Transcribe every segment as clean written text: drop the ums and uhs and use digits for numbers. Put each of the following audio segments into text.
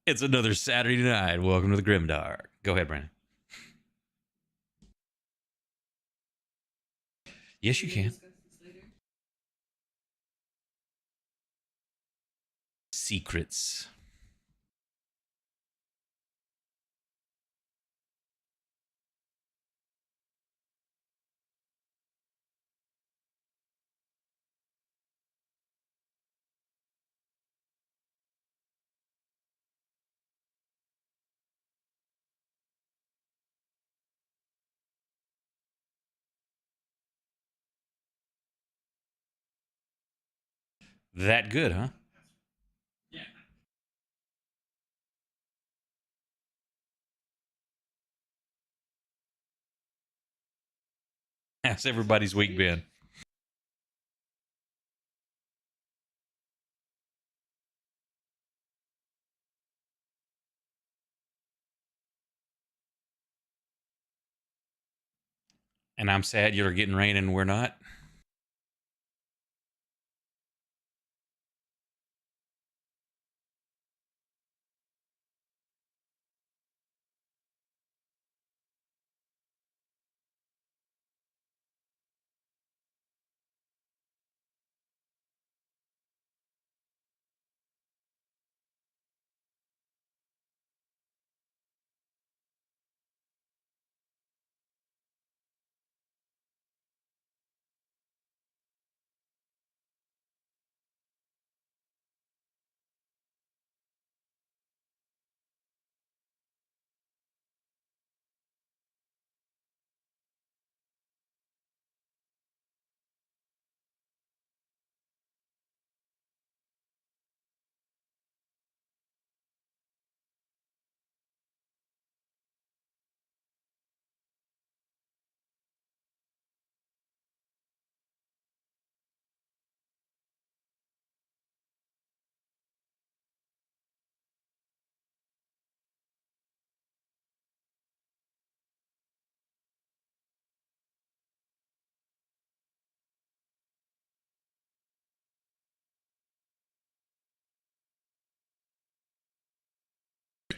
It's another Saturday night. Welcome to the GrimDark. Go ahead, Brandon. Yes, you can. Secrets. That good, huh? Yeah. How's everybody's week been? And I'm sad you're getting rain and we're not.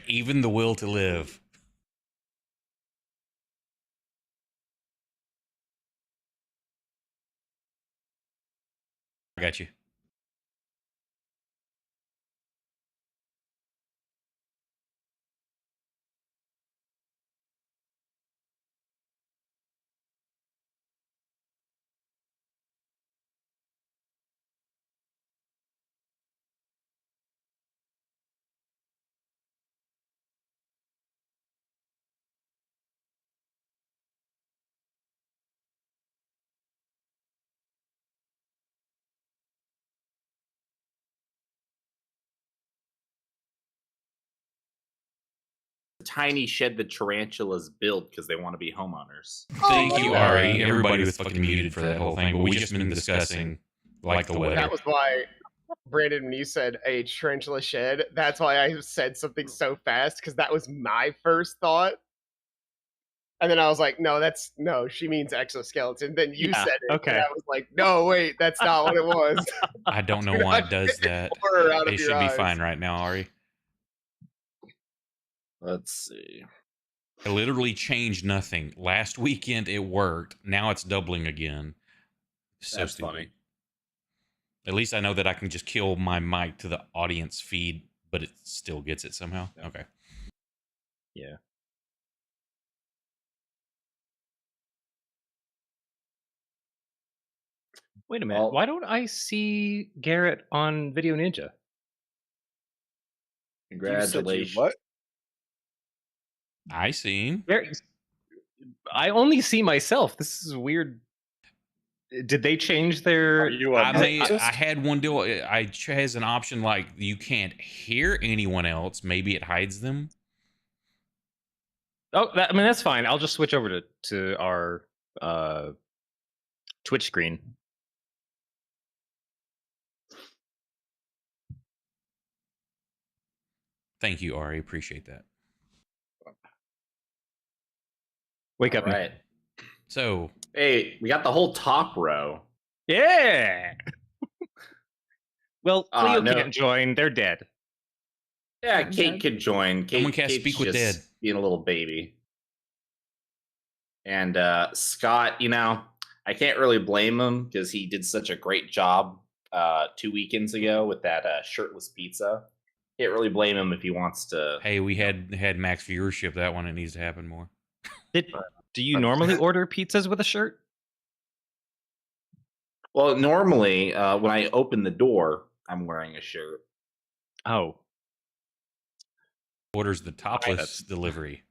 Even the will to live. I got you. Tiny shed the tarantulas build because they want to be homeowners. Thank you, Ari. Everybody was fucking muted for that whole thing, but we just been discussing like the weather. That was why, Brandon, when you said a tarantula shed, that's why I said something so fast, because that was my first thought. And then I was like, no, she means exoskeleton. Then you said it. Okay. And I was like, no, wait, that's not what it was. I don't know why it does that. It should be fine right now, Ari. Let's see. I literally changed nothing. Last weekend it worked. Now it's doubling again. So That's stupid. funny. At least I know that I can just kill my mic to the audience feed, but it still gets it somehow. Yeah. Okay. Yeah. Wait a minute. Well- Why don't I see Garrett on Video Ninja? Congratulations. What? I seen. Garrett, I only see myself. This is weird. Did they change their? I had one deal. I has an option like you can't hear anyone else. Maybe it hides them. Oh, I mean that's fine. I'll just switch over to our Twitch screen. Thank you, Ari. Appreciate that. Wake up, right? So, hey, we got the whole top row. Yeah. Well, Cleo no. can't join. They're dead. Yeah, I'm Kate dead. could join. Someone Kate's cast Speak with just Dead. being a little baby. And Scott, I can't really blame him because he did such a great job 2 weekends ago with that shirtless pizza. Can't really blame him if he wants to. Hey, we had max viewership. That one, it needs to happen more. Do you normally order pizzas with a shirt? Well, normally when I open the door, I'm wearing a shirt. Oh, Orders the topless That's- delivery.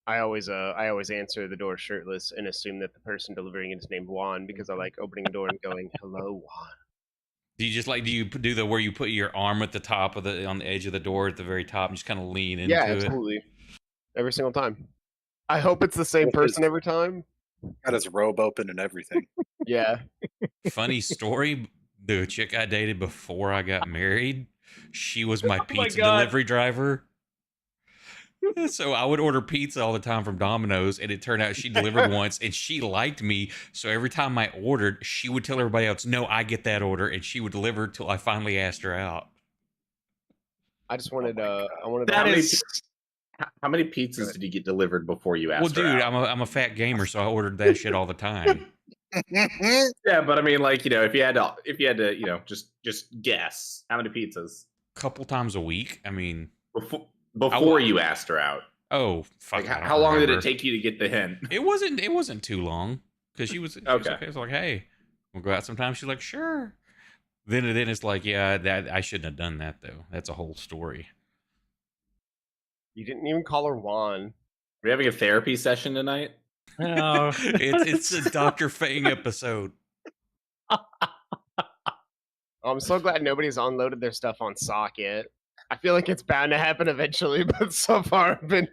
I always answer the door shirtless and assume that the person delivering it is named Juan because I like opening the door and going, "Hello, Juan." Do you do the where you put your arm at the top of on the edge of the door at the very top and just kind of lean into Yeah, it? absolutely. Every single time. I hope it's the same person every time. Got his robe open and everything. Yeah. Funny story. The chick I dated before I got married, she was my my pizza God. delivery driver. So I would order pizza all the time from Domino's, and it turned out she delivered once, and she liked me. So every time I ordered, she would tell everybody else, "No, I get that order," and she would deliver till I finally asked her out. I just wanted my God. I wanted that many is How many pizzas did you get delivered before you asked? Well, her dude, out? I'm a fat gamer, so I ordered that shit all the time. Yeah, but I mean, like, if you had to, just guess how many pizzas Couple times a week. I mean, before you asked her out. oh fuck! Like, I don't how long did remember. it take you to get the hint? It wasn't too long because she was Okay. okay. I was like, hey, we'll go out sometime. She's like, sure. Then it's like, yeah, that I shouldn't have done that though. That's a whole story. You didn't even call her Juan. Are we having a therapy session tonight? no. It's a Dr. Fang episode. I'm so glad nobody's unloaded their stuff on Sock yet. I feel like it's bound to happen eventually, but so far I've been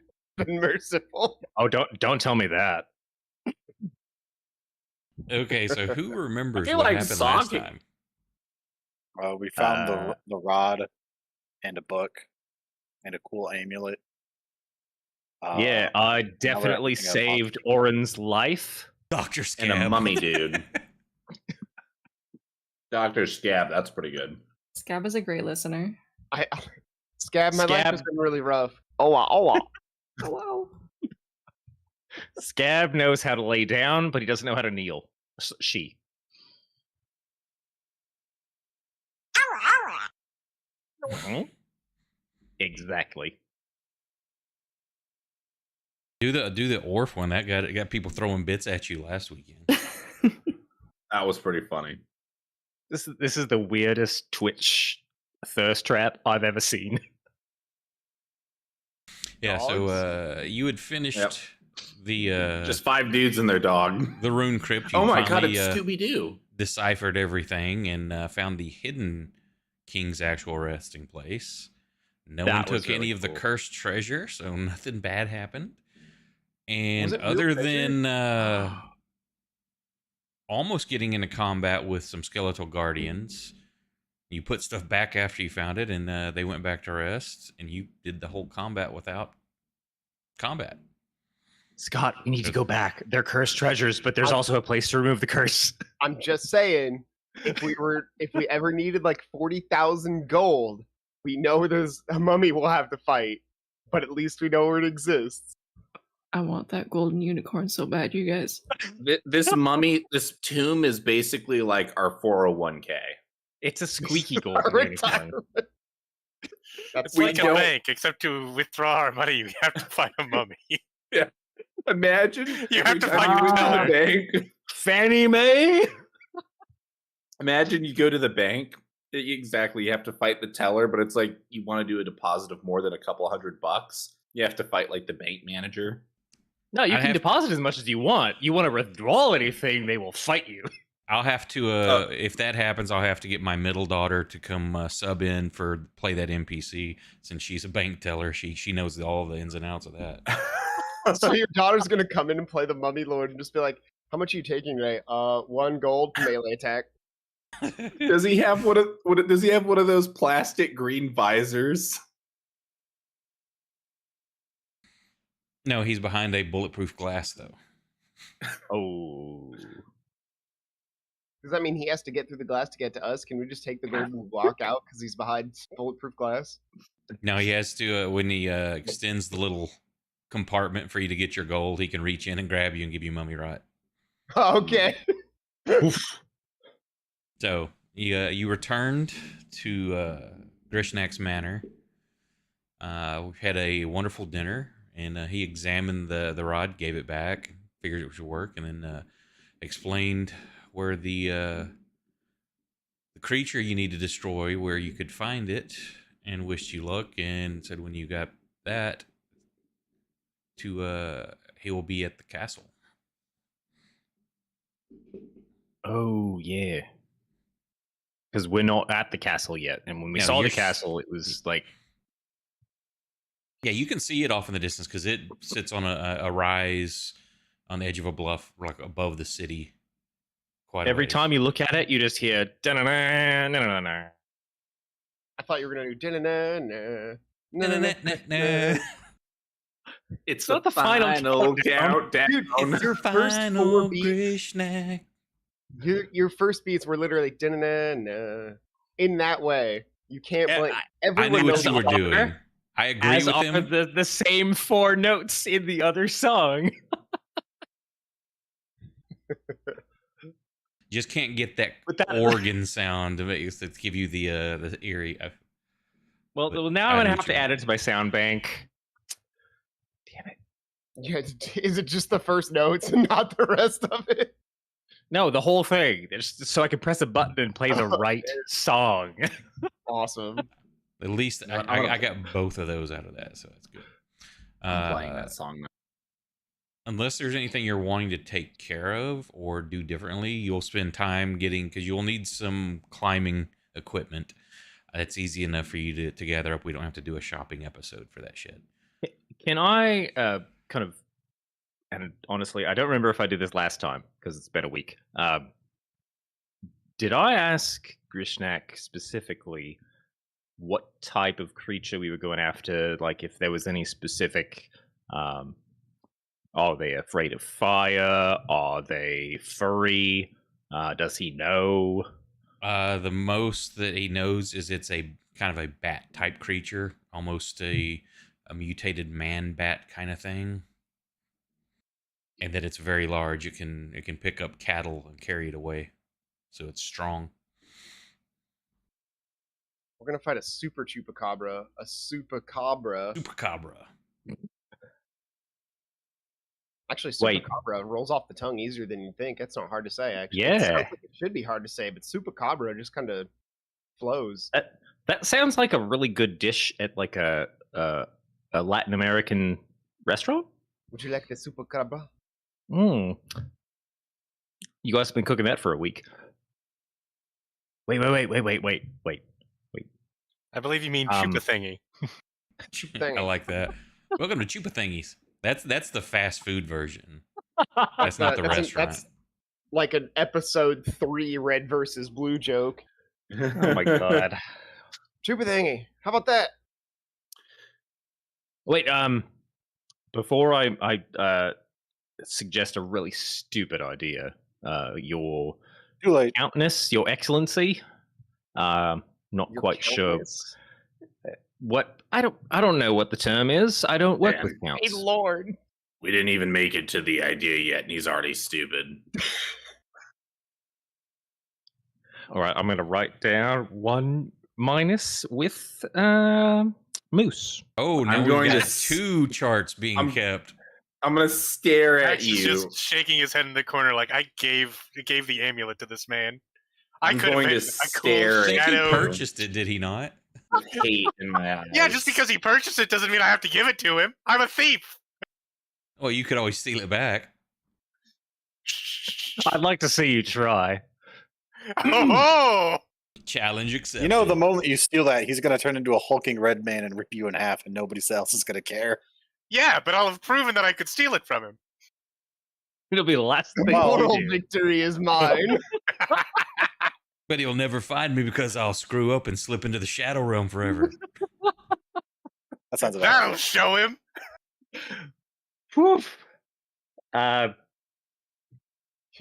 merciful. Oh, don't tell me that. Okay, so who remembers feel what like happened last Sock- time? We found Uh, the rod and a book and a cool amulet. Yeah, I definitely thing I saved Oren's life. Dr. And Scab. a mummy dude. Dr. Scab, that's pretty good. Scab is a great listener. Scab, my life Scab. has been really rough. Oh wow, oh wow. Hello. Scab knows how to lay down, but he doesn't know how to kneel. She. Mhm. Exactly. Do the Orf one. That got people throwing bits at you last weekend. That was pretty funny. This is the weirdest Twitch thirst trap I've ever seen. Yeah, so you had finished Yep. the Just 5 dudes and their dog. the rune crypt. You Oh my god, finally, it's Scooby-Doo. deciphered everything and found the hidden king's actual resting place. No one That was took any really of the cool. cursed treasure, so nothing bad happened. And it real other treasure? than almost getting into combat with some skeletal guardians, you put stuff back after you found it, and they went back to rest, and you did the whole combat without combat. Scott, we need to go back. They're cursed treasures, but there's also a place to remove the curse. I'm just saying, if we ever needed like 40,000 gold, we know there's a mummy we'll have to fight, but at least we know where it exists. I want that golden unicorn so bad, you guys. This tomb is basically like our 401k. It's a squeaky golden Our unicorn. retirement. That's It's We like a don't- bank, except to withdraw our money, we have to find a mummy. Imagine You have every to time find you the go to teller. the bank. Fannie Mae? Imagine you go to the bank. Exactly, you have to fight the teller, but it's like you want to do a deposit of more than a couple $100. You have to fight like the bank manager. No, you I can have- deposit as much as you want. You want to withdraw anything, they will fight you. I'll have to if that happens, I'll have to get my middle daughter to come sub in for play that NPC since she's a bank teller. She knows all the ins and outs of that. So your daughter's gonna come in and play the mummy lord and just be like, "How much are you taking today? 1 gold melee attack." Does he have does he have one of those plastic green visors? No, he's behind a bulletproof glass though. Oh. Does that mean he has to get through the glass to get to us? Can we just take the golden block out because he's behind bulletproof glass? No, he has to when he extends the little compartment for you to get your gold. He can reach in and grab you and give you mummy rot. Okay. So you returned to Grishnak's manor. We had a wonderful dinner, and he examined the rod, gave it back, figured it should work, and then explained where the creature you need to destroy, where you could find it, and wished you luck, and said when you got that, he will be at the castle. Oh yeah, because we're not at the castle yet, and when we No, saw the you're castle, it was like Yeah, you can see it off in the distance because it sits on a rise on the edge of a bluff, like above the city. Quite a every ways. time you look at it, you just hear da-na-na, na-na-na-na. I thought you were gonna do Na, na, na, na, na. It's not the final countdown. Dude, it's your first Final four beats. Grishnak. Your first beats were literally "da-na-na-na." In that way. You can't Yeah, blame. I Everyone knew what knows you were the song. doing. I agree As with are him. the same 4 notes in the other song. Just can't get that With that- organ sound to give you the eerie. Well, But now I I'm knew gonna what have you to add were it to my sound bank. Damn it! Yeah, is it just the first notes and not the rest of it? No, the whole thing, just so I can press a button and play the right song. Awesome. At least Yeah, I got both of those out of that, so that's good. I'm playing that song now. Unless there's anything you're wanting to take care of or do differently, you'll spend time because you'll need some climbing equipment. That's easy enough for you to gather up. We don't have to do a shopping episode for that shit. Can I kind of, and honestly, I don't remember if I did this last time because it's been a week. Did I ask Grishnak specifically what type of creature we were going after? Like, if there was any specific, are they afraid of fire? Are they furry? Does he know? The most that he knows is it's a kind of a bat type creature, almost a mutated man bat kind of thing, and that it's very large. It can pick up cattle and carry it away, so it's strong. We're gonna fight a super chupacabra. A supacabra. Chupacabra. Actually, Wait. supacabra rolls off the tongue easier than you think. That's not hard to say. Actually, Yeah. It sounds like it should be hard to say, but supacabra just kind of flows. That sounds like a really good dish at like a Latin American restaurant. Would you like the supacabra? Mm. You guys have been cooking that for a week. Wait. I believe you mean Um, Chupa thingy. Chupa I like that. Welcome to Chupa Thingies. That's the fast food version. That's not the restaurant. That's like an episode 3 red versus blue joke. Oh my god. Chupa thingy. How about that? Wait, before I suggest a really stupid idea, your Too late. Countess, your Excellency, not Your quite sure countess? what I don't know what the term is. I don't work with Hey, counts. Lord. We didn't even make it to the idea yet, and he's already stupid. All right, I'm gonna write down 1 minus with moose. Oh, now I'm we've going got to 2 charts being I'm- kept. I'm gonna stare at Max is you. just shaking his head in the corner like I gave the amulet to this man. I I'm could have going been to a stare I cool at think he shadow. purchased it, did he not? Hate in my eyes. Yeah, just because he purchased it doesn't mean I have to give it to him. I'm a thief. Well, you could always steal it back. I'd like to see you try. Oh, Challenge accepted. You know, the moment you steal that, he's going to turn into a hulking red man and rip you in half, and nobody else is going to care. yeah, but I'll have proven that I could steal it from him. It'll be the last thing Well, Moral you do. victory is mine. But he'll never find me because I'll screw up and slip into the shadow realm forever. That sounds about That'll right. show him. Whew.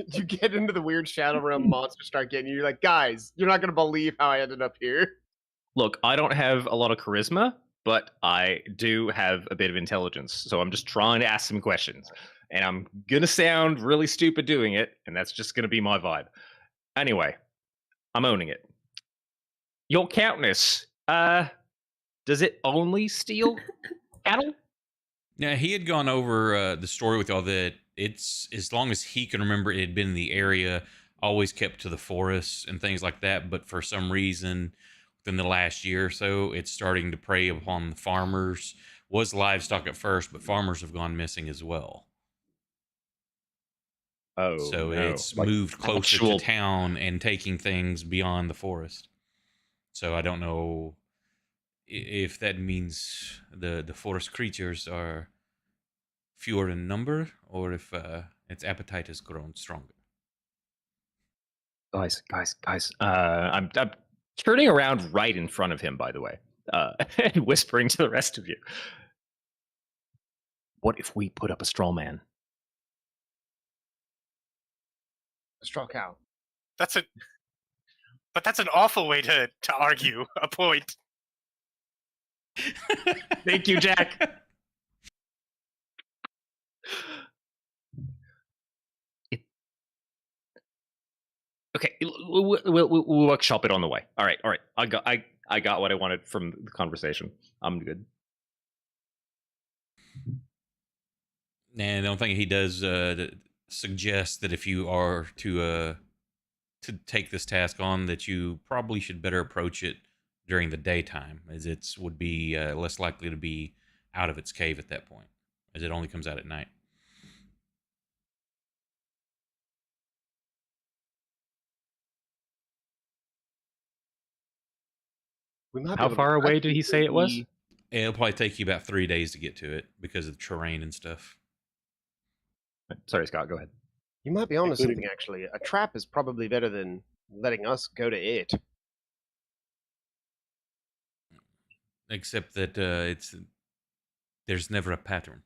You get into the weird Shadow Realm monsters start getting you. You're like, guys, you're not gonna believe how I ended up here. Look, I don't have a lot of charisma, but I do have a bit of intelligence. So I'm just trying to ask some questions. And I'm going to sound really stupid doing it, and that's just going to be my vibe. Anyway, I'm owning it. Your Countess, does it only steal cattle? Now, he had gone over the story with all that. It's as long as he can remember, it had been in the area, always kept to the forests and things like that. But for some reason, within the last year or so, it's starting to prey upon the farmers. Was livestock at first, but farmers have gone missing as well. Oh, So no. it's Like moved closer actual- to town and taking things beyond the forest. So I don't know if that means the forest creatures are fewer in number, or if its appetite has grown stronger. Guys. I'm turning around right in front of him, by the way, and whispering to the rest of you. What if we put up a straw man? Straw cow. That's an awful way to argue a point. Thank you, Jack. Okay, we'll workshop it on the way. All right. I got what I wanted from the conversation. I'm good. And I don't think he does suggest that if you are to take this task on, that you probably should better approach it during the daytime, as it would be less likely to be out of its cave at that point, as it only comes out at night. We might be How able to far away track did he you say it was? the- It'll probably take you about 3 days to get to it because of the terrain and stuff. Sorry, Scott, go ahead. You might be onto Including- something, actually. A trap is probably better than letting us go to it. Except that there's never a pattern.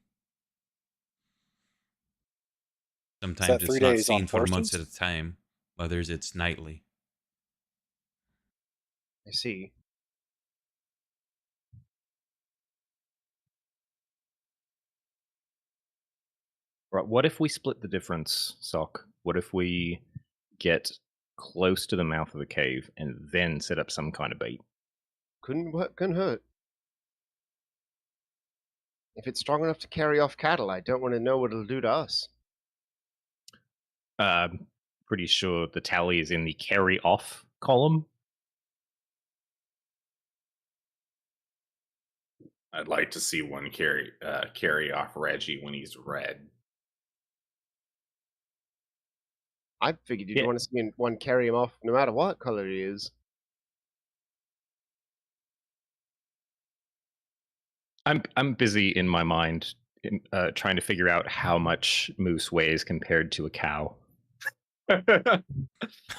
Sometimes 3 it's not days on seen for months at horses? a time. Others it's nightly. I see. Right. What if we split the difference, Sock? What if we get close to the mouth of the cave and then set up some kind of bait? Couldn't hurt. If it's strong enough to carry off cattle, I don't want to know what it'll do to us. Pretty sure the tally is in the carry off column. I'd like to see one carry off Reggie when he's red. I figured you'd Yeah. want to see one carry him off no matter what color he is. I'm busy in my mind trying to figure out how much moose weighs compared to a cow. About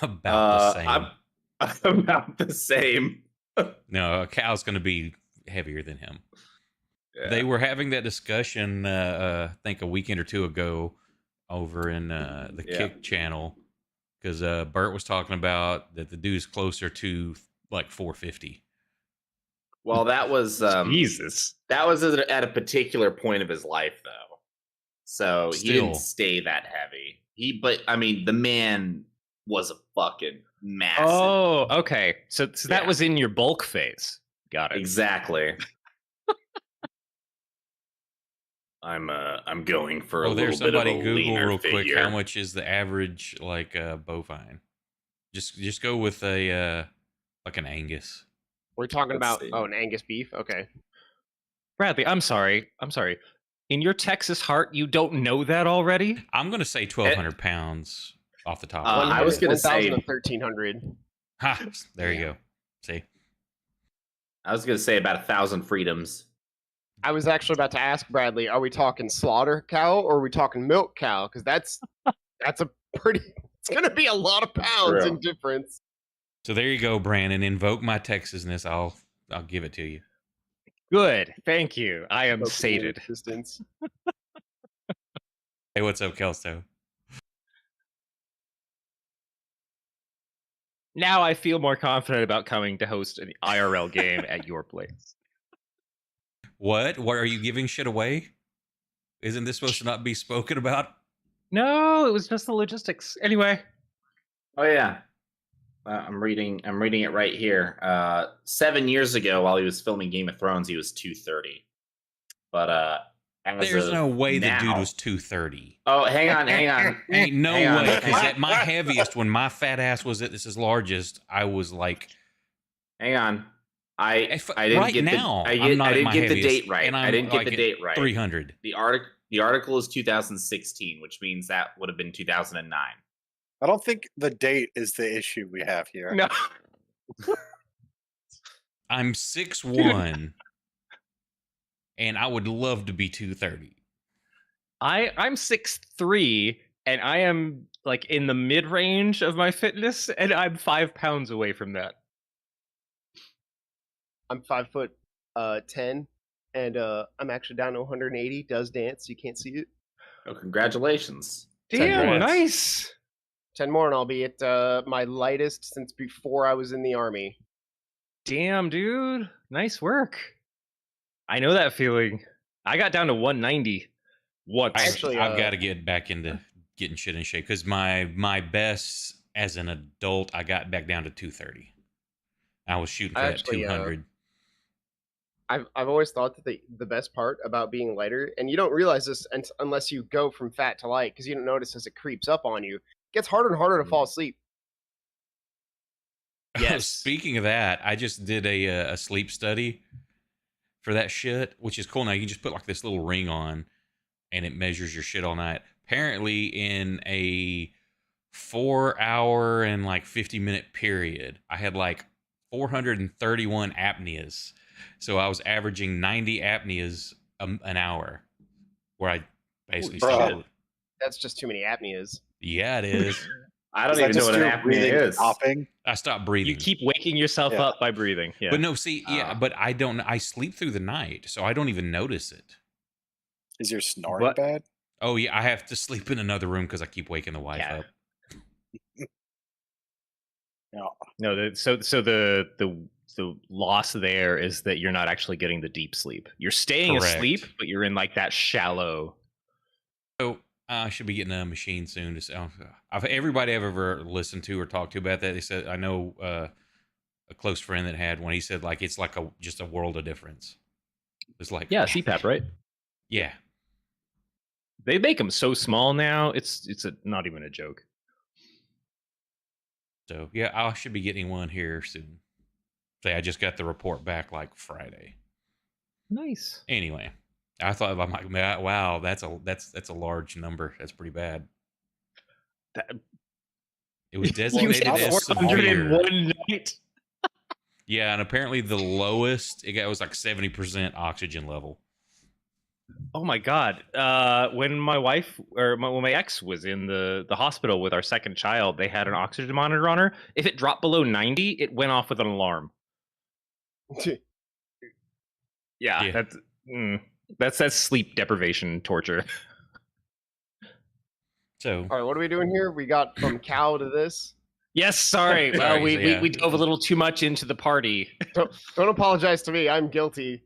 the same. I'm about the same. No, a cow's going to be heavier than him. Yeah. They were having that discussion, I think a weekend or two ago, over in the Yeah. Kick channel, because Bert was talking about that the dude's closer to like 450. Well, that was Jesus. that was at a particular point of his life, though. So he Still. didn't stay that heavy. But I mean, the man was a fucking massive. Oh, okay. So that Yeah. was in your bulk phase. Got it. Exactly. I'm going for a Oh, little there's bit of somebody a Google leaner real quick. figure. How much is the average like bovine? Just go with a like an Angus. We're talking Let's about see. an Angus beef. Okay. Bradley, I'm sorry. In your Texas heart, you don't know that already? I'm gonna say 1,200 pounds off the top. of my I was head. gonna say- 1,000 to 1,300. Ha! There you Yeah. go. See, I was going to say about 1,000 freedoms. I was actually about to ask Bradley, are we talking slaughter cow or are we talking milk cow? Because that's a pretty. It's going to be a lot of pounds in True. difference. so there you go, Brandon. Invoke my Texasness. I'll give it to you. Good. Thank you. I am Milk sated. Existence. Hey, what's up, Kelso? Now I feel more confident about coming to host an IRL game at your place. What? What are you giving shit away? Isn't this supposed to not be spoken about? No, it was just the logistics. Anyway, Oh yeah, I'm reading it right here. 7 years ago, while he was filming Game of Thrones, he was 230. But as There's of no way the dude now- was 230. Oh, hang on. Ain't no Hang on. way. Because at my heaviest, when my fat ass was at its largest, I was like, Hang on. I If- didn't right get now, the, I, I'm get, not I at didn't my get the heaviest, date right. and I I'm didn't get like the at date right. 300. The article is 2016, which means that would have been 2009. I don't think the date is the issue we have here. no. I'm 6'1", and I would love to be 230. I'm 6'3", and I am like in the mid range of my fitness, and I'm 5 pounds away from that. I'm 5'10", and I'm actually down to 180. Does dance? You can't see it. Oh, congratulations. Damn, Congrats. nice. 10 more, and I'll be at my lightest since before I was in the army. Damn, dude. Nice work. I know that feeling. I got down to 190 once. Actually, I've got to get back into getting shit in shape because my best as an adult, I got back down to 230. I was shooting for that 200. I've always thought that the best part about being lighter, and you don't realize this unless you go from fat to light, because you don't notice as it creeps up on you, it gets harder and harder to fall asleep. Yes. Speaking of that, I just did a sleep study for that shit, which is cool. Now you can just put like this little ring on, and it measures your shit all night. Apparently, in a 4 hour and like 50-minute period, I had like 431 apneas. So I was averaging 90 apneas an hour, where I basically Bruh. slept. That's just too many apneas. Yeah, it is. I don't Is that even know just what an your apnea breathing is. stopping? I stopped breathing. You keep waking yourself Yeah. up by breathing. Yeah. But no, see, yeah, Ah. but I don't. I sleep through the night, so I don't even notice it. Is your snoring What? bad? Oh yeah, I have to sleep in another room because I keep waking the wife Yeah. up. No, so the loss there is that you're not actually getting the deep sleep. You're staying Correct. asleep, but you're in like that shallow. So I should be getting a machine soon. Everybody I've ever listened to or talked to about that, they said I know a close friend that had one. He said like it's like just a world of difference. It's like Yeah, CPAP, right? Yeah, They make them so small now. It's not even a joke. so yeah, I should be getting one here soon. Say I just got the report back like Friday. Nice. Anyway, I thought I'm like, wow, that's a large number. That's pretty bad. That- It was You designated had as 400 in severe. one night. Yeah, and apparently the lowest it was like 70% oxygen level. Oh my god! When my wife when my ex was in the hospital with our second child, they had an oxygen monitor on her. If it dropped below 90, it went off with an alarm. Yeah, Yeah. that's sleep deprivation torture. So All right, what are we doing here? We got from cow to this. Yes, sorry. Well, Sorry, we, yeah. we dove a little too much into the party. Don't apologize to me. I'm guilty.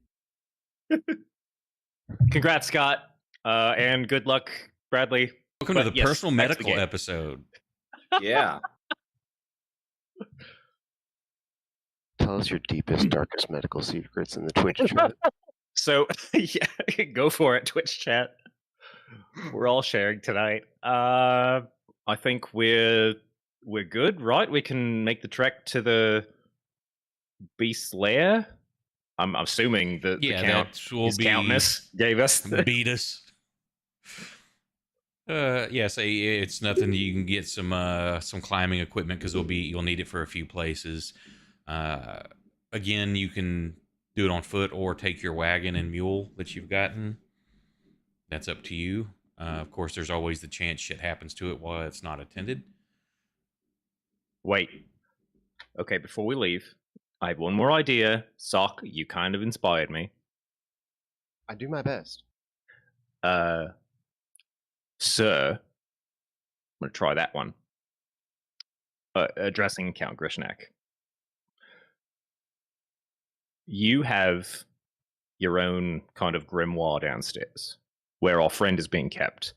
Congrats, Scott, and good luck, Bradley. welcome But to the yes, personal back to the medical game. episode. Yeah. Tell us your deepest, darkest medical secrets in the Twitch chat. So yeah, go for it, Twitch chat. We're all sharing tonight. I think we're good, right? We can make the trek to the beast lair. I'm assuming that Yeah, the count that will his be countness gave us. beat us. Yeah, say it's nothing. You can get some climbing equipment because you'll need it for a few places. Again, you can do it on foot or take your wagon and mule that you've gotten. That's up to you. Of course, there's always the chance shit happens to it while it's not attended. Wait. Okay, before we leave, I have one more idea. Sock, you kind of inspired me. I do my best. Sir, I'm gonna try that one. addressing Count Grishnak. You have your own kind of grimoire downstairs, where our friend is being kept.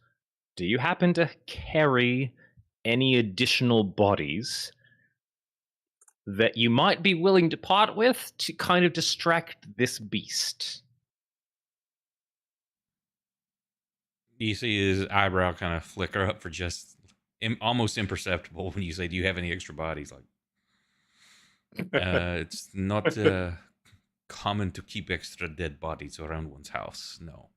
Do you happen to carry any additional bodies that you might be willing to part with to kind of distract this beast? You see his eyebrow kind of flicker up for just almost imperceptible when you say, "Do you have any extra bodies?" Like, it's not common to keep extra dead bodies around one's house. No.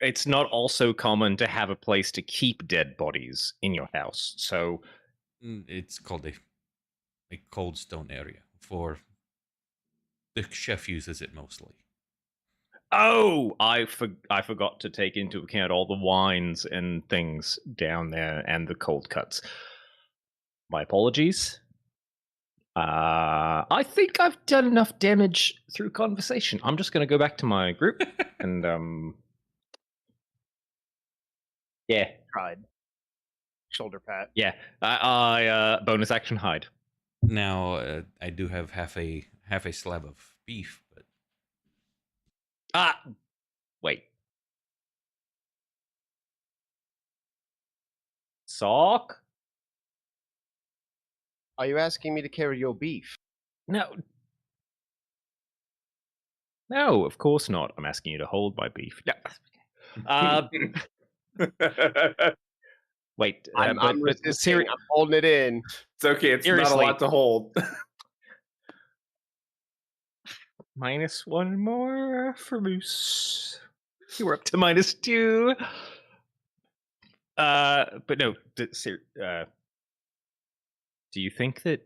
It's not also common to have a place to keep dead bodies in your house. So It's called a cold stone area. For the chef uses it mostly. oh, I forgot to take into account all the wines and things down there and the cold cuts. My apologies. I think I've done enough damage through conversation. I'm just going to go back to my group and yeah, Tried. Shoulder pat. yeah. I bonus action hide. Now I do have half a slab of beef, but Wait. Sock? Are you asking me to carry your beef? No. No, of course not. I'm asking you to hold my beef. No. Wait. I'm but resisting. I'm holding it in. It's okay. It's Seriously. not a lot to hold. -1 more for Moose. You were up to -2. But no. Do you think that?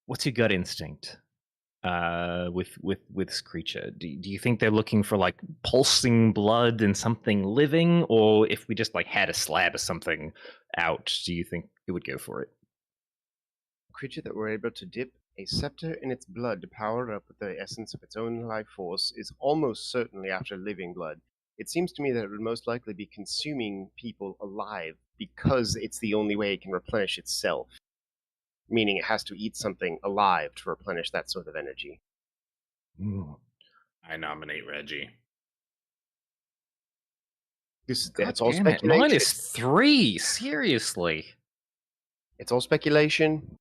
What's your gut instinct? With this creature, do you think they're looking for like pulsing blood and something living, or if we just like had a slab of something out, do you think it would go for it? A creature that were able to dip a scepter in its blood to power it up with the essence of its own life force is almost certainly after living blood. It seems to me that it would most likely be consuming people alive because it's the only way it can replenish itself. Meaning it has to eat something alive to replenish that sort of energy. I nominate Reggie. It's all Damn it, speculation. -3. Seriously. It's all speculation.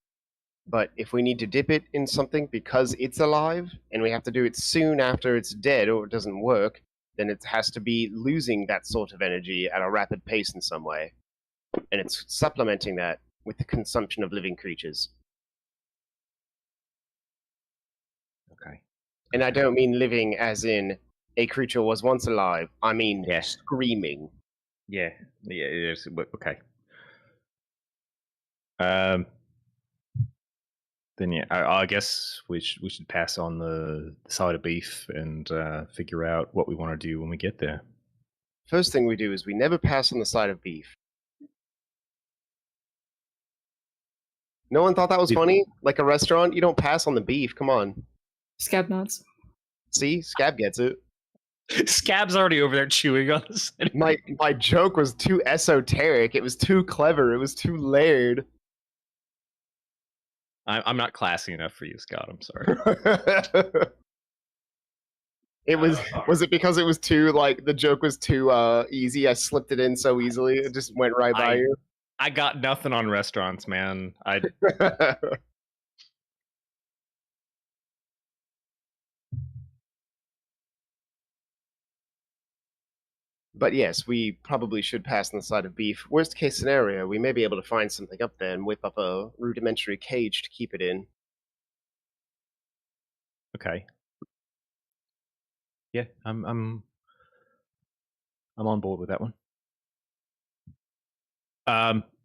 But if we need to dip it in something because it's alive, and we have to do it soon after it's dead or it doesn't work, then it has to be losing that sort of energy at a rapid pace in some way. And it's supplementing that with the consumption of living creatures. Okay. And I don't mean living as in a creature was once alive. I mean Yeah. screaming. Yeah. It is. Okay. Then yeah, I guess we should pass on the side of beef and figure out what we want to do when we get there. First thing we do is we never pass on the side of beef. No one thought that was funny? Like a restaurant, you don't pass on the beef. Come on. Scab nuts. See? Scab gets it. Scab's already over there chewing on the side. My joke was too esoteric. It was too clever. It was too layered. I'm not classy enough for you, Scott. I'm sorry. It was it because it was too like the joke was too easy? I slipped it in so easily. It just went right by you. I got nothing on restaurants, man. But yes, we probably should pass on the side of beef. Worst case scenario, we may be able to find something up there and whip up a rudimentary cage to keep it in. Okay. Yeah, I'm on board with that one.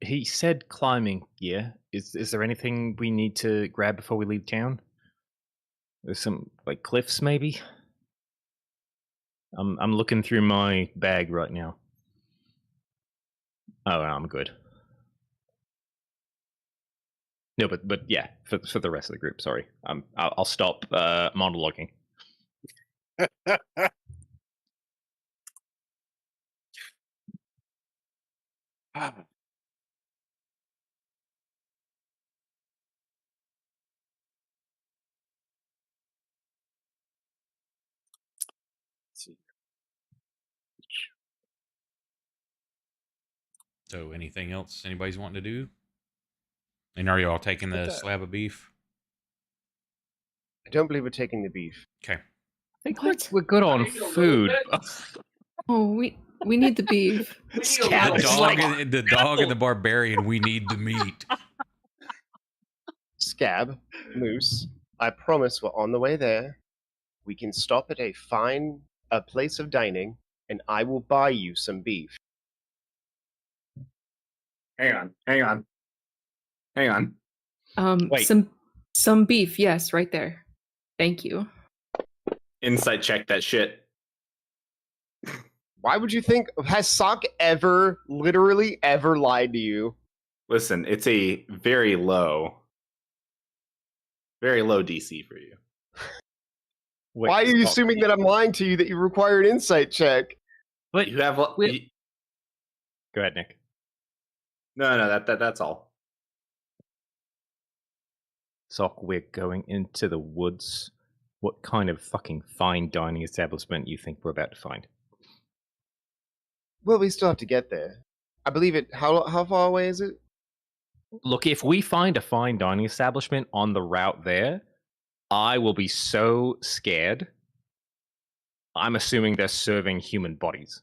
He said climbing gear. Is there anything we need to grab before we leave town? There's some like cliffs, maybe. I'm looking through my bag right now. Oh, I'm good. No, but yeah, for the rest of the group. Sorry, I'll stop monologuing. So, anything else anybody's wanting to do? And are you all taking the that. slab of beef? I don't believe we're taking the beef. Okay. I think What? we're good on food. Oh, we need the beef. Scab The is dog, like, and, the dog and the barbarian. We need the meat. Scab, Moose, I promise we're on the way there. We can stop at a place of dining, and I will buy you some beef. Hang on. Wait. Some beef, yes, right there. Thank you. Insight check that shit. Why would you think? Has Sock literally ever lied to you? Listen, it's a very low DC for you. wait, Why are you stop. assuming that I'm lying to you that you require an insight check? But You have go ahead, Nick. no. That's all. Sock, we're going into the woods. What kind of fucking fine dining establishment you think we're about to find? Well, we still have to get there. I believe it. How far away is it? Look, if we find a fine dining establishment on the route there, I will be so scared. I'm assuming they're serving human bodies.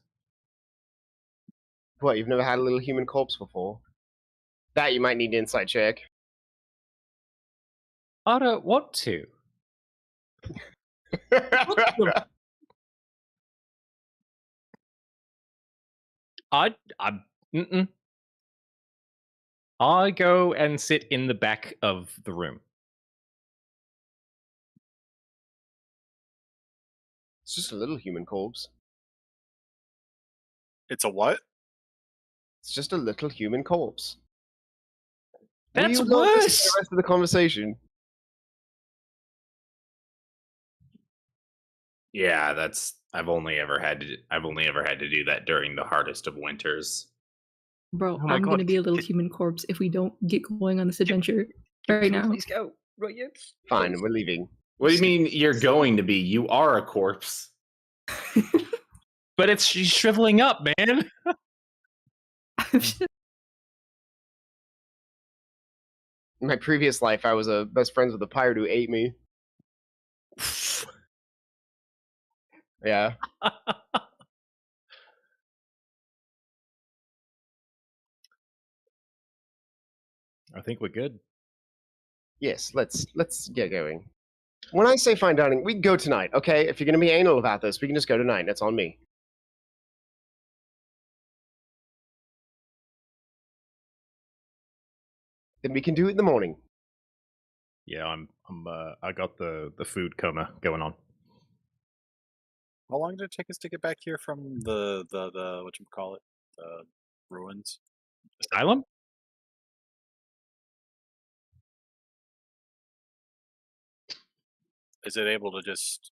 What? You've never had a little human corpse before? That you might need an insight check. I don't want to. Mm-mm. I go and sit in the back of the room. It's just a little human corpse. It's a what? It's just a little human corpse. That's Will you not listen to worse. the rest of the conversation. Yeah, that's. I've only ever had to do that during the hardest of winters. Bro, Oh my I'm God. gonna be a little human corpse if we don't get going on this adventure right now. Please go. Right, yes. Fine, we're leaving. What do you mean you're going to be? You are a corpse. But she's shriveling up, man. In my previous life, I was best friends with a pirate who ate me. Yeah. I think we're good. Yes, let's get going. When I say fine dining, we can go tonight, okay? If you're gonna be anal about this, we can just go tonight. That's on me. Then we can do it in the morning. Yeah, I got the food coma going on. How long did it take us to get back here from the whatchamacallit, the ruins? Asylum? Is it able to just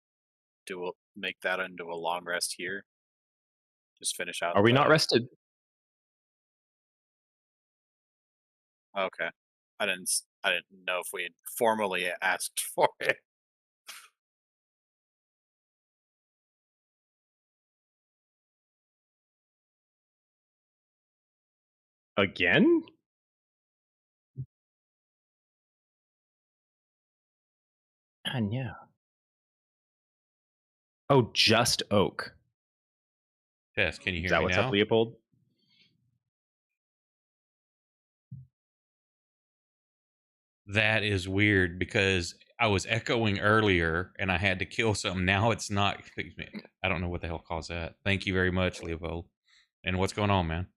make that into a long rest here? Just finish out. Are we not rested? Okay, I didn't know if we had formally asked for it. Again? And yeah. Oh, just oak. Tess, can you Is hear that me what's now? up, Leopold? That is weird because I was echoing earlier and I had to kill something. Now it's not. I don't know what the hell caused that. Thank you very much, Leopold. And what's going on, man?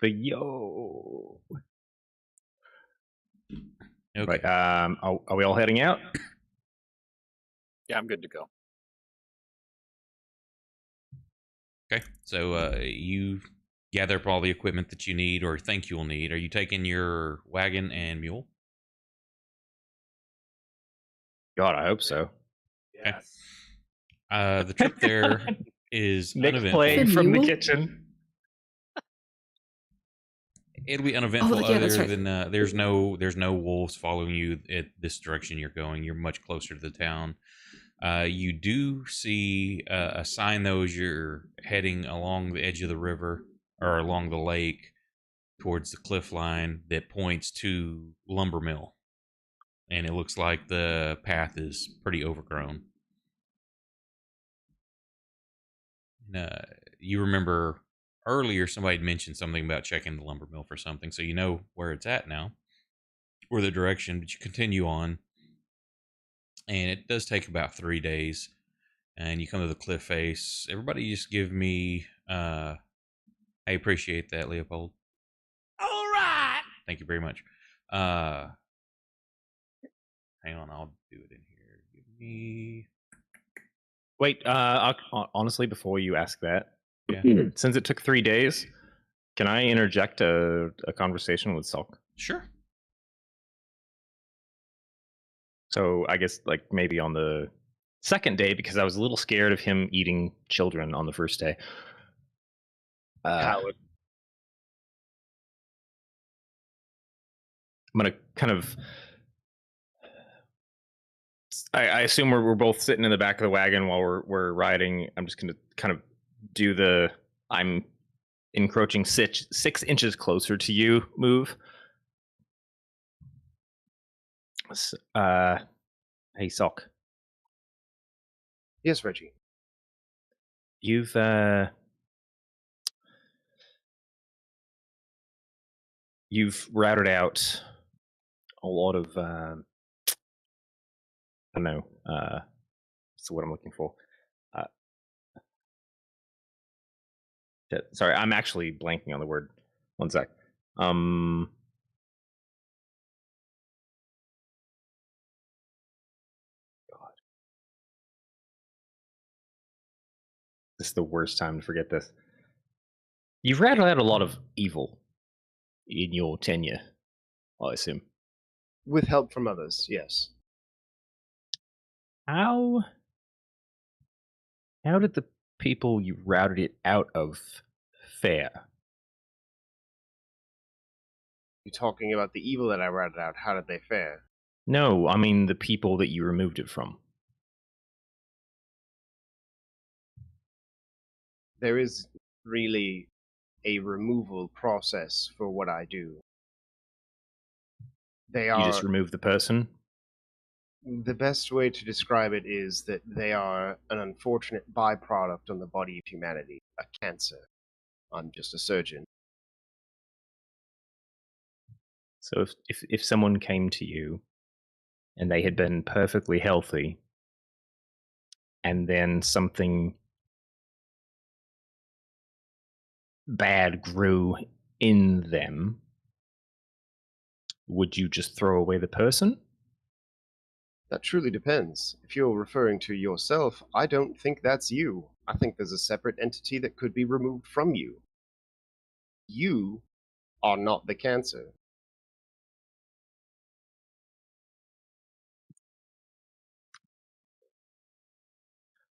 The yo. Okay. Right. Are we all heading out? Yeah, I'm good to go. Okay. So you gather up all the equipment that you need or think you'll need. Are you taking your wagon and mule? God, I hope so. Okay. The trip there is Nick uneventful. playing from the Mule? kitchen. It'll be uneventful yeah, that's other right. than there's no wolves following you at this direction you're going. You're much closer to the town. You do see a sign though as you're heading along the edge of the river or along the lake towards the cliff line that points to lumber mill, and it looks like the path is pretty overgrown. You remember earlier somebody had mentioned something about checking the lumber mill for something, so you know where it's at now, or the direction, but you continue on, and it does take about 3 days, and you come to the cliff face. Everybody just give me, I appreciate that, Leopold. All right. Thank you very much. Hang on, I'll do it in here. Give me... Wait, honestly, before you ask that, Yeah. since it took 3 days, can I interject a conversation with Sulk? Sure. So I guess like maybe on the second day, because I was a little scared of him eating children on the first day. Coward. I'm gonna kind of. I assume we're both sitting in the back of the wagon while we're riding. I'm just gonna kind of do the I'm encroaching 6 inches closer to you move. Hey Sulk, Yes, Reggie. you've routed out a lot of I don't know. What's the word I'm looking for? Sorry, I'm actually blanking on the word. One sec. God. This is the worst time to forget this. You've rattled out a lot of evil in your tenure, I assume. With help from others, yes. How did the people you routed it out of fare? You talking about the evil that I routed out? How did they fare? No, I mean the people that you removed it from. There is really a removal process for what I do. They You are just remove the person? the best way to describe it is that they are an unfortunate byproduct on the body of humanity, a cancer. I'm just a surgeon. So if someone came to you and they had been perfectly healthy and then something bad grew in them, would you just throw away the person? That truly depends. If you're referring to yourself, I don't think that's you. I think there's a separate entity that could be removed from you. You are not the cancer.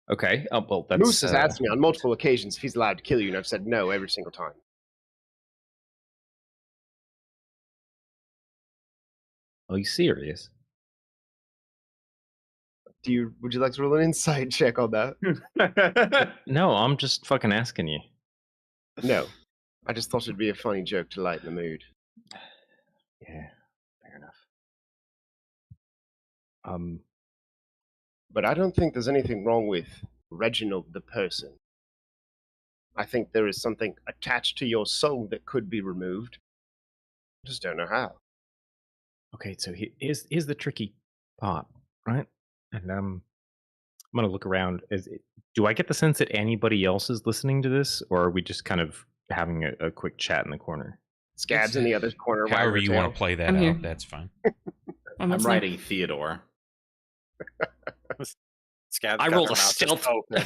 Okay. Oh, well, that's. Moose has asked me on multiple occasions if he's allowed to kill you, and I've said no every single time. Are you serious? Would you like to roll an insight check on that? No, I'm just fucking asking you. No. I just thought it'd be a funny joke to lighten the mood. Yeah, fair enough. But I don't think there's anything wrong with Reginald the person. I think there is something attached to your soul that could be removed. I just don't know how. Okay, so here's the tricky part, right? And I'm gonna look around. Do I get the sense that anybody else is listening to this, or are we just kind of having a quick chat in the corner? Scabs in the other corner. However you want to play that I'm out, here. that's fine. I'm listening. writing Theodore. Scab's I got rolled her a mouth just stealth. open.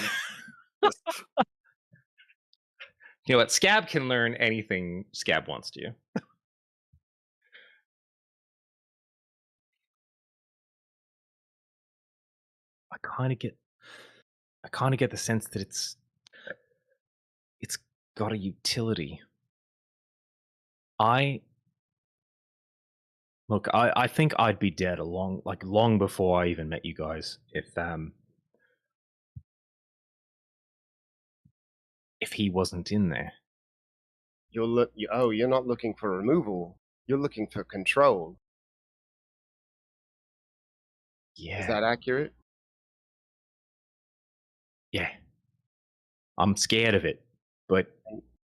You know what? Scab can learn anything Scab wants to. I kind of get the sense that it's got a utility. Look, I think I'd be dead long before I even met you guys if he wasn't in there. You're not looking for removal. You're looking for control. Yeah. Is that accurate? Yeah. I'm scared of it. But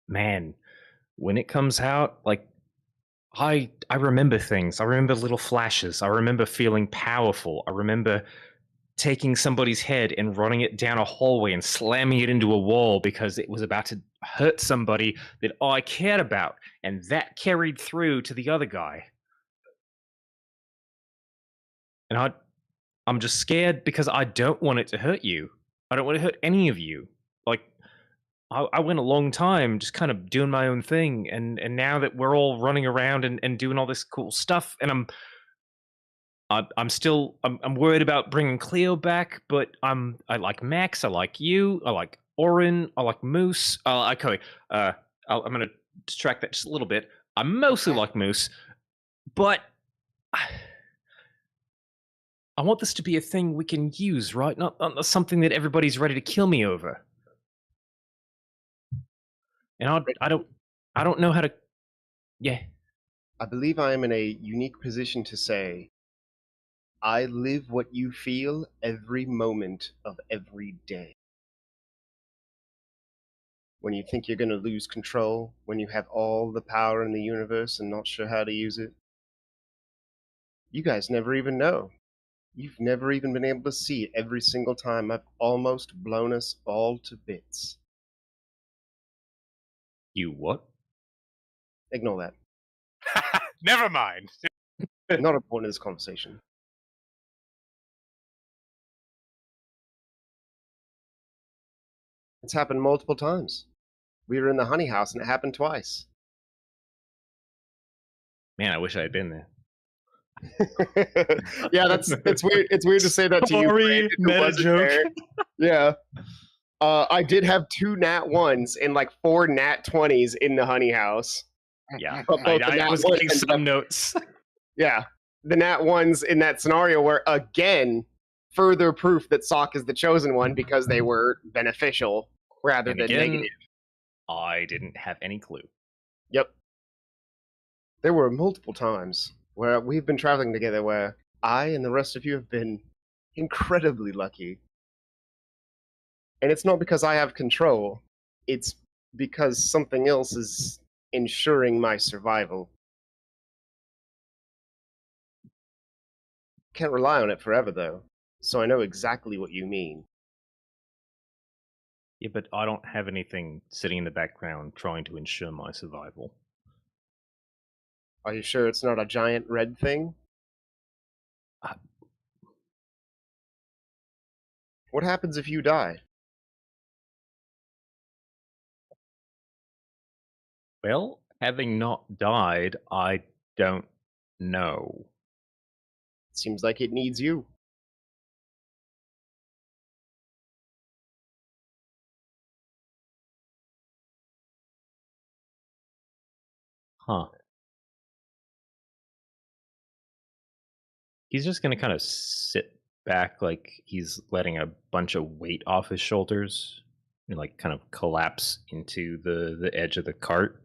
man, when it comes out, like I remember things. I remember little flashes. I remember feeling powerful. I remember taking somebody's head and running it down a hallway and slamming it into a wall because it was about to hurt somebody that I cared about, and that carried through to the other guy. And I'm just scared because I don't want it to hurt you. I don't want to hurt any of you. Like I went a long time just kind of doing my own thing, and now that we're all running around and doing all this cool stuff, and I'm worried about bringing Cleo back, but I like Max, I like you, I like Orin, I like Moose. Okay, I'm gonna distract that just a little bit. I mostly like Moose, but I want this to be a thing we can use, right? Not something that everybody's ready to kill me over. And I don't know how to. Yeah. I believe I am in a unique position to say, I live what you feel every moment of every day. When you think you're going to lose control, when you have all the power in the universe and not sure how to use it, you guys never even know. You've never even been able to see it every single time I've almost blown us all to bits. You what? Ignore that. Never mind. Not important in this conversation. It's happened multiple times. We were in the honey house and it happened twice. Man, I wish I had been there. Yeah, it's weird. It's weird to say that to you. Sorry, Brandon, who meta wasn't joke. there. Yeah. I did have 2 nat 1s and like 4 nat 20s in the honey house. Yeah, But both the I nat was ones getting ended some up- notes. Yeah, the nat 1s in that scenario were again further proof that Sock is the chosen one because they were beneficial rather And than again, negative. I didn't have any clue. Yep. There were multiple times where we've been traveling together where I and the rest of you have been incredibly lucky. And it's not because I have control, it's because something else is ensuring my survival. Can't rely on it forever, though, so I know exactly what you mean. Yeah, but I don't have anything sitting in the background trying to ensure my survival. Are you sure it's not a giant red thing? Uh, What happens if you die? Well, having not died, I don't know. Seems like it needs you. Huh. He's just gonna kind of sit back like he's letting a bunch of weight off his shoulders and like kind of collapse into the edge of the cart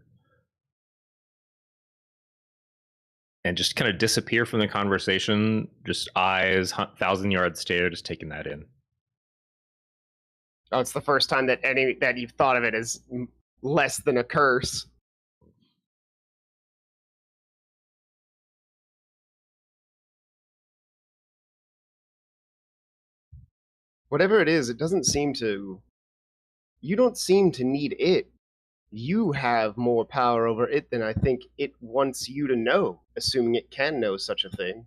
and just kind of disappear from the conversation, just eyes, 1,000-yard stare, just taking that in. Oh, it's the first time that you've thought of it as less than a curse. Whatever it is, it doesn't seem to. You don't seem to need it. You have more power over it than I think it wants you to know, assuming it can know such a thing.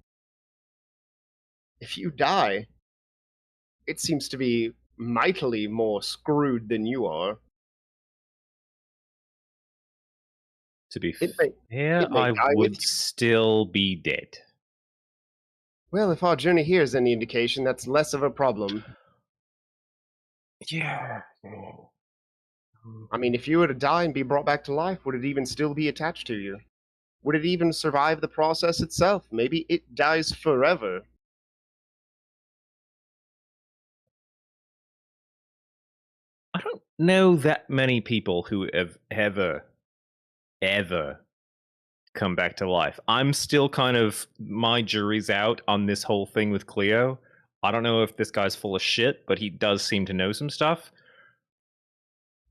If you die, it seems to be mightily more screwed than you are. To be It may fair, it may I die with would you. still be dead. Well, if our journey here is any indication, that's less of a problem. Yeah. I mean, if you were to die and be brought back to life, would it even still be attached to you? Would it even survive the process itself? Maybe it dies forever. I don't know that many people who have ever come back to life. I'm still kind of, my jury's out on this whole thing with Cleo. I don't know if this guy's full of shit, but he does seem to know some stuff.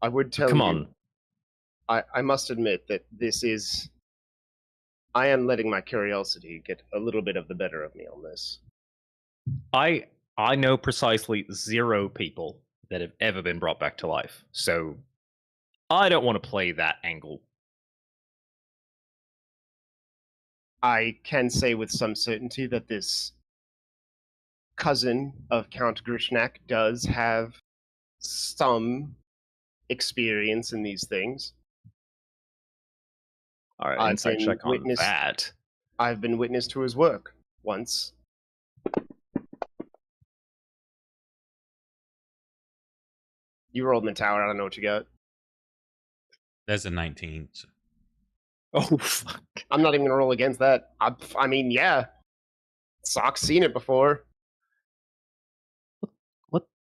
I would tell Come you, on. I must admit that I am letting my curiosity get a little bit of the better of me on this. I know precisely 0 people that have ever been brought back to life. So I don't want to play that angle. I can say with some certainty that this cousin of Count Grishnak does have some experience in these things. All right, I've inside been check on witness- that. I've been witness to his work once. You rolled in the tower. I don't know what you got. That's a 19. So. Oh, fuck. I'm not even gonna roll against that. I mean, yeah, Sock's seen it before.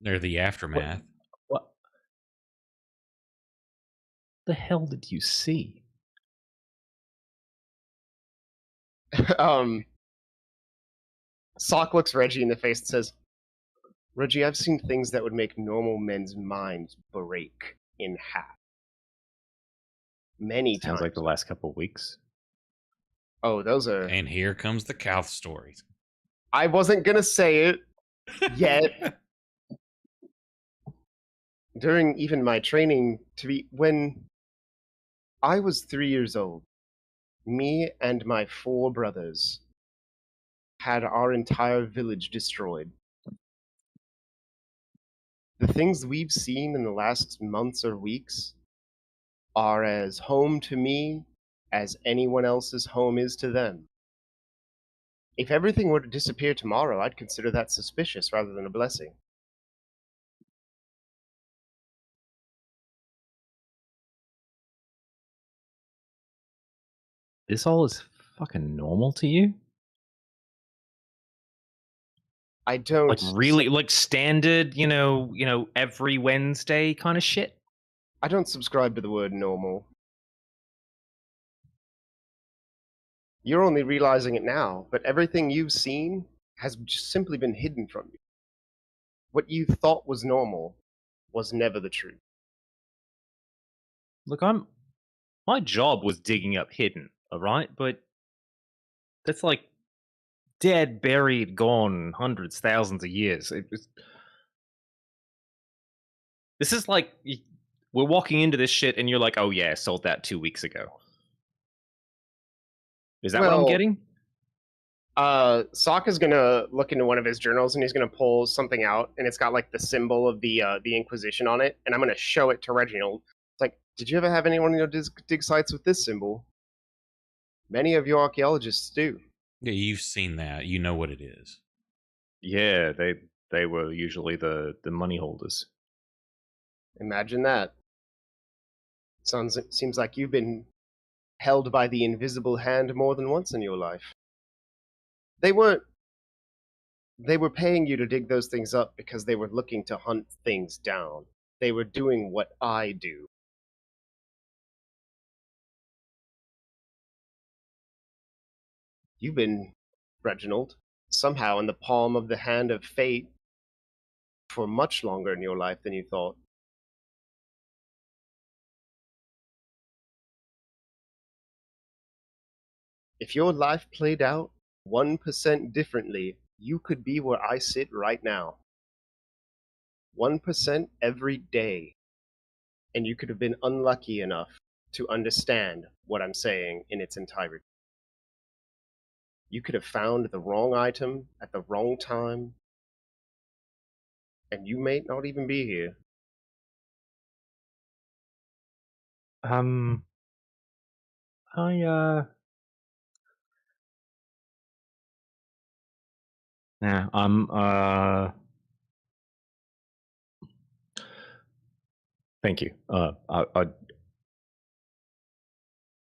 They're the aftermath. What the hell did you see? Sock looks Reggie in the face and says, "Reggie, I've seen things that would make normal men's minds break in half. Many Sounds times. like the last couple of weeks. Oh, those are. And here comes the Kouth stories. I wasn't gonna say it yet. During even my training when I was 3 years old, me and my 4 brothers had our entire village destroyed. The things we've seen in the last months or weeks are as home to me as anyone else's home is to them. If everything were to disappear tomorrow, I'd consider that suspicious rather than a blessing. This all is fucking normal to you? I don't Like really, like standard, every Wednesday kind of shit? I don't subscribe to the word normal. You're only realizing it now, but everything you've seen has just simply been hidden from you. What you thought was normal was never the truth. Look, my job was digging up hidden, alright? But that's like dead, buried, gone hundreds, thousands of years. This is like we're walking into this shit and you're like, oh yeah, I sold that 2 weeks ago. Is that what I'm Well, getting? Sokka's gonna look into one of his journals and he's gonna pull something out, and it's got like the symbol of the Inquisition on it, and I'm gonna show it to Reginald. It's like, did you ever have anyone in your dig sites with this symbol? Many of your archaeologists do. Yeah, you've seen that. You know what it is. Yeah, they were usually the money holders. Imagine that. Seems like you've been held by the invisible hand more than once in your life. They were paying you to dig those things up because they were looking to hunt things down. They were doing what I do. You've been, Reginald, somehow in the palm of the hand of fate for much longer in your life than you thought. If your life played out 1% differently, you could be where I sit right now. 1% every day. And you could have been unlucky enough to understand what I'm saying in its entirety. You could have found the wrong item at the wrong time, and you may not even be here. Yeah, thank you. I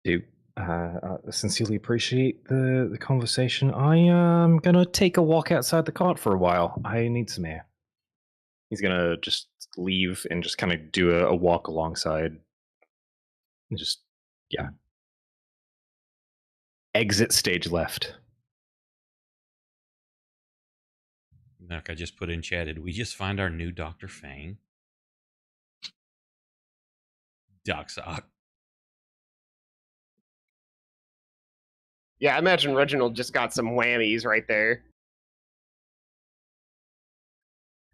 do Sincerely appreciate the conversation. I am gonna take a walk outside the cart for a while. I need some air. He's gonna just leave and just kind of do a walk alongside. And just, yeah. Exit stage left. Look, I just put in chat. Did we just find our new Dr. Fang? Doc Sock. Yeah, I imagine Reginald just got some whammies right there.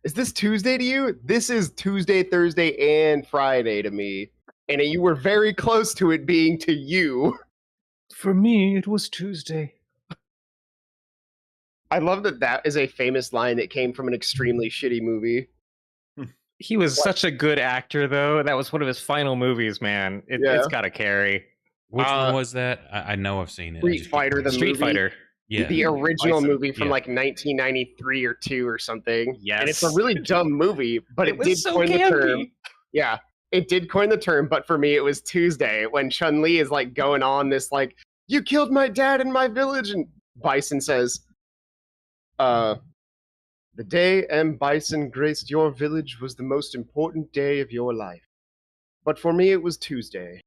Is this Tuesday to you? This is Tuesday, Thursday, and Friday to me. And you were very close to it being to you. For me, it was Tuesday. I love that that is a famous line that came from an extremely shitty movie. He was such a good actor, though. That was one of his final movies, man. Yeah. It's got to carry. Which one was that? I know I've seen it. Street Fighter, the Street movie. Fighter. Yeah. The original Bison. movie from Yeah. like 1993 or 2 or something. Yes. And it's a really dumb movie, but it was did so coin the term. campy. Yeah, it did coin the term, but for me it was Tuesday when Chun-Li is like going on this like, you killed my dad in my village, and Bison says, the day M. Bison graced your village was the most important day of your life. But for me it was Tuesday.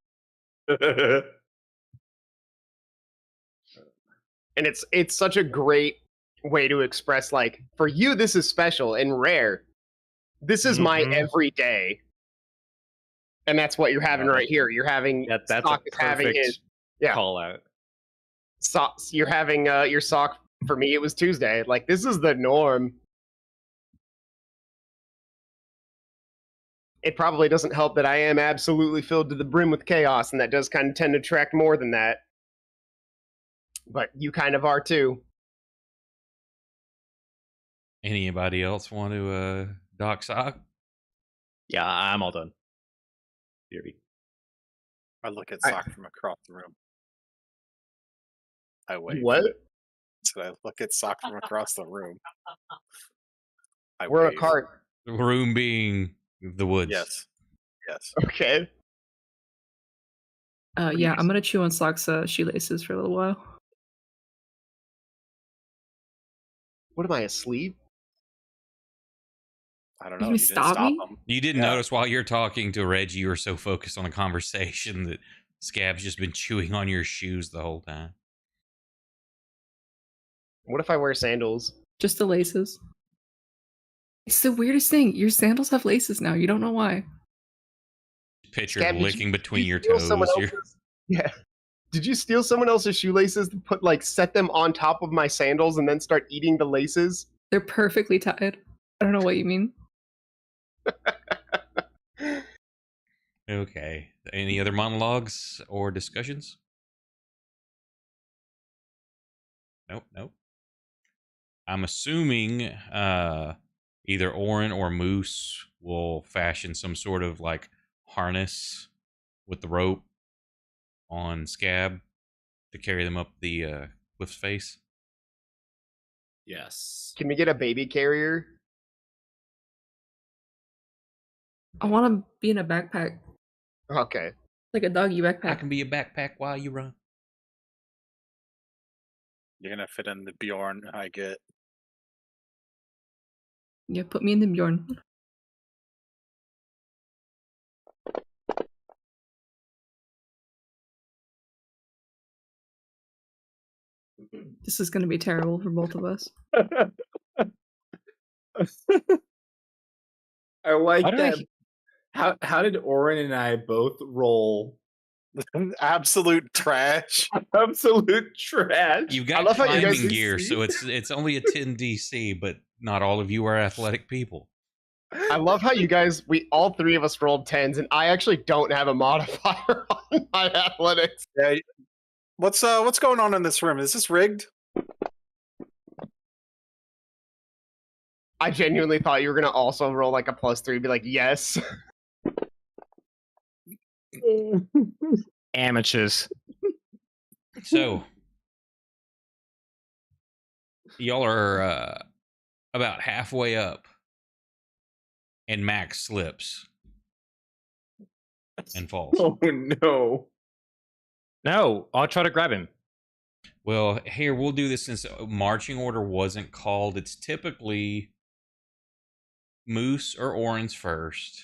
And it's such a great way to express, like, for you this is special and rare. This is my Mhm. everyday. And that's what you're having right here. You're having That's a Sock is having perfect his yeah. call out. Socks. You're having your sock. For me, it was Tuesday. Like, this is the norm. It probably doesn't help that I am absolutely filled to the brim with chaos, and that does kind of tend to attract more than that. But you kind of are too. Anybody else want to Doc Sock? Yeah, I'm all done. BRB. I look at Sock from across the room. I wave. What? So I look at Sock from across the room. I We're in a wave. cart. The room being the woods. Yes. Yes. Okay. Yeah, I'm gonna chew on Sock's shoelaces for a little while. What am I, asleep? I don't You know. gonna You didn't stop stop me? him. You didn't Yeah. notice while you're talking to Reggie, you were so focused on a conversation that Scab's just been chewing on your shoes the whole time. What if I wear sandals? Just the laces. It's the weirdest thing. Your sandals have laces now. You don't know why. Picture Scab, did licking between you your steal toes. someone You're- else's- Yeah. Did you steal someone else's shoelaces to put, like, set them on top of my sandals and then start eating the laces? They're perfectly tied. I don't know what you mean. Okay. Any other monologues or discussions? Nope. I'm assuming either Orin or Moose will fashion some sort of like harness with the rope on Scab to carry them up the cliff's face. Yes. Can we get a baby carrier? I want to be in a backpack, Okay. like a doggy I backpack. can be a backpack while you run. You're gonna fit in the Bjorn I get. Yeah, put me in the Bjorn. This is gonna be terrible for both of us. I like Why did I that. How did Oren and I both roll Absolute trash. absolute trash? You've I got love how you guys climbing gear, see- so it's only a 10 DC, but not all of you are athletic people. I love how you guys, all three of us rolled 10s, and I actually don't have a modifier on my athletics. Yeah. What's going on in this room? Is this rigged? I genuinely thought you were going to also roll like a +3, be like, yes. Amateurs. So y'all are about halfway up, and Max slips and falls. Oh no. No, I'll try to grab him. Well, here, we'll do this since marching order wasn't called. It's typically Moose or Orange first.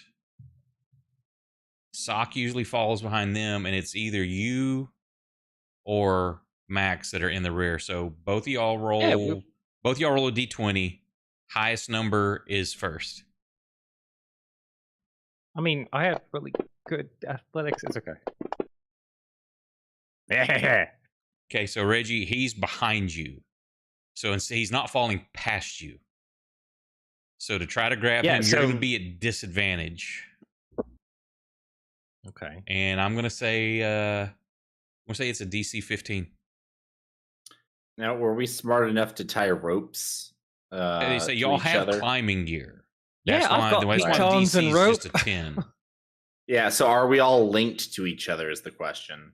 Sock usually follows behind them, and it's either you or Max that are in the rear. So both of y'all roll. Yeah, both of y'all roll a d20. Highest number is first. I mean, I have really good athletics. It's okay. Yeah. Okay, so Reggie, he's behind you. So he's not falling past you. So to try to grab him, you're going to be at disadvantage. Okay. And I'm going to say it's a DC 15. Now, were we smart enough to tie ropes? They say to y'all each have other? climbing gear. Yeah, That's I've got why pitons DC and is rope. just a 10. Yeah, so are we all linked to each other is the question.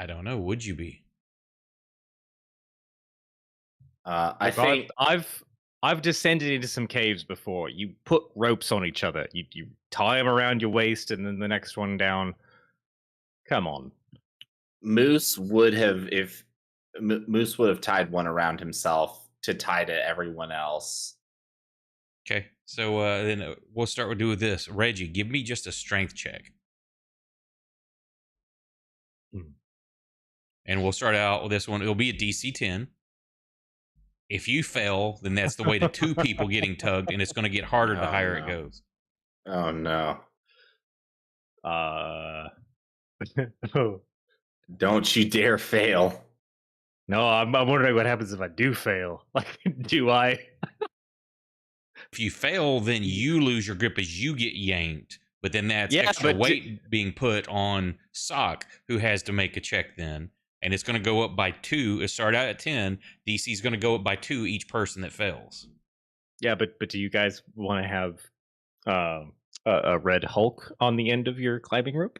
I don't know. Would you be? I think I've descended into some caves before. You put ropes on each other. You tie them around your waist, and then the next one down. Come on. Moose would have Moose would have tied one around himself to tie to everyone else. Okay, so then we'll start with this. Reggie, give me just a strength check. And we'll start out with this one. It'll be a DC 10. If you fail, then that's the way to 2 people getting tugged, and it's going to get harder the higher it goes. Oh, no. Don't you dare fail. No, I'm wondering what happens if I do fail. Like, do I? If you fail, then you lose your grip as you get yanked. But then that's extra weight being put on Sock, who has to make a check then. And it's going to go up by 2. It started out at 10. DC is going to go up by 2 each person that fails. Yeah, but do you guys want to have a red Hulk on the end of your climbing rope?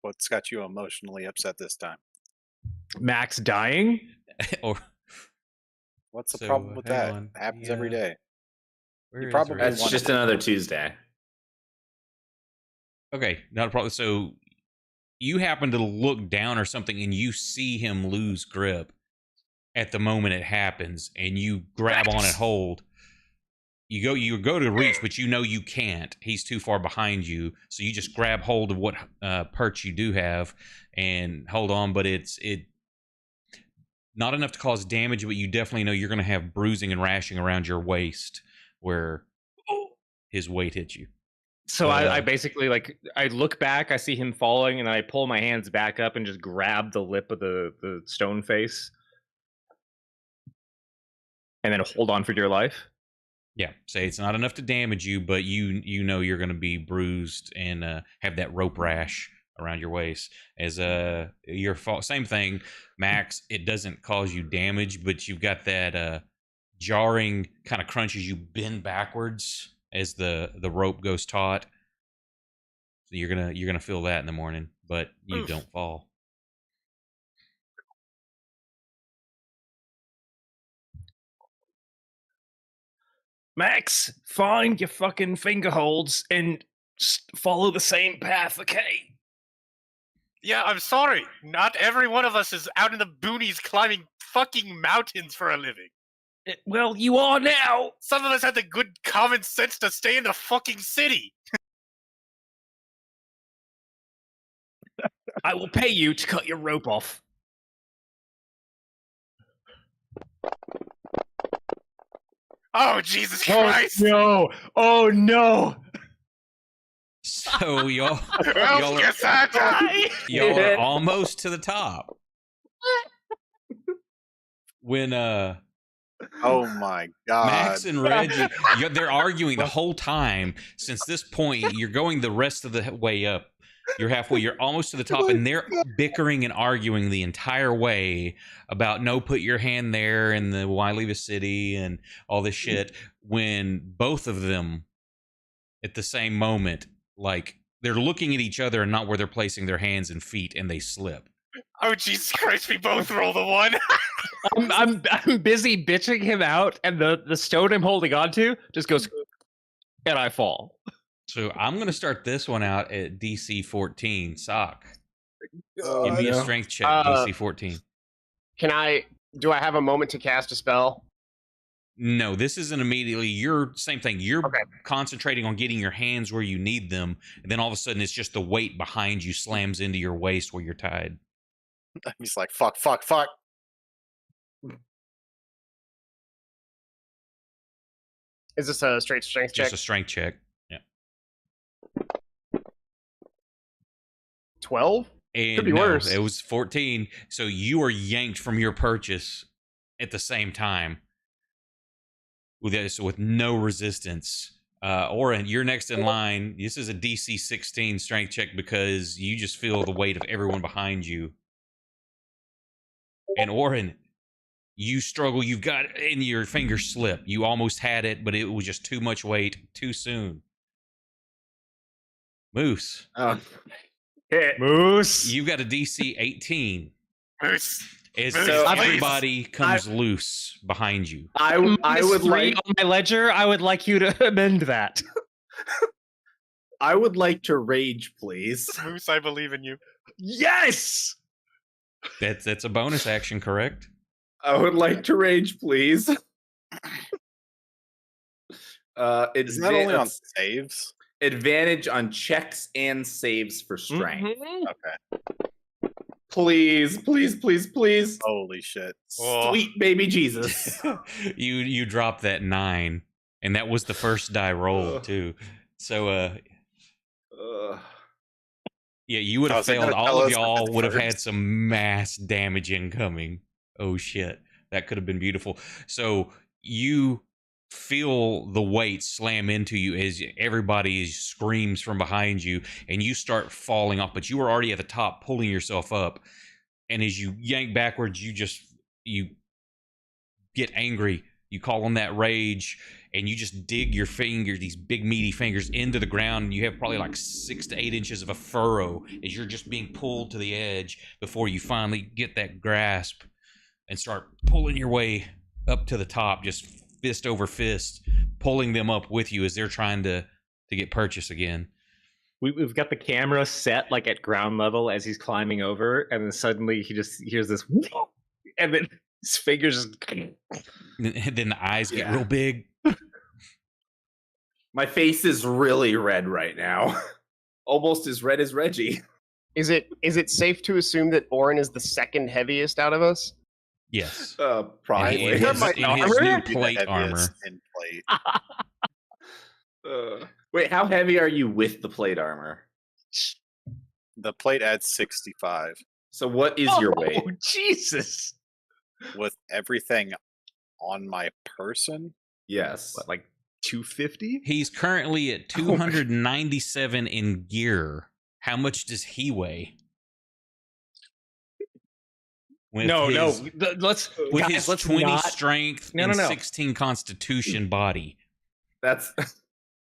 What's got you emotionally upset this time? Max dying? Or what's the problem with that? It happens every day. You probably That's just another Tuesday. Okay, not a problem. So you happen to look down or something and you see him lose grip at the moment it happens, and you grab on and hold. You go to reach, but you know you can't. He's too far behind you, so you just grab hold of what perch you do have and hold on. But it not enough to cause damage, but you definitely know you're going to have bruising and rashing around your waist where his weight hits you. So I basically, like, I look back, I see him falling, and I pull my hands back up and just grab the lip of the stone face. And then hold on for dear life? Yeah, say it's not enough to damage you, but you know you're going to be bruised and have that rope rash around your waist. As your fault, same thing, Max. It doesn't cause you damage, but you've got that jarring kind of crunch as you bend backwards as the rope goes taut. So you're gonna feel that in the morning, but you don't fall. Max, find your fucking finger holds and follow the same path, okay? Yeah, I'm sorry. Not every one of us is out in the boonies climbing fucking mountains for a living. Well, you are now. Some of us had the good common sense to stay in the fucking city. I will pay you to cut your rope off. Oh, Jesus Christ! No! Oh no! So y'all y'all are almost to the top. When oh my god, Max and Reggie, they're arguing the whole time. Since this point, you're going the rest of the way up. You're halfway. You're almost to the top, and they're bickering and arguing the entire way about no, put your hand there, and the why leave a city and all this shit. When both of them, at the same moment, like they're looking at each other and not where they're placing their hands and feet, and they slip. Oh, Jesus Christ! We both rolled a 1. I'm busy bitching him out, and the stone I'm holding onto just goes, and I fall. So I'm going to start this one out at DC 14. Sock. Give me a no. strength check, Uh, DC 14. Do I have a moment to cast a spell? No, this isn't immediately. Same thing. You're Okay. concentrating on getting your hands where you need them, and then all of a sudden it's just the weight behind you slams into your waist where you're tied. He's like, fuck, fuck, fuck. Is this a straight strength check? Just a strength check. Yeah. 12? And Could be no, worse. it was 14. So you are yanked from your purchase at the same time with no resistance. Oren, you're next in line. This is a DC 16 strength check because you just feel the weight of everyone behind you. And Oren, you struggle. You've got, and your fingers slip. You almost had it, but it was just too much weight too soon. Moose, Hit. Moose. you've got a DC 18. Moose. As Moose, So, everybody comes loose behind you. I would like on my ledger. I would like you to amend that. I would like to rage, please. Moose, I believe in you. Yes. That's a bonus action, correct? I would like to rage, please. Isn't that only on saves? Advantage on checks and saves for strength. Mhm. Okay. Please, please, please, please. Holy shit. Oh. Sweet baby Jesus. you dropped that 9, and that was the first die roll too. So yeah, you would I have was like, failed. "Gotta All tell of us y'all at would have first." had some mass damage incoming. Oh shit, that could have been beautiful. So you feel the weight slam into you as everybody screams from behind you, and you start falling off. But you were already at the top, pulling yourself up, and as you yank backwards, you get angry. You call on that rage, and you just dig your fingers, these big meaty fingers, into the ground. And you have probably like 6 to 8 inches of a furrow as you're just being pulled to the edge before you finally get that grasp and start pulling your way up to the top, just fist over fist, pulling them up with you as they're trying to get purchase again. We've got the camera set like at ground level as he's climbing over, and then suddenly he just hears this, whoop, and then his fingers just. And then the eyes get Yeah. real big. My face is really red right now. Almost as red as Reggie. Is it safe to assume that Orin is the second heaviest out of us? Yes. Probably. In his, That might in his new be the plate armor. heaviest in plate. Wait, how heavy are you with the plate armor? The plate adds 65 So what is your weight? Oh, Jesus! with everything on my person. Yes. What, like 250? He's currently at 297 in gear. How much does he weigh? With his, Let's with guys, his let's 20 not. strength No, and no, no. 16 constitution body. That's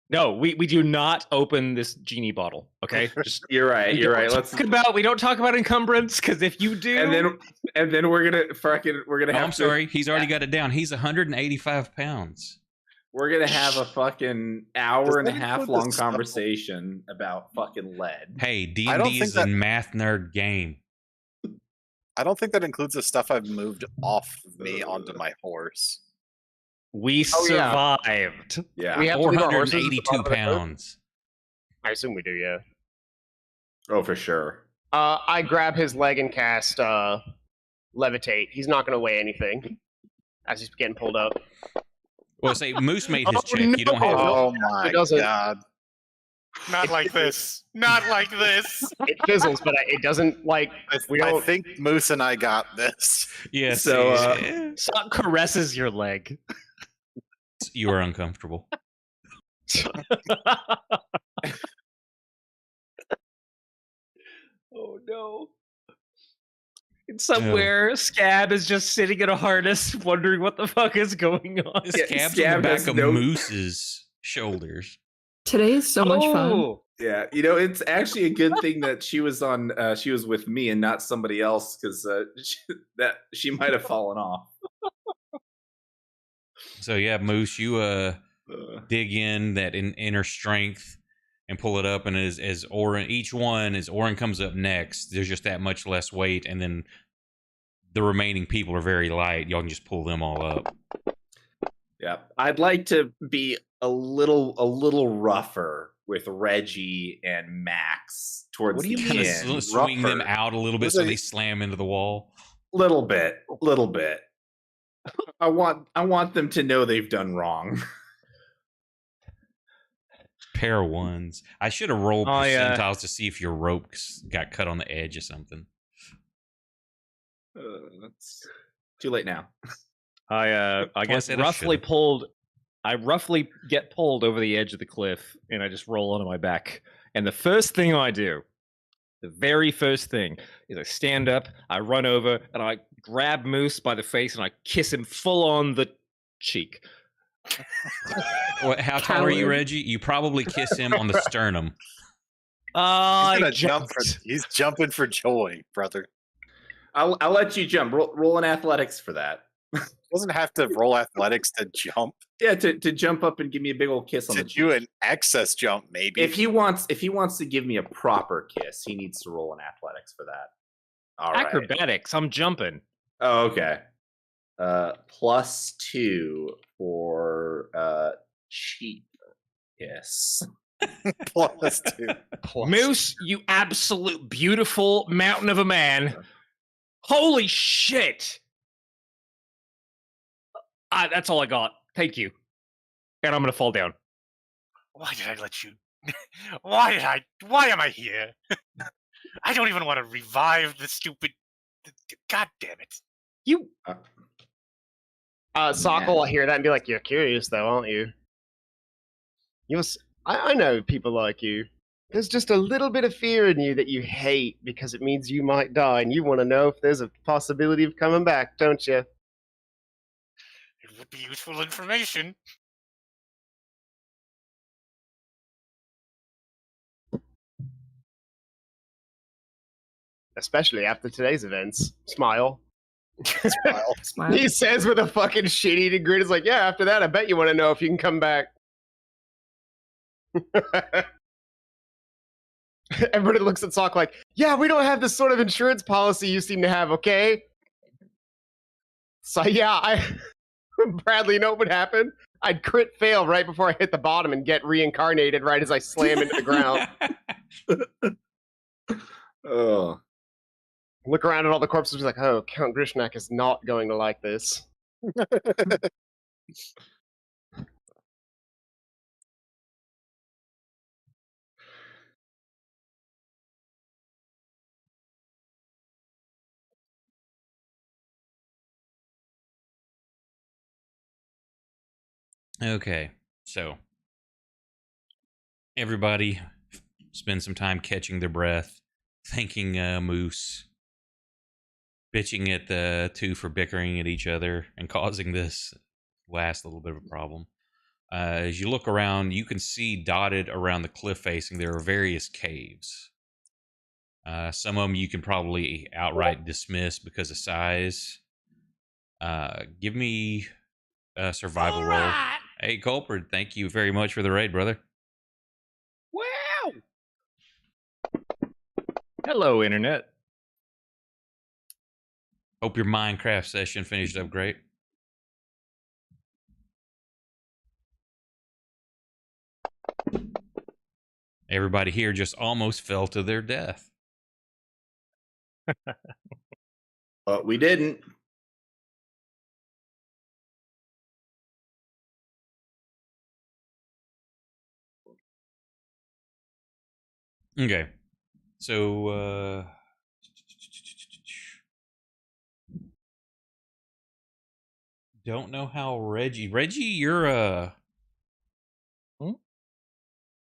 No, we do not open this genie bottle. Okay, just you're right. we You're don't right. Let's we don't talk about encumbrance because if you do, and then we're gonna Oh, have I'm sorry, he's already got it down. He's 185 pounds. we're gonna have a fucking hour Does and a that half include the long stuff- conversation about fucking lead. Hey, I don't D&D think is that- a math nerd game. I don't think that includes the stuff I've moved off of me onto my horse. we Oh, yeah. survived. Yeah. We have to leave our horses at the 482 bottom of the boat? pounds. I assume we do, yeah. Oh, for sure. I grab his leg and cast levitate. He's not going to weigh anything as he's getting pulled up. Well, say Moose made his Oh, check. You don't have. Oh my it doesn't. god. Not like this. Not like this. It fizzles, but it doesn't like. We I don't. think Moose and I got this. Yes. So, Sock caresses your leg. you are uncomfortable. Oh no. And somewhere, Scab is just sitting in a harness, wondering what the fuck is going on. This Yeah, cab's on Scab the has back of no- Moose's shoulders. Today is so much fun. Oh, Yeah, it's actually a good thing that she was on. She was with me and not somebody else, because that she might have fallen off. So yeah, Moose, you Uh, dig in that inner strength, and pull it up. And as Orin, each one as Orin comes up next, there's just that much less weight, and then the remaining people are very light. Y'all can just pull them all up. Yeah, I'd like to be a little rougher with Reggie and Max towards What do you the mean Kind of end. swing them rougher? out a little bit Those so are- they slam into the wall. Little bit. I want them to know they've done wrong. Pair of ones. I should have rolled I, percentiles to see if your rope got cut on the edge or something. It's too late now. I guess said I roughly should've. pulled. I roughly get pulled over the edge of the cliff, and I just roll onto my back. And the first thing I do, the very first thing, is I stand up, I run over, and I grab Moose by the face, and I kiss him full on the cheek. How tall are you, Coward. Reggie? You probably kiss him on the sternum. He's I gonna jump for. jumped. He's jumping for joy, brother. I'll let you jump. Roll in athletics for that. Doesn't have to roll athletics to jump. Yeah, to jump up and give me a big old kiss on To the cheek. do an excess jump, maybe. If he wants to give me a proper kiss, he needs to roll in athletics for that. All right. Acrobatics. I'm jumping. Oh, okay. +2 for cheap kiss. +2. Moose, you absolute beautiful mountain of a man. Holy shit! That's all I got. Thank you. And I'm gonna fall down. Why did I let you? Why am I here? I don't even want to revive the stupid. God damn it! You. Sokol will hear that and be like, "You're curious, though, aren't you? I know people like you. There's just a little bit of fear in you that you hate because it means you might die, and you want to know if there's a possibility of coming back, don't you?" It would be useful information. Especially after today's events. Smile. Smile. Smile. He says with a fucking shit-eating grin, "It's like, yeah, after that, I bet you want to know if you can come back." Everybody looks at Sock like, "Yeah, we don't have this sort of insurance policy you seem to have, okay?" So yeah, Bradley, you know what would happen? I'd crit fail right before I hit the bottom and get reincarnated right as I slam into the ground. Oh. Look around at all the corpses and be like, "Oh, Count Grishnak is not going to like this." Okay, so everybody spend some time catching their breath, thanking Moose, bitching at the two for bickering at each other and causing this last little bit of a problem. As you look around, you can see dotted around the cliff facing there are various caves. Some of them you can probably outright dismiss because of size. Give me a survival roll. Hey, Culprit, thank you very much for the raid, brother. Wow. Hello, internet. Hope your Minecraft session finished up great. Everybody here just almost fell to their death. But we didn't. Okay. So, don't know how Reggie, you're,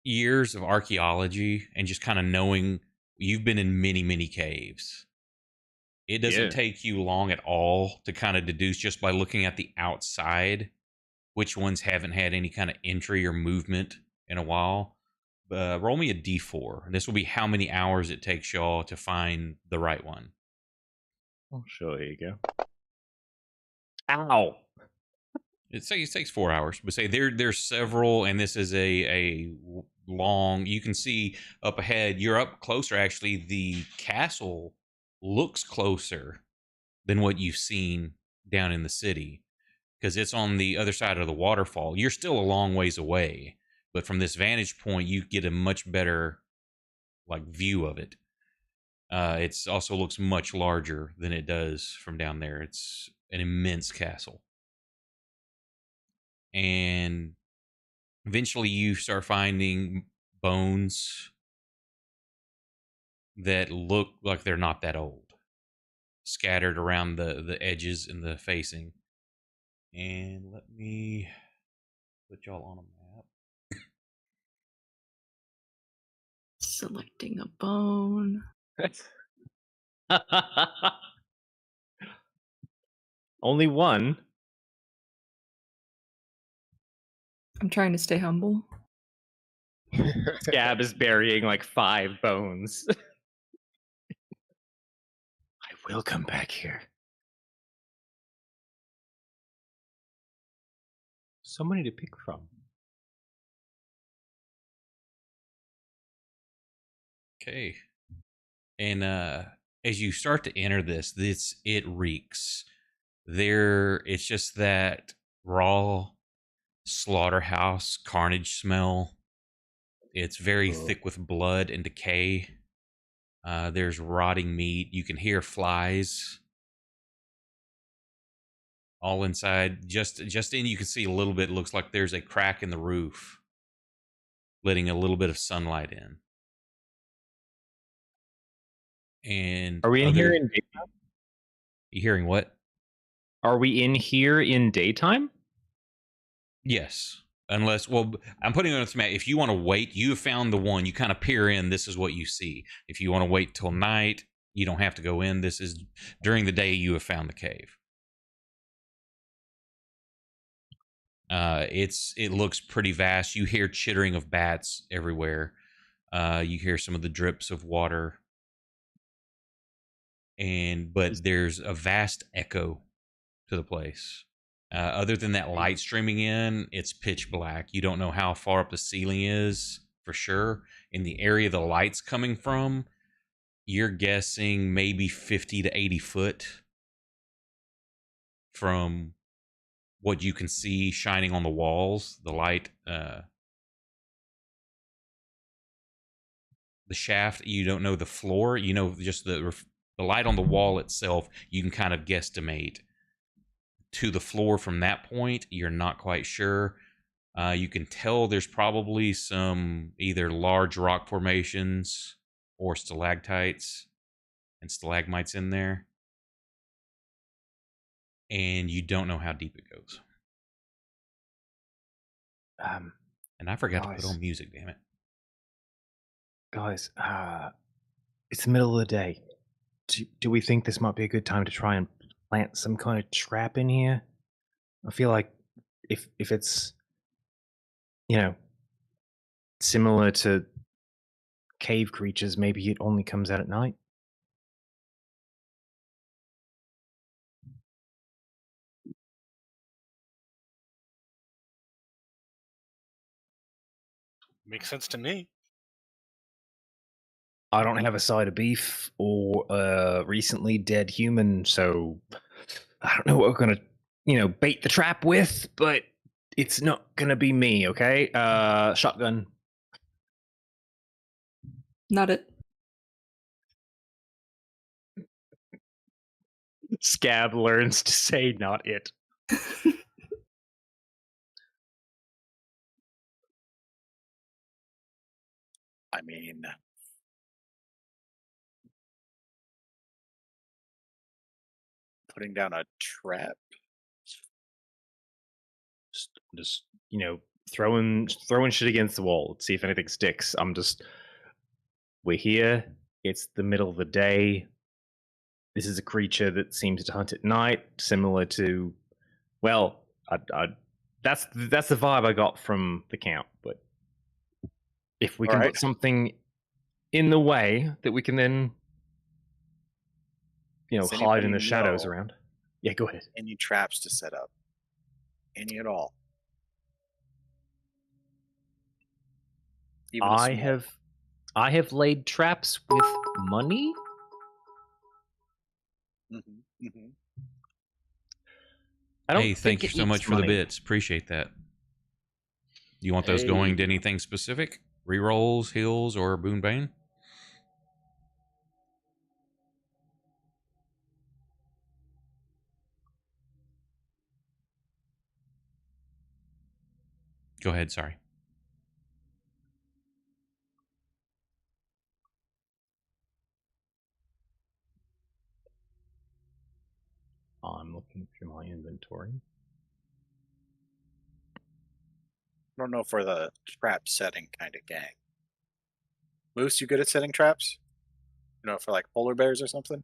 years of archaeology and just kind of knowing you've been in many, many caves. It doesn't Yeah. take you long at all to kind of deduce just by looking at the outside which ones haven't had any kind of entry or movement in a while. Roll me a d4. And this will be how many hours it takes y'all to find the right one. Oh, sure, here you go. Ow. It takes 4 hours, but say there's several, and this is a long. You can see up ahead. You're up closer, actually. The castle looks closer than what you've seen down in the city because it's on the other side of the waterfall. You're still a long ways away, but from this vantage point, you get a much better view of it. It also looks much larger than it does from down there. It's an immense castle. And eventually you start finding bones that look like they're not that old, scattered around the edges and the facing. And let me put y'all on a map. Selecting a bone. Only one. I'm trying to stay humble. Scab is burying like 5 bones. I will come back here. So many to pick from. Okay. And as you start to enter this, it reeks. It's just that raw slaughterhouse carnage smell. It's very thick with blood and decay. There's rotting meat. You can hear flies all inside. Just in, you can see a little bit. It looks like there's a crack in the roof, letting a little bit of sunlight in. And are we in here in daytime? You hearing what? Are we in here in daytime? Yes. Unless, well, I'm putting on this map. If you want to wait, you have found the one. You kind of peer in. This is what you see. If you want to wait till night, you don't have to go in. This is during the day. You have found the cave. It looks pretty vast. You hear chittering of bats everywhere. You hear some of the drips of water, but there's a vast echo to the place. Other than that light streaming in, it's pitch black. You don't know how far up the ceiling is for sure. In the area the light's coming from, you're guessing maybe 50 to 80 foot from what you can see shining on the walls. The light, the shaft, you don't know the floor. You know just the light on the wall itself. You can kind of guesstimate to the floor from that point. You're not quite sure. You can tell there's probably some either large rock formations or stalactites and stalagmites in there. And you don't know how deep it goes. And I forgot to put on music, damn it. Guys, it's the middle of the day. Do we think this might be a good time to try and plant some kind of trap in here? I feel like if it's, similar to cave creatures, maybe it only comes out at night. Makes sense to me. I don't have a side of beef or a recently dead human, so I don't know what we're gonna, bait the trap with, but it's not gonna be me, okay? Shotgun. Not it. Scab learns to say not it. I mean, putting down a trap. Just throwing shit against the wall. See if anything sticks. We're here. It's the middle of the day. This is a creature that seems to hunt at night, similar to, well, that's the vibe I got from the count. But if we can put something in the way that we can then, Does hide in anybody the shadows know around. Yeah, go ahead. any traps to set up? Any at all? Even a I small have laid traps with money. one. Mm-hmm. I don't Hey, think thank you it so needs much for money. the bits. Appreciate that. You want those Hey. going to anything specific? Rerolls, heals, or Boon Bane? Go ahead, sorry. I'm looking through my inventory. I don't know if we're the trap setting kind of gang. Moose, you good at setting traps? You know, for like polar bears or something?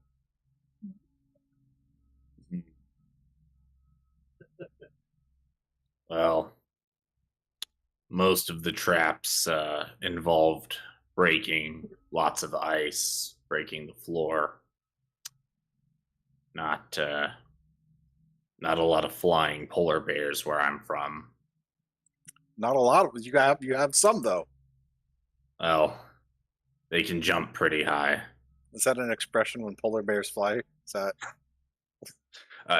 Well, most of the traps involved breaking lots of ice, breaking the floor. Not not a lot of flying polar bears where I'm from. Not a lot of you have some though. Well, they can jump pretty high. Is that an expression when polar bears fly? Is that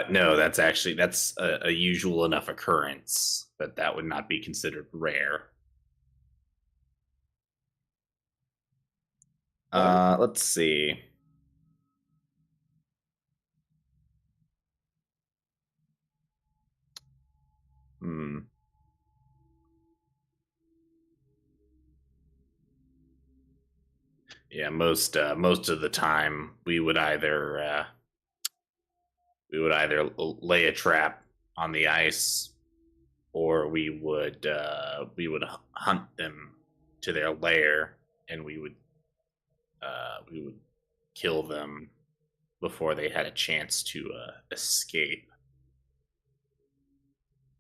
No, that's a usual enough occurrence that that would not be considered rare. Let's see. Hmm. Yeah, most of the time we would either lay a trap on the ice, or we would hunt them to their lair, and we would kill them before they had a chance to escape.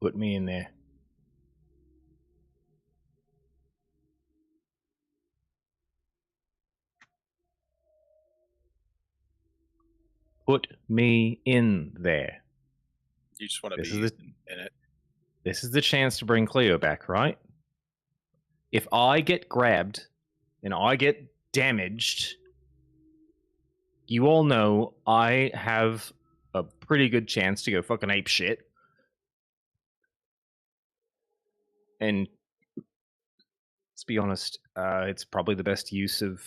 Put me in there. Put me in there. you just want to This be is in it? This is the chance to bring Cleo back, right? If I get grabbed and I get damaged, you all know I have a pretty good chance to go fucking ape shit. And let's be honest, it's probably the best use of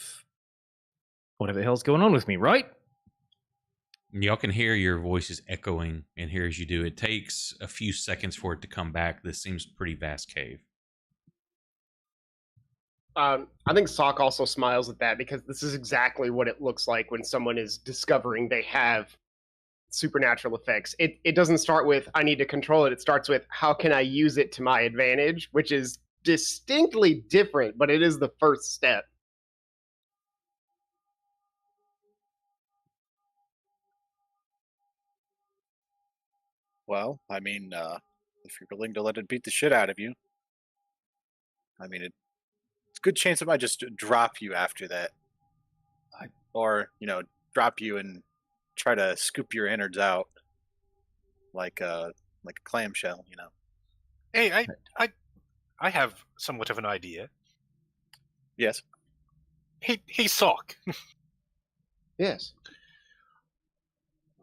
whatever the hell's going on with me, right? Y'all can hear your voices echoing in here as you do. It takes a few seconds for it to come back. This seems a pretty vast cave. I think Sock also smiles at that because this is exactly what it looks like when someone is discovering they have supernatural effects. It doesn't start with, I need to control it. It starts with, how can I use it to my advantage, which is distinctly different, but it is the first step. Well, I mean, if you're willing to let it beat the shit out of you, I mean, it's a good chance it might just drop you after that, or drop you and try to scoop your innards out like a clamshell. Hey, I have somewhat of an idea. Yes. Hey, Sock. Yes.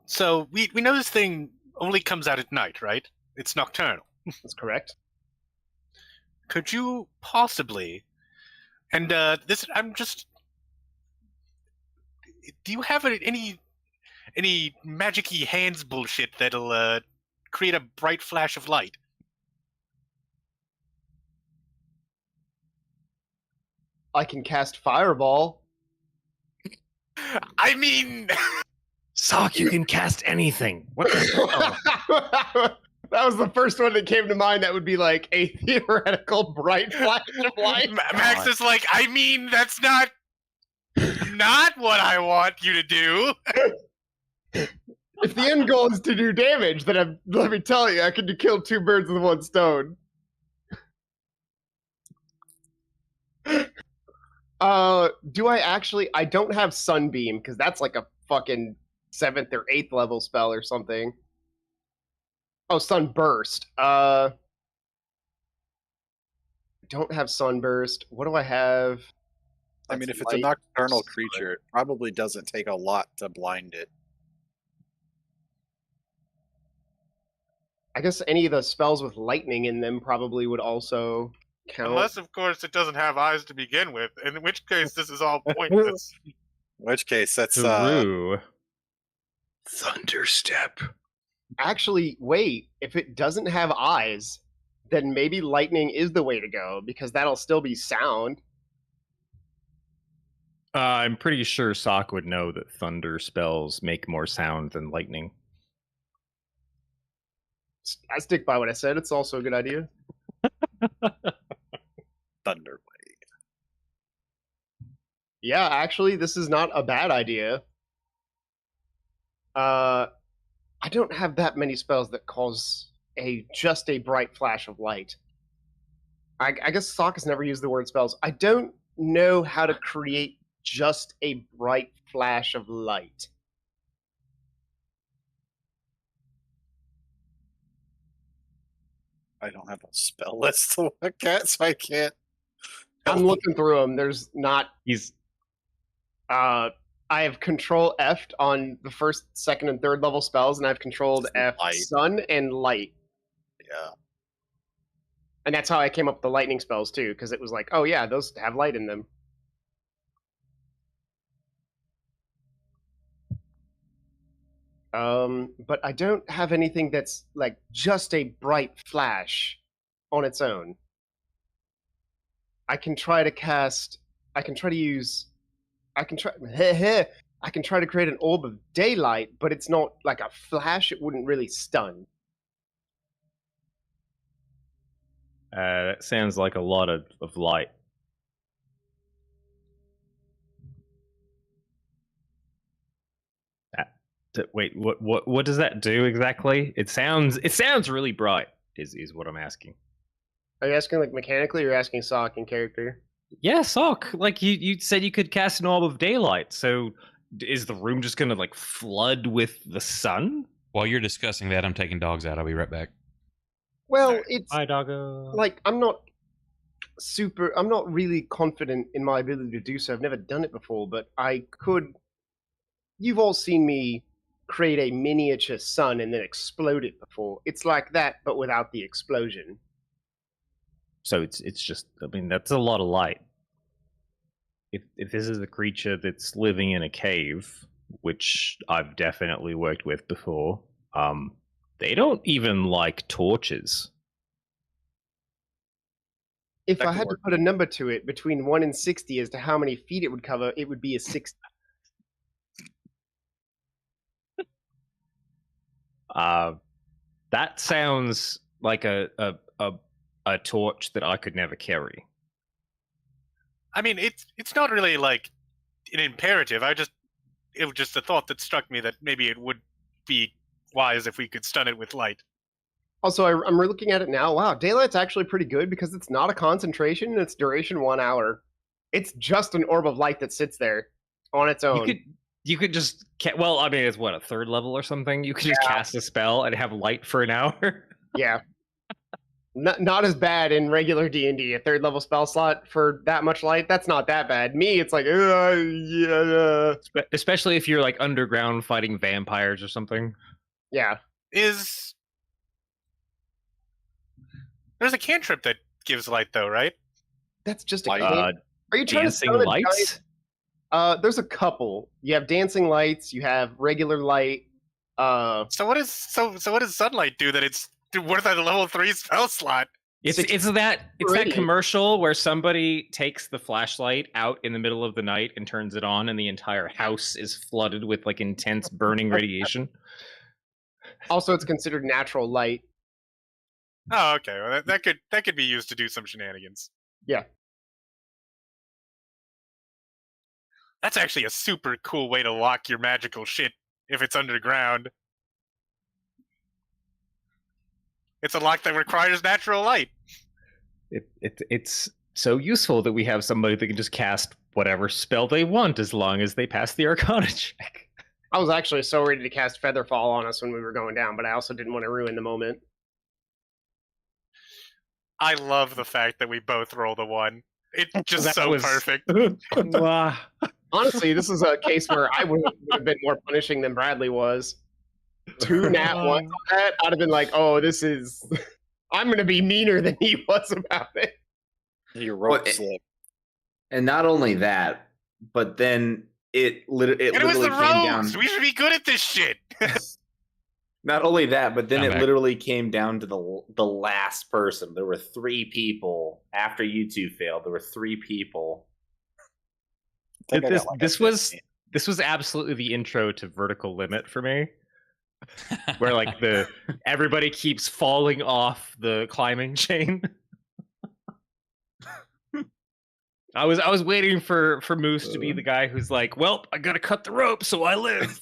So we know this thing only comes out at night, right? It's nocturnal. That's correct. Could you possibly, and this, I'm just, do you have any magic-y hands bullshit that'll create a bright flash of light? I can cast Fireball. I mean, Sock, you can cast anything. What the hell? That was the first one that came to mind. That would be like a theoretical bright flash of light. Max is like, I mean, that's not what I want you to do. If the end goal is to do damage, then let me tell you, I could kill two birds with one stone. Do I actually? I don't have Sunbeam because that's like a fucking 7th or 8th level spell or something. Oh, Sunburst. don't have Sunburst. What do I have? I mean, That's if it's a light. nocturnal Sun. creature, it probably doesn't take a lot to blind it. I guess any of the spells with lightning in them probably would also count. Unless, of course, it doesn't have eyes to begin with, in which case this is all pointless. In which case, that's True. Thunderstep. Actually, wait, if it doesn't have eyes, then maybe lightning is the way to go, because that'll still be sound. I'm pretty sure Sock would know that thunder spells make more sound than lightning. I stick by what I said. It's also a good idea. Thunder. Yeah, actually, this is not a bad idea. I don't have that many spells that cause just a bright flash of light. I guess Sock has never used the word spells. I don't know how to create just a bright flash of light. I don't have a spell list to look at, so I can't. I'm looking through them. There's not. He's I have Control F on the first, second, and third level spells, and I've controlled F Light. Sun and Light. Yeah. And that's how I came up with the lightning spells too, because it was like, oh yeah, those have light in them. But I don't have anything that's like just a bright flash on its own. I can try to cast. I can try to use. I can try. I can try to create an orb of daylight, but it's not like a flash. It wouldn't really stun. that sounds like a lot of light. Wait, what does that do exactly? It sounds really bright. Is what I'm asking. Are you asking like mechanically, or asking Sock in character? Yeah, Sock. Like you said, you could cast an orb of daylight. So is the room just gonna like flood with the sun? While you're discussing that, I'm taking dogs out. I'll be right back. Well, it's Hi, doggo. like I'm not really confident in my ability to do so. I've never done it before, but I could. You've all seen me create a miniature sun and then explode it before. It's like that, but without the explosion. So it's just. I mean, that's a lot of light. If this is a creature that's living in a cave, which I've definitely worked with before, they don't even like torches. If That I could had to work. put a number to it between 1 and 60 as to how many feet it would cover, it would be a 60. That sounds like a torch that I could never carry. I mean, it's not really like an imperative. It was just a thought that struck me that maybe it would be wise if we could stun it with light. Also, I'm looking at it now. Wow, daylight's actually pretty good because it's not a concentration and its duration 1 hour. It's just an orb of light that sits there on its own. You could just well, I mean, it's what, a third level or something. You could just cast a spell and have light for an hour. Yeah. Not as bad in regular D&D. A third level spell slot for that much light, that's not that bad. Me, it's like, yeah. Especially if you're like underground fighting vampires or something. Yeah. There's a cantrip that gives light, though, right? That's just a Light. cantrip. Are you trying Dancing to stun a lights? giant? There's a couple. You have dancing lights, you have regular light. So what does sunlight do that it's worth a level 3 spell slot? It's Six- that Already. commercial where somebody takes the flashlight out in the middle of the night and turns it on, and the entire house is flooded with like intense burning radiation. Also, it's considered natural light. Oh, okay. Well, that could be used to do some shenanigans. Yeah. That's actually a super cool way to lock your magical shit if it's underground. It's a lock that requires natural light. It's so useful that we have somebody that can just cast whatever spell they want as long as they pass the Arcana check. I was actually so ready to cast Featherfall on us when we were going down, but I also didn't want to ruin the moment. I love the fact that we both rolled a 1. It's just That so was- perfect. Mwah. Honestly, this is a case where I would have been more punishing than Bradley was. 2 nat ones on that, I'd have been like, "Oh, this is." I'm going to be meaner than he was about it. Your rope Well, slip. And not only that, but then it And it was literally the came rogues. down. We should be good at this shit. Not only that, but then I'm it back. literally came down to the last person. There were 3 people after you two failed. There were 3 people. I think I got like a This was 15. this was absolutely the intro to Vertical Limit for me, where like everybody keeps falling off the climbing chain. I was waiting for Moose to be the guy who's like, well, I gotta cut the rope so I live.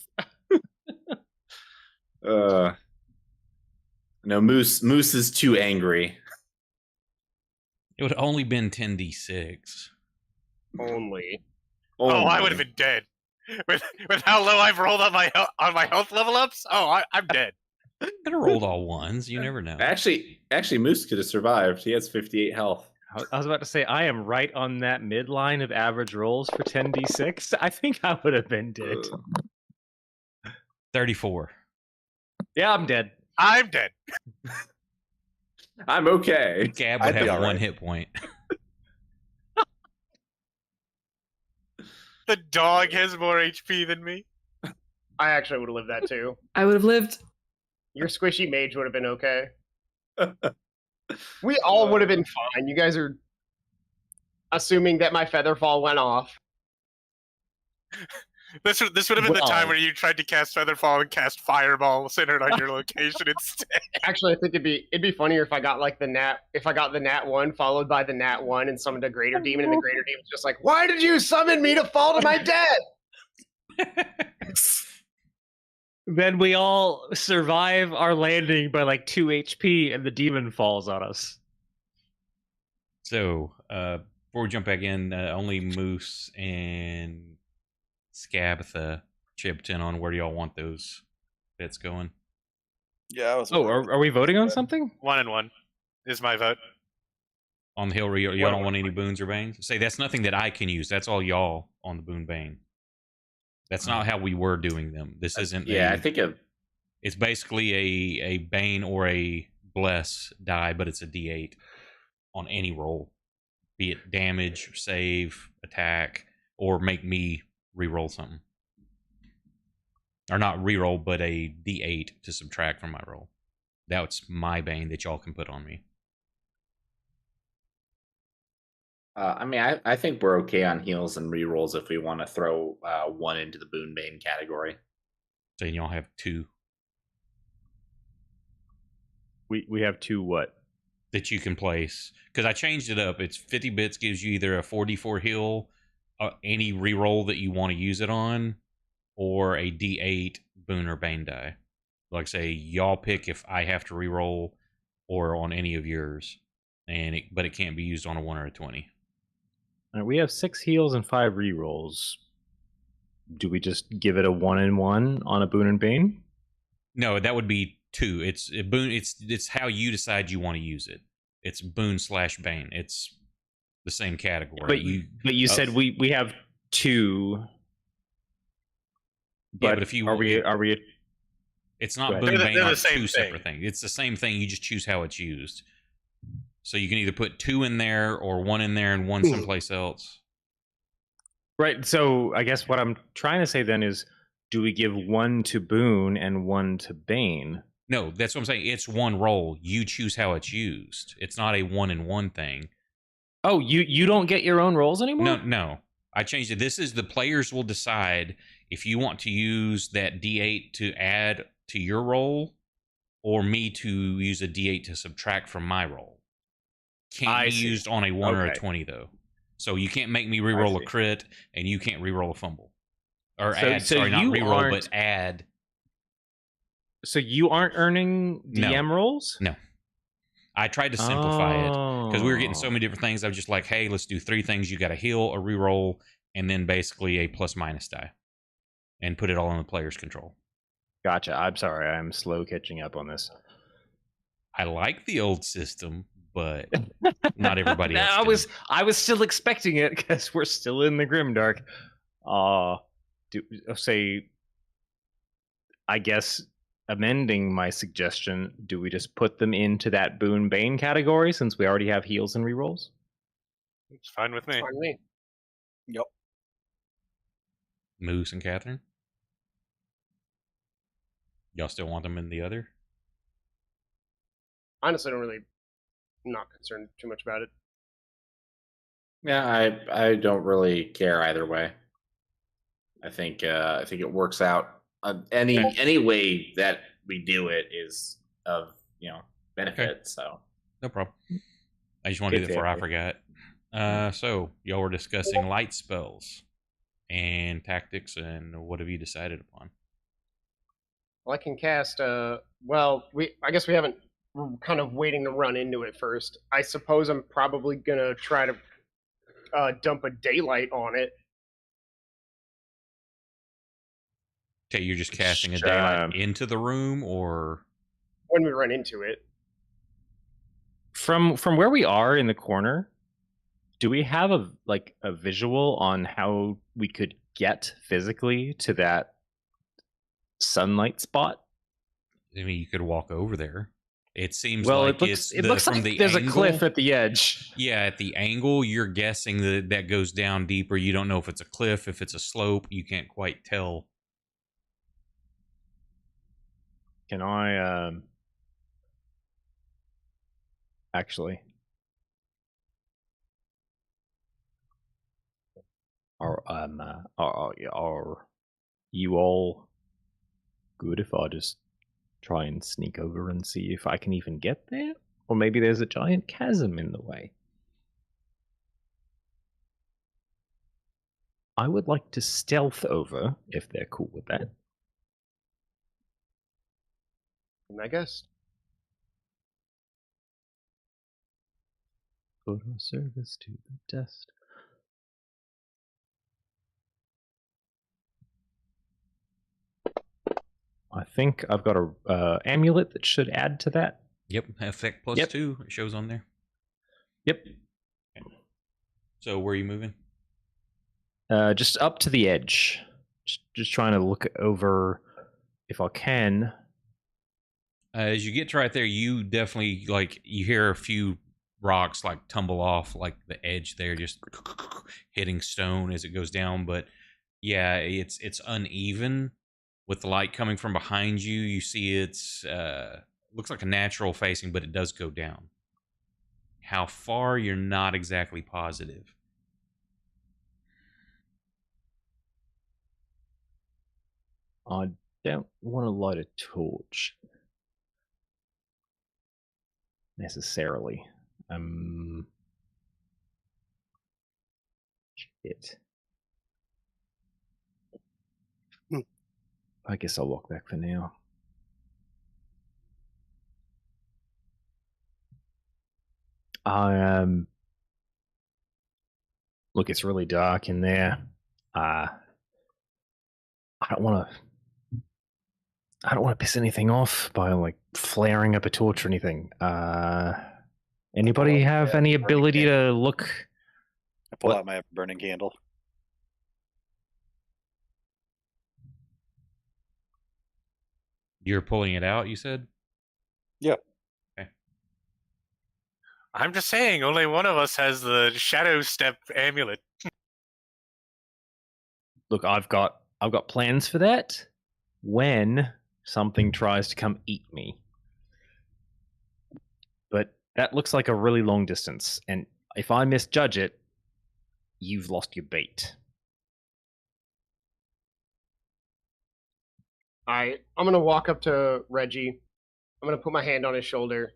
No, Moose is too angry. It would have only been 10d6. Only. Oh, I Only. would have been dead. With how low I've rolled on my health level ups. Oh, I'm dead. Could have rolled all ones. You never know. Actually, Moose could have survived. He has 58 health. I was about to say I am right on that midline of average rolls for 10d6. I think I would have been dead. 34. Yeah, I'm dead. I'm dead. I'm okay. Gab I'd would be have all 1 right. hit point. The dog has more HP than me. I actually would have lived that too. I would have lived. Your squishy mage would have been okay. We all would have been fine. You guys are assuming that my feather fall went off. This would have been the time Well- where you tried to cast Featherfall and cast Fireball centered on your location instead. Actually, I think it'd be funnier if I got like the nat 1 followed by the nat 1 and summoned a greater demon, and the greater demon's just like, "Why did you summon me to fall to my death?" Then we all survive our landing by like 2 HP and the demon falls on us. So, before we jump back in, only Moose and Scabatha chipped in on where do y'all want those bits going? Yeah, I was. Oh, are we voting on something? 1 and 1 is my vote. On the hill, where y'all don't want any boons or banes? Say, that's nothing that I can use. That's all y'all on the boon bane. That's not how we were doing them. This isn't. Yeah, I I think of it's basically a bane or a bless die, but it's a D8 on any roll, be it damage, save, attack, or make me re-roll something, or not re-roll, but a D8 to subtract from my roll. That's my bane that y'all can put on me. I mean, I think we're okay on heals and rerolls if we want to throw 1 into the boon bane category. So y'all have 2 We have 2 what? that you can place, because I changed it up. It's 50 bits gives you either a 4d4 heal, any reroll that you want to use it on, or a d8 boon or bane die. Like say y'all pick if I have to reroll or on any of yours, but it can't be used on a 1 or a 20. All right, we have 6 heals and 5 rerolls. Do we just give it a 1 and 1 on a boon and bane? No, that would be 2. It's a boon. It's how you decide you want to use it. It's boon / bane. It's the same category. But you said we have 2. Yeah, but if you are we it's not Right. boon They're bane the are same 2 separate things. It's the same thing. You just choose how it's used. So you can either put 2 in there or 1 in there and 1 someplace else. right? So I guess what I'm trying to say then is, do we give 1 to boon and 1 to bane? No, that's what I'm saying. It's 1 roll. You choose how it's used. It's not a 1 and 1 thing. Oh, you don't get your own rolls anymore? No. I changed it. This is the players will decide if you want to use that D8 to add to your roll or me to use a D8 to subtract from my roll. Can't I be see. used on a 1 or a Okay. 20 though. So you can't make me reroll a see. crit and you can't reroll a fumble. Or So- add, so sorry, not you reroll, aren't- but add. So you aren't earning No. DM rolls? No. I tried to simplify it. Because we were getting so Oh. many different things, I was just like, hey, let's do 3 things. You got a heal, a reroll, and then basically a plus-minus die. And put it all in the player's control. Gotcha. I'm sorry. I'm slow catching up on this. I like the old system, but not everybody else. I was still expecting it because we're still in the grimdark. Say, I guess amending my suggestion, do we just put them into that boon bane category since we already have heals and rerolls? It's fine with me. Fine with me. Yep. Moose and Catherine. Y'all still want them in the other? Honestly, I'm not concerned too much about it. Yeah, I don't really care either way. I think it works out. Any way that we do it is of benefit. Okay. So No problem. I just want to do that before I forgot. So y'all were discussing light spells and tactics, and what have you decided upon? Well, I can cast. I guess we haven't. We're kind of waiting to run into it first. I suppose I'm probably gonna try to dump a daylight on it. Okay, you're just casting a daylight into the room, or when we run into it. From where we are in the corner, do we have a visual on how we could get physically to that sunlight spot? I mean, you could walk over there. It seems well, like it looks like there's a cliff at the edge. Yeah, at the angle, you're guessing that goes down deeper. You don't know if it's a cliff, if it's a slope. You can't quite tell. Can I actually? Are you all good if I just try and sneak over and see if I can even get there? Or maybe there's a giant chasm in the way. I would like to stealth over, if they're cool with that. I guess. Photo service to the test. I think I've got a amulet that should add to that. Yep, effect plus 2. It shows on there. Yep. Okay. So where are you moving? Just up to the edge. Just trying to look over if I can. As you get to right there, you definitely you hear a few rocks tumble off the edge there, just hitting stone as it goes down. But yeah, it's uneven. With the light coming from behind you, you see it's looks like a natural facing, but it does go down. How far, you're not exactly positive. I don't want to light a torch necessarily. Shit. I guess I'll walk back for now. Look, it's really dark in there. I don't want to piss anything off by flaring up a torch or anything. Anybody have any ability to look? I pull out my burning candle. You're pulling it out, you said? Yep. Okay. I'm just saying, only one of us has the Shadow Step amulet. Look, I've got plans for that when something tries to come eat me. But that looks like a really long distance, and if I misjudge it, you've lost your bait. I'm gonna walk up to Reggie. I'm gonna put my hand on his shoulder,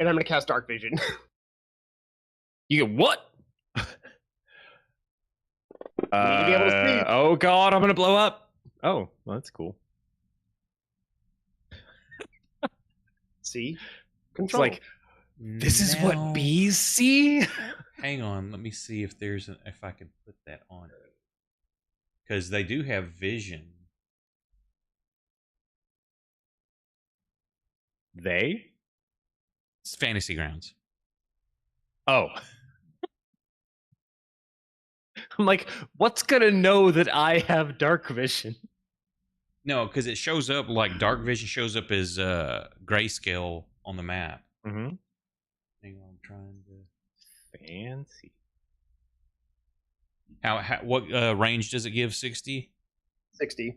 and I'm gonna cast Dark Vision. You get what? You need to be able to see. Oh god, I'm gonna blow up. Oh, well, that's cool. See, control. It's this is what bees see. Hang on, let me see if if I can put that on. Because they do have vision. They? It's Fantasy Grounds. Oh. I'm like, what's gonna know that I have dark vision? No, because it shows up like dark vision shows up as grayscale on the map. Mm-hmm. Hang on, I'm trying to. Fancy. How what range does it give? 60? 60.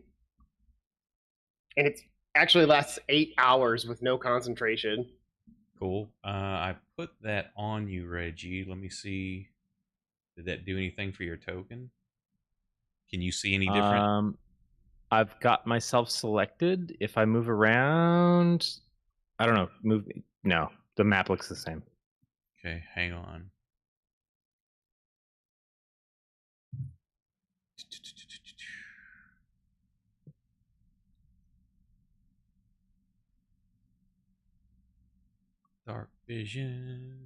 And it actually lasts 8 hours with no concentration. Cool. I put that on you, Reggie. Let me see. Did that do anything for your token? Can you see any different? I've got myself selected. If I move around, I don't know. Move. No, the map looks the same. Okay, hang on. Dark vision.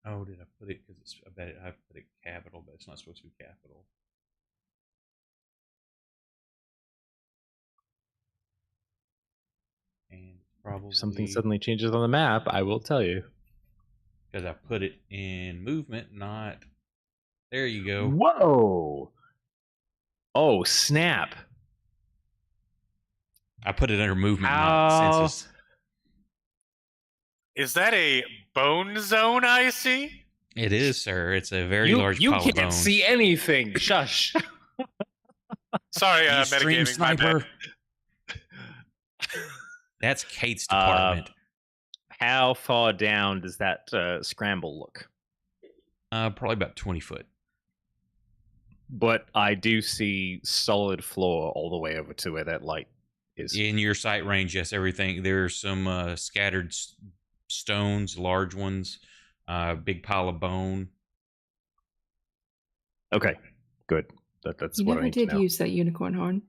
Oh, did I put it? Because it's. I bet I put it capital, but it's not supposed to be capital. And probably If something suddenly changes on the map, I will tell you. because I put it in movement, not. There you go. Whoa! Oh, snap! I put it under movement, not How? senses. Is that a bone zone I see? It is, sir. It's a very You large pile of can't bones. see anything. Shush. Sorry, You stream metagaming. My bad. sniper. That's Kate's department. How far down does that scramble look? Probably about 20 foot. But I do see solid floor all the way over to where that light is. In your sight range, yes, everything. There's some scattered stones, large ones, big pile of bone. Okay, good. That's You what I never need to did know. use that unicorn horn.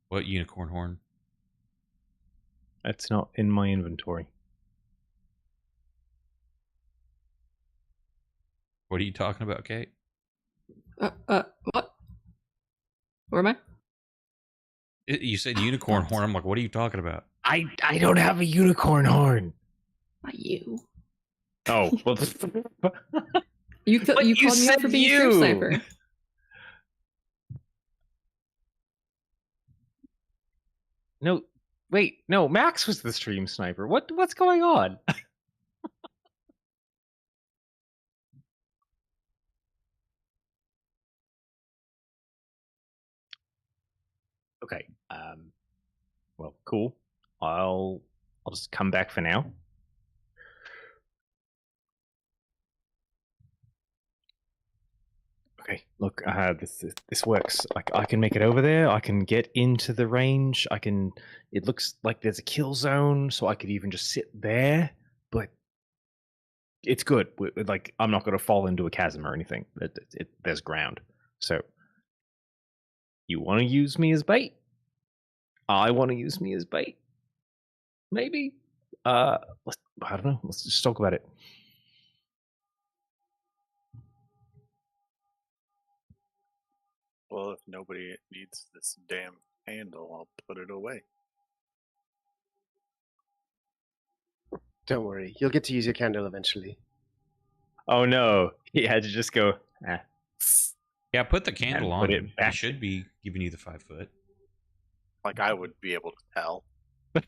What unicorn horn? That's not in my inventory. What are you talking about, Kate? What? Where am I? You said unicorn horn. I'm like, what are you talking about? I don't have a unicorn horn. Not you. Oh, well. You But you called me out said for being a you. stream sniper. No, wait, no. Max was the stream sniper. What's going on? Okay. Well, cool. I'll just come back for now. Okay. Look, this works. I can make it over there. I can get into the range. I can. It looks like there's a kill zone, so I could even just sit there. But it's good. Like I'm not going to fall into a chasm or anything. There's ground. So you want to use me as bait? I want to use me as bait. Maybe. I don't know. Let's just talk about it. Well, if nobody needs this damn handle, I'll put it away. Don't worry, you'll get to use your candle eventually. Oh no, he had to just go. Yeah, put the candle And on put it him. He back. should be giving you the 5 foot. Like I would be able to tell.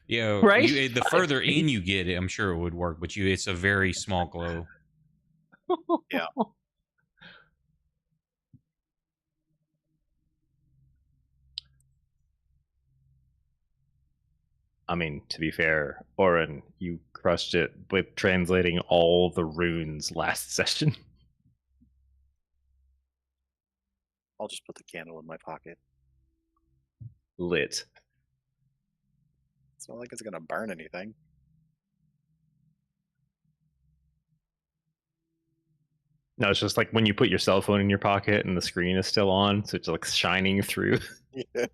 Yeah, Right? the further in you get it, I'm sure it would work, but it's a very small glow. Yeah. I mean, to be fair, Oren, you crushed it with translating all the runes last session. I'll just put the candle in my pocket. Lit. It's not like it's gonna burn anything. No, it's just like when you put your cell phone in your pocket and the screen is still on, so it's like shining through. Yeah.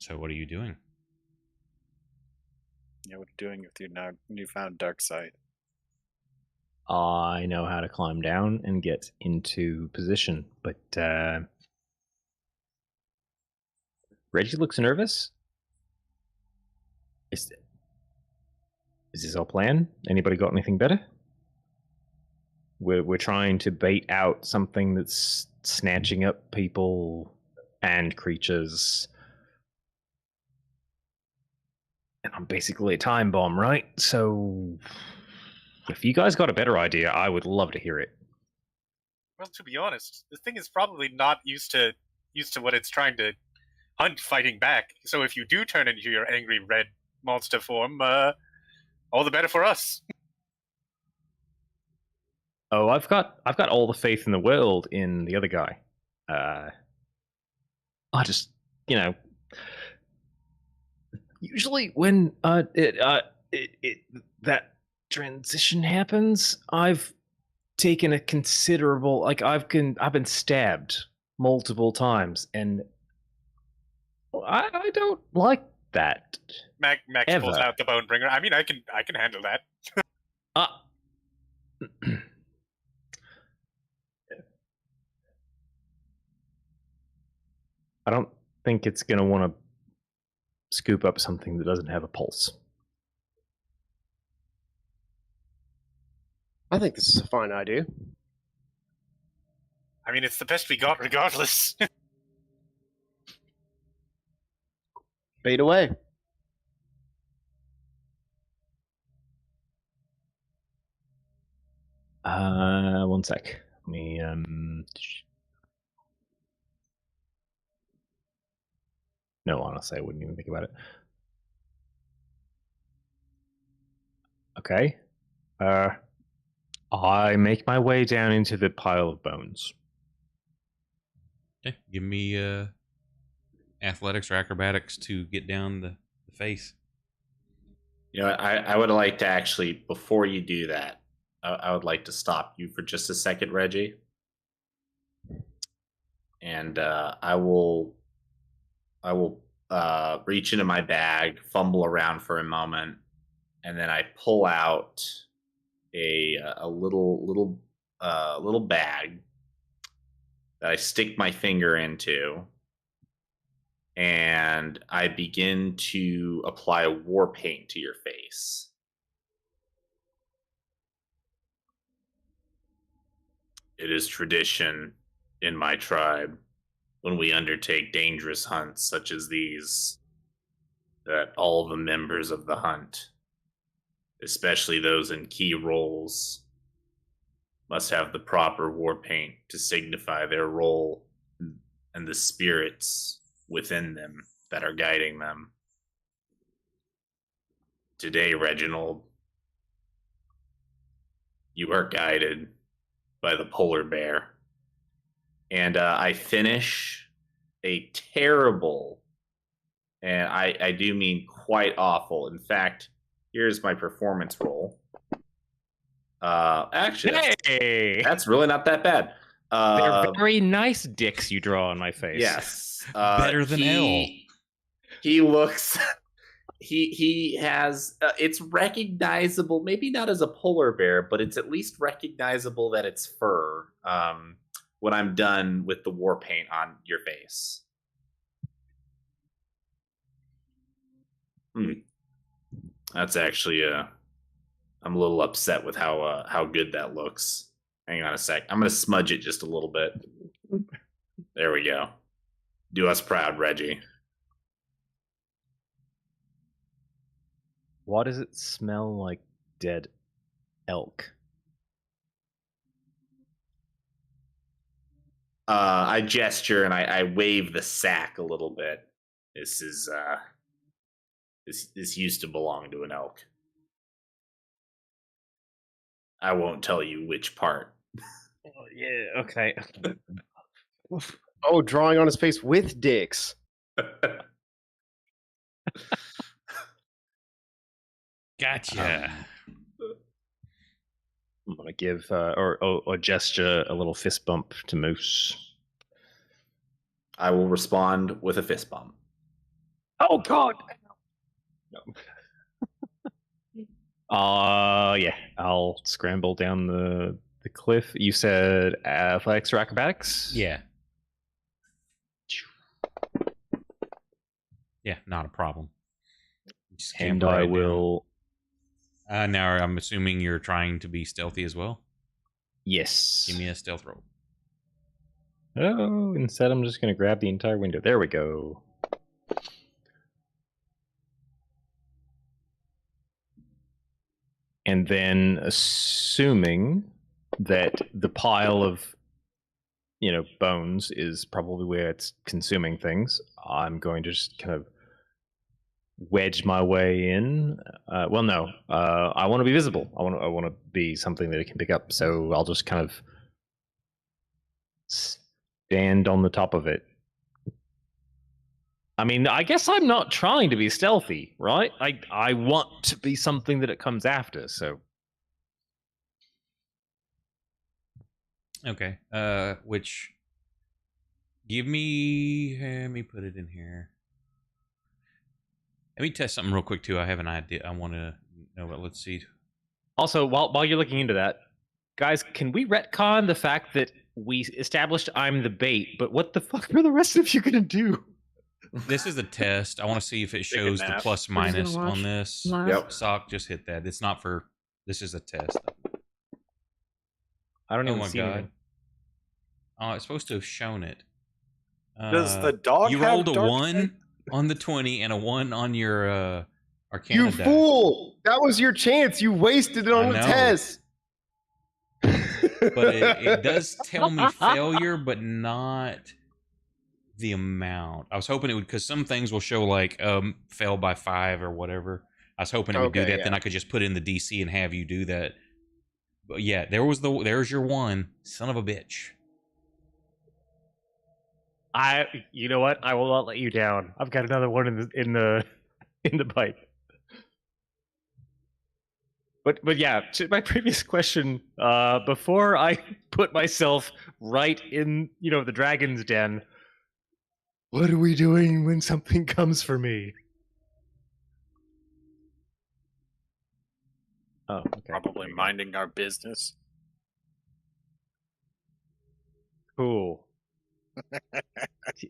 So what are you doing? Yeah, what are you doing with your newfound dark sight? I know how to climb down and get into position, but Reggie looks nervous. Is this our plan? Anybody got anything better? We're trying to bait out something that's snatching up people and creatures. And I'm basically a time bomb, right? So if you guys got a better idea, I would love to hear it. Well, to be honest, the thing is probably not used to what it's trying to hunt fighting back. So if you do turn into your angry red monster form, all the better for us. Oh, I've got all the faith in the world in the other guy. I just, usually when that transition happens, I've taken a considerable, I've been stabbed multiple times, and I don't like that. Max Ever. pulls out the Bonebringer. I mean, I can handle that. I don't think it's going to want to scoop up something that doesn't have a pulse. I think this is a fine idea. I mean, it's the best we got regardless. Bait away. One sec. Let me No, honestly, I wouldn't even think about it. Okay. I make my way down into the pile of bones. Okay, give me athletics or acrobatics to get down the face. I would like to actually, before you do that, I would like to stop you for just a second, Reggie. And I will reach into my bag, fumble around for a moment, and then I pull out a little bag that I stick my finger into, and I begin to apply war paint to your face. It is tradition in my tribe, when we undertake dangerous hunts such as these, that all the members of the hunt, especially those in key roles, must have the proper war paint to signify their role and the spirits within them that are guiding them. Today, Reginald, you are guided by the polar bear. And I finish a terrible, and I do mean quite awful. In fact, here's my performance roll. Actually, Hey! that's really not that bad. They're very nice dicks you draw on my face. Yes. Better than L. He looks... He has... it's recognizable, maybe not as a polar bear, but it's at least recognizable that it's fur when I'm done with the war paint on your face. That's actually... I'm a little upset with how good that looks. Hang on a sec. I'm going to smudge it just a little bit. There we go. Do us proud, Reggie. Why does it smell like dead elk? I gesture and I wave the sack a little bit. This is this used to belong to an elk. I won't tell you which part. Oh, yeah, okay. Oh, drawing on his face with dicks. Gotcha. I'm gonna give or gesture a little fist bump to Moose. I will respond with a fist bump. Oh God. No. Yeah. I'll scramble down the cliff. You said athletics or acrobatics? Yeah. Yeah, not a problem. Just scamper And I right down. will. Now I'm assuming you're trying to be stealthy as well. Yes. Give me a stealth roll. Oh, instead I'm just going to grab the entire window. There we go. And then assuming that the pile of, bones is probably where it's consuming things, I'm going to just kind of wedge my way in. Well, no, I want to be visible. I want to be something that it can pick up. So I'll just kind of stand on the top of it. I mean, I guess I'm not trying to be stealthy, right? I want to be something that it comes after. So Okay. Which give me. Let me put it in here. Let me test something real quick too. I have an idea. I want to know what. Let's see. also, while you're looking into that, guys, can we retcon the fact that we established I'm the bait, but what the fuck are the rest of you gonna do? This is a test. I want to see if it Take a shows the nap. plus We're just gonna minus watch on this. live. Yep. Sock, just hit that. It's not for. This is a test. I don't Oh even my see god. anything. Oh, it's supposed to have shown it. Does the dog You have rolled a dark 1 sight? on the 20 and a 1 on your Arcana You die. fool! That was your chance. You wasted it I on the know. test. But it does tell me failure, but not the amount. I was hoping it would, because some things will show like fail by 5 or whatever. I was hoping it would do Okay, that. Then yeah. I could just put in the DC and have you do that. But yeah, there's your 1. Son of a bitch. You know what? I will not let you down. I've got another one in the pipe. But yeah, to my previous question, before I put myself right in, the dragon's den, what are we doing when something comes for me? Oh, okay. Probably minding our business. Cool.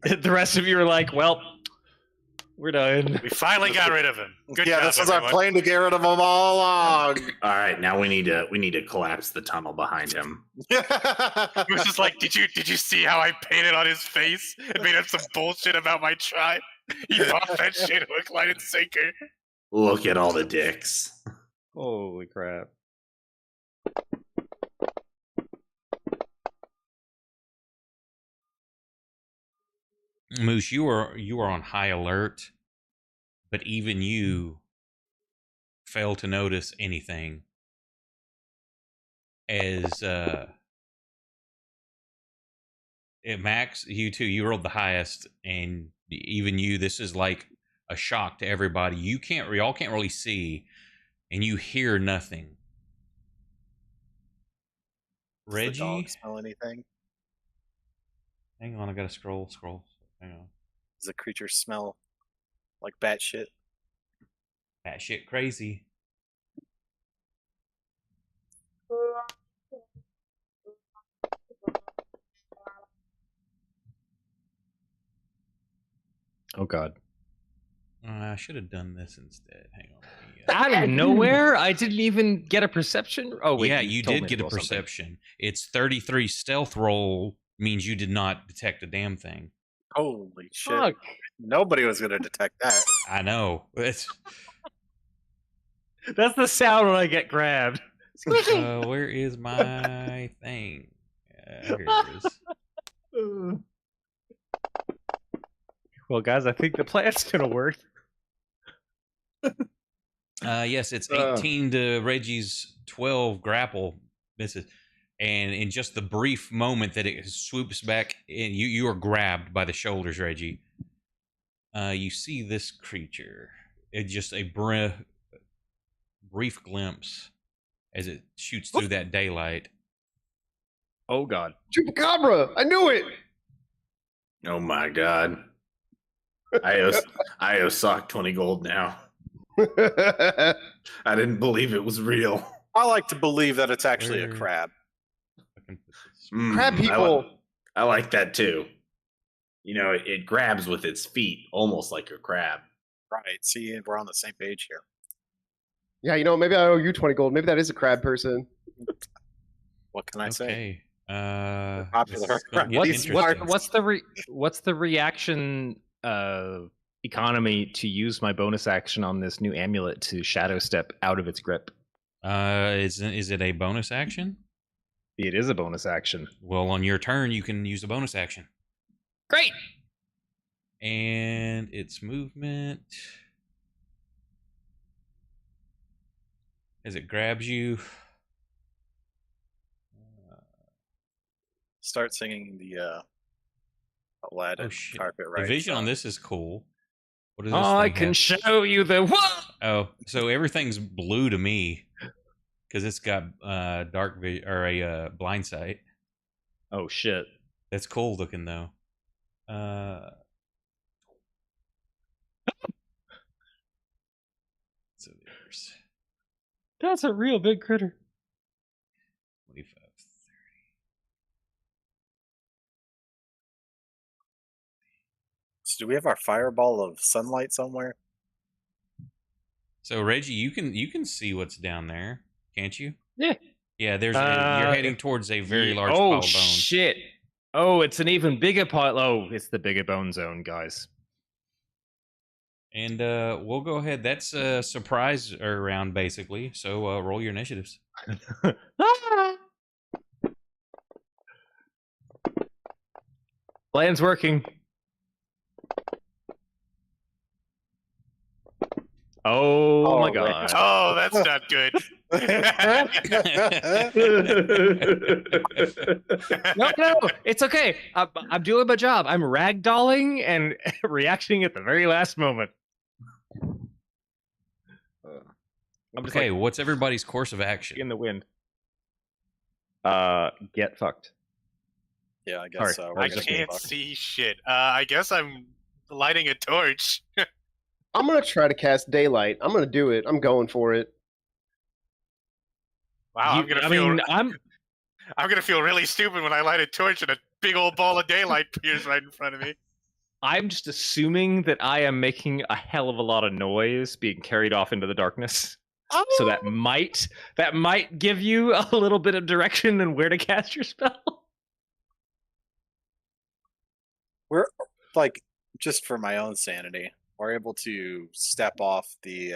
The rest of you are like, well, we're done. We finally got rid of him. Good Yeah, job, this was our everyone. plan to get rid of them all along. All right, now we need to collapse the tunnel behind him. It was just like, did you see how I painted on his face and made up some bullshit about my tribe? He thought that shit hook, line, and sinker. Look at all the dicks. Holy crap. Moose, you are on high alert, but even you fail to notice anything. As Max, you too, you rolled the highest, and even you, this is like a shock to everybody. Y'all can't really see, and you hear nothing. Does the Reggie, dog smell anything? hang on, I gotta scroll. Hang on. Does the creature smell like bat shit? That shit crazy. Oh god. I should have done this instead. Hang on. Out of nowhere? I didn't even get a perception? Oh, wait. Yeah, you told did me to get a roll something. perception. It's 33 stealth roll means you did not detect a damn thing. Holy shit. Fuck. Nobody was going to detect that. I know. It's That's the sound when I get grabbed. where is my thing? Here it is. Well, guys, I think the plan's gonna work. Yes, it's 18 to Reggie's 12 grapple misses. And in just the brief moment that it swoops back, and you are grabbed by the shoulders, Reggie. You see this creature. It's just a brief glimpse as it shoots through that daylight. Oh god. Chupacabra! I knew it! Oh my god. I owe Sock 20 gold now. I didn't believe it was real. I like to believe that it's actually a Where- crab. I can put this- Crab people. I like that too. You know, it grabs with its feet, almost like a crab. Right. See, we're on the same page here. Yeah, you know, maybe I owe you 20 gold. Maybe that is a crab person. What can I say? Okay. Popular. This is gonna get What's- interesting. What's the reaction economy to use my bonus action on this new amulet to shadow step out of its grip? Is it a bonus action? It is a bonus action. Well, on your turn, you can use a bonus action. Great. And its movement, as it grabs you, Start singing the Aladdin oh shit! carpet The ride. vision on song. this is cool. What does this I thing can have? show you the what? Oh, so everything's blue to me because it's got dark vision or a blind sight. Oh shit. That's cool looking though. So there's That's a real big critter. 25, 30. So do we have our fireball of sunlight somewhere? So Reggie, you can see what's down there, can't you? Yeah. Yeah, there's you're heading towards a very large pile of bones. Shit. Oh, it's an even bigger pile. Oh, it's the bigger bone zone, guys. And we'll go ahead. That's a surprise round, basically. So roll your initiatives. Plan's working. Oh my god. Oh, that's not good. No, it's okay. I'm doing my job. I'm ragdolling and reacting at the very last moment. I'm just Okay, like what's everybody's course of action? in the wind. Get fucked. Yeah, I guess Alright, so. I We're I gonna just get can't fucked. see shit. I guess I'm lighting a torch. I'm gonna try to cast daylight. I'm gonna do it. I'm going for it. Wow, I'm I'm gonna feel really stupid when I light a torch and a big old ball of daylight appears right in front of me. I'm just assuming that I am making a hell of a lot of noise being carried off into the darkness. So that might give you a little bit of direction and where to cast your spell. We're like, just for my own sanity, we're able to step off the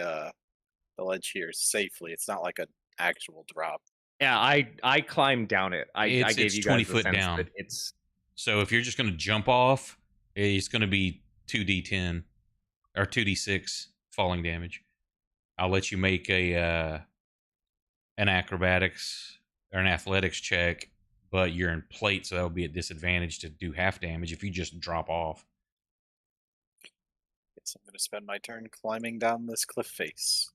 ledge here safely. It's not like an actual drop. Yeah, I climbed down it. I gave It's you 20 guys the foot sense down. that it's So if you're just going to jump off, it's going to be 2d10 or 2d6 falling damage. I'll let you make an acrobatics or an athletics check, but you're in plate, so that'll be at disadvantage to do half damage if you just drop off. Guess I'm gonna spend my turn climbing down this cliff face.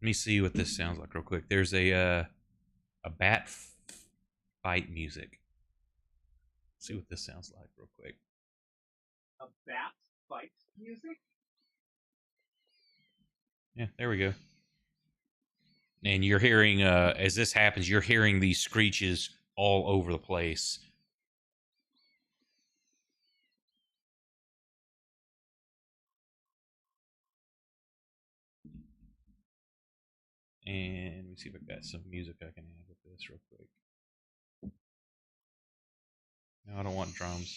Let me see what this sounds like real quick. There's a bat fight music. Let's see what this sounds like real quick. a bat fight music. Yeah, there we go. And you're hearing, as this happens, you're hearing these screeches all over the place. And let me see if I got some music I can add with this real quick. No, I don't want drums.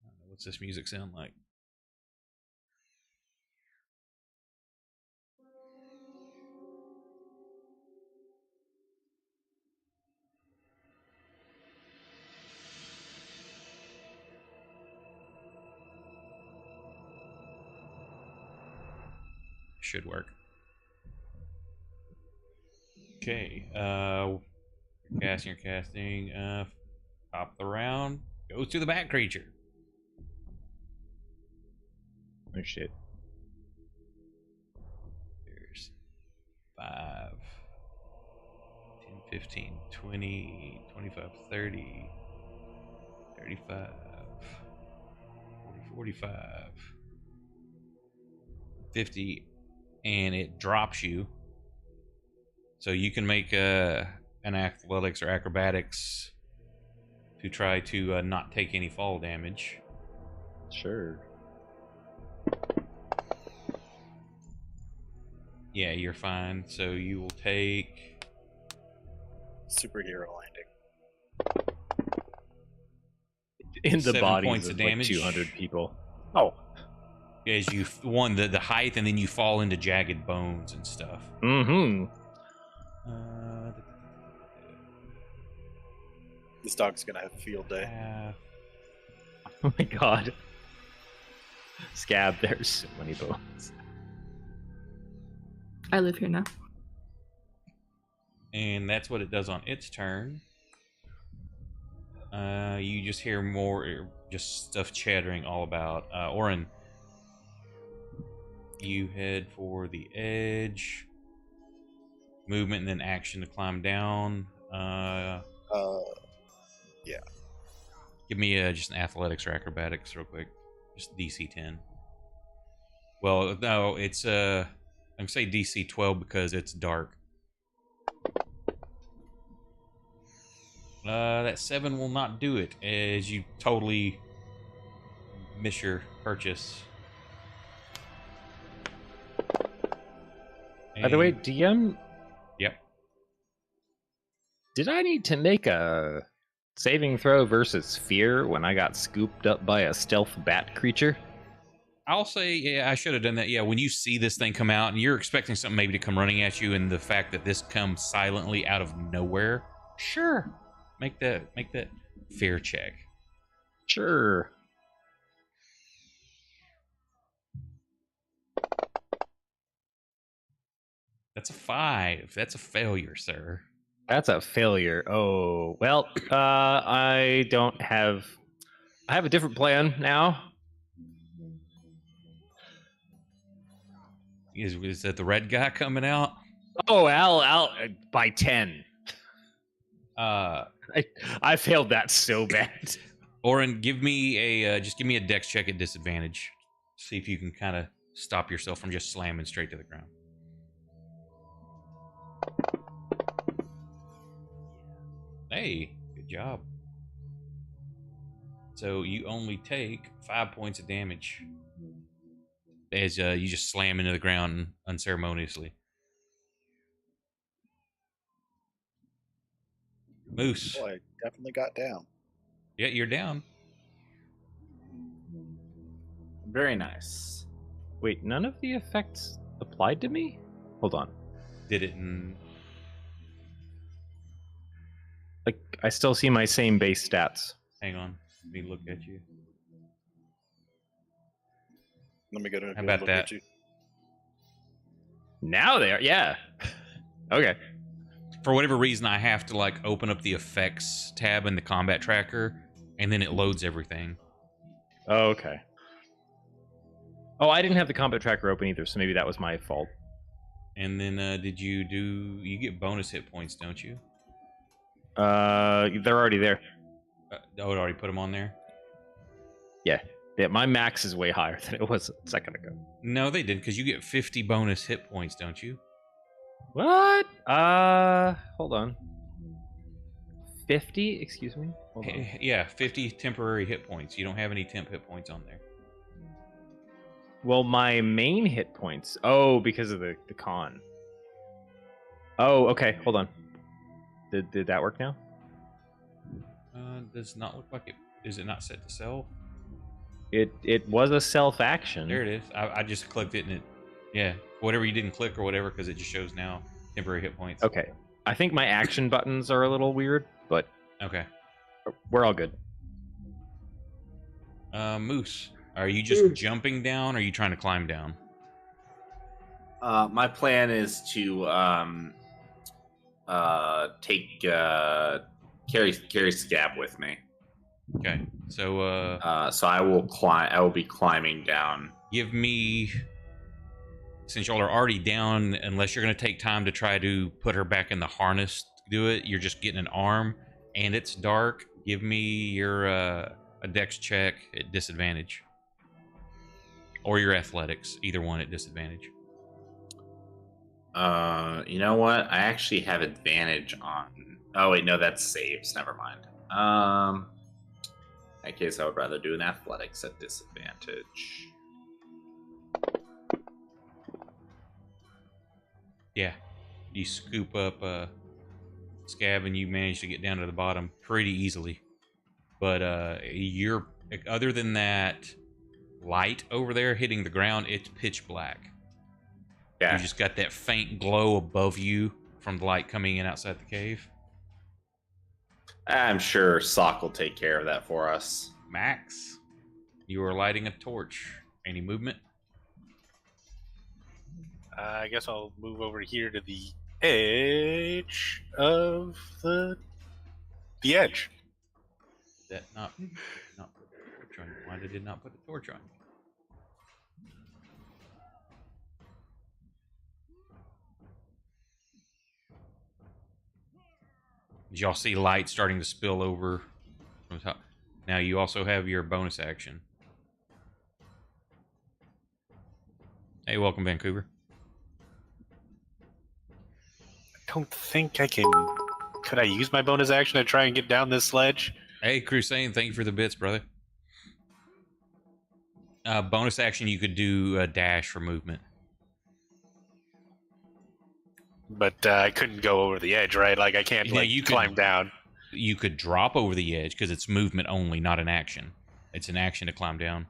I don't know, what's this music sound like? Should work. Okay. You're casting. Top the round. Goes to the bat creature. Oh shit. There's 5, 10, 15, 20, 25, 30, 35, 40, 45, 50, and it drops you. So you can make an athletics or acrobatics to try to not take any fall damage. Sure. Yeah, you're fine. So you will take Superhero landing. In the 7 bodies points of of like damage. 200 people. Oh. as you won the height, and then you fall into jagged bones and stuff. Mm-hmm. This dog's gonna have a field day. Oh my god. Scab, there's so many bones. I live here now. And that's what it does on its turn. You just hear more, just stuff chattering all about. Orin, you head for the edge. Movement and then action to climb down. Yeah. Give me just an athletics or acrobatics real quick. Just DC 10. Well, no, it's I'm gonna say DC 12 because it's dark. That 7 will not do it, as you totally miss your purchase. By the way, And- DM, Yep. did I need to make a saving throw versus fear when I got scooped up by a stealth bat creature? I'll say, yeah, I should have done that. Yeah, when you see this thing come out and you're expecting something maybe to come running at you, and the fact that this comes silently out of nowhere, sure, make that fear check. Sure. That's a 5. That's a failure, sir. That's a failure. Oh, well, I have a different plan now. Is that the red guy coming out? Oh, Al, by 10. Uh, I failed that so bad. Oren, give me a just give me a dex check at disadvantage. See if you can kind of stop yourself from just slamming straight to the ground. Hey, good job. So you only take 5 points of damage as you just slam into the ground unceremoniously. Moose. Boy, I definitely got down. Yeah, you're down. Very nice. Wait, none of the effects applied to me? Hold on. Did it in... Like, I still see my same base stats. Hang on. Let me look at you. Let me go to How about look that? at you. Now they are, yeah. Okay. For whatever reason, I have to like open up the effects tab in the combat tracker, and then it loads everything. Oh, okay. Oh, I didn't have the combat tracker open either, so maybe that was my fault. And then did you do... You get bonus hit points, don't you? They're already there. Oh, it already put them on there? Yeah, my max is way higher than it was a second ago. No, they didn't, because you get 50 bonus hit points, don't you? What? Hold on. 50? Excuse me? Hold on. Yeah, 50 temporary hit points. You don't have any temp hit points on there. Well, my main hit points. Oh, because of the con. Oh, okay. Hold on. Did that work now? Does not look like it. Is it not set to self? It was a self action. There it is. I just clicked it and it... Yeah, whatever you didn't click or whatever, because it just shows now temporary hit points. Okay. I think my action buttons are a little weird, but Okay. we're all good. Moose, are you just jumping down, or are you trying to climb down? My plan is to take carry Scab with me. Okay. So So I will climb. I will be climbing down. give me, since y'all are already down, unless you're going to take time to try to put her back in the harness to do it, you're just getting an arm and it's dark. Give me your a dex check at disadvantage, or your athletics, either one at disadvantage. You know what? I actually have advantage on. Oh wait, no, that's saves. Never mind. In that case, I would rather do an athletics at disadvantage. Yeah, you scoop up Scab and you manage to get down to the bottom pretty easily. But you're, other than that light over there hitting the ground, it's pitch black. Yeah. You just got that faint glow above you from the light coming in outside the cave. I'm sure Sock will take care of that for us. Max, you are lighting a torch. Any movement? I guess I'll move over here to the edge of the edge. That not put a torch on you? Why did it not put a torch on you? As y'all see light starting to spill over from the top. Now you also have your bonus action. Hey, welcome, Vancouver. I don't think I can. Could I use my bonus action to try and get down this ledge? Hey, Crusade, thank you for the bits, brother. Bonus action, you could do a dash for movement. But I couldn't go over the edge, right? Like I can't Yeah, you climb could- down. You could drop over the edge because it's movement only, not an action. It's an action to climb down.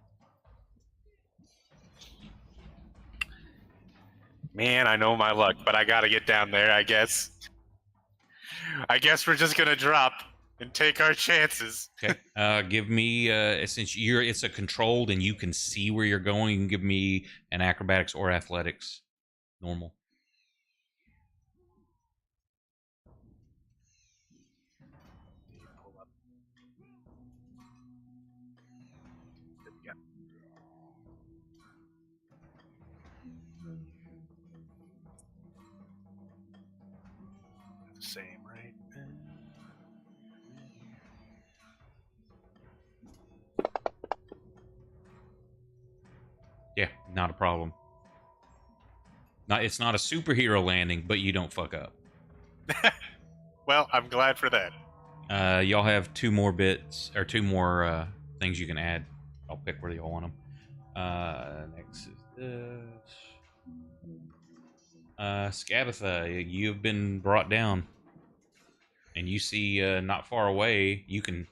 Man, I know my luck, but I gotta get down there, I guess. I guess we're just gonna drop and take our chances. Okay. Give me since it's a controlled and you can see where you're going, you can give me an acrobatics or athletics. Normal. The same, right? Yeah, not a problem. It's not a superhero landing, but you don't fuck up. Well, I'm glad for that. Y'all have two more bits or two more things you can add. I'll pick where y'all want them. Next is this. Scabatha, you've been brought down, and you see not far away. You can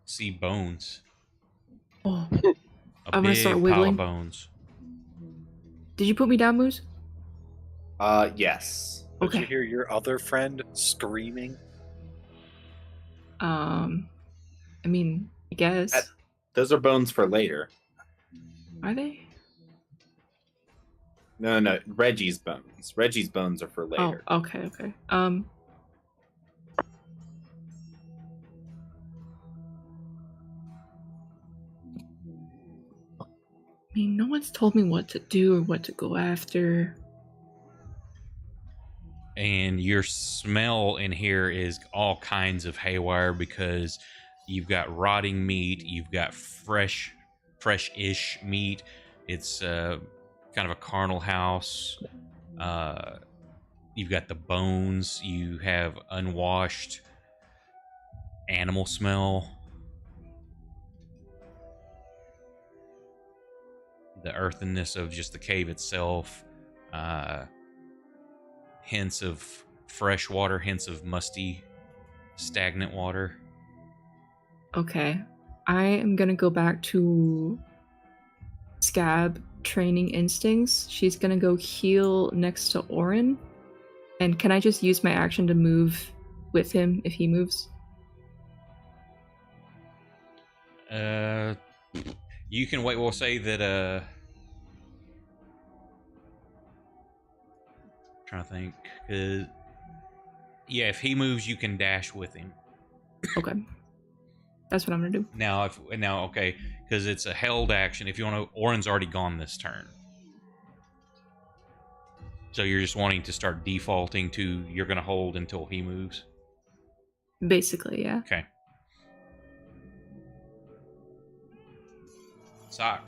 see bones. Oh, A I'm gonna big start pile wiggling. of bones. did you put me down, Moose? Yes. Did you Okay. hear your other friend screaming? I mean, I guess. Those are bones for later. Are they? No, Reggie's bones. Reggie's bones are for later. Oh, okay. I mean, no one's told me what to do or what to go after. And your smell in here is all kinds of haywire because you've got rotting meat, you've got fresh-ish meat. It's kind of a carnal house. You've got the bones. You have unwashed animal smell. The earthiness of just the cave itself. Hints of fresh water, hints of musty, stagnant water. Okay. I am gonna go back to Scab training instincts. She's gonna go heal next to Orin. And can I just use my action to move with him if he moves? You can wait. We'll say that trying to think. 'Cause, yeah, if he moves, you can dash with him. Okay. That's what I'm gonna do. Now, okay, because it's a held action. If you want to, Orin's already gone this turn. So you're just wanting to start defaulting to you're going to hold until he moves. Basically, yeah. Okay. Sock.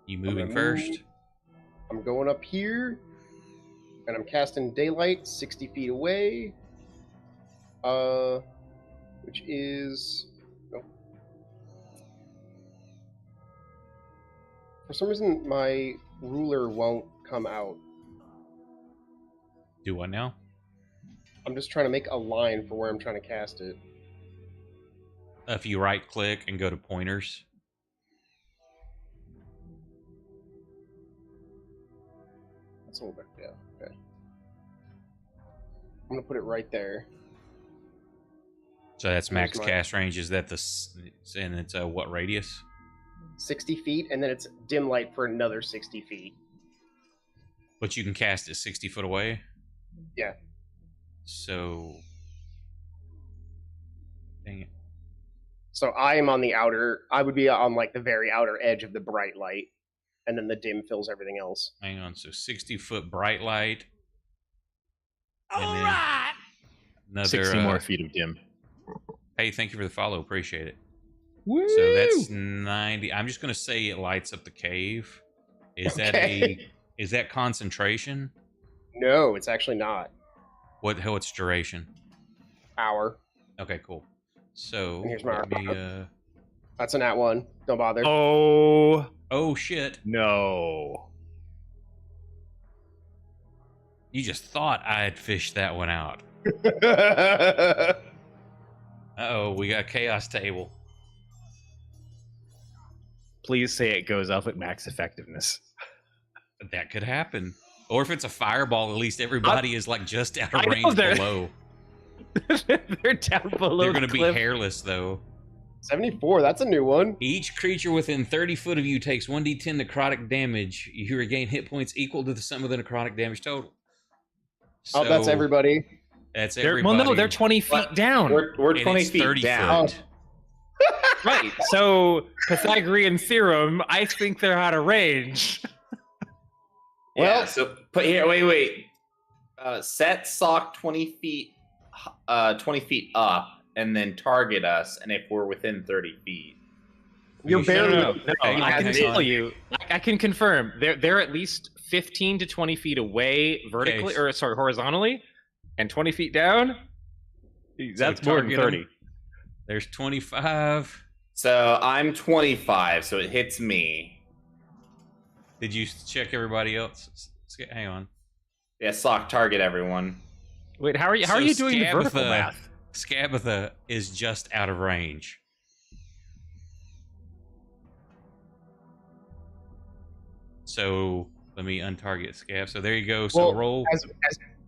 You moving gonna first? move. I'm going up here, and I'm casting Daylight 60 feet away. Which is no. For some reason, my ruler won't come out. Do what now? I'm just trying to make a line for where I'm trying to cast it. If you right click and go to pointers. That's a little bit, yeah. Okay. I'm gonna put it right there. So that's max Here's my- cast range. Is that and it's what radius? 60 feet, and then it's dim light for another 60 feet. But you can cast it 60 foot away? Yeah. So. Dang it. So I am on the outer. I would be on like the very outer edge of the bright light, and then the dim fills everything else. Hang on. So 60-foot bright light. All right. Another 60 more feet of dim. Hey, thank you for the follow. Appreciate it. Woo! So that's 90. I'm just going to say it lights up the cave. Is Okay. that concentration? No, it's actually not. What's duration? Hour. Okay, cool. So Here's my let me, That's a nat one. Don't bother. oh shit. No. You just thought I had fished that one out. Uh-oh, we got a chaos table. Please say it goes up at max effectiveness. That could happen. Or if it's a fireball, at least everybody is like just out of I know range they're- below. They're down below. They're going the to be cliff. hairless though. 74. That's a new one. Each creature within 30 foot of you takes 1d10 necrotic damage. You regain hit points equal to the sum of the necrotic damage total. Oh, that's So, everybody. That's They're, everybody. well, no, they're 20 feet What? down. We're And 20 it's feet 30 down. foot. Right. So Pythagorean theorem, I think they're out of range. Yeah, Well- so put here. Wait. Set Sock 20 feet, 20 feet up, and then target us. And if we're within 30 feet, You're You barely. sure? No, Hang on, I can hang tell on. you. I can confirm. They're at least 15 to 20 feet away vertically, Okay. or sorry, horizontally, and 20 feet down. That's more than target 'em. 30. There's 25. so I'm 25, so it hits me. Did you check everybody else? Hang on. Yeah, Sock target everyone. Wait, how are you? How So are you doing the vertical Scabatha- math? Scabatha is just out of range. So let me untarget Scab. So there you go. So Well, roll.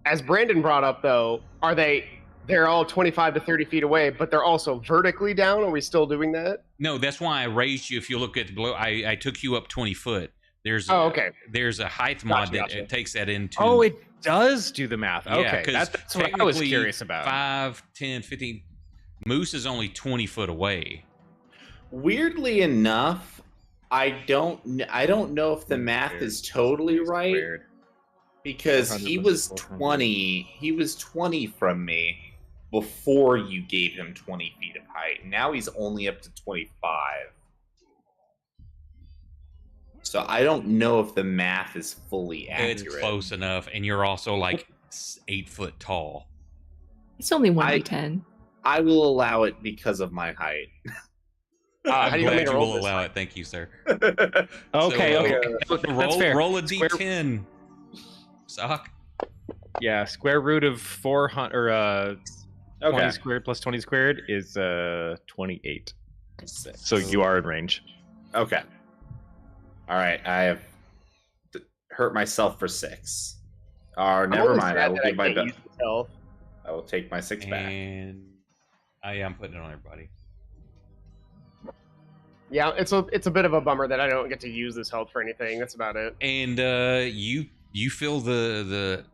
As Brandon brought up, though, are they? They're all 25 to 30 feet away, but they're also vertically down. Are we still doing that? No, that's why I raised you. If you look at below, I took you up 20 foot. There's Oh, okay. There's a height mod Gotcha, that gotcha. it takes that into. Oh, it does do the math. Yeah, Okay, 'cause that's what I was technically curious about. 5, 10, 15. Moose is only 20 foot away. Weirdly enough, I don't know if the math is totally right Weird. because he 400 was plus 400. 20. He was 20 from me before you gave him 20 feet of height. Now he's only up to 25. So I don't know if the math is fully accurate. It's close enough, and you're also like 8 foot tall. It's only 1d10. I will allow it because of my height. How I'm do you want me glad to you roll will this? allow it. Thank you, sir. Okay, So, okay. Roll, That's fair. roll a Square- d10. Sock. Yeah, square root of 400 or 20 Okay. squared plus 20 squared is 28. Six. So you are in range. Okay. All right. I have hurt myself for 6. Or never almost mind. sad I will that give my can't use this health. I will take my 6 back. And I'm putting it on everybody. Yeah, it's a bit of a bummer that I don't get to use this health for anything. That's about it. And you feel the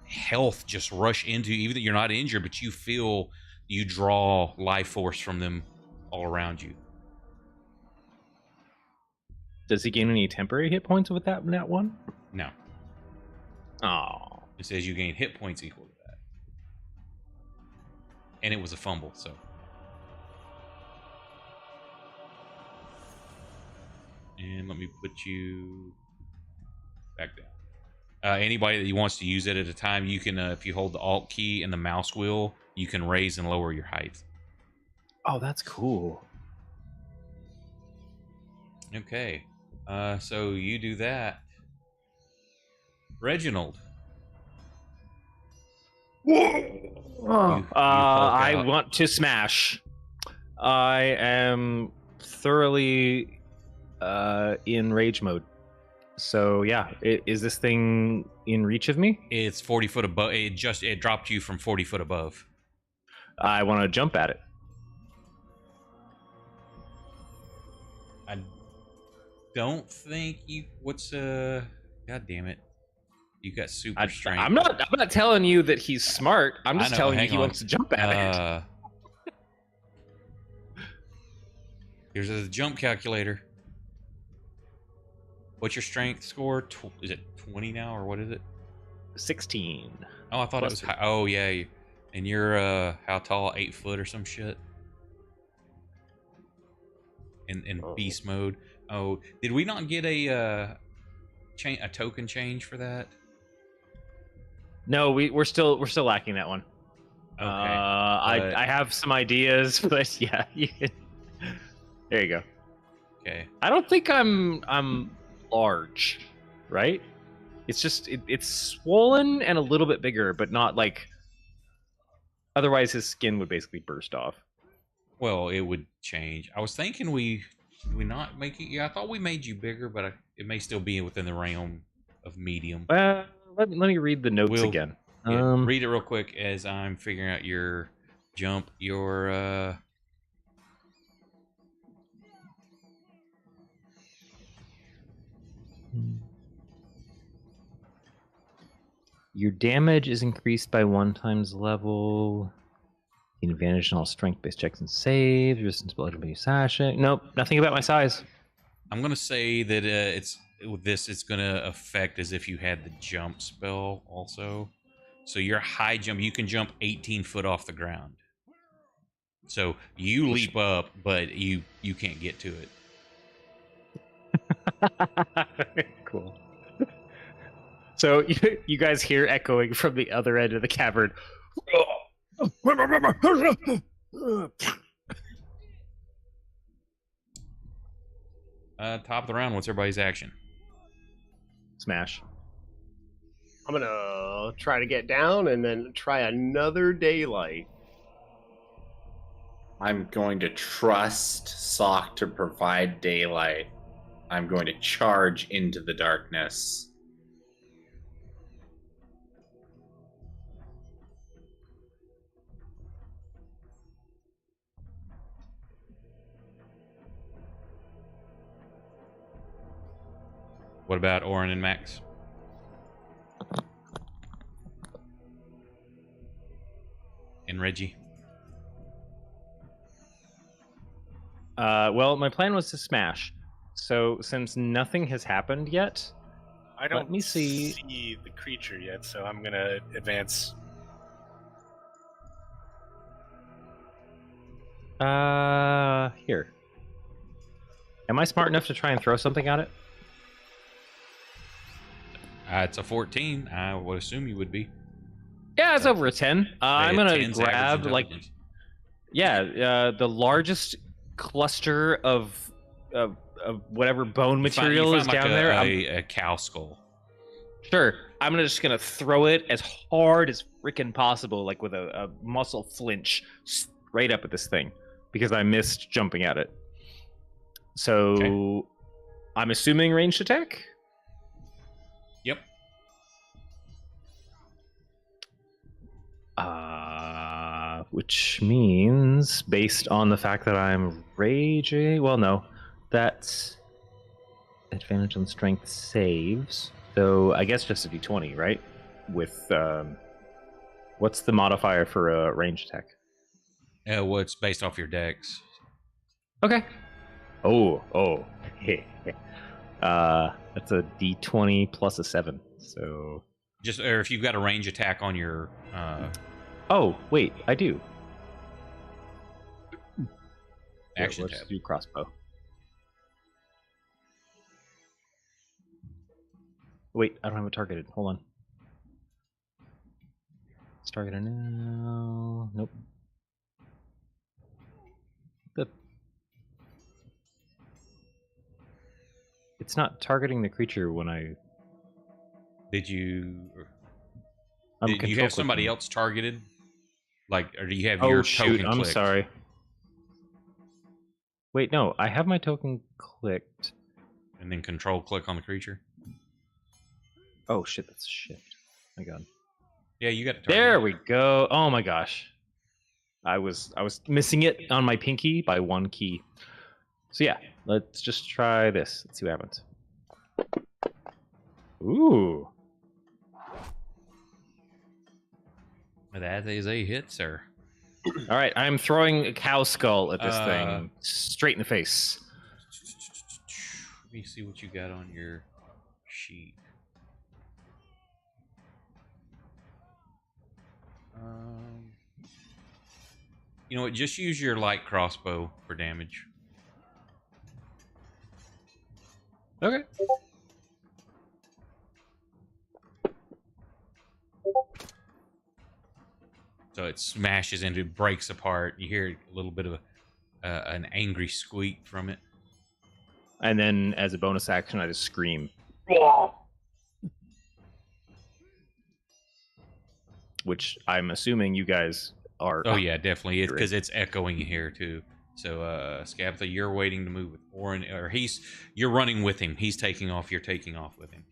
health just rush into you, even though you're not injured, but you feel you draw life force from them all around you. Does he gain any temporary hit points with that one? No. Oh. It says you gain hit points equal to that. And it was a fumble, so. And let me put you back down. Anybody that wants to use it at a time, you can, if you hold the Alt key and the mouse wheel, you can raise and lower your height. Oh, that's cool. Okay. So you do that. Reginald. I out. want to smash. I am thoroughly in rage mode. So yeah, is this thing in reach of me? It's 40 foot above. It dropped you from 40 foot above. I want to jump at it. I don't think you. What's God damn it! You got super strength. I'm not telling you that he's smart. I'm just telling you he wants to jump at it. Here's a jump calculator. What's your strength score? Is it 20 now, or what is it? 16. Oh, I thought it was high. Oh, yeah. And you're, how tall? 8 foot or some shit? In beast mode. Oh, did we not get a token change for that? No, we're still lacking that one. Okay. I have some ideas, but yeah. There you go. Okay. I don't think I'm large, right? It's just it's swollen and a little bit bigger, but not like. Otherwise, his skin would basically burst off. Well, it would change. I was thinking did we not make it? Yeah, I thought we made you bigger, but it may still be within the realm of medium. Let me read the notes again. Yeah, read it real quick as I'm figuring out your jump. Your Your damage is increased by 1 times level. Gain advantage on all strength-based checks and saves. Resistance to bludgeoning, slashing. Nope, nothing about my size. I'm gonna say that it's gonna affect as if you had the jump spell also. So your high jump, you can jump 18 foot off the ground. So you leap up, but you can't get to it. Cool. So you guys hear echoing from the other end of the cavern. Top of the round, what's everybody's action? Smash. I'm gonna try to get down and then try another daylight. I'm going to trust Sock to provide daylight. I'm going to charge into the darkness. What about Orin and Max? And Reggie? Well, my plan was to smash. So since nothing has happened yet, I don't let me see the creature yet, so I'm gonna advance. Here. Am I smart enough to try and throw something at it? It's a 14. I would assume you would be. Yeah, it's over a 10. I'm gonna 10's average grab intelligence. the largest cluster of whatever bone material You is find down like there. a cow skull. Sure. I'm just gonna throw it as hard as freaking possible, like with a muscle flinch, straight up at this thing, because I missed jumping at it. So Okay. I'm assuming ranged attack. Yep. Which means, based on the fact that I'm raging, well, no, that's advantage on strength saves. So I guess just a d20, right? with what's the modifier for a range attack? Well, it's based off your dex. Okay. Oh. That's a D20 plus a 7. So. Just or if you've got a range attack on your. Oh wait, I do. Action let's tab. do crossbow. Wait, I don't have it targeted. Hold on. It's targeted now. Nope. It's not targeting the creature when I. Did you? I'm Did you control have somebody clicking. else targeted? Like, or do you have Oh your shoot! token I'm clicked? sorry. Wait, no, I have my token clicked. And then control click on the creature. Oh shit! That's a shift. My God. Yeah, you got it. There we go. Oh my gosh. I was missing it on my pinky by 1 key. So yeah, let's just try this. Let's see what happens. Ooh. That is a hit, sir. All right, I'm throwing a cow skull at this Uh, thing straight in the face. Let me see what you got on your sheet. You know what? Just use your light crossbow for damage. Okay. So it smashes into, breaks apart. You hear a little bit of an angry squeak from it. And then as a bonus action, I just scream. Which I'm assuming you guys are. Oh yeah, definitely. It's Great. because it's echoing here too. So Scaptha, you're waiting to move with Orin, or you're running with him. He's taking off. You're taking off with him.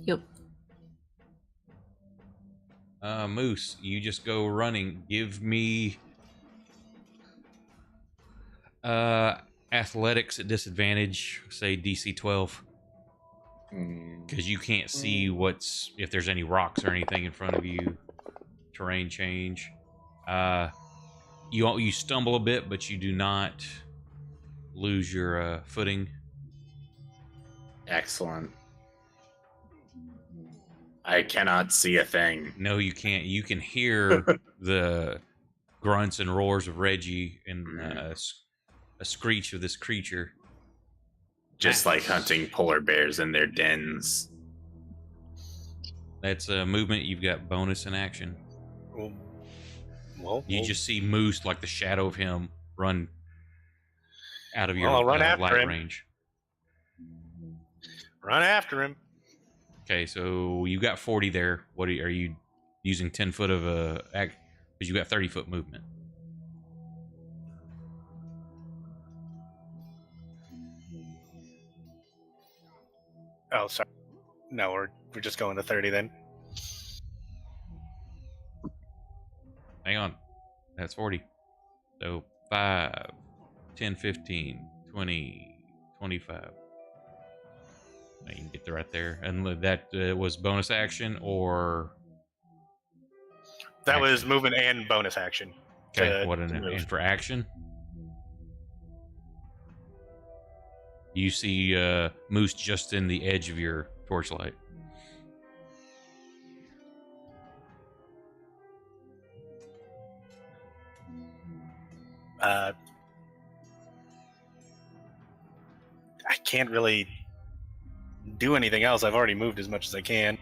Yep. Moose, you just go running. Give me athletics at disadvantage, say DC 12, because you can't see if there's any rocks or anything in front of you. Terrain change. You stumble a bit, but you do not lose your footing. Excellent. I cannot see a thing. No, you can't. You can hear the grunts and roars of Reggie and a screech of this creature. Just like hunting polar bears in their dens. That's a movement. You've got bonus in action. Well, You just see Moose, like the shadow of him, run out of your I'll run after light him. range. Run after him. Okay, so you got 40 there. Are you using 10 foot of a act? Because you got 30 foot movement. Oh, sorry. No, we're just going to 30 then. Hang on. That's 40. So 5, 10, 15, 20, 25. Now you can get right there. And that was bonus action or... That action? was movement and bonus action. Okay, to- what to an move. and for action? You see Moose just in the edge of your torchlight. I can't really do anything else. I've already moved as much as I can.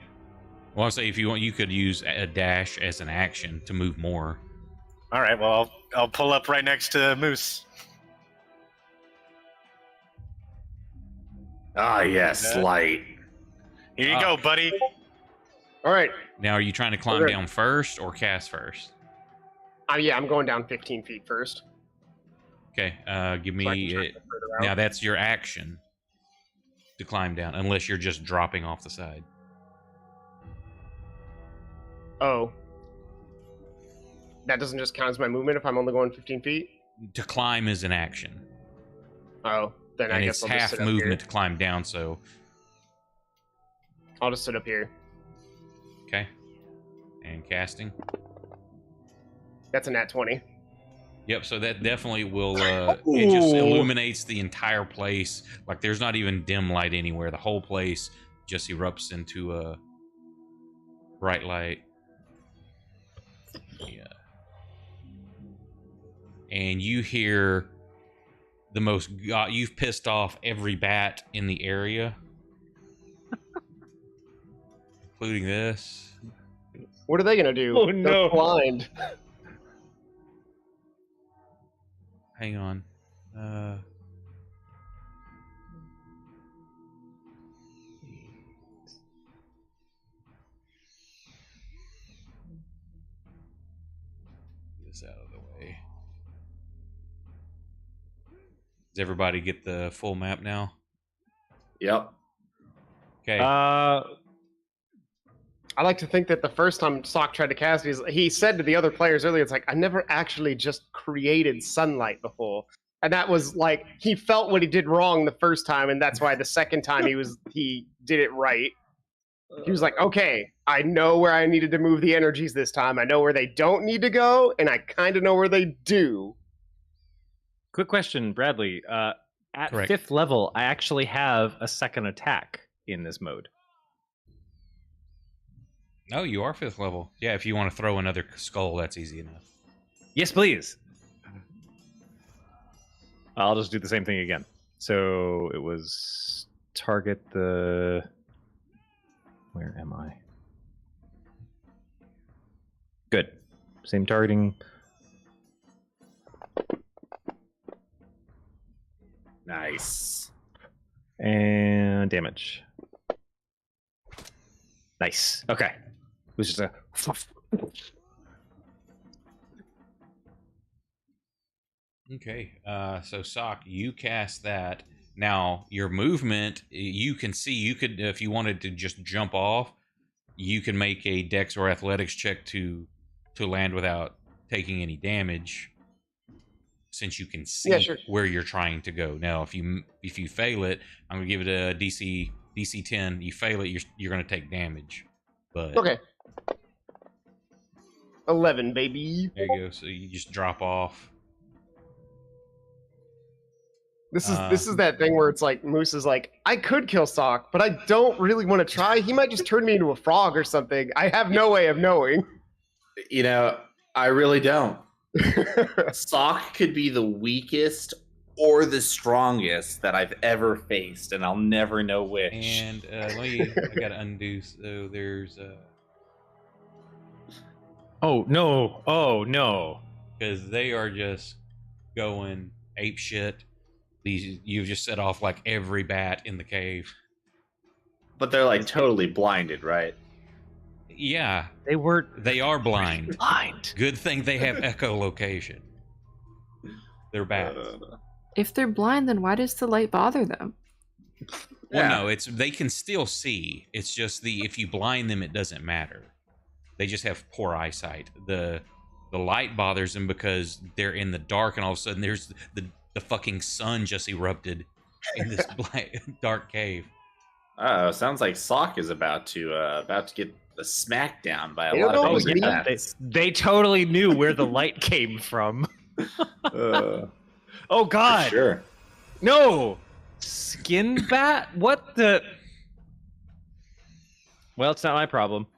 Well, I'll say if you want, you could use a dash as an action to move more. All right, well, I'll pull up right next to Moose. Ah, yes, Yeah. light. Here you go, buddy. All right. Now, are you trying to climb Okay. down first or cast first? Yeah, I'm going down 15 feet first. Okay, give So I me can try it. to further out. Now that's your action to climb down, unless you're just dropping off the side. Oh. That doesn't just count as my movement if I'm only going 15 feet? To climb is an action, Oh, then I and guess it's I'll just half sit up movement here. to climb down. So, I'll just sit up here. okay. And casting. That's a nat 20. Yep, so that definitely will, it just illuminates the entire place. Like, there's not even dim light anywhere. The whole place just erupts into a bright light. Yeah. And you hear the most, you've pissed off every bat in the area. Including this. What are they gonna do? Oh, They're no. blind. Hang on. Get this out of the way. Does everybody get the full map now? Yep. Okay. I like to think that the first time Sock tried to cast it, he said to the other players earlier, it's like, I never actually just created sunlight before. And that was like, he felt what he did wrong the first time, and that's why the second time he did it right. He was like, okay, I know where I needed to move the energies this time. I know where they don't need to go, and I kind of know where they do. Quick question, Bradley. At Correct. 5th level, I actually have a second attack in this mode. Oh, you are 5th level. Yeah, if you want to throw another skull, that's easy enough. Yes, please. I'll just do the same thing again. So it was target the... Where am I? Good. Same targeting. Nice. And damage. Nice. Okay. It was just a... Okay, so Sock, you cast that. Now, your movement, you can see, you could, if you wanted to just jump off, you can make a dex or athletics check to land without taking any damage, since you can see where you're trying to go. Now, if you fail it, I'm gonna give it a DC 10. You fail it, you're gonna take damage. But Okay. 11, baby. there you go. So you just drop off. This is that thing where it's like Moose is like, I could kill Sock, but I don't really want to try. He might just turn me into a frog or something. I have no way of knowing. You know, I really don't. Sock could be the weakest or the strongest that I've ever faced, and I'll never know which. And I gotta undo. So there's Oh, no. Oh, no. because they are just going ape shit. You've just set off like every bat in the cave. But they're like totally blinded, right? Yeah, They are blind. blind. Good thing they have echolocation. They're bats. If they're blind, then why does the light bother them? Well, no, they can still see. It's just if you blind them, it doesn't matter. They just have poor eyesight. The light bothers them because they're in the dark, and all of a sudden there's the fucking sun just erupted in this dark cave. Sounds like Sock is about to get the smackdown by a They lot don't of know angry it's me. bats. They totally knew where the light came from. For Oh, God. sure. No! Skin bat? What the... Well, it's not my problem.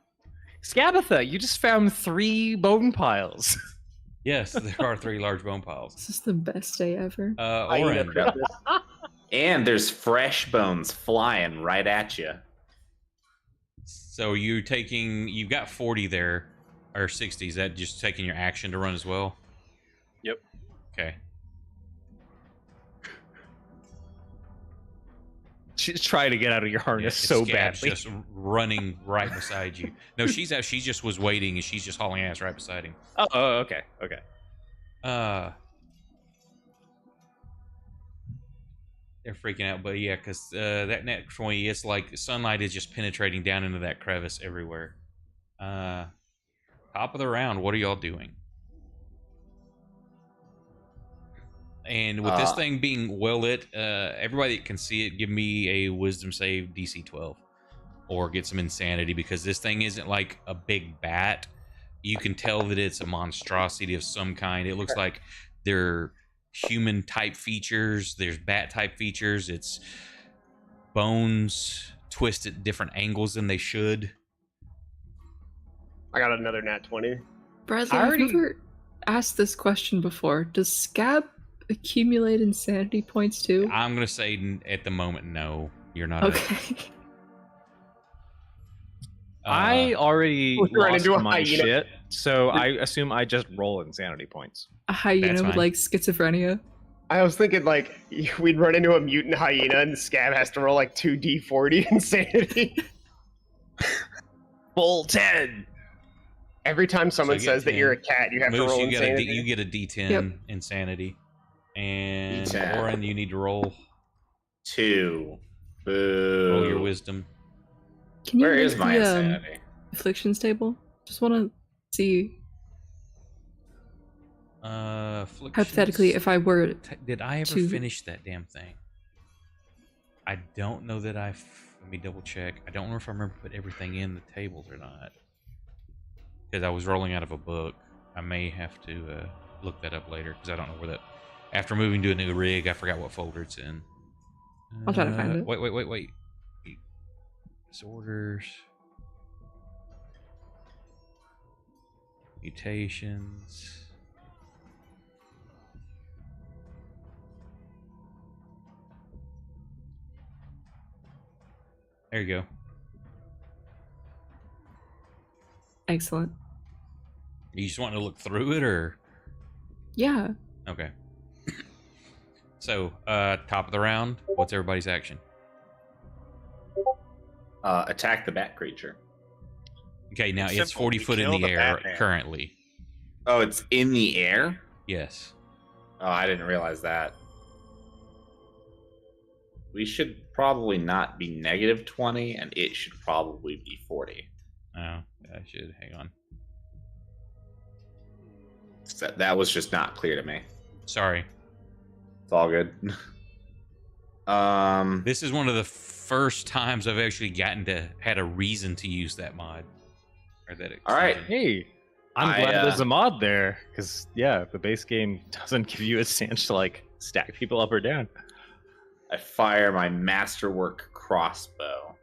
Scabatha, you just found 3 bone piles. Yes, there are 3 large bone piles. This is the best day ever. I Oren, never did this. And there's fresh bones flying right at you. so you've got 40 there, or 60. Is that just taking your action to run as well? Yep. Okay. She's trying to get out of your harness Yeah, so Scab's badly. just running right beside you. No, she just was waiting, and she's just hauling ass right beside him. Oh, okay, okay. They're freaking out, but yeah, because that net 20, it's like sunlight is just penetrating down into that crevice everywhere. Top of the round, what are y'all doing? And with this thing being well lit, everybody that can see it, give me a wisdom save DC 12. Or get some insanity, because this thing isn't like a big bat. You can tell that it's a monstrosity of some kind. It looks like they're human type features. There's bat type features. It's bones twist at different angles than they should. I got another nat 20. Bradley, I I've already- never asked this question before. Does Scab accumulate insanity points too? I'm gonna say at the moment, no, you're not. Okay. I already We ran lost into a my hyena. shit, so I assume I just roll insanity points. A hyena That's with fine. like schizophrenia. I was thinking like we'd run into a mutant hyena and Scab has to roll like 2d40 insanity. Full 10. Every time someone you get says that 10. you're a cat, you have to Moose, roll you get a insanity. you get a D10 Yep. insanity, and D10. Oren, you need to roll 2. Boo. roll your wisdom. Can you Where make is my the insanity? afflictions table? Just want to see Afflictions. hypothetically if I were Did I ever to- finish that damn thing? I don't know that let me double check. I don't know if I remember put everything in the tables or not. Because I was rolling out of a book. I may have to look that up later because I don't know where that. After moving to a new rig, I forgot what folder it's in. I'll try to find it. Wait. Disorders. Mutations. There you go. excellent. You just want to look through it, or Yeah. okay? So, top of the round. What's everybody's action? Attack the bat creature. Okay, now it's Simple. 40 We foot in kill the the air Batman. currently. Oh, it's in the air? Yes. Oh, I didn't realize that. We should probably not be negative 20, and it should probably be 40. Oh, I should hang on. That was just not clear to me. Sorry. It's all good. This is one of the first times I've actually had a reason to use that mod. Or that All right. extension. Hey, I'm I, glad there's a mod there, because yeah, the base game doesn't give you a chance to like stack people up or down. I fire my masterwork crossbow.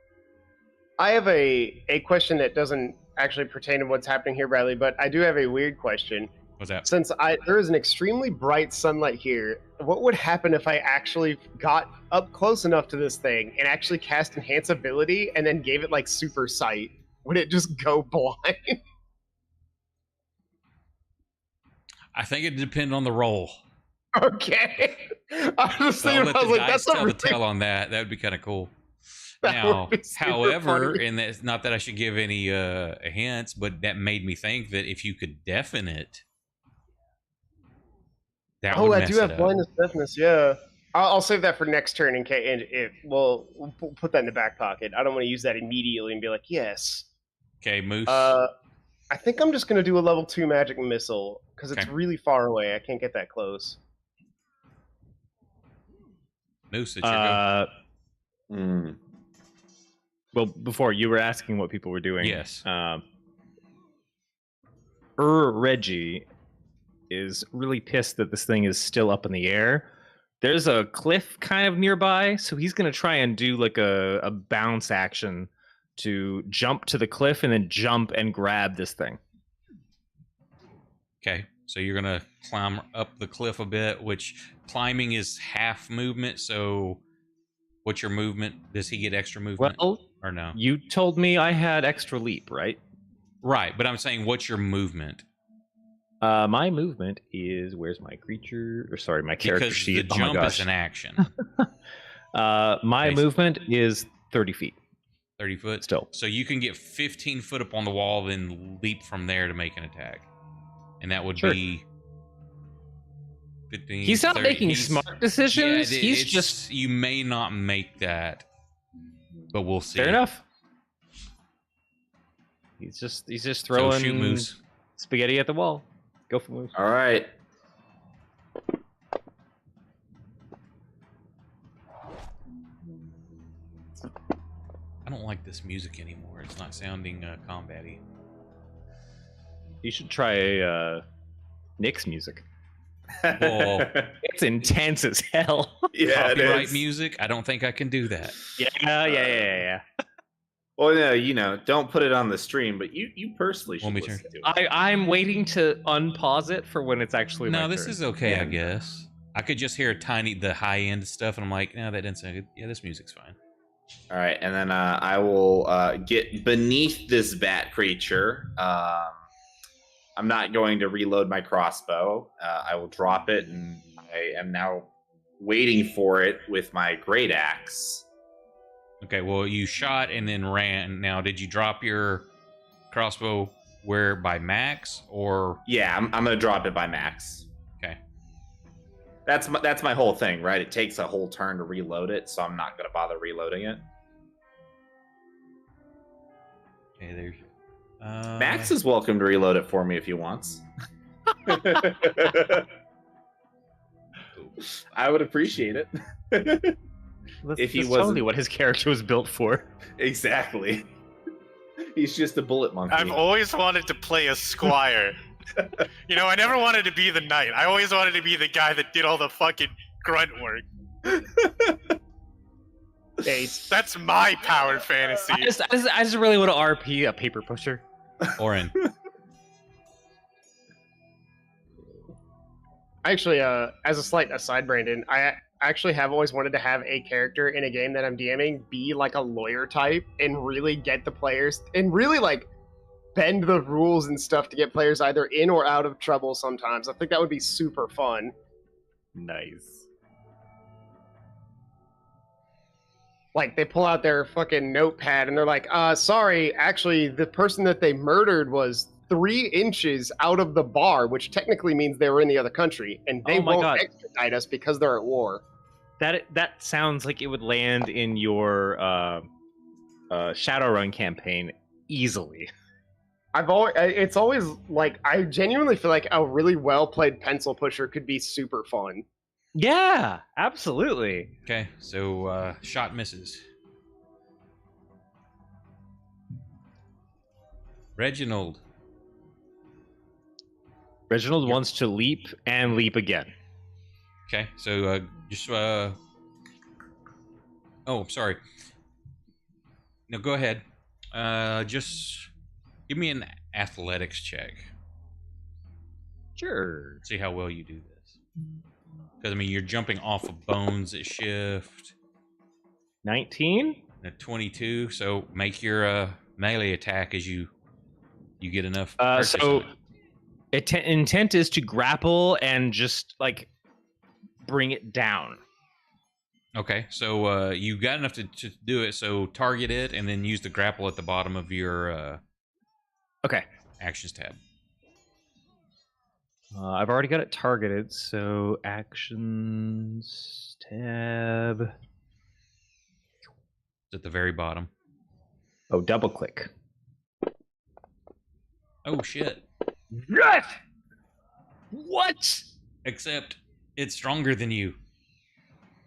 I have a question that doesn't actually pertain to what's happening here, Bradley, but I do have a weird question. What's that? Since there is an extremely bright sunlight here, what would happen if I actually got up close enough to this thing and actually cast Enhance Ability and then gave it like super sight? Would it just go blind? I think it depends on the roll. Okay. I was So I'll thinking, let I the was like, dice that's tell not the really tale on that. That would be kind of cool. That Now, would be super however, funny. and that's not that I should give any hints, but that made me think that if you could deafen it, that Oh, would I mess do it have up. blindness deafness. Yeah, I'll save that for next turn in case. And if we'll put that in the back pocket. I don't want to use that immediately and be like, yes. Okay, Moose. I think I'm just gonna do a level 2 magic missile because it's Okay. really far away. I can't get that close. Moose, it's your go. Well, before you were asking what people were doing. Yes. Reggie is really pissed that this thing is still up in the air. There's a cliff kind of nearby, so he's going to try and do like a bounce action to jump to the cliff and then jump and grab this thing. Okay, so you're gonna climb up the cliff a bit, which climbing is half movement. So, what's your movement? Does he get extra movement Well, or no? you told me I had extra leap, right? Right, but I'm saying, what's your movement? My movement is my character Because sheet. the Oh my jump gosh. is an action. My Okay. movement is 30 feet 30 foot. still. So you can get 15 foot up on the wall, then leap from there to make an attack, and that would Sure. be 15. He's not 30. making smart decisions. Yeah, He's it's just you may not make that, but we'll see. fair enough. He's just So throwing shoot Moose. spaghetti at the wall. Go for Moose. All right. I don't like this music anymore. It's not sounding combat-y. You should try Nick's music. Well, It's intense as hell. Yeah, it copyright is. music. I don't think I can do that. Yeah. Well, no, don't put it on the stream, but you personally should Want me listen to? to it. I'm waiting to unpause it for when it's actually my No, this turn. is okay, I Yeah. guess. I could just hear the high end stuff, and I'm like, no, that didn't sound good. Yeah, this music's fine. All right, and then I will get beneath this bat creature. I'm not going to reload my crossbow. I will drop it, and I am now waiting for it with my great axe. Okay, well, you shot and then ran. Now, did you drop your crossbow where by max or? Yeah, I'm gonna drop it by max. Okay. That's my whole thing, right? It takes a whole turn to reload it, so I'm not gonna bother reloading it. Okay, there's. Max is welcome to reload it for me if he wants. I would appreciate it. If he That's wasn't- totally what his character was built for. Exactly. He's just a bullet monkey. I've always wanted to play a squire. I never wanted to be the knight. I always wanted to be the guy that did all the fucking grunt work. That's my power fantasy. I just really want to RP a paper pusher. Orin. Actually, as a slight aside, Brandon, I actually have always wanted to have a character in a game that I'm DMing be like a lawyer type and really get the players and really like bend the rules and stuff to get players either in or out of trouble sometimes. I think that would be super fun. Nice. Like they pull out their fucking notepad and they're like, sorry, actually the person that they murdered was 3 inches out of the bar, which technically means they were in the other country, and they Oh my won't God. extradite us because they're at war. That sounds like it would land in your Shadowrun campaign easily. It's always like I genuinely feel like a really well played pencil pusher could be super fun. Yeah, absolutely. Okay, so shot misses. Reginald. Reginald wants to leap and leap again. Okay, so just oh, I'm sorry. No, go ahead. Just give me an athletics check. Sure. See how well you do this. Because I mean, you're jumping off of bones at shift. 19? A 22. So make your melee attack as you get enough. So intent is to grapple and just like bring it down. Okay, so you got enough to do it. So target it and then use the grapple at the bottom of your Okay. actions tab. I've already got it targeted, so actions tab. It's at the very bottom. Oh, double click. Oh shit! Yes. What? Except it's stronger than you.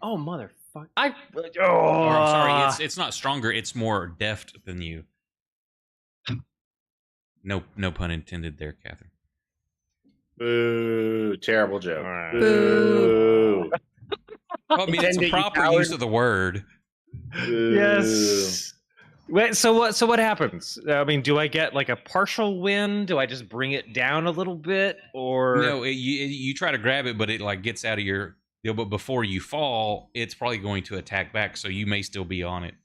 Oh motherfucker! Or I'm sorry, it's not stronger. It's more deft than you. No pun intended there, Catherine. Boo! Terrible joke. Alright. Boo! Well, I mean, it's a Intended, you proper coward. use of the word. Boo. Yes. Wait, so what happens? I mean, do I get like a partial win? Do I just bring it down a little bit, or No, you try to grab it, but it like gets out of your deal. But before you fall, it's probably going to attack back, so you may still be on it.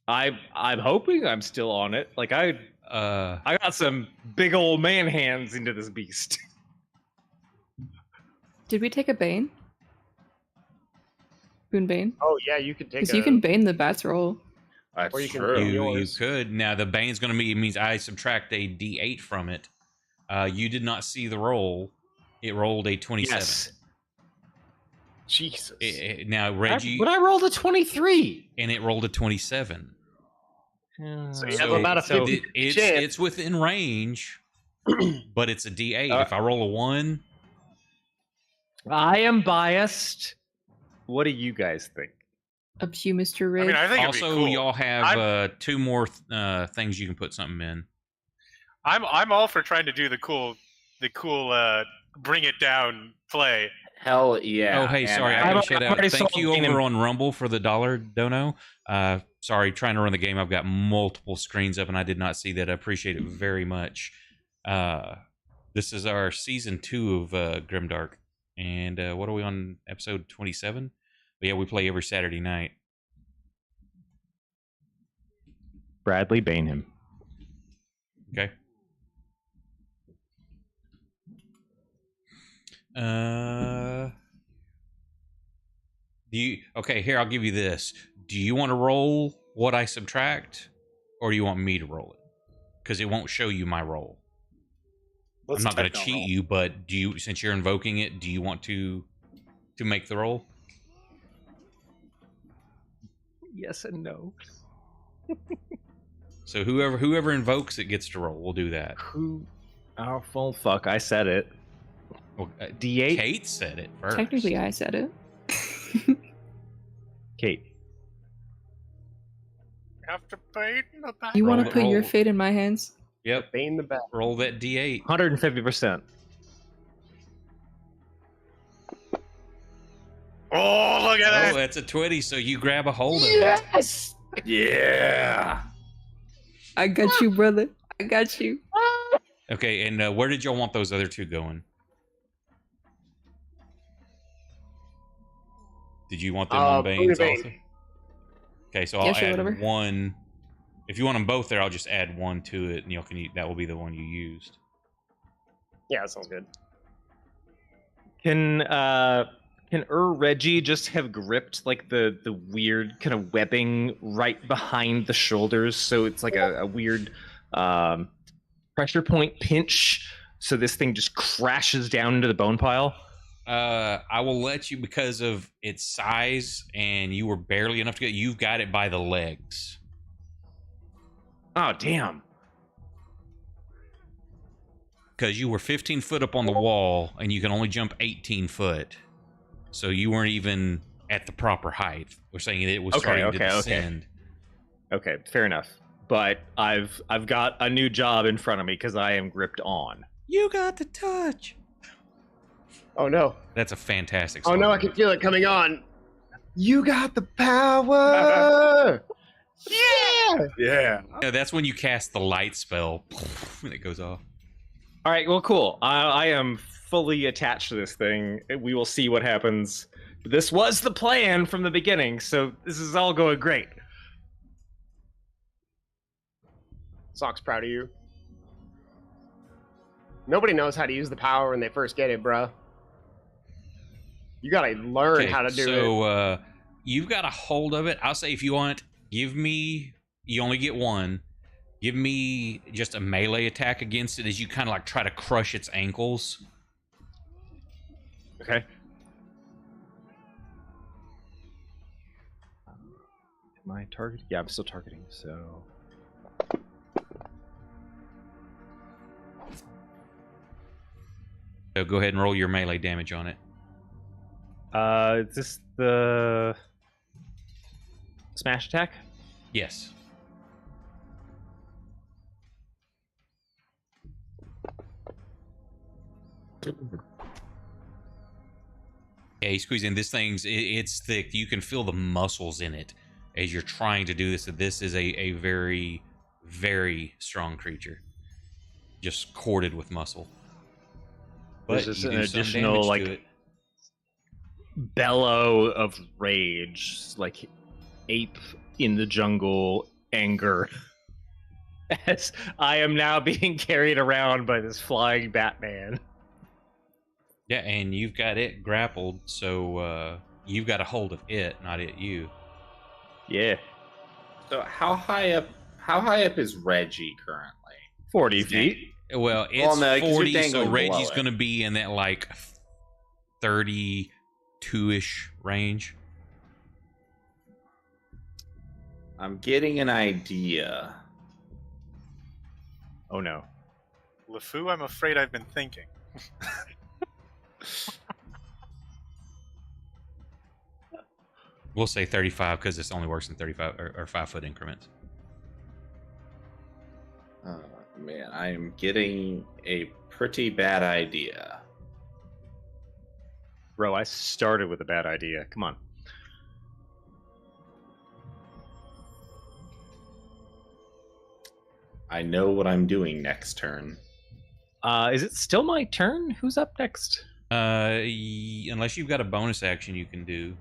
I'm hoping I'm still on it. Like I got some big old man hands into this beast. Did we take a Bane? Boon Bane? Oh yeah, you could take. Because you can Bane the Bat's roll. That's Or you can true. do You yours. could. Now the bane's going to be means I subtract a d8 from it. You did not see the roll. It rolled a 27. Yes. Jesus. Now Reggie But I rolled a 23. and it rolled a 27. So you have about a So 50 it's chance. it's within range, but it's a d8. If I roll a 1, I am biased. What do you guys think? Up to you, Mr. I Rig. mean, I think also it'd be cool. y'all have 2 more things you can put something in. I'm all for trying to do the cool bring it down play. Hell yeah. Oh, hey, and sorry, I I- gotta I've shout out. already Thank sold you Keenan. over on Rumble for the $1 dono. Sorry, trying to run the game. I've got multiple screens up, and I did not see that. I appreciate it very much. This is our season 2 of GrimDark, and what are we on? Episode 27. But yeah, we play every Saturday night. Bradley Bainham. Okay. Do you? Okay, here, I'll give you this. Do you want to roll what I subtract, or do you want me to roll it? Because it won't show you my roll. Let's I'm not going to techno cheat roll. you, but do you? Since you're invoking it, do you want to make the roll? Yes and no. So whoever invokes it gets to roll. We'll do that. Who? Oh, well, fuck. I said it. Well, D8? Kate said it first. Technically, I said it. Kate. Have to pay in the back. You want Roll to it, put your roll. fate in my hands? Yep. Bane the bat. Roll that D8. 150%. Oh, look at Oh, that! that's a 20. So you grab a hold of it. Yes. Yeah. I got you, brother. I got you. Okay, and where did y'all want those other two going? Did you want them on Bane's Bane. also? Okay, so I'll Yeah, sure, add whatever. one. If you want them both there, I'll just add one to it, and y'all can. That will be the one you used. Yeah, that sounds good. Can Reggie just have gripped like the weird kind of webbing right behind the shoulders, so it's like a weird pressure point pinch, so this thing just crashes down into the bone pile? I will let you because of its size, and you were barely enough to get. You've got it by the legs. Oh damn! Because you were 15 foot up on the wall, and you can only jump 18 foot. So you weren't even at the proper height. We're saying that it was starting to descend. Okay, fair enough. But I've got a new job in front of me because I am gripped on. You got the touch. Oh no. That's a fantastic Oh song. no, I can feel it coming on. You got the power. Yeah. Yeah. Yeah, that's when you cast the light spell, and it goes off. All right, well, cool. I am fully attached to this thing. We will see what happens. This was the plan from the beginning, so this is all going great. Sock's proud of you. Nobody knows how to use the power when they first get it, bro. You gotta learn Okay, how to do it. so you've got a hold of it. I'll say if you want, give me. You only get one. Give me just a melee attack against it as you kind of like try to crush its ankles. Okay. Am I targeting? Yeah, I'm still targeting, so... So go ahead and roll your melee damage on it. Is this the... smash attack? Yes. Yeah, you squeeze in. This thing's it's thick. You can feel the muscles in it as you're trying to do this. This is a very, very strong creature, just corded with muscle. But There's just you an do some additional, damage like, to it. bellow of rage, like ape in the jungle anger, as I am now being carried around by this flying Batman. Yeah, and you've got it grappled, so you've got a hold of it, not it you. Yeah, So how high up is Reggie currently? 40 feet. Well, it's Well, no, 'cause you're 40, so dangling Reggie's below it. going to be in that like 32-ish range. I'm getting an idea. Oh no. LeFou, I'm afraid I've been thinking. We'll say 35 because this only works in 35 or 5 foot increments. Man, I am getting a pretty bad idea. Bro, I started with a bad idea. Come on. I know what I'm doing next turn. Is it still my turn? Who's up next? Unless you've got a bonus action you can do.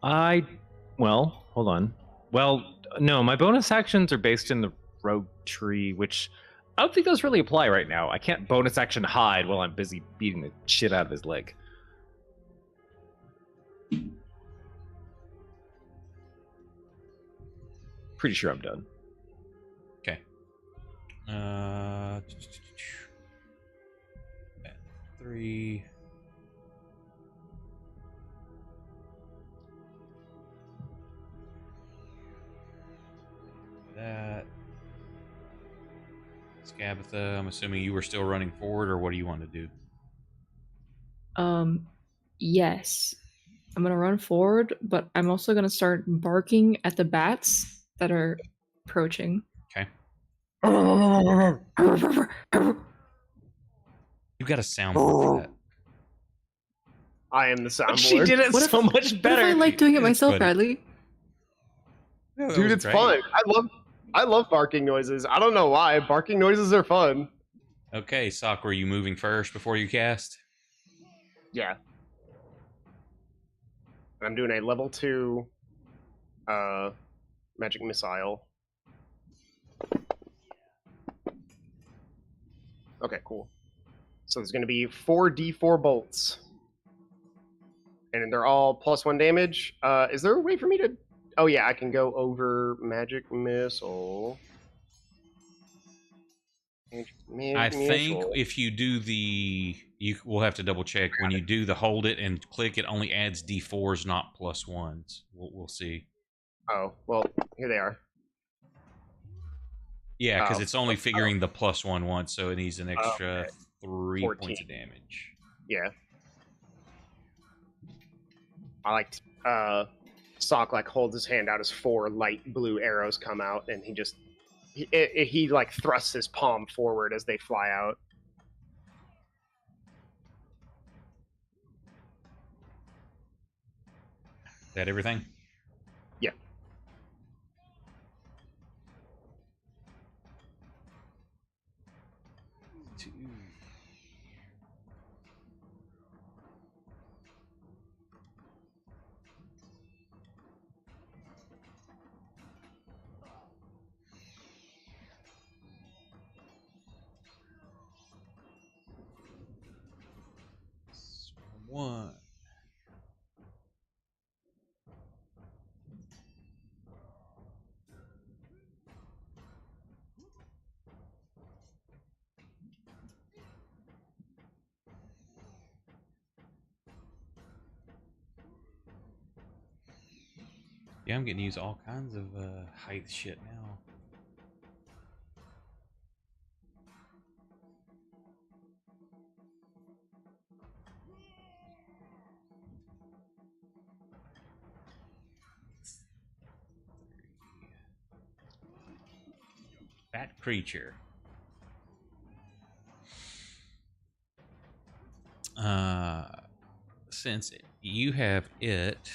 Well, hold on. Well, no, my bonus actions are based in the rogue tree, which I don't think those really apply right now. I can't bonus action hide while I'm busy beating the shit out of his leg. Pretty sure I'm done. Okay. 3. That. Scabatha, I'm assuming you were still running forward, or what do you want to do? Yes. I'm gonna run forward, but I'm also gonna start barking at the bats that are approaching. Okay. You've got a soundboard for that. I am the soundboard. She did it What if- so much What if better. I like doing it It's myself, funny. Bradley? No, that Dude, was it's great. fun. I love barking noises. I don't know why. Barking noises are fun. Okay, Sakura, are you moving first before you cast? Yeah. I'm doing a level 2 magic missile. Okay, cool. So there's going to be 4d4 bolts. And they're all +1 damage. Is there a way for me to... Oh yeah, I can go over magic missile. I think if you do we'll have to double check. When you do the hold it and click, it only adds D4s, not +1s. We'll see. Oh, well, here they are. Yeah, because Oh. it's only figuring the +1 once, so it needs an extra Okay. 3 14. points of damage. Yeah. I like Sock like holds his hand out as 4 light blue arrows come out, and he like thrusts his palm forward as they fly out. Is that everything? Yeah. Two. One. Yeah, I'm getting to use all kinds of height shit now. That creature. Since you have it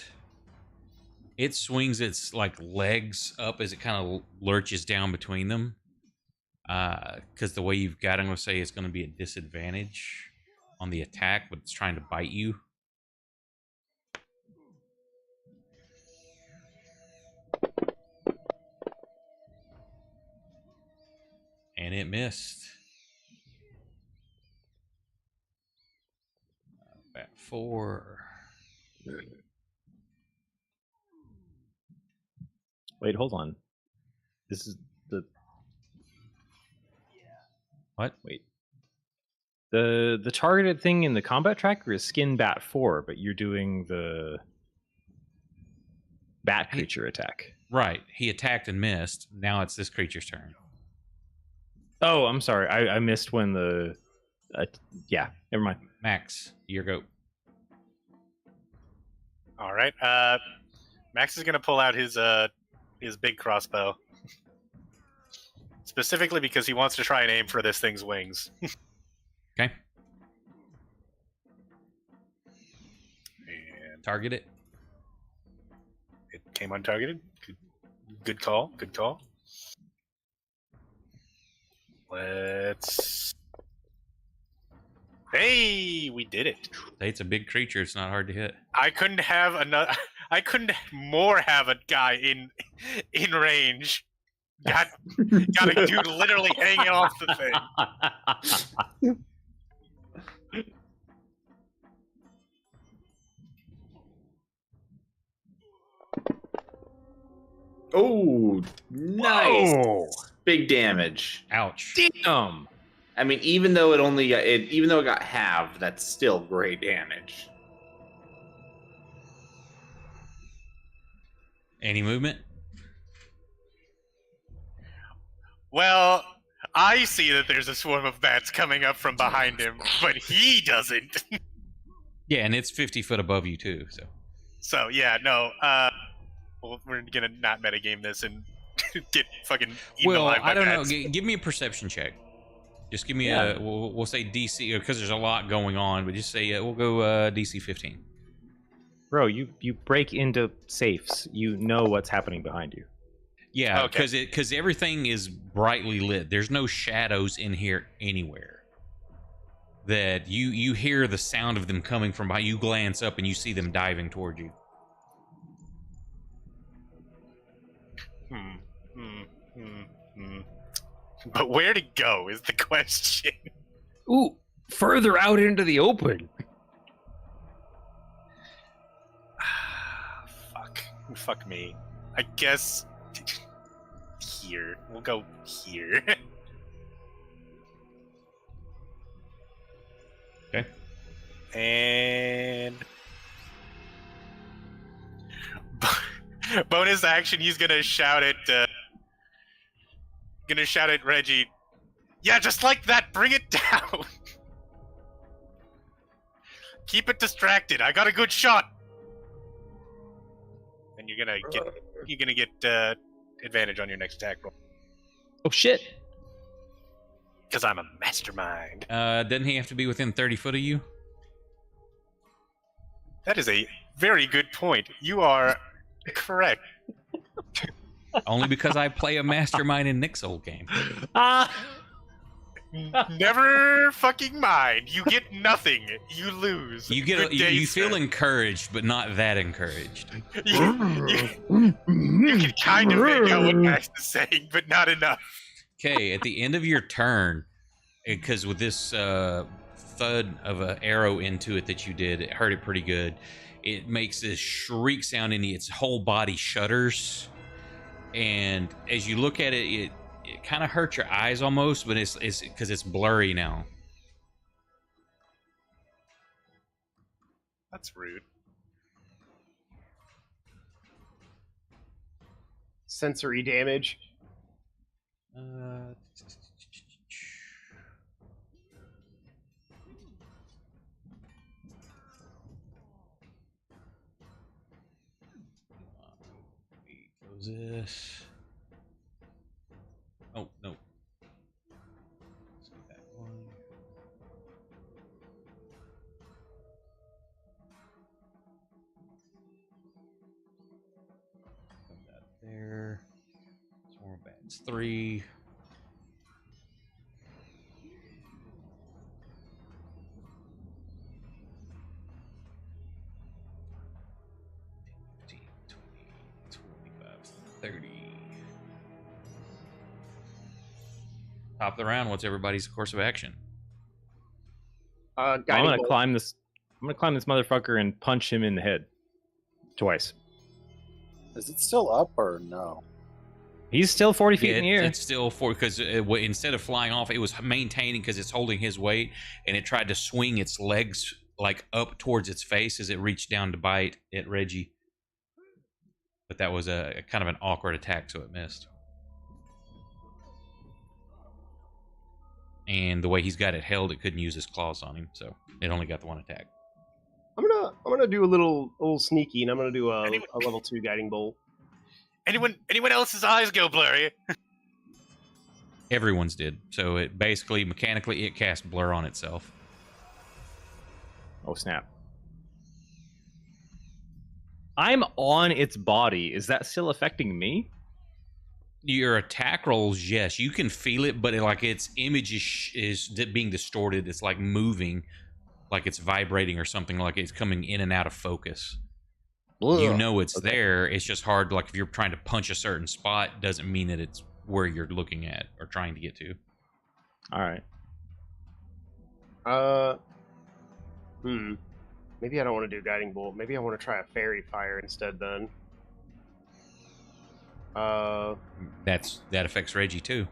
swings its like legs up as it kind of lurches down between them. Because the way you've got it, I'm going to say it's going to be a disadvantage on the attack, but it's trying to bite you. And it missed. Bat 4. Wait, hold on. This is the... What? Wait. The targeted thing in the combat tracker is skin bat 4, but you're doing the bat creature attack. Right. He attacked and missed. Now it's this creature's turn. Oh, I'm sorry. I missed when the... yeah, never mind. Max, your go. All right. Max is gonna pull out his big crossbow. specifically because he wants to try and aim for this thing's wings. Okay. And Target it. it came untargeted. Good call. Good call. Let's. Hey, we did it. Hey, it's a big creature. It's not hard to hit. I couldn't have another. I couldn't more have a guy in range. Got a dude literally hanging off the thing. Oh, nice. Whoa. Big damage. Ouch. Damn. I mean, even though it got halved, that's still great damage. Any movement? Well, I see that there's a swarm of bats coming up from behind him, but he doesn't. Yeah, and it's 50 foot above you too. So So yeah, no. Well, we're gonna not metagame this and get fucking eaten well, alive by I don't know. bats. Give me a perception check. Just give me Yeah. a. We'll say DC because there's a lot going on, but just say we'll go DC 15. Bro, you break into safes. You know what's happening behind you. Yeah, Okay. because everything is brightly lit. There's no shadows in here anywhere. That you hear the sound of them coming from behind. You glance up and you see them diving toward you. But where to go is the question. Ooh, further out into the open. Fuck me. I guess here. We'll go here. Okay. And bonus action, he's gonna shout at Reggie. Yeah, just like that, bring it down. Keep it distracted. I got a good shot. And you're gonna get advantage on your next attack roll. Oh shit. Because I'm a mastermind. Doesn't he have to be within 30 foot of you? That is a very good point. You are correct. Only because I play a mastermind in Nick's old game. Never fucking mind. You get nothing. You lose. You Good day, you feel sir. encouraged, but not that encouraged. You can kind of make out what Max is saying, but not enough. Okay, at the end of your turn, because with this thud of an arrow into it that you did, it hurt it pretty good. It makes this shriek sound and its whole body shudders. And as you look at it, it kind of hurts your eyes almost, but it's because it's blurry now. That's rude. Sensory damage. Close this. Oh no. Let's go back one. Put that there. Swarm of bats 3. Top of the round. What's everybody's course of action? Guiding I'm gonna bolt. climb this motherfucker and punch him in the head. Twice. Is it still up or no? He's still 40 feet Yeah, in the air. it's still because instead of flying off, it was maintaining because it's holding his weight, and it tried to swing its legs like up towards its face as it reached down to bite at Reggie. But that was a kind of an awkward attack, so it missed. And the way he's got it held, it couldn't use his claws on him, so it only got the one attack. I'm gonna do a little sneaky, and I'm gonna do a Anyone- level 2 guiding bolt. Anyone else's eyes go blurry? Everyone's did. So it basically, mechanically, it cast blur on itself. Oh snap! I'm on its body. Is that still affecting me? Your attack rolls, yes, you can feel it, but like its image is being distorted. It's like moving, like it's vibrating or something, like it's coming in and out of focus. You know it's there. It's just hard. Like if you're trying to punch a certain spot, doesn't mean that it's where you're looking at or trying to get to. All right. Maybe I don't want to do guiding bolt. Maybe I want to try a fairy fire instead. Then. That affects Reggie too.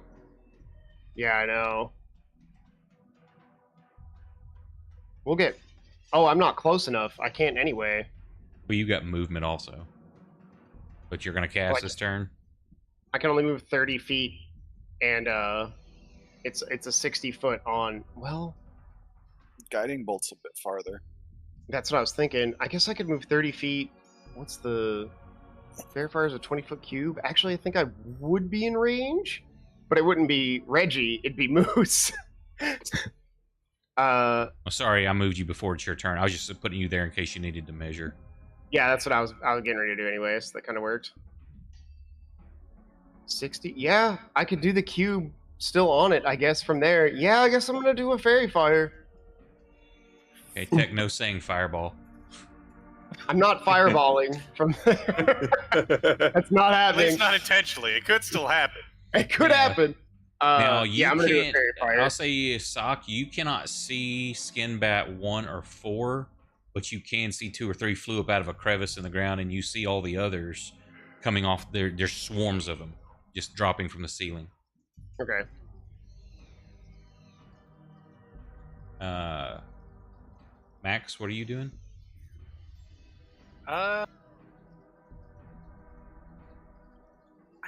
Yeah, I know. We'll get. Oh, I'm not close enough. I can't anyway. But you got movement also. But you're gonna cast this turn. I can only move 30 feet, and it's a 60-foot on. Well, Guiding bolt's a bit farther. that's what I was thinking. I guess I could move 30 feet. What's the Fair Fire is a 20-foot cube. Actually, I think I would be in range, but it wouldn't be Reggie. It'd be Moose. Oh, sorry, I moved you before it's your turn. I was just putting you there in case you needed to measure. Yeah, that's what I was getting ready to do anyways. That kind of worked. 60. Yeah, I could do the cube still on it, I guess, from there. Yeah, I guess I'm going to do a fairy fire. Okay, Techno saying fireball. I'm not fireballing from there. That's not At happening. least not intentionally. It could still happen. It could happen. Now, you yeah, I'm going to do a can't. fairy fire. I'll say, Sock, you cannot see Skinbat 1 or 4, but you can see 2 or 3 flew up out of a crevice in the ground, and you see all the others coming off. There's swarms of them just dropping from the ceiling. Okay. Max, what are you doing? I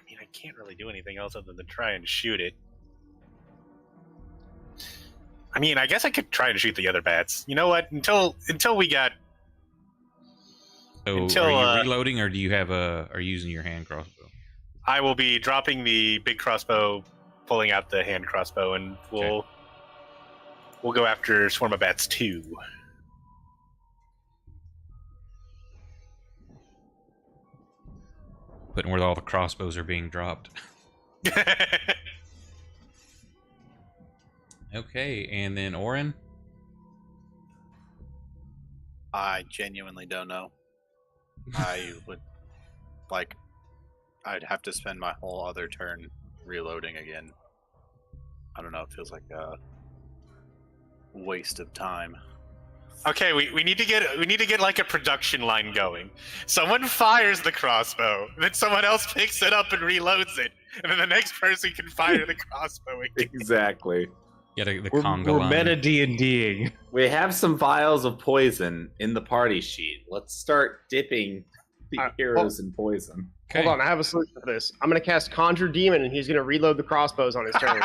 mean, I can't really do anything else other than try and shoot it. I mean, I guess I could try and shoot the other bats. You know what? Until we got. So, Until, are you reloading, or do you have are you using your hand crossbow? I will be dropping the big crossbow, pulling out the hand crossbow, and we'll go after Swarm of Bats 2. Putting where all the crossbows are being dropped. Okay, and then Orin? I genuinely don't know. I would I'd have to spend my whole other turn reloading again. I don't know, it feels like a waste of time. Okay, we need to get like a production line going. Someone fires the crossbow, then someone else picks it up and reloads it, and then the next person can fire the crossbow again. Exactly. Yeah, the We're conga line. meta D&Ding. We have some vials of poison in the party sheet. Let's start dipping the heroes in poison. Okay. Hold on, I have a solution for this. I'm going to cast Conjure Demon, and he's going to reload the crossbows on his turn.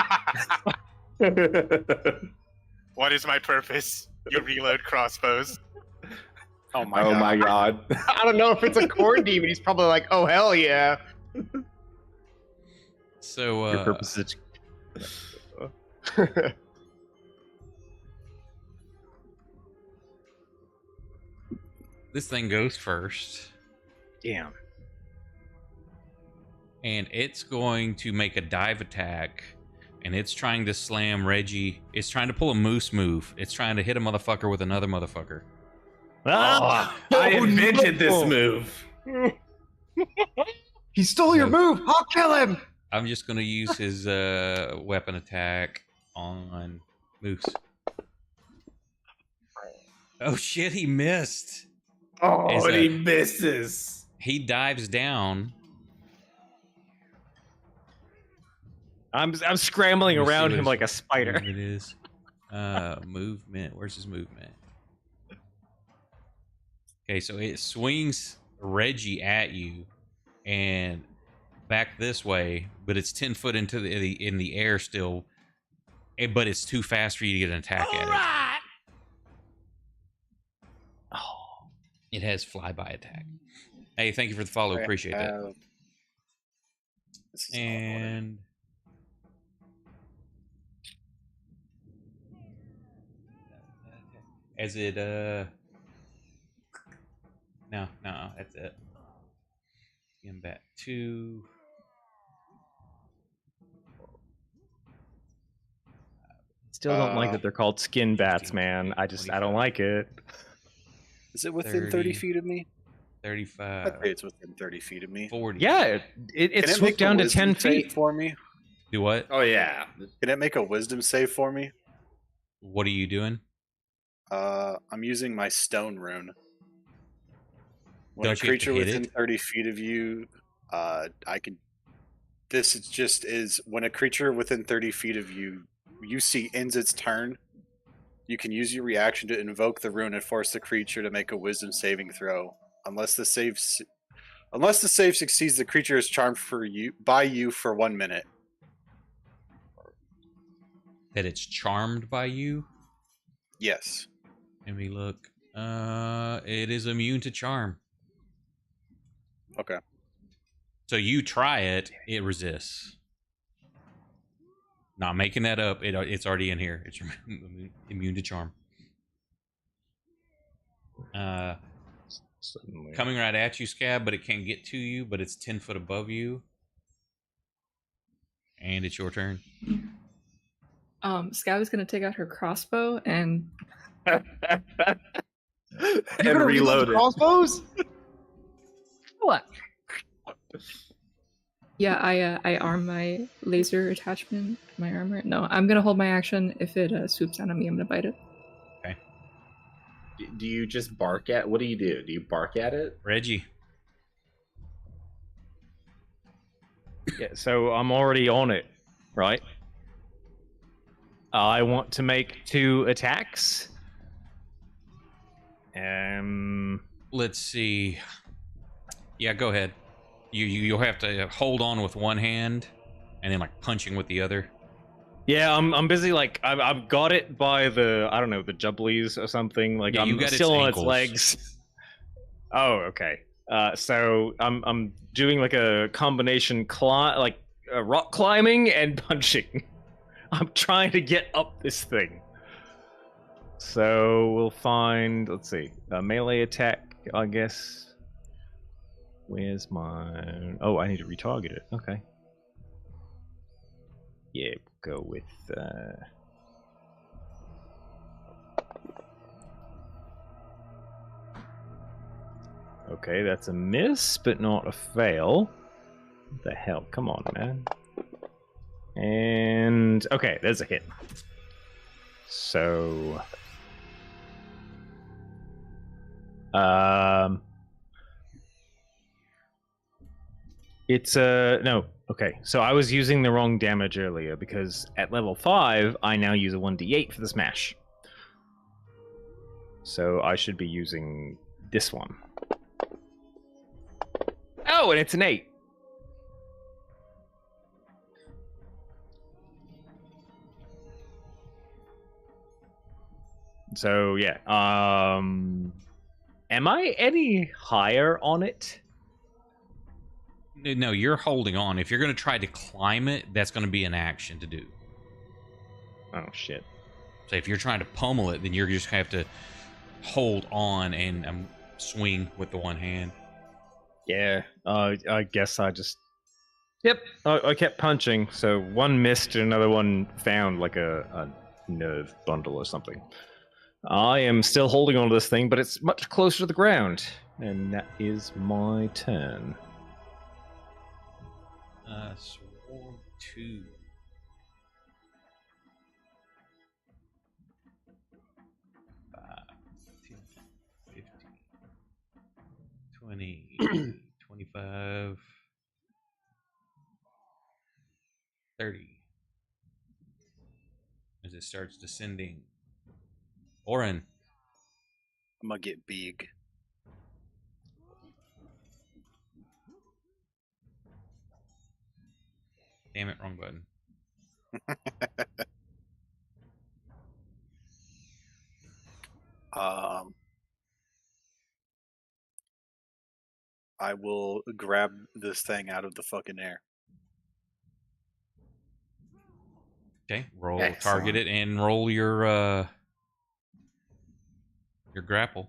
What is my purpose? You reload crossbows. Oh my God. I don't know if it's a corn demon. He's probably like, oh, hell yeah. So, Your purpose is this thing goes first, damn. and it's going to make a dive attack, and it's trying to slam Reggie. It's trying to pull a moose move. It's trying to hit a motherfucker with another motherfucker. Ah! I invented this move. He stole your move. I'll kill him. I'm just going to use his weapon attack on Moose. Oh shit, he missed. Oh, Is and a- he misses. He dives down. I'm scrambling Let me see around what him his like a spider. movement is. Movement. Where's his movement? Okay, so it swings Reggie at you and back this way, but it's 10 foot into in the air still. But it's too fast for you to get an attack at it. Oh, it has flyby attack. Hey, thank you for the follow. Appreciate that. This is not And As it no, that's it. Skin bat 2. Still don't like that they're called skin bats, 15, man. 20, I don't like it. Is it within 30 30. feet of me? 35. I'd say it's within 30 feet of me. 40. Yeah, it Can it swooped make a down to wisdom 10 save feet. for me? Do what? Oh yeah. Can it make a wisdom save for me? What are you doing? I'm using my stone rune. When Don't a you have to creature hit within it? 30 feet of you, I can. This is just is when a creature within 30 feet of you see ends its turn. You can use your reaction to invoke the rune and force the creature to make a wisdom saving throw. Unless the save succeeds, the creature is charmed by you for 1 minute. That it's charmed by you? Yes. Let me look. It is immune to charm. Okay. So you try it, it resists. Not making that up. It's already in here. It's immune to charm. Suddenly. Coming right at you, Scab, but it can't get to you, but it's 10 foot above you. And it's your turn. Scab is gonna take out her crossbow and You're And gonna reload the it. crossbows? what? Yeah, I arm my laser attachment, my armor. No, I'm gonna hold my action. If it swoops down on me, I'm gonna bite it. Do you just bark at? What do? Do you bark at it? Reggie. Yeah, so I'm already on it, right? I want to make 2 attacks. Let's see. Yeah, go ahead. You'll have to hold on with one hand and then like punching with the other. Yeah, I'm busy. Like I've got it by the the jubblies or something. Like Yeah, you I'm got still its on ankles. its legs. Oh, okay. So I'm doing like a combination rock climbing and punching. I'm trying to get up this thing. So we'll find. Let's see. A melee attack, I guess. Where's my? Oh, I need to retarget it. Okay. Yeah, go with. Okay, that's a miss, but not a fail. What the hell? Come on, man. And okay, there's a hit. So, it's no. Okay, so I was using the wrong damage earlier because at level 5, I now use a 1d8 for the smash. So I should be using this one. Oh, and it's an 8. So yeah, am I any higher on it? No, you're holding on. If you're going to try to climb it, that's going to be an action to do. Oh shit. So if you're trying to pummel it, then you're just have to hold on and swing with the one hand. Yeah, I guess I just. Yep, I kept punching, so one missed and another one found like a nerve bundle or something. I am still holding on to this thing, but it's much closer to the ground, and that is my turn. Swarm 2. Five, 10, 15, 20, 25, 30. As it starts descending. Oren. I'm gonna get big. Damn it, wrong button. I will grab this thing out of the fucking air. Okay, roll, Excellent. target it, and roll your Your grapple.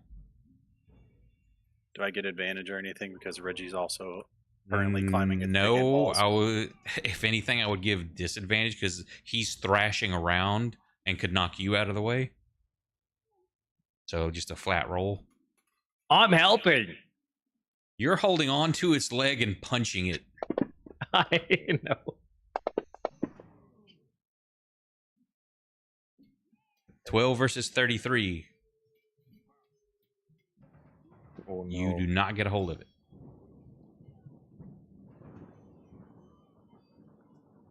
Do I get advantage or anything because Reggie's also currently climbing at the big end No, walls? I would. If anything, I would give disadvantage because he's thrashing around and could knock you out of the way. So just a flat roll. I'm helping. You're holding on to its leg and punching it. I know. 12 versus 33. Oh, no. You do not get a hold of it.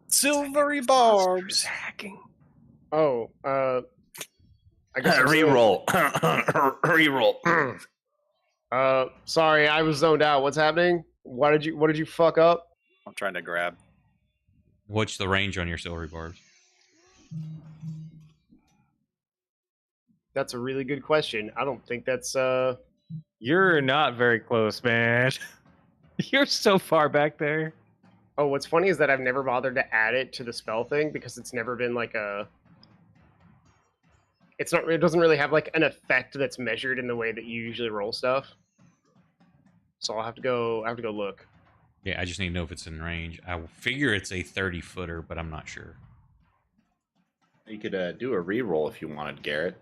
Silvery barbs. Hacking. Oh, I guess I'm still- Reroll. Reroll. Sorry, I was zoned out. What's happening? What did you fuck up? I'm trying to grab. What's the range on your silvery barbs? That's a really good question. I don't think that's You're not very close, man. You're so far back there. Oh, what's funny is that I've never bothered to add it to the spell thing because it's never been like a. It's not. It doesn't really have like an effect that's measured in the way that you usually roll stuff. So I'll have to go. I have to go look. Yeah, I just need to know if it's in range. I figure it's a 30-footer, but I'm not sure. You could do a reroll if you wanted, Garrett.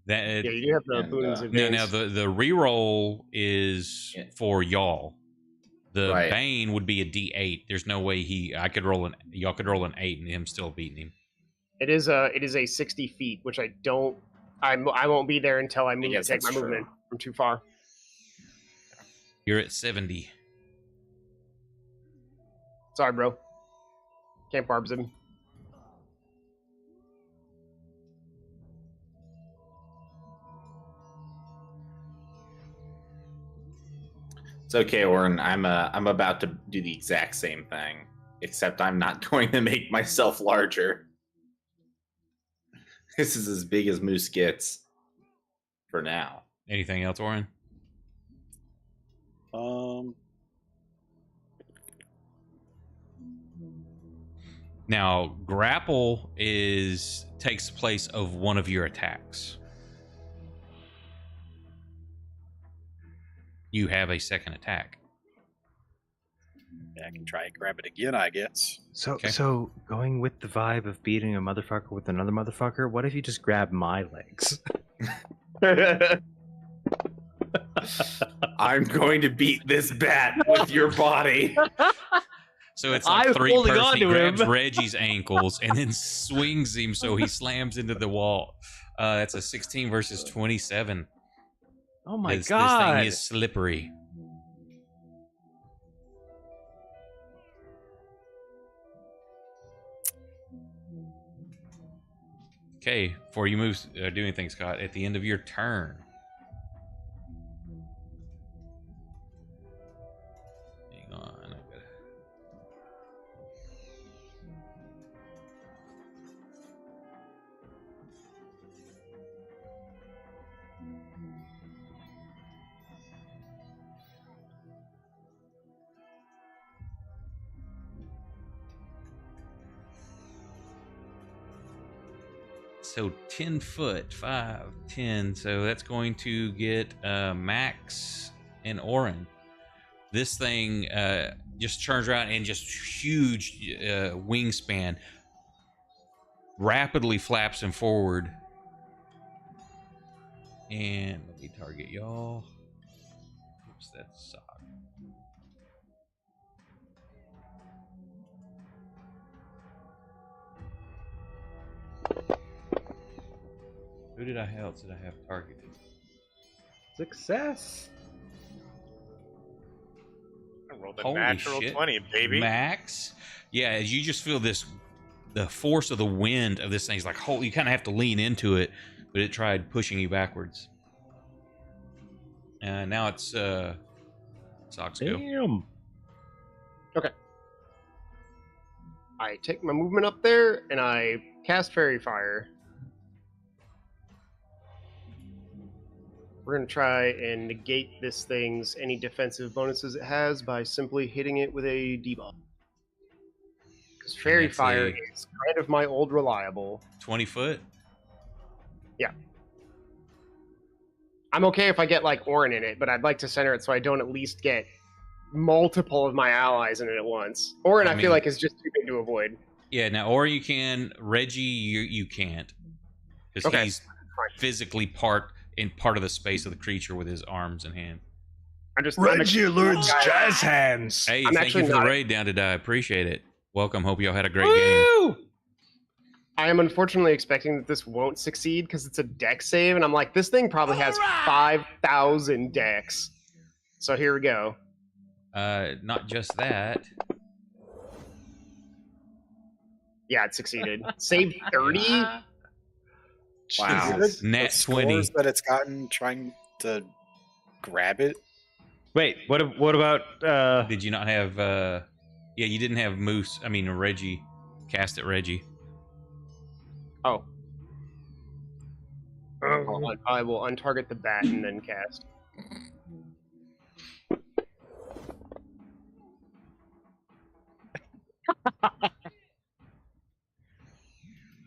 Yeah, you do have the And, boons no, advance. No, the reroll is for y'all. The Right. Bane would be a D8. There's no way y'all could roll an 8 and him still beating him. It is a 60 feet, which I won't be there until I move. guess Take my that's true. movement from too far. You're at 70. Sorry, bro. Can't barbs him. It's okay, Orin. I'm about to do the exact same thing, except I'm not going to make myself larger. This is as big as Moose gets for now. Anything else, Oren? Now, grapple takes place of one of your attacks. You have a second attack. Yeah, I can try and grab it again, I guess. So going with the vibe of beating a motherfucker with another motherfucker, what if you just grab my legs? I'm going to beat this bat with your body. So it's like I'm three holding person. on He to grabs him. Reggie's ankles and then swings him so he slams into the wall. That's a 16 versus 27. Oh my This god! thing is slippery. Okay, before you move, do anything, Scott, at the end of your turn. Hang on. So 10 foot, 5, 10. So that's going to get Max and Oren. This thing just turns around and just huge wingspan rapidly flaps him forward. And let me target y'all. Oops, that's sock. Who did I else did I have targeted? Success. I rolled a Holy natural shit. 20, baby. Max, yeah, you just feel the force of the wind of this thing's like, you kind of have to lean into it, but it tried pushing you backwards. Now it's Sox go. Damn. I take my movement up there and I cast Fairy Fire. We're going to try and negate this thing's any defensive bonuses it has by simply hitting it with a debuff. Because Fairy that's Fire a- is kind of my old reliable. 20 foot. Yeah. I'm okay if I get like Orin in it, but I'd like to center it so I don't at least get multiple of my allies in it at once. Orin, I feel like is just too big to avoid. Yeah, now or you can. Reggie, you can't because he's physically part of the space of the creature with his arms and hands. Reggie Lord's jazz hands. Hey, thank you for the raid down today. I appreciate it. Welcome. Hope y'all had a great game. I am unfortunately expecting that this won't succeed because it's a dex save, and I'm like, this thing probably has 5,000 dex. So here we go. Not just that. Yeah, it succeeded. Save 30? Wow. Nat 20. That it's gotten trying to grab it. Wait, what about Did you not have yeah, you didn't have Reggie. Cast at Reggie. Oh. Hold on. I will untarget the bat and then cast.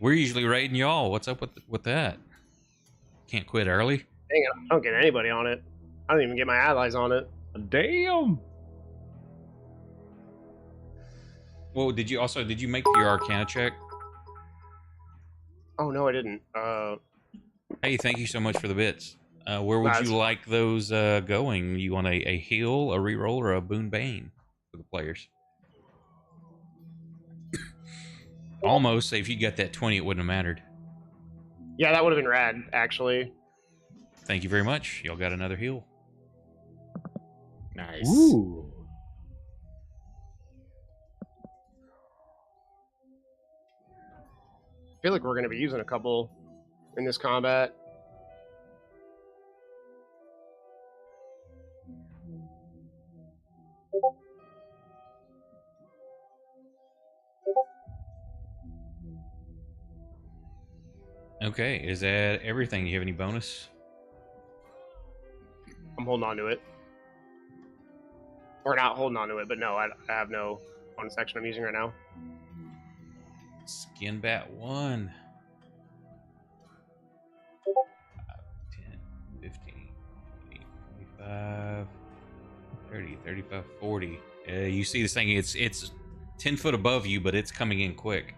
We're usually raiding y'all. What's up with that? Can't quit early? Dang it, I don't get anybody on it. I don't even get my allies on it. Damn. Well, did you make your Arcana check? Oh no, I didn't. Hey, thank you so much for the bits. Where would you like those going? You want a heal, a reroll, or a boon bane for the players? Almost. If you got that 20, it wouldn't have mattered. Yeah, that would have been rad, actually. Thank you very much. Y'all got another heal. Nice. Ooh. I feel like we're going to be using a couple in this combat. Okay, is that everything? You have any bonus? I'm holding on to it. Or not holding on to it, but no, I have no bonus action I'm using right now. Skin bat 1. 10, 15, 20, 25, 30, 35, 40. You see this thing, it's 10 foot above you, but it's coming in quick.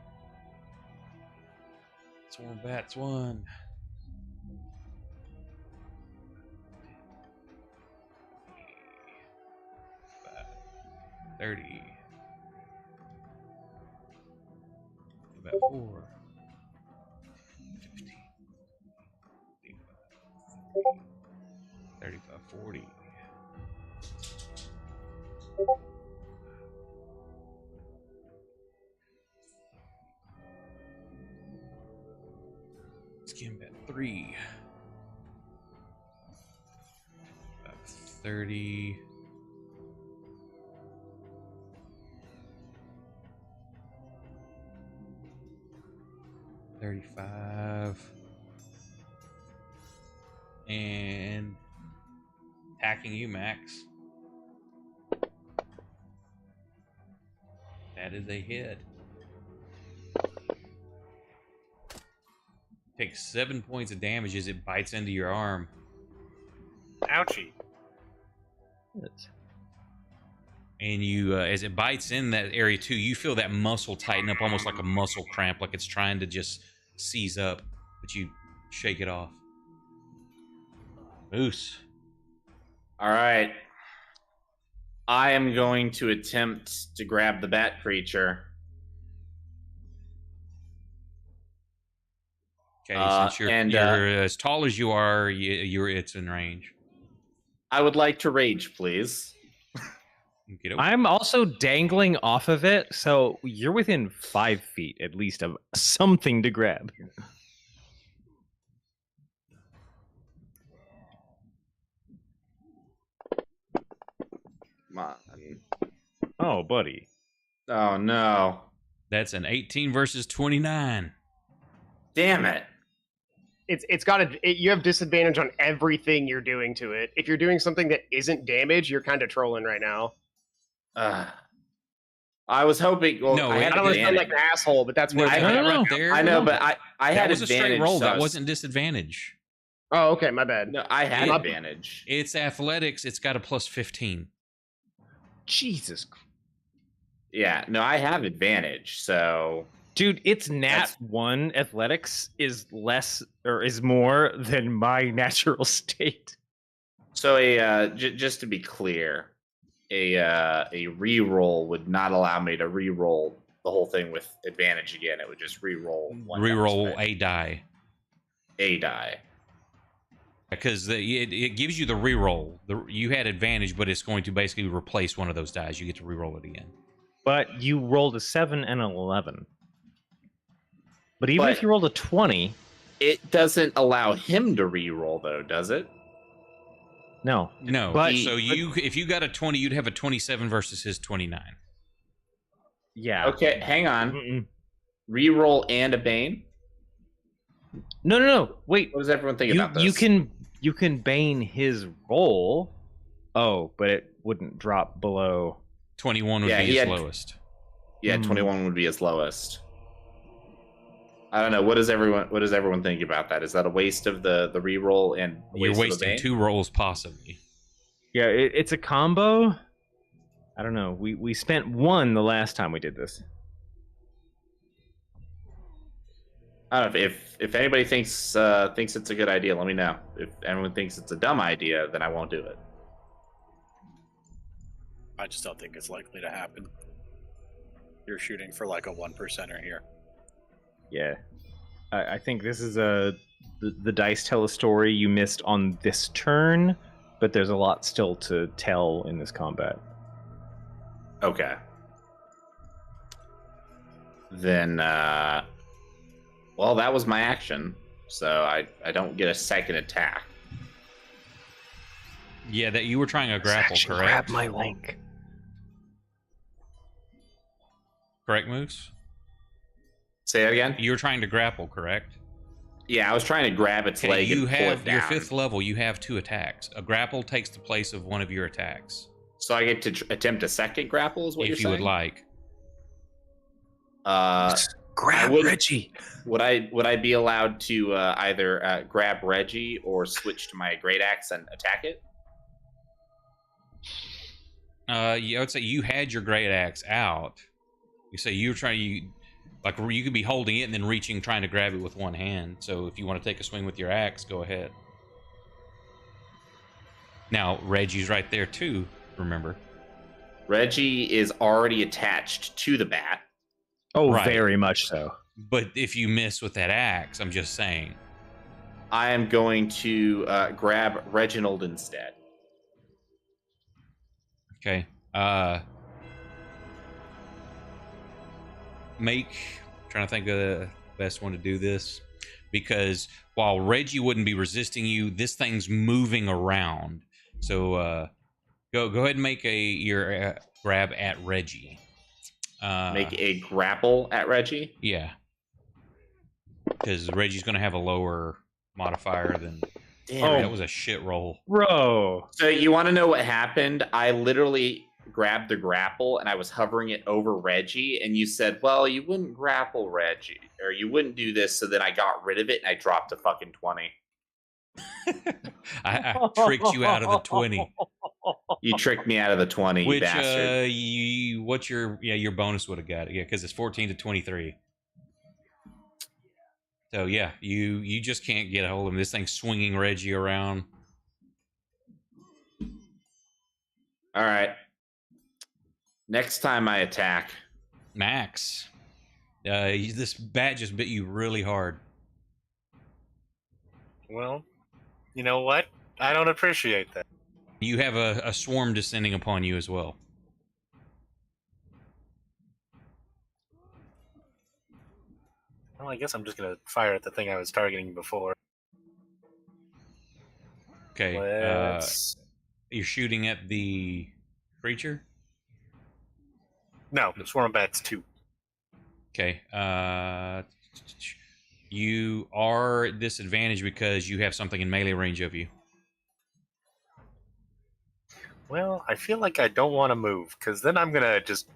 Swarm bats 1. 30. About 4. 15. 35, 40. Skin bat 3. About 30. 35. And attacking you, Max. That is a hit. Takes 7 points of damage as it bites into your arm. Ouchie. And you, as it bites in that area too, you feel that muscle tighten up almost like a muscle cramp, like it's trying to just seize up, but you shake it off. Moose. All right. I am going to attempt to grab the bat creature. Okay, since you're as tall as you are, it's in range. I would like to rage, please. I'm also dangling off of it, so you're within 5 feet at least of something to grab. Come on. Oh, buddy. Oh, no. That's an 18 versus 29. Damn it. It's got you have disadvantage on everything you're doing to it. If you're doing something that isn't damage, you're kind of trolling right now. I was hoping. Well, No, I had I don't want to sound like an asshole, but that's what I I know, right there. I know, but I That had was a straight advantage. roll. So That wasn't disadvantage. Oh, okay, my bad. No, I had It- advantage. It's athletics. It's got a plus 15. Jesus, Yeah, no, I have advantage. So dude, it's nat That's- 1 athletics is less or is more than my natural state. So just to be clear, a re-roll would not allow me to re-roll the whole thing with advantage again. It would just re-roll one Reroll dice, a die. a die. Because it gives you the reroll. You had advantage, but it's going to basically replace one of those dies. You get to reroll it again. But you rolled a 7 and an 11. But even if But- you rolled a 20, It doesn't allow him to re-roll though, does it? no. No. But- So if you got a 20, you'd have a 27 versus his 29. Yeah. Okay, hang on. Mm-mm. Re-roll and a bane. No. Wait. What does everyone think about this? You can bane his roll. Oh, but it wouldn't drop below. 21 would Yeah, be he his had- lowest. Yeah, 21 would be his lowest. I don't know. What does everyone think about that? Is that a waste of the re-roll and a You're waste of a wasting bane? 2 rolls possibly. Yeah, it's a combo. I don't know. We spent 1 the last time we did this. I don't know if anybody thinks it's a good idea. Let me know. If anyone thinks it's a dumb idea, then I won't do it. I just don't think it's likely to happen. You're shooting for like a 1%er here. Yeah. I think this is the dice tell a story you missed on this turn, but there's a lot still to tell in this combat. Okay. Then, well, that was my action, so I don't get a second attack. Yeah, that you were trying to grapple, correct? Grab my link. Correct, Moose? Say that again. You were trying to grapple, correct? Yeah, I was trying to grab its Okay, leg you and pull have it down. your 5th level. You have 2 attacks. A grapple takes the place of one of your attacks, So I get to attempt a second grapple, is what if you're you saying? would like. Grab would- Reggie. Would I be allowed to either grab Reggie or switch to my great axe and attack it? Yeah, I would say you had your great axe out. You say you were trying. You could be holding it and then reaching, trying to grab it with one hand. So if you want to take a swing with your axe, go ahead. Now Reggie's right there too. Remember. Reggie is already attached to the bat. Oh, Right. very much so. But if you miss with that axe, I'm just saying. I am going to grab Reginald instead. Okay. Trying to think of the best one to do this, because while Reggie wouldn't be resisting you, this thing's moving around. So go ahead and make your grab at Reggie. Make a grapple at Reggie. Yeah, because Reggie's going to have a lower modifier than. Damn, That was a shit roll. Bro. So you want to know what happened? I literally grabbed the grapple and I was hovering it over Reggie, and you said, "Well, you wouldn't grapple Reggie, or you wouldn't do this." So then I got rid of it and I dropped a fucking 20. I tricked you out of the 20. You tricked me out of the 20, you Which bastard. what's your bonus would have got it, because it's 14 to 23. So yeah, you just can't get a hold of him. This thing's swinging Reggie around. All right. Next time I attack, Max, this bat just bit you really hard. Well, you know what? I don't appreciate that. You have a swarm descending upon you as well. Well, I guess I'm just gonna fire at the thing I was targeting before. Okay, Let's... you're shooting at the creature. No, the swarm of bats 2. Okay, you are at disadvantage because you have something in melee range of you. Well, I feel like I don't want to move, because then I'm gonna just...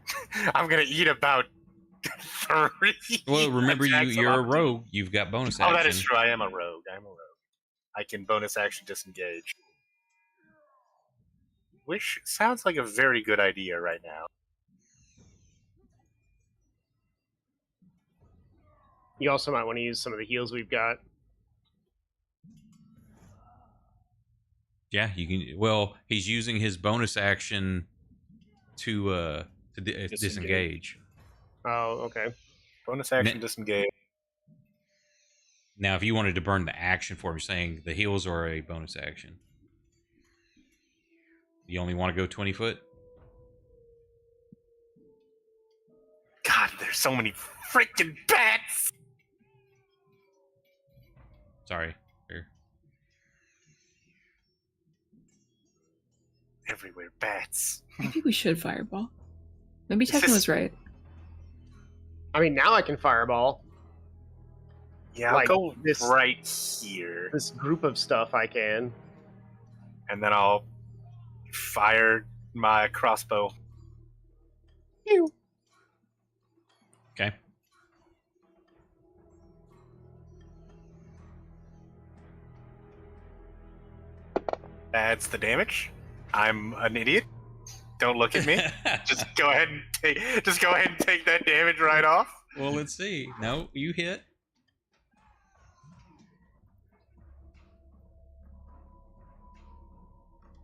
I'm gonna eat about 3. Well, remember attacks you're a of opportunity. rogue. You've got bonus action. Oh, that is true. I am a rogue. I can bonus action disengage. Which sounds like a very good idea right now. You also might want to use some of the heals we've got. Yeah, you can. Well, he's using his bonus action to disengage. Oh, okay. Bonus action Ne- disengage. Now, if you wanted to burn the action for him, saying the heals are a bonus action. You only want to go 20 foot? God, there's so many freaking bats! Sorry. Here. Everywhere, bats. Maybe we should fireball. Maybe Is Tekken this- was right. I mean, now I can fireball. Yeah, Like, I'll go this- right here. This group of stuff I can. And then I'll fire my crossbow. Okay. That's the damage. I'm an idiot. Don't look at me. Just go ahead and take that damage right off. Well, let's see. No, you hit.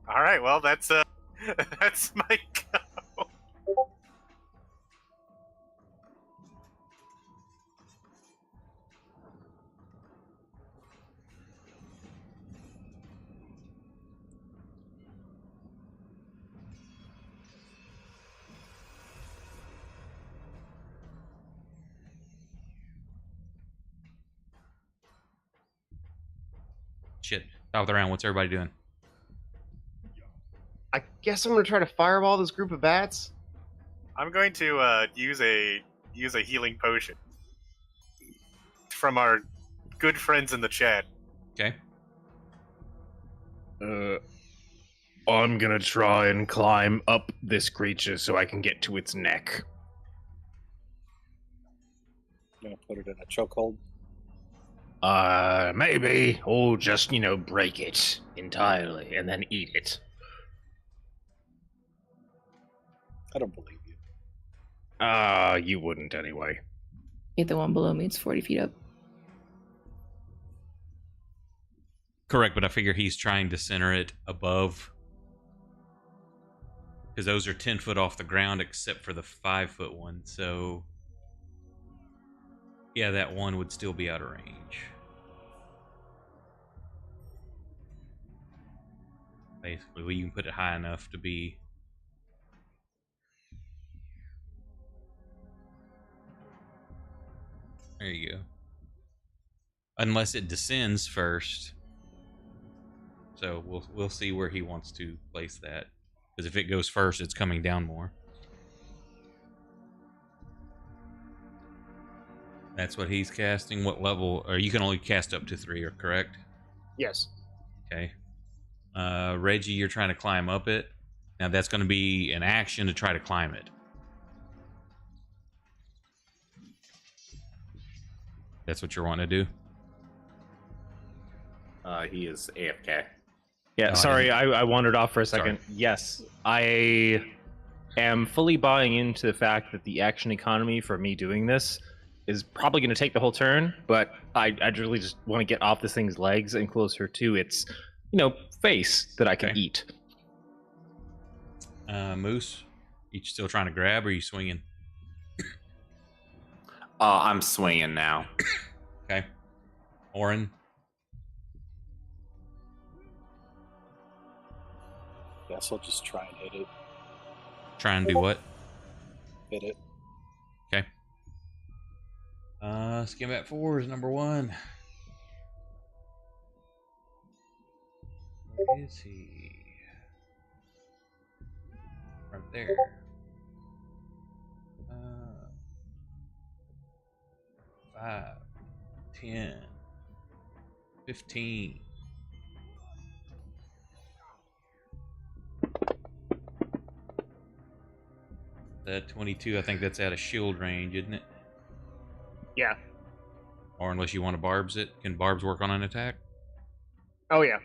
All right, well that's that's my go. Shit. Top of the round. What's everybody doing? I guess I'm gonna try to fireball this group of bats. I'm going to use a healing potion from our good friends in the chat. Okay. I'm gonna try and climb up this creature so I can get to its neck. Gonna put it in a chokehold. Maybe. Or just, break it entirely and then eat it. I don't believe you. You wouldn't anyway. Hit the one below me. It's 40 feet up. Correct, but I figure he's trying to center it above. Because those are 10 foot off the ground except for the 5 foot one. So, yeah, that one would still be out of range. Basically, well, you can put it high enough to be. There you go. Unless it descends first. So we'll see where he wants to place that. Because if it goes first, it's coming down more. That's what he's casting. What level? Or you can only cast up to 3, correct? Yes. Okay. Reggie, you're trying to climb up it. Now that's going to be an action to try to climb it. That's what you're wanting to do? He is AFK. Yeah, No, I sorry, didn't. I wandered off for a Sorry. second. Yes, I am fully buying into the fact that the action economy for me doing this is probably going to take the whole turn, but I really just want to get off this thing's legs and closer to its, face that I can Okay. eat. Moose, you still trying to grab or are you swinging? I'm swinging now. Okay. Orin, Guess I'll just try and hit it. try and do what? Hit it. Okay. Skim 4 is number 1. Where is he? Right there. 5, 10, 15. That 22, I think that's out of shield range, isn't it? Yeah. Or unless you want to barbs it. Can barbs work on an attack? Oh yeah.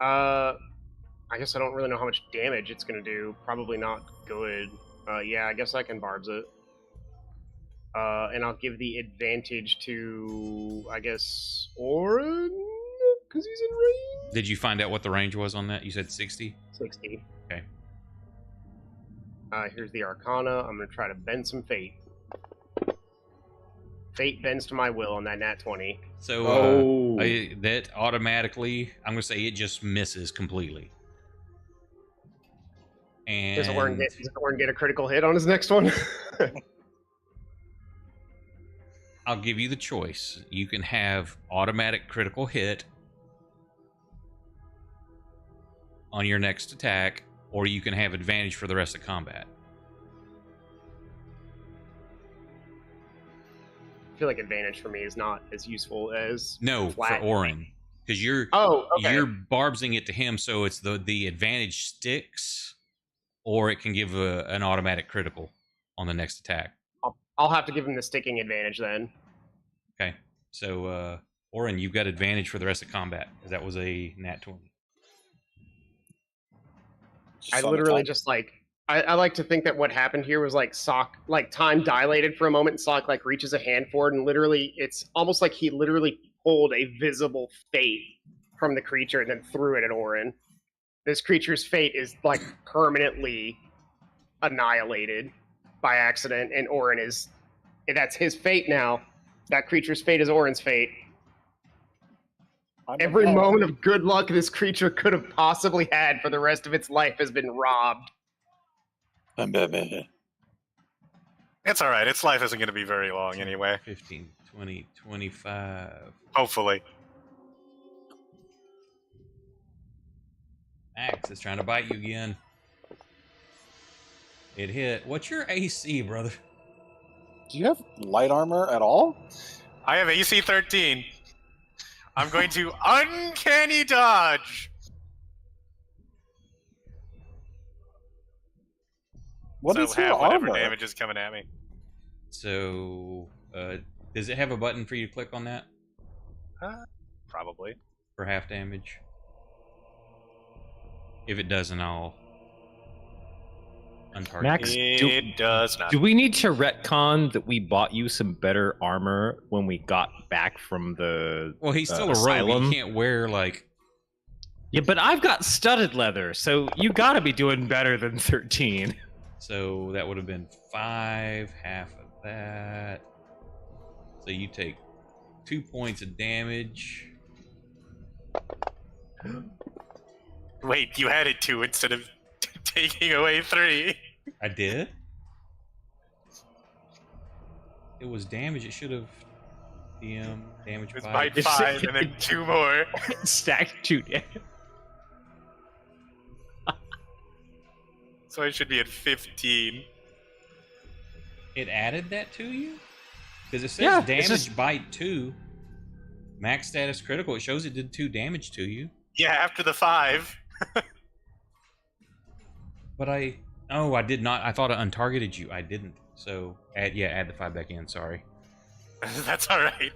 I guess I don't really know how much damage it's gonna do. Probably not good. Yeah, I guess I can barbs it. And I'll give the advantage to, I guess, Orin, because he's in range. Did you find out what the range was on that? You said 60? 60. Okay. Here's the Arcana. I'm gonna try to bend some fate. Fate bends to my will on that nat 20. So that automatically, I'm gonna say it just misses completely. And Does Orin get a critical hit on his next one? I'll give you the choice. You can have automatic critical hit on your next attack, or you can have advantage for the rest of combat. I feel like advantage for me is not as useful as No, flat. for Orin, because you're okay. barbsing it to him, so it's the advantage sticks, or it can give an automatic critical on the next attack. I'll have to give him the sticking advantage then. Okay, so Orin, you've got advantage for the rest of combat because that was a nat 20. I literally just like I like to think that what happened here was like Sock, like time dilated for a moment, and Sock like reaches a hand forward, and literally it's almost like he literally pulled a visible fate from the creature and then threw it at Orin. This creature's fate is like permanently annihilated by accident, and Orin is that's his fate now. That creature's fate is Orin's fate. Every moment of good luck this creature could have possibly had for the rest of its life has been robbed. It's all right. Its life isn't going to be very long anyway. 15, 20, 25. Hopefully. Max is trying to bite you again. It hit. What's your AC, brother? Do you have light armor at all? I have AC 13. I'm going to uncanny dodge. What so is your have whatever armor? damage is coming at me. So, does it have a button for you to click on that Probably. for half damage? If it doesn't, I'll untarget. Max, It does not. Do we need to retcon that we bought you some better armor when we got back from the Well, he's still a rogue. asylum? He can't wear like. Yeah, but I've got studded leather, so you got to be doing better than 13. So that would have been 5, half of that. So you take 2 points of damage. Wait, you added 2 instead of taking away 3. I did? It was damage. It should have DM damage It's by by 5 and then 2 more. Stacked 2 damage. So I should be at 15. It added that to you? Because it says Yeah, it's damage just- bite 2. Max status critical. It shows it did 2 damage to you. Yeah, after the 5. But I did not. I thought it untargeted you. I didn't. So add the 5 back in. Sorry. That's all right.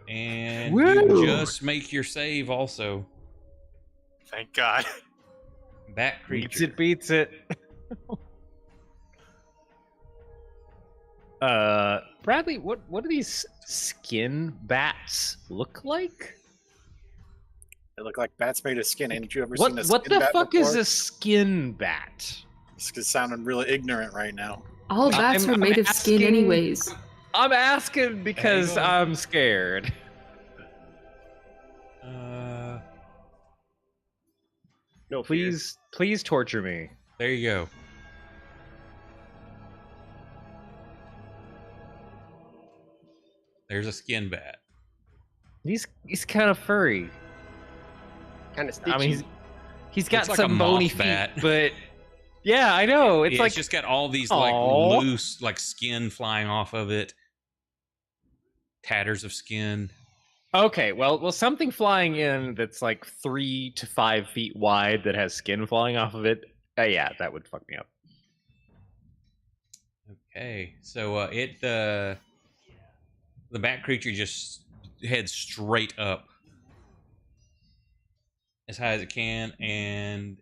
And Woo! you just make your save also. Thank God. Bat creature. Beats it. Bradley, what do these skin bats look like? They look like bats made of skin. Ain't you ever What seen a what skin the bat fuck before? is a skin bat? This is sounding really ignorant right now. All bats are made of skin asking- anyways. I'm asking because Hang on. I'm scared. No, fear. Please torture me. There you go. There's a skin bat. He's kind of furry. Kind of stitchy. I mean, he's got Looks like a some bony moth feet, bat. but yeah, I know. It's Yeah, like it's just got all these Aw. like loose like skin flying off of it. Tatters of skin. okay, well, something flying in that's like 3 to 5 feet wide that has skin flying off of it. Yeah, that would fuck me up. Okay, so the bat creature just heads straight up as high as it can, and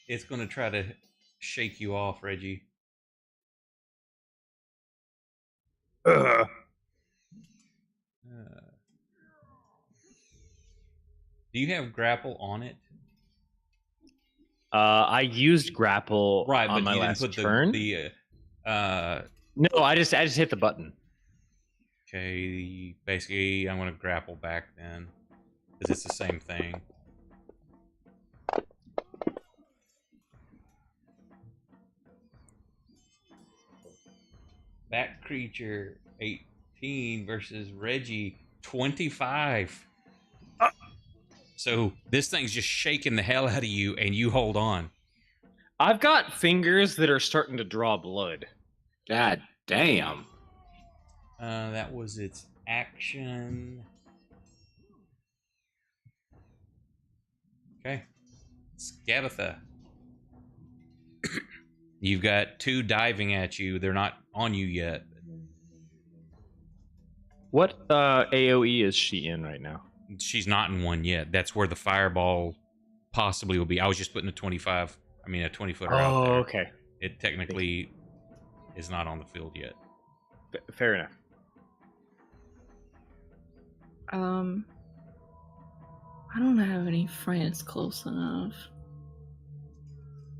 it's going to try to shake you off, Reggie. Ugh. Do you have grapple on it? I used grapple Right, on but my you didn't last put turn. No, I just hit the button. Okay, basically, I'm going to grapple back then, because it's the same thing. That creature, 18 versus Reggie, 25. So this thing's just shaking the hell out of you, and you hold on. I've got fingers that are starting to draw blood. God damn. That was its action. Okay. Scabatha. You've got 2 diving at you. They're not on you yet. What AoE is she in right now? She's not in one yet. That's where the fireball possibly will be. I was just putting a 20-footer out there. Okay. It technically is not on the field yet. Fair enough. I don't have any friends close enough.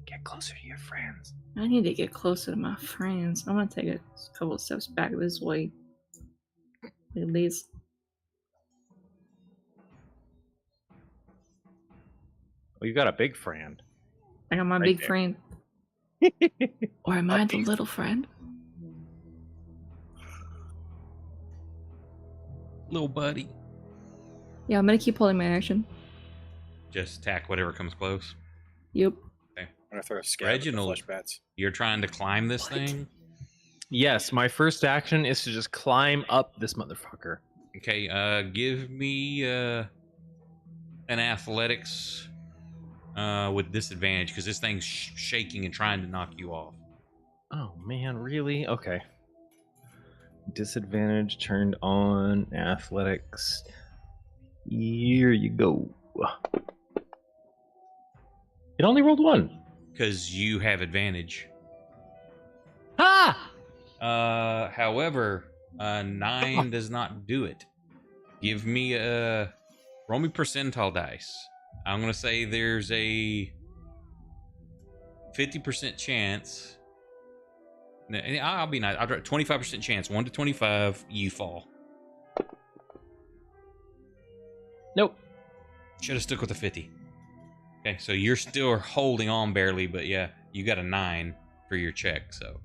Get closer to your friends. I need to get closer to my friends. I'm gonna take a couple steps back this way. At least. Well, you got a big friend. I got my Right big there. friend. Or am I the little friend? Little buddy. Yeah, I'm gonna keep holding my action. Just attack whatever comes close. Yep. I'm gonna throw a scab at the Reginald, flesh bats. you're trying to climb this thing? Yes, my first action is to just climb up this motherfucker. Okay, give me an athletics with disadvantage, because this thing's shaking and trying to knock you off. Oh man, really? Okay. Disadvantage turned on. Athletics. Here you go. It only rolled 1. Because you have advantage. Ah! However, 9 does not do it. Give me a roll me percentile dice. I'm gonna say there's a 50% chance. No, I'll be nice. I'll draw 25% chance. 1 to 25, you fall. Nope. Should have stuck with the 50. Okay, so you're still holding on barely, but yeah, you got a 9 for your check. So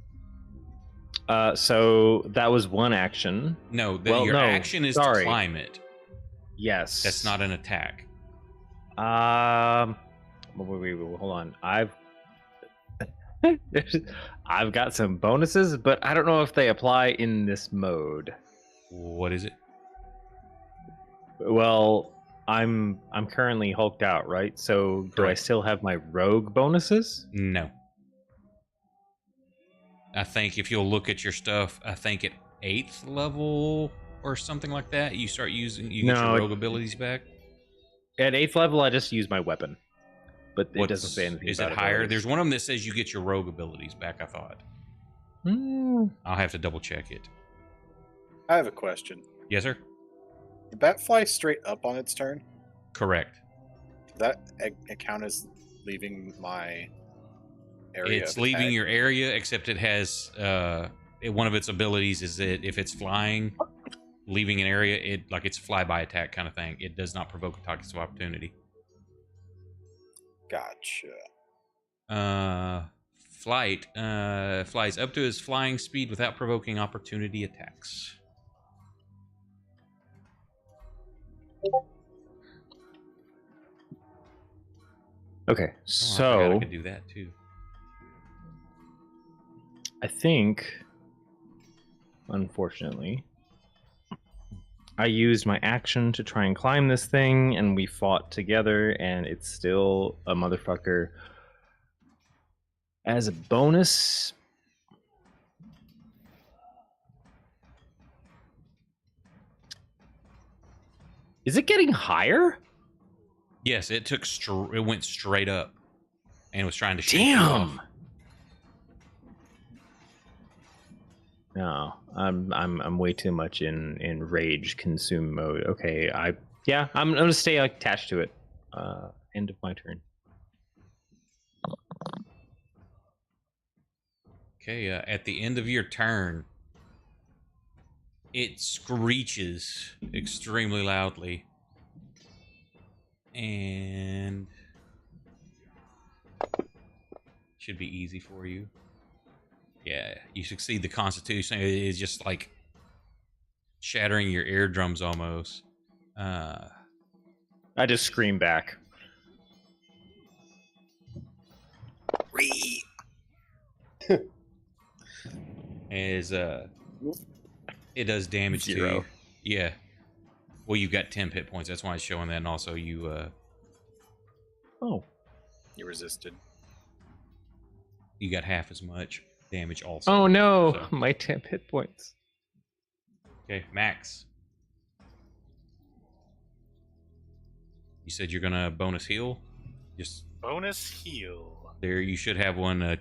that was one action. No, Well, your no, action is sorry. to climb it. Yes. That's not an attack. Wait, hold on. I've got some bonuses, but I don't know if they apply in this mode. What is it? Well, I'm currently hulked out, right? So do I Correct. still have my rogue bonuses? No. I think if you'll look at your stuff, I think at 8th level or something like that, you start using, you get No, your rogue abilities back. At 8th level, I just use my weapon, but it doesn't say anything. Is about it higher? abilities. There's one of them that says you get your rogue abilities back, I thought. I'll have to double check it. I have a question. Yes, sir? The bat flies straight up on its turn. Correct. Does that count as leaving my area? It's of leaving attack? your area, except it has one of its abilities is that if it's flying, leaving an area, it's flyby attack kind of thing. It does not provoke attacks of opportunity. Gotcha. Flight flies up to his flying speed without provoking opportunity attacks. Okay, Oh, I forgot so I could do that too. I think, unfortunately, I used my action to try and climb this thing, and we fought together, and it's still a motherfucker. As a bonus, Is it getting higher? Yes, it took it went straight up and was trying to shake you off. Damn. No, I'm way too much in rage consume mode. Okay, I'm gonna stay attached to it. End of my turn. Okay, at the end of your turn, it screeches extremely loudly. And should be easy for you. Yeah, you succeed the Constitution. It is just like shattering your eardrums almost. I just scream back. As it does damage to 0. you. Yeah. Well, you've got 10 hit points. That's why it's showing that. And also, you Oh, You resisted. you got half as much damage also. oh no, So, my 10 hit points. okay, Max. You said you're gonna bonus heal. Just Bonus heal. there, you should have one a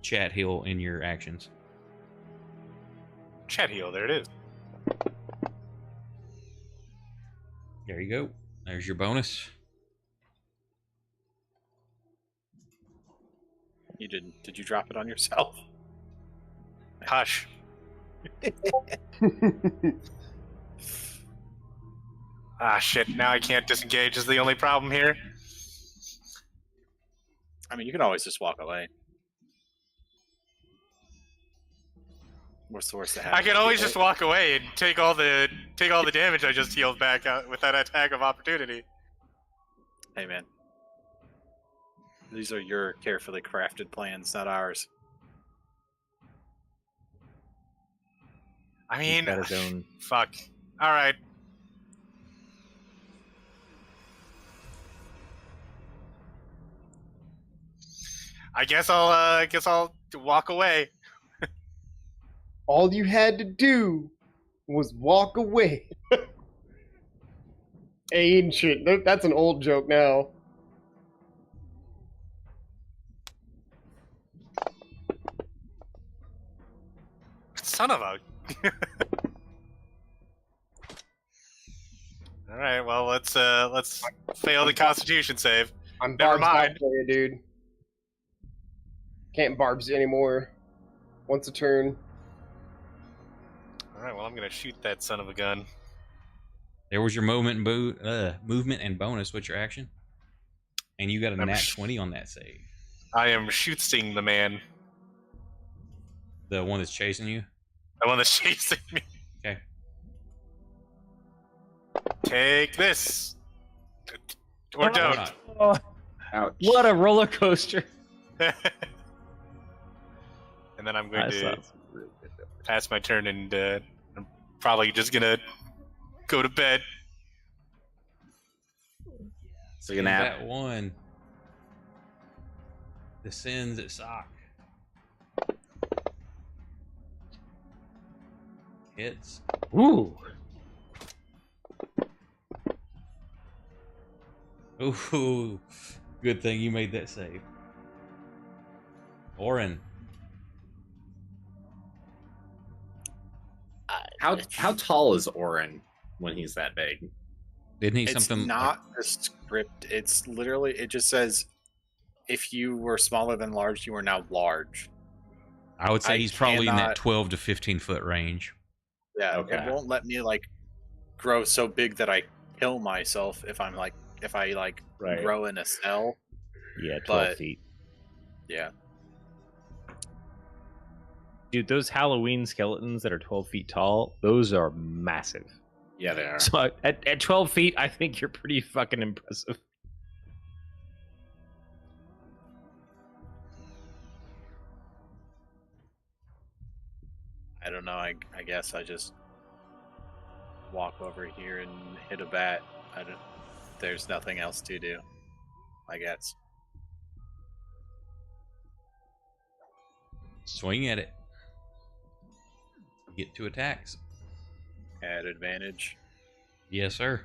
chat heal in your actions. Chat heal. There it is. There you go. There's your bonus. You didn't. Did you drop it on yourself? Hush. Ah, shit. Now I can't disengage is the only problem here. I mean, you can always just walk away. What's the worst that happens? I can always just walk away and take all the damage I just healed back out with that attack of opportunity. Hey, man. These are your carefully crafted plans, not ours. I mean, got his own. fuck. All right. I guess I'll walk away. All you had to do was walk away. Ancient. That's an old joke now. Son of a. All right. Well, let's fail the Constitution save. I'm Never barbed out mind. for you, dude. Can't barbs you anymore. Once a turn. All right. Well, I'm gonna shoot that son of a gun. There was your movement and bonus. What's your action? And you got a I'm nat 20 on that save. I am shooting the man, The one that's chasing you. the one that's chasing me. Okay. Take this, or don't. Oh, Ouch. what a roller coaster! And then I'm going I to saw. pass my turn, and I'm probably just gonna go to bed. So you And nap. that one descends at sock. Hits. Ooh, Ooh, good thing you made that save. Oren. How tall is Orin when he's that big? Didn't he It's something not a script. It's literally, it just says, if you were smaller than large, you are now large. I would say I he's probably in that cannot- 12 to 15 foot range. Yeah, Okay. it won't let me grow so big that I kill myself if I Right. grow in a cell. yeah, 12 But- feet. Yeah. Dude, those Halloween skeletons that are 12 feet tall, those are massive. Yeah, they are. So at 12 feet, I think you're pretty fucking impressive. I don't know. I guess I just walk over here and hit a bat. There's nothing else to do, I guess. Swing at it. Get 2 attacks. At advantage. Yes, sir.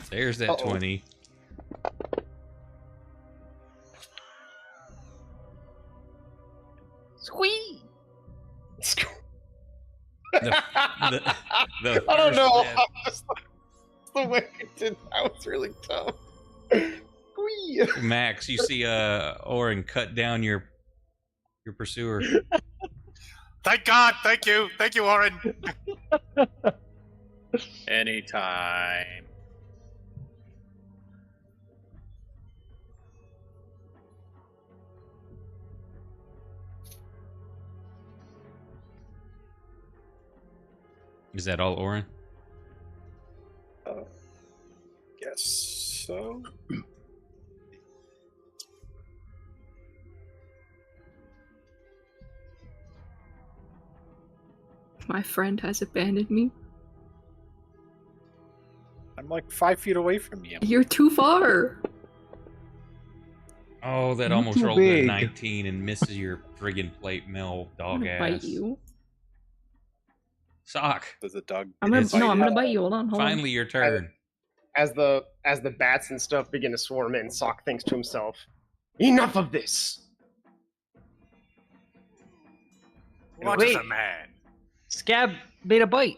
There's that Uh-oh. 20. Squee! The I don't first know. death- Just the way it did that was really tough. Squee! Max, you see Orin cut down your pursuer. Thank God. Thank you, Oren. Anytime. Is that all, Orin? Guess so. My friend has abandoned me. I'm like 5 feet away from you. You're too far. Oh, that You almost too rolled a big. 19 and misses your friggin' plate mill I'm dog gonna ass. bite you. Sock. Does the dog? I'm gonna It's- no. I'm gonna bite you. Hold on. Hold on. Finally, your turn. As the bats and stuff begin to swarm in, Sock thinks to himself, "Enough of this." What is Wait. a man? Scab made a bite.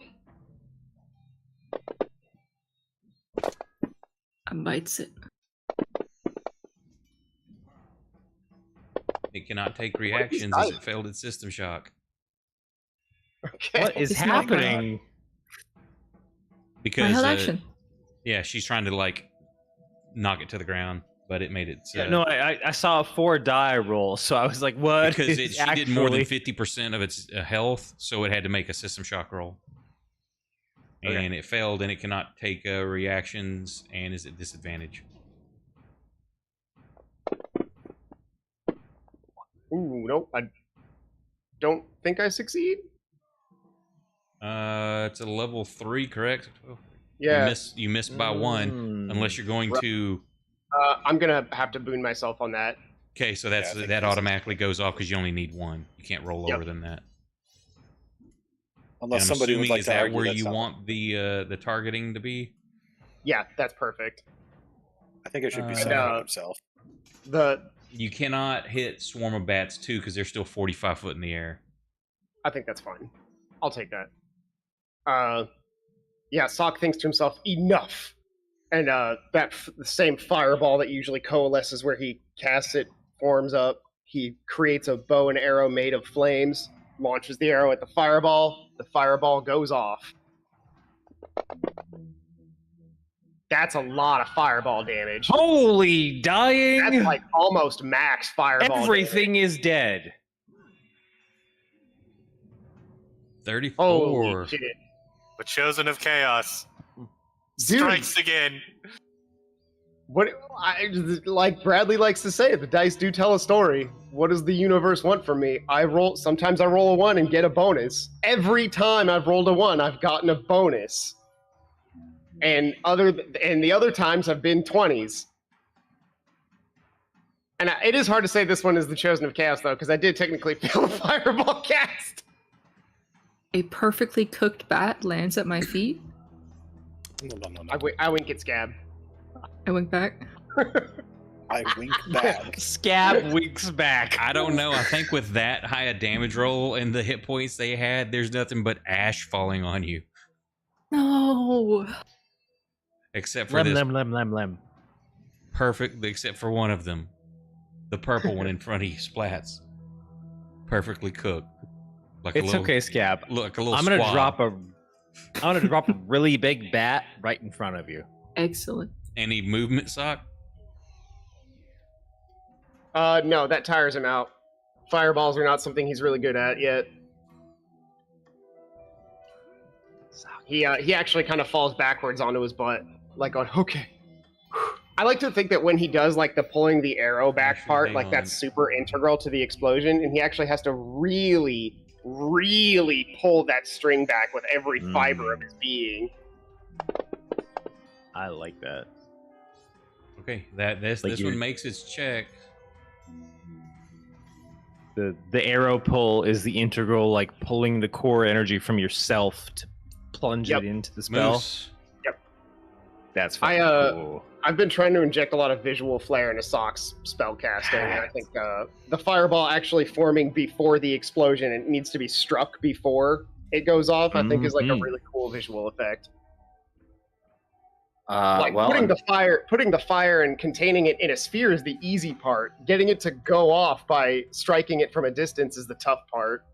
I bites it. It cannot take reactions as it failed its system shock. Okay. What is It's not bad. happening? My Because held action. yeah, she's trying to like knock it to the ground, but it made it. No, I saw a 4 die roll, so I was like, what? because is she did more than actually- 50% of its health, so it had to make a system shock roll. Okay. And it failed, and it cannot take reactions, and is at disadvantage. Ooh, nope. I don't think I succeed. It's a level 3, correct? Yeah. You missed by 1, unless you're going Right. to. I'm gonna have to boon myself on that. Okay, so I that's think that this is- automatically goes off because you only need 1. You can't roll Yep. lower than that. Unless And I'm somebody would assuming like is to that argue where that's you not- want the targeting to be? Yeah, that's perfect. I think it should be Uh, centered on no. himself. You cannot hit swarm of bats too because they're still 45 foot in the air. I think that's fine. I'll take that. Yeah, Sock thinks to himself, "Enough," and the same fireball that usually coalesces where he casts it forms up. He creates a bow and arrow made of flames, launches the arrow at the fireball. The fireball goes off. That's a lot of fireball damage. Holy dying! That's like almost max fireball. Everything is dead. 34. Holy shit. The chosen of chaos Dude. strikes again. What like Bradley likes to say, the dice do tell a story. What does the universe want from me? Sometimes I roll a 1 and get a bonus. Every time I've rolled a 1, I've gotten a bonus. And the other times have been 20s. And it is hard to say this one is the chosen of chaos though, because I did technically fail a fireball cast. A perfectly cooked bat lands at my feet. No. I wink at Scab. I wink back. I wink back. Scab winks back. I don't know. I think with that high a damage roll and the hit points they had, there's nothing but ash falling on you. No. Except for Lem, this lem, lem, lem, lem. perfect, except for one of them. The purple one in front of you, splats. Perfectly cooked. Like It's a little, okay, Scab. Look, a little I'm gonna squab. drop a really big bat right in front of you. Excellent. Any movement, Sock? No, that tires him out. Fireballs are not something he's really good at yet. He actually kind of falls backwards onto his butt, like going, okay. I like to think that when he does like the pulling the arrow back Actually, part, hang like on. that's super integral to the explosion, and he actually has to really, really pull that string back with every fiber of his being. I like that. Okay, this Like one makes its check. The arrow pull is the integral, like pulling the core energy from yourself to plunge it into the spell. Moose. That's fucking cool. I've been trying to inject a lot of visual flair into Sock's spellcasting, and I think the fireball actually forming before the explosion, it needs to be struck before it goes off, I think is like a really cool visual effect. Putting the fire and containing it in a sphere is the easy part. Getting it to go off by striking it from a distance is the tough part.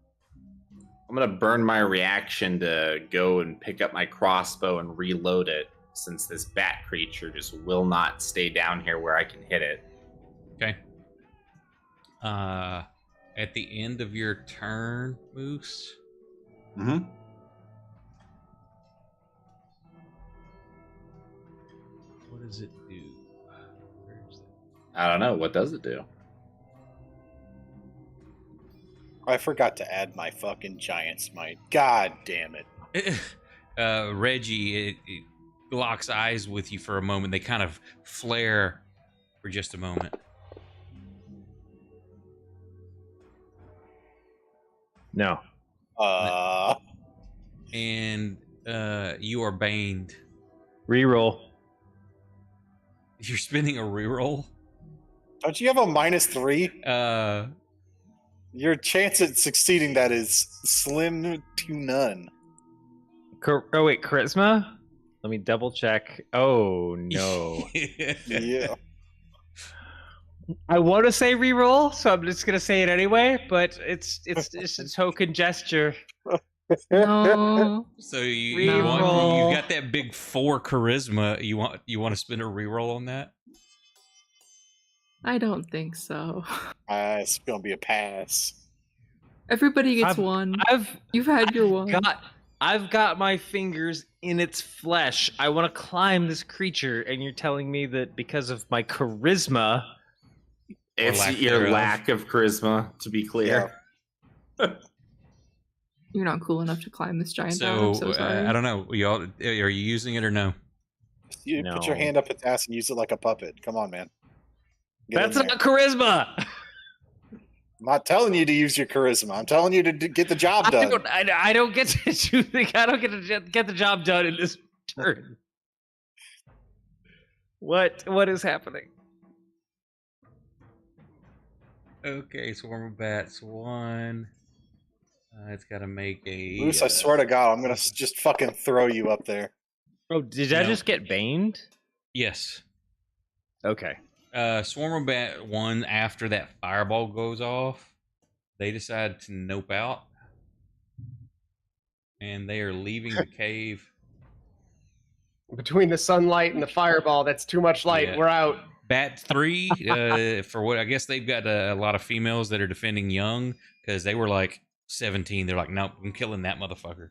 I'm gonna burn my reaction to go and pick up my crossbow and reload it, since this bat creature just will not stay down here where I can hit it. Okay. At the end of your turn, Moose. Mm-hmm. What does it do? Where is it? I don't know. What does it do? I forgot to add my fucking giant smite. God damn it. Reggie, it locks eyes with you for a moment. They kind of flare for just a moment. No. And you are baned. Reroll. You're spinning a reroll? Don't you have a -3? Your chance at succeeding that is slim to none. Oh wait, charisma? Let me double check. Oh no. Yeah. I want to say reroll, so I'm just gonna say it anyway. But it's just a token gesture. No. So you got that big 4 charisma. You want to spin a reroll on that? I don't think so. It's gonna be a pass. Everybody gets one. You've had your one. I've got my fingers in its flesh. I want to climb this creature, and you're telling me that because of my charisma, It's your lack of charisma, to be clear. You're not cool enough to climb this giant bat. So, I'm so sorry. I don't know. Y'all, are you using it or no? You put your hand up its ass and use it like a puppet. Come on, man. That's not charisma. I'm not telling you to use your charisma. I'm telling you to get the job done. I don't get to do I don't get to get the job done in this turn. What is happening? Okay, swarm of bats 1. It's got to make a. Moose, I swear to God, I'm gonna just fucking throw you up there. Oh, did I just get baned? Yes. Okay. Swarm of bat 1. After that fireball goes off, they decide to nope out, and they are leaving the cave. Between the sunlight and the fireball, that's too much light. Yeah. We're out. Bat 3, for what I guess they've got a lot of females that are defending young because they were like 17. They're like, nope, I'm killing that motherfucker.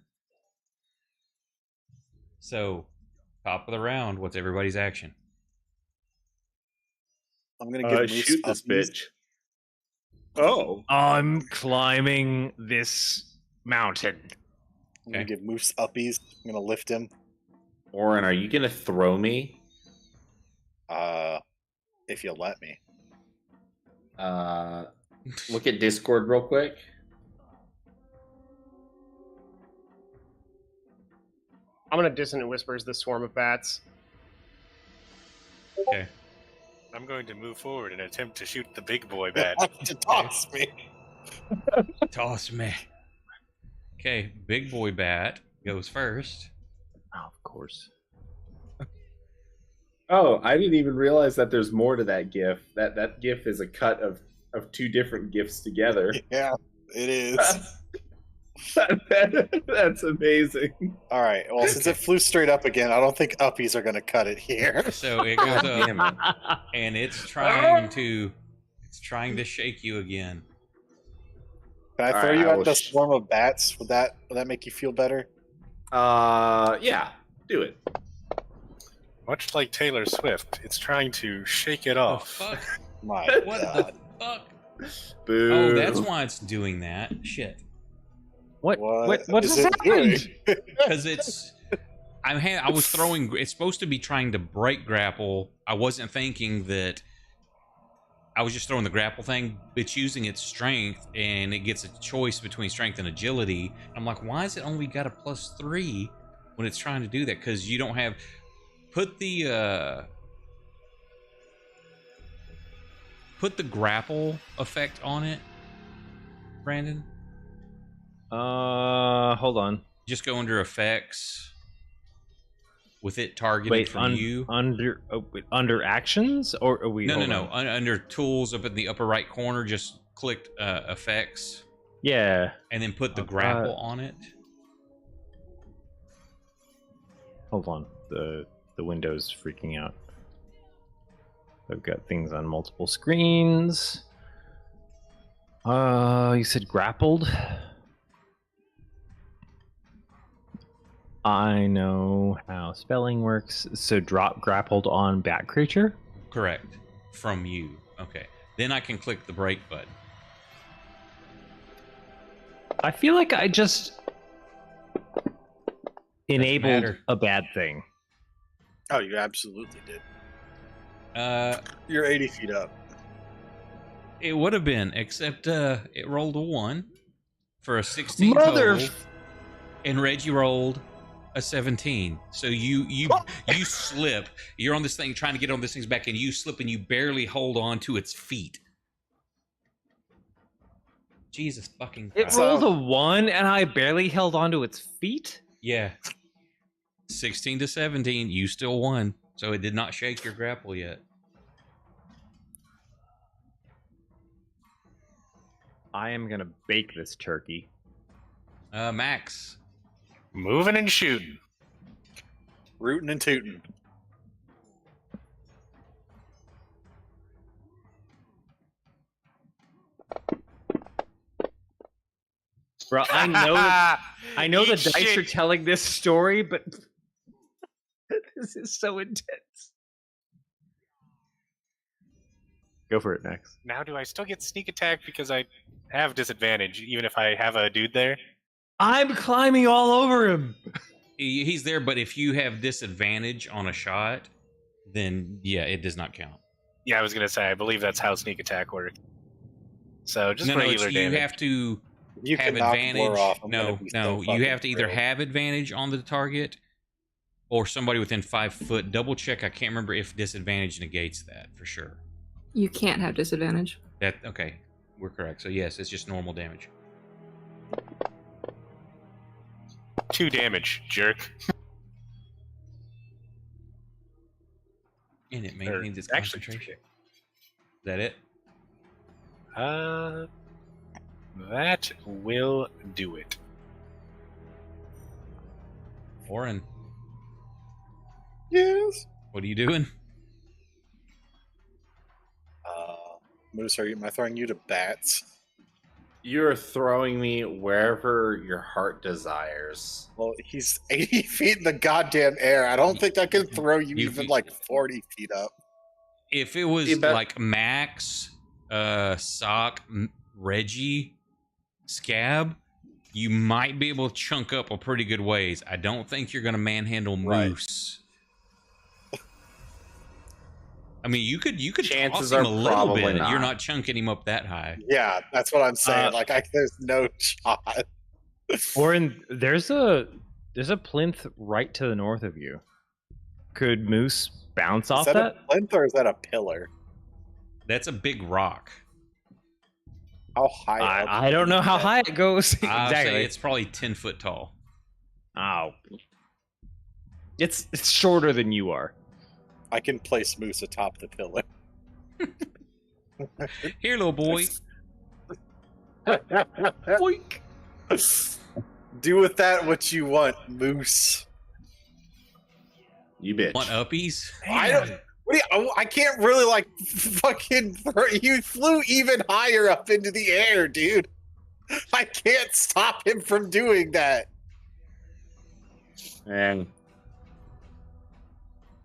So, top of the round, what's everybody's action? I'm gonna give Moose shoot this uppies. bitch. Oh. I'm climbing this mountain. I'm gonna give Moose uppies. I'm gonna lift him. Oren, are you gonna throw me? If you let me. Look at Discord real quick. I'm gonna dissonant whispers this swarm of bats. Okay. I'm going to move forward and attempt to shoot the big boy bat. To toss me. Toss me. Okay, big boy bat goes first. Oh, of course. Oh, I didn't even realize that there's more to that GIF. That GIF is a cut of 2 different GIFs together. Yeah, it is. That's amazing. All right. Well, since it flew straight up again, I don't think uppies are gonna cut it here. So it goes up, and it's trying to shake you again. Can I throw you at the swarm of bats? Would that make you feel better? Yeah, do it. Much like Taylor Swift, it's trying to shake it Oh, off. fuck. My What God. the fuck? Boo. Oh, that's why it's doing that. Shit. What What just is it doing? happened? Because it's. I was throwing. It's supposed to be trying to break grapple. I wasn't thinking that. I was just throwing the grapple thing. It's using its strength, and it gets a choice between strength and agility. I'm like, why is it only got a +3 when it's trying to do that? Because you don't have. Put the grapple effect on it, Brandon. Hold on. Just go under effects. With it targeted Wait, from you. Under actions, or are we? No. Under tools up in the upper right corner, just click effects. Yeah. And then put the grapple on it. Hold on. The window's freaking out. I've got things on multiple screens. You said grappled? I know how spelling works. So drop grappled on bat creature? Correct. From you. Okay. Then I can click the break button. I feel like I just enabled matter. a bad thing. Oh, you absolutely did. Uh, You're 80 feet up. it would have been, except it rolled a 1 for a 16 Mother total, and Reggie rolled a 17. So you slip. You're on this thing trying to get on this thing's back, and you slip, and you barely hold on to its feet. Jesus fucking Christ. It rolled a 1 and I barely held onto its feet? Yeah. 16 to 17, you still won. So it did not shake your grapple yet. I am gonna bake this turkey. Max. Moving and shooting. Rootin' and tootin'. Bro, I know the Eat dice shit. are telling this story, but this is so intense. Go for it, Max. Now, do I still get sneak attack because I have disadvantage, even if I have a dude there? I'm climbing all over him. He's there, but if you have disadvantage on a shot, then yeah, it does not count. Yeah, I was gonna say, I believe that's how sneak attack works. So just No, regular you damage. have to You have can knock advantage. more off. I'm gonna No, be no, so you fucking have to either thrilled. have advantage on the target or somebody within 5 foot. Double check. I can't remember if disadvantage negates that for sure. You can't have disadvantage. That okay, we're correct. So yes, it's just normal damage. 2 damage, jerk. And it maintains its Actually, concentration. Is that it? That will do it. Oren, Yes. what are you doing? Moose, am I throwing you to bats? You're throwing me wherever your heart desires. Well, he's 80 feet in the goddamn air. I don't think I can throw you even like 40 feet up. If it was You bet- like Max, Sock, Reggie, Scab, you might be able to chunk up a pretty good ways. I don't think you're going to manhandle Right. Moose. I mean, you could Chances toss him are a little probably bit. not. You're not chunking him up that high. Yeah, that's what I'm saying. Uh, There's no shot. Orin, there's a plinth right to the north of you. Could Moose bounce Is off that that? a plinth or is that a pillar? That's a big rock. How high up? I don't know how high it goes. I'll say Exactly. it's probably 10 foot tall. Ow. It's shorter than you are. I can place Moose atop the pillar. Here, little boy. Boink. Do with that what you want, Moose. You bitch. Want uppies? I don't. I can't really fucking. You flew even higher up into the air, dude. I can't stop him from doing that. And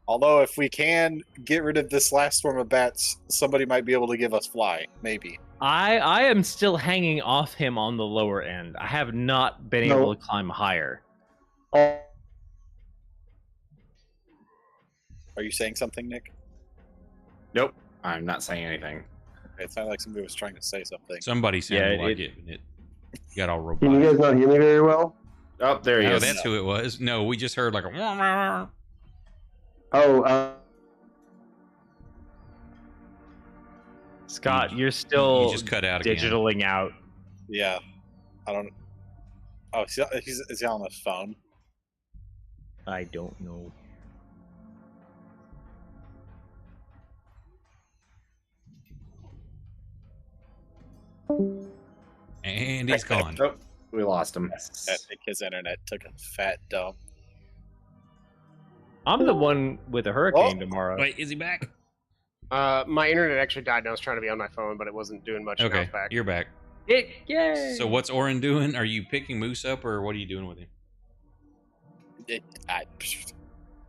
Although, if we can get rid of this last swarm of bats, somebody might be able to give us fly. Maybe. I am still hanging off him on the lower end. I have not been able to climb higher. Are you saying something, Nick? Nope, I'm not saying anything. Okay, it sounded like somebody was trying to say something. Somebody sounded Yeah, like it, and it got all Can you robotic. guys not hear me very well? Oh, there he Oh, is. that's who it was. No, we just heard like a. Oh, Scott, you're still You just cut out again. digitaling out. Yeah, I don't. Oh, is he on the phone? I don't know. And he's gone. Oh, we lost him. I think his internet took a fat dump. I'm the one with a hurricane tomorrow. Wait, is he back? My internet actually died and I was trying to be on my phone, but it wasn't doing much. And I Okay, was back. you're back. Yay! So what's Orin doing? Are you picking Moose up, or what are you doing with him?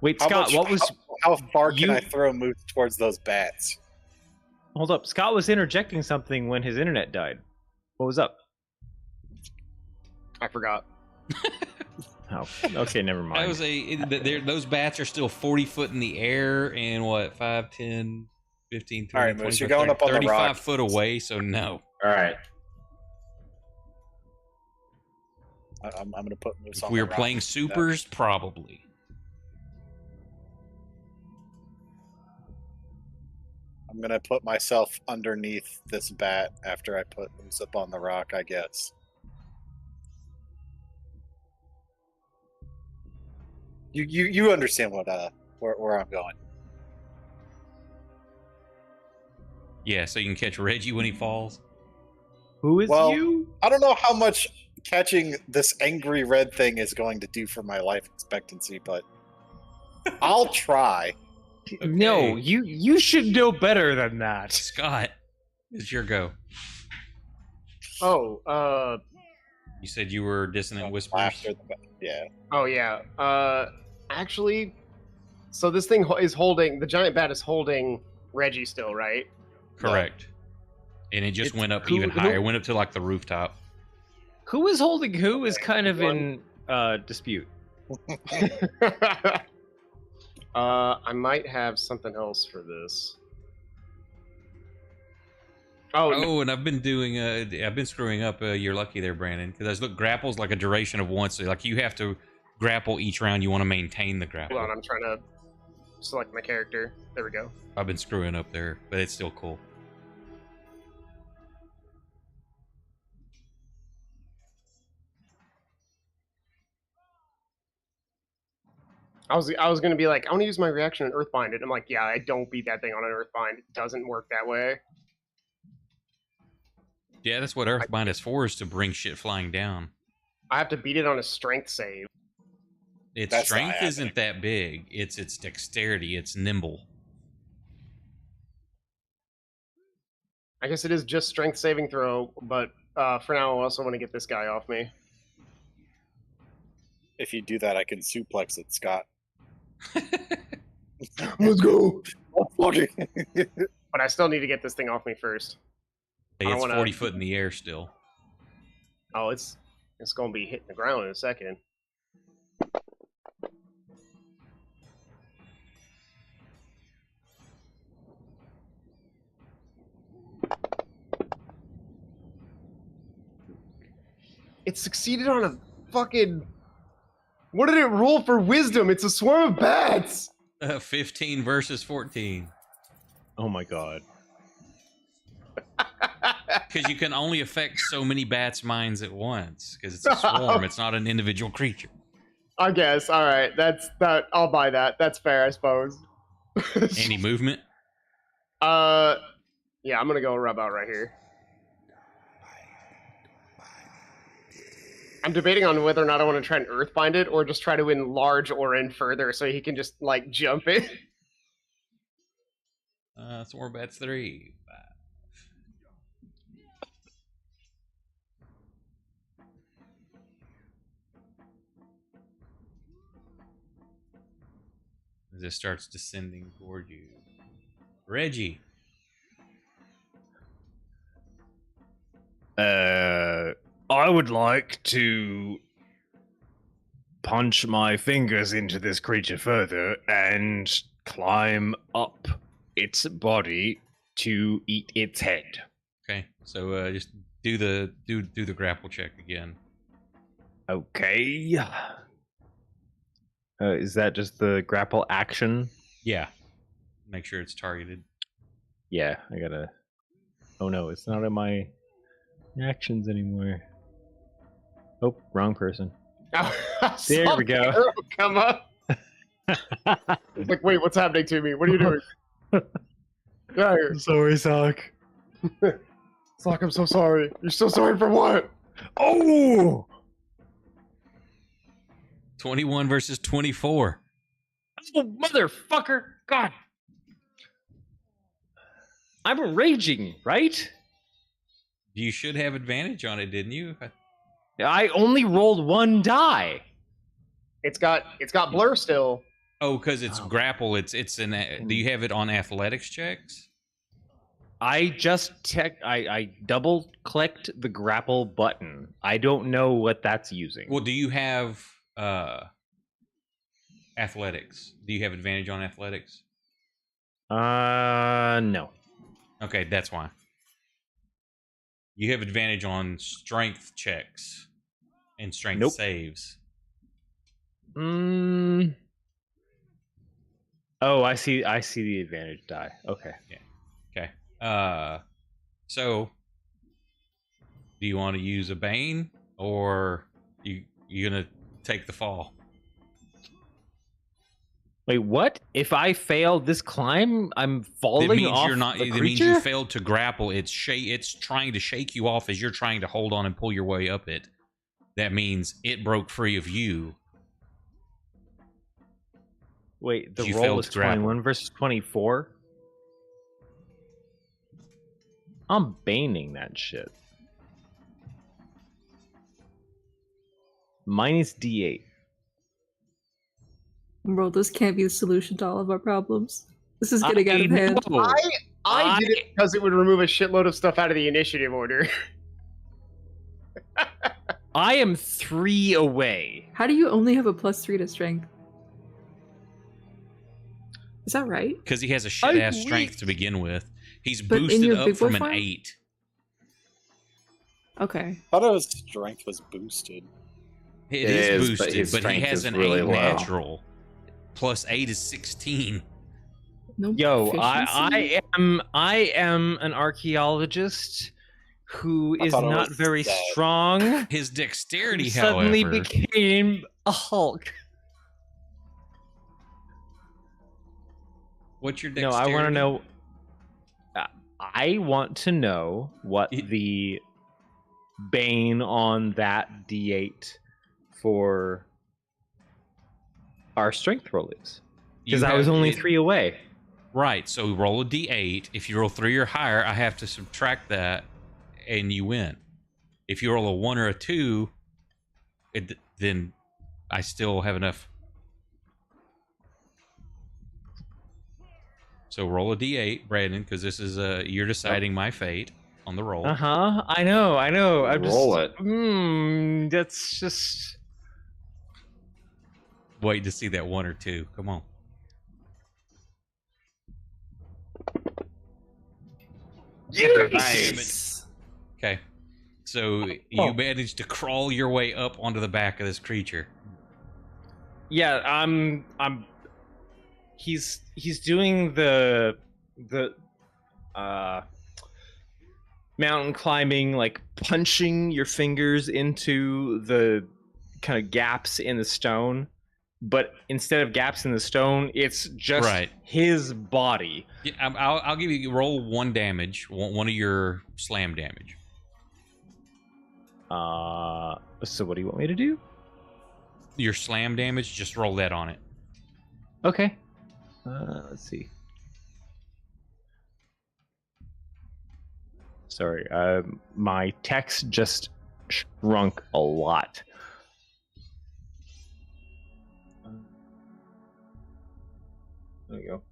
Wait, How Scott, much- what was? How far can you- I throw Moose towards those bats? Hold up, Scott was interjecting something when his internet died. What was up? I forgot. Oh, okay, never That mind. was those bats are still 40 foot in the air and what, 5, 10, 15, 20, All right, Moose, 25, you're going 30, up on the 35 rock. foot away, so no. All right. I'm going to put Moose If on we the were rock. playing supers, probably. I'm going to put myself underneath this bat after I put Moose up on the rock, I guess. You understand what where I'm going. Yeah, so you can catch Reggie when he falls. Who is Well, you? I don't know how much catching this angry red thing is going to do for my life expectancy, but I'll try. No, you should know better than that. Scott, it's your go. Oh, You said you were dissonant whispers. After the, yeah. oh yeah. Actually, so this thing is holding the giant bat is holding Reggie still, right? Correct. And it just It's went up who- even who- higher. It went up to like the rooftop. Who is holding who is kind of in dispute. I might have something else for this. Oh, Oh, and I've been doing. I've been screwing up. You're lucky there, Brandon, because look, grapple's like a duration of one. So like you have to grapple each round. You want to maintain the grapple. hold on, I'm trying to select my character. There we go. I've been screwing up there, but it's still cool. I was gonna be like, I want to use my reaction and Earthbind it. I'm like, yeah, I don't beat that thing on an Earthbind. It doesn't work that way. Yeah, that's what Earthbind is for, is to bring shit flying down. I have to beat it on a strength save. Its That's not strength happening. isn't that big. It's its dexterity. It's nimble. I guess it is just strength saving throw, but for now, I also want to get this guy off me. If you do that, I can suplex it, Scott. Let's go. Oh, fuck it. But I still need to get this thing off me first. Hey, I don't it's wanna- 40 foot in the air still. Oh, it's gonna be hitting the ground in a second. It succeeded on a fucking. What did it roll for wisdom? It's a swarm of bats. 15 versus 14. Oh my god. Because you can only affect so many bats' minds at once. Because it's a swarm. It's not an individual creature. I guess. All right. That's that. I'll buy that. That's fair, I suppose. Any movement? Yeah, I'm gonna go rub out right here. I'm debating on whether or not I want to try and earthbind it or just try to enlarge Orin further so he can just like jump it. Swarm bats 3. 5. As it starts descending toward you. Reggie. I would like to punch my fingers into this creature further and climb up its body to eat its head. Okay, so just do the grapple check again. Okay. Is that just the grapple action? Yeah, make sure it's targeted. Yeah, I gotta. Oh no, it's not in my actions anymore. Oh, wrong person. There we go. Arrow come up. It's like, wait, what's happening to me? What are you doing? Get out of here. Sorry, Sock. It's like, I'm so sorry. You're so sorry for what? Oh! 21 versus 24. Oh, motherfucker! God! I'm raging, right? You should have advantage on it, didn't you? I only rolled one die. It's got blur still. Oh, because it's grapple. It's an. Do you have it on athletics checks? I just I double clicked the grapple button. I don't know what that's using. Well, do you have athletics? Do you have advantage on athletics? No. Okay, that's why. You have advantage on strength checks and strength saves. Oh, I see the advantage die. Okay. Yeah. Okay. So do you want to use a bane or you gonna take the fall? Wait, what? If I fail this climb, I'm falling It means off you're not. the It creature? means you failed to grapple. It's trying to shake you off as you're trying to hold on and pull your way up it. That means it broke free of you. Wait, the You roll failed was to grapple. 21 versus 24? I'm baning that shit. Minus D8. Bro, this can't be the solution to all of our problems. This is getting out of hand. I did it because it would remove a shitload of stuff out of the initiative order. I am 3 away. How do you only have a +3 to strength? Is that right? Because he has a shit ass strength to begin with. He's But in boosted your up big boy from an form? 8. Okay. I thought his strength was boosted. It is but boosted, his but he strength has is an really 8 low. natural. Plus 8 is 16. No Yo, proficiency? I am an archaeologist who I is thought it not was very dead. strong. His dexterity, Who suddenly however, became a Hulk. what's your No, dexterity? I want to know. I want to know what It- the bane on that D8 for our strength roll is. Because I was only 3 away. Right, so roll a d8. If you roll 3 or higher, I have to subtract that, and you win. If you roll a 1 or a 2, then I still have enough. So roll a d8, Brandon, because this is you're deciding my fate on the roll. I know. I'm Roll just, it. That's just. Wait to see that 1 or 2. Come on. Nice. Okay. So you managed to crawl your way up onto the back of this creature. Yeah, I'm. He's doing the mountain climbing, like punching your fingers into the kind of gaps in the stone, but instead of gaps in the stone, it's just his body. Yeah, I'll give you roll 1 damage, one of your slam damage. So what do you want me to do? Your slam damage, just roll that on it. Okay. Let's see. Sorry, my text just shrunk a lot. There you go.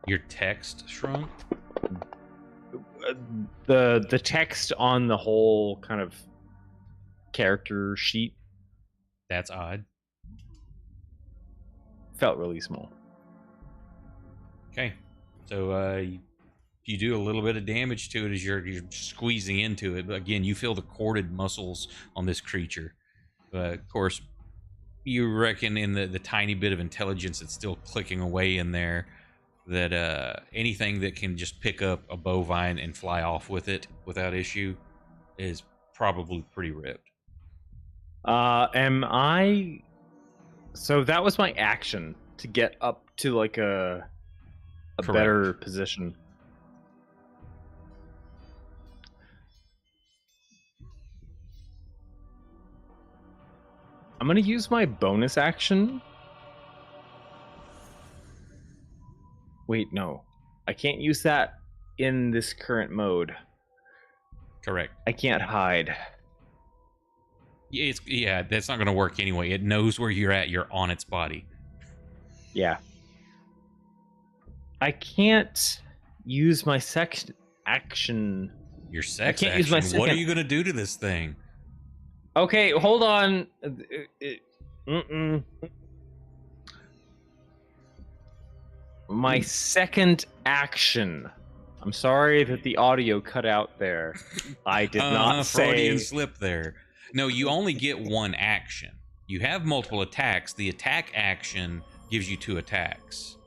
Your text shrunk? The text on the whole kind of character sheet. That's odd. felt really small. Okay, so you do a little bit of damage to it as you're squeezing into it. But again, you feel the corded muscles on this creature. Of course, you reckon in the tiny bit of intelligence that's still clicking away in there that anything that can just pick up a bovine and fly off with it without issue is probably pretty ripped. Am I? So that was my action to get up to like a Correct. better position. I'm gonna use my bonus action. Wait, no. I can't use that in this current mode. Correct. I can't hide. Yeah, that's not going to work anyway. It knows where you're at. You're on its body. Yeah. I can't use my sex action. Your sex I can't action. use my What are second- you going to do to this thing? Okay, hold on. My second action. I'm sorry that the audio cut out there. I did not say. Freudian slip there. No, you only get one action. You have multiple attacks. The attack action gives you 2 attacks.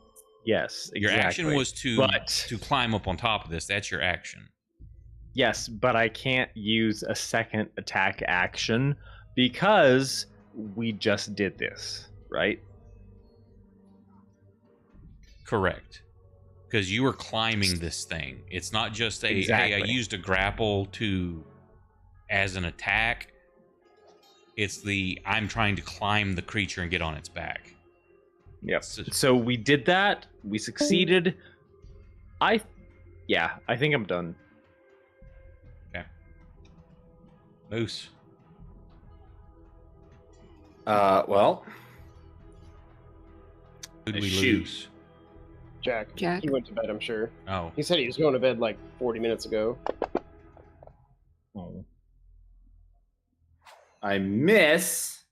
Yes, exactly. Your action was to But- climb up on top of this. That's your action. Yes, but I can't use a second attack action because we just did this, right? Correct. Because you were climbing this thing. It's not just a, hey, I Exactly. used a grapple as an attack. It's the, I'm trying to climb the creature and get on its back. Yep. So- So we did that. We succeeded. I think I'm done. Moose. Well, Who did I we shoot. lose? Jack. Jack. He went to bed, I'm sure. Oh, He said he was going to bed like 40 minutes ago. Oh. I miss.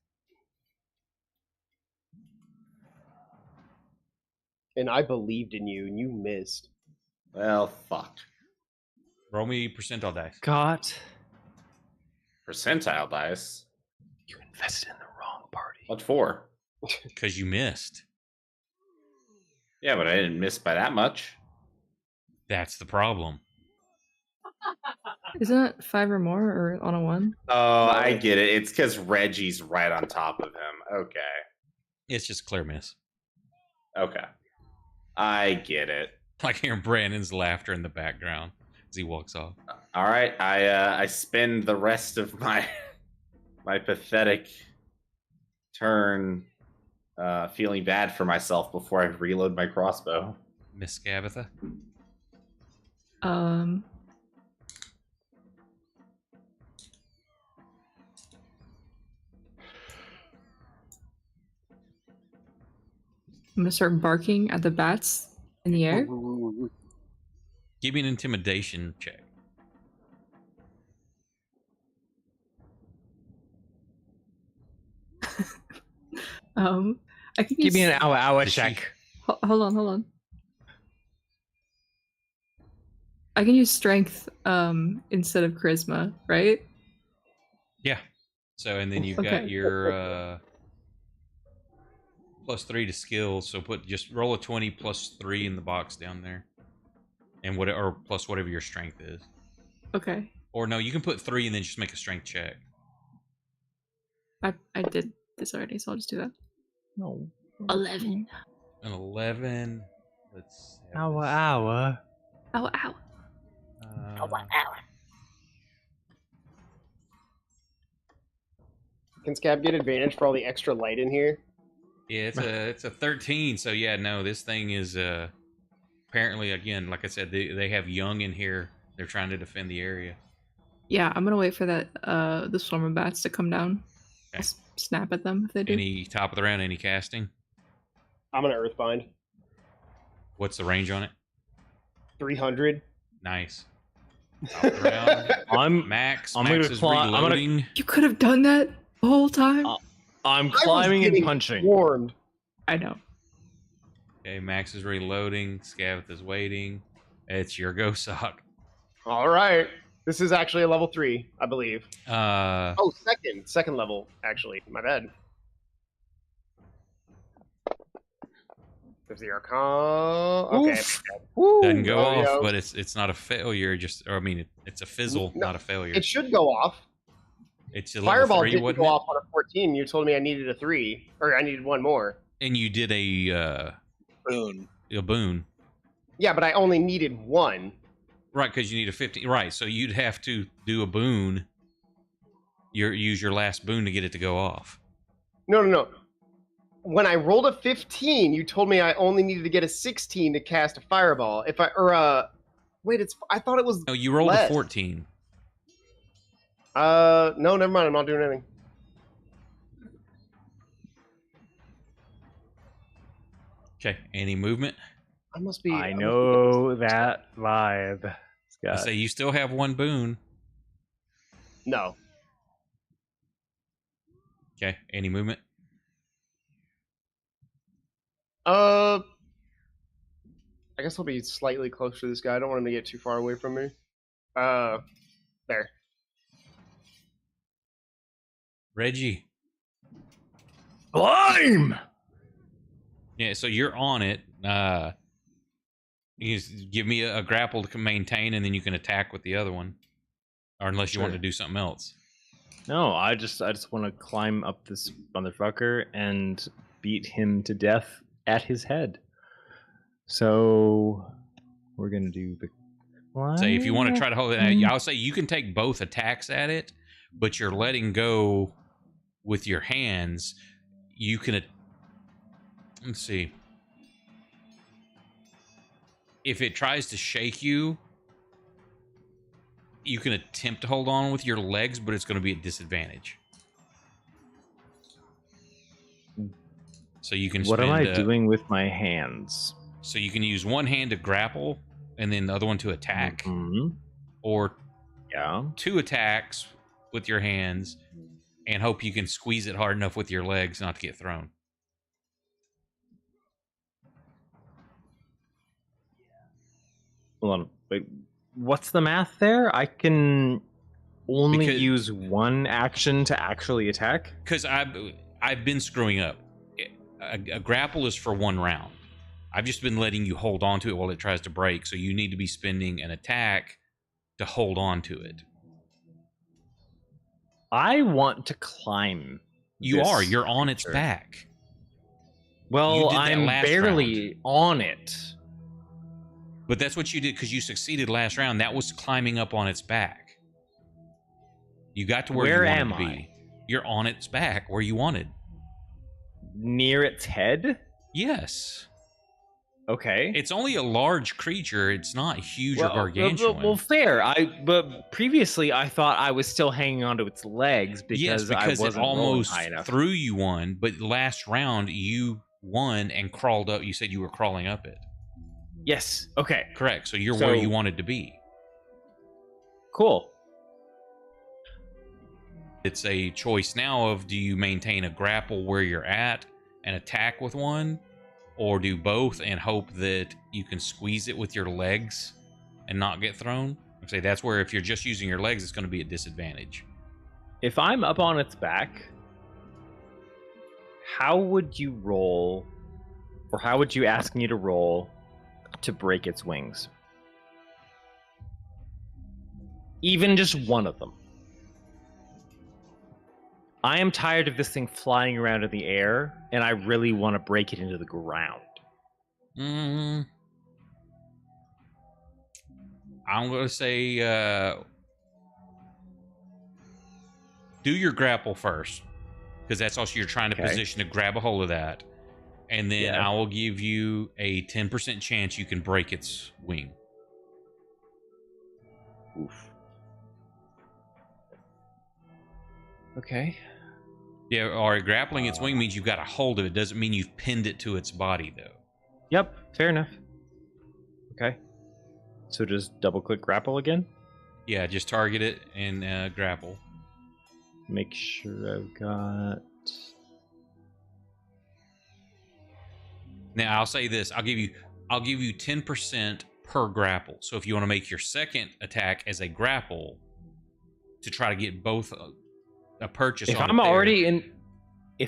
And I believed in you, and you missed. Well, fuck. roll me percentile dice. God. Percentile dice. You invested in the wrong party. What for? Because you missed. Yeah, but I didn't miss by that much. That's the problem. Isn't it 5 or more or on a 1? Oh, I get it. It's because Reggie's right on top of him. Okay. It's just clear miss. Okay. I get it. Like hearing Brandon's laughter in the background as he walks off. All right. I spend the rest of my pathetic turn feeling bad for myself before I reload my crossbow. Miss Gabatha. I'm gonna start barking at the bats in the air. Give me an intimidation check. I can Give use, me an hour Did she- check. Hold on. I can use strength instead of charisma, right? Yeah. So, and then you've Okay. got your +3 to skills. So just roll a 20 +3 in the box down there, and or plus whatever your strength is. Okay. Or no, you can put 3 and then just make a strength check. I did this already, so I'll just do that. No. 11. An 11. Let's. have Hour, this. hour. Ow, ow. Can Scab get advantage for all the extra light in here? Yeah, it's a 13. So yeah, no, this thing is apparently, again, like I said, they have young in here. They're trying to defend the area. Yeah, I'm gonna wait for that the swarm of bats to come down. Okay. I'll snap at them if they do. Any top of the round, any casting? I'm gonna Earthbind. What's the range on it? 300. Nice. Top of the round. I'm Max I'm gonna is climb- I'm gonna- reloading. You could have done that the whole time. I'm I was climbing and getting punching. Warmed. I know. Okay, Max is reloading. Scaveth is waiting. It's your go, Sock. All right. This is actually a level 3, I believe. Uh, Oh, second level, actually. My bad. There's the Archon. Okay. Oof. doesn't go Oh, off, yo. but it's not a failure. It's a fizzle, No, not a failure. It should go off. It's a level Fireball 3, didn't wasn't go it? off on a 14. You told me I needed a 3, or I needed one more. And you did Boon. a boon, Yeah, but I only needed one. right? Because you need a 15, right? So you'd have to do a boon. Use your last boon to get it to go off. No. When I rolled a 15, you told me I only needed to get a 16 to cast a fireball. Wait, I thought it was No, you rolled less. a 14. No, never mind. I'm not doing anything. Okay, any movement? I must be. I know that vibe. I Scott. say you still have one boon. No. Okay, any movement? I guess I'll be slightly closer to this guy. I don't want him to get too far away from me. There. Reggie. Climb! Yeah, so you're on it. You just give me a grapple to maintain, and then you can attack with the other one, or unless you want to do something else. No, I just want to climb up this motherfucker and beat him to death at his head. So we're gonna do the climb. Say if you want to try to hold it, I'll say you can take both attacks at it, but you're letting go with your hands. You can. Let's see. If it tries to shake you, you can attempt to hold on with your legs, but it's going to be at disadvantage. So you can. What am spend, I doing with my hands? So you can use one hand to grapple, and then the other one to attack, or Yeah. 2 attacks with your hands, and hope you can squeeze it hard enough with your legs not to get thrown. Hold on. Wait. What's the math there? I can only Because- use one action to actually attack? Because I've been screwing up. A grapple is for 1 round. I've just been letting you hold on to it while it tries to break, so you need to be spending an attack to hold on to it. I want to climb. You're this on its creature. back. Well, You did that I'm last barely on it. But that's what you did because you succeeded last round. That was climbing up on its back. You got to where Where you wanted am to be. I? You're on its back where you wanted. Near its head? Yes. Okay. It's only a large creature. It's not huge or gargantuan. Well, fair. But previously I thought I was still hanging onto its legs because I because wasn't it almost rolling high enough. threw you one, but last round you won and crawled up. You said you were crawling up it. Yes. Okay. Correct. So you're So- where you wanted to be. Cool. It's a choice now of do you maintain a grapple where you're at and attack with one, or do both and hope that you can squeeze it with your legs and not get thrown. I say that's where if you're just using your legs, it's going to be a disadvantage. If I'm up on its back, how would you roll, or how would you ask me to roll to break its wings? Even just one of them. I am tired of this thing flying around in the air, and I really want to break it into the ground. I'm going to say do your grapple first, because that's also you're trying to Okay. position to grab a hold of that. And then Yeah. I will give you a 10% chance you can break its wing. Oof. Okay. Yeah, or grappling its wing means you've got a hold of it. Doesn't mean you've pinned it to its body, though. Yep, fair enough. Okay. So just double click grapple again. Yeah, just target it and grapple. Make sure I've got. Now I'll say this: I'll give you 10% per grapple. So if you want to make your second attack as a grapple to try to get both a purchase. If on I'm it there,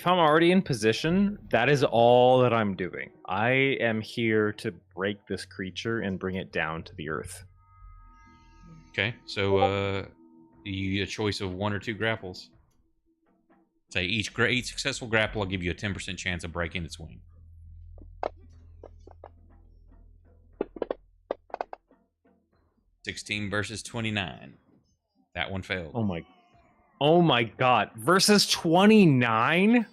already in position, that is all that I'm doing. I am here to break this creature and bring it down to the earth. okay. So you get a choice of 1 or 2 grapples. Say each successful grapple will give you a 10% chance of breaking its wing. $16 versus 29. That one failed. Oh my god. Versus 29?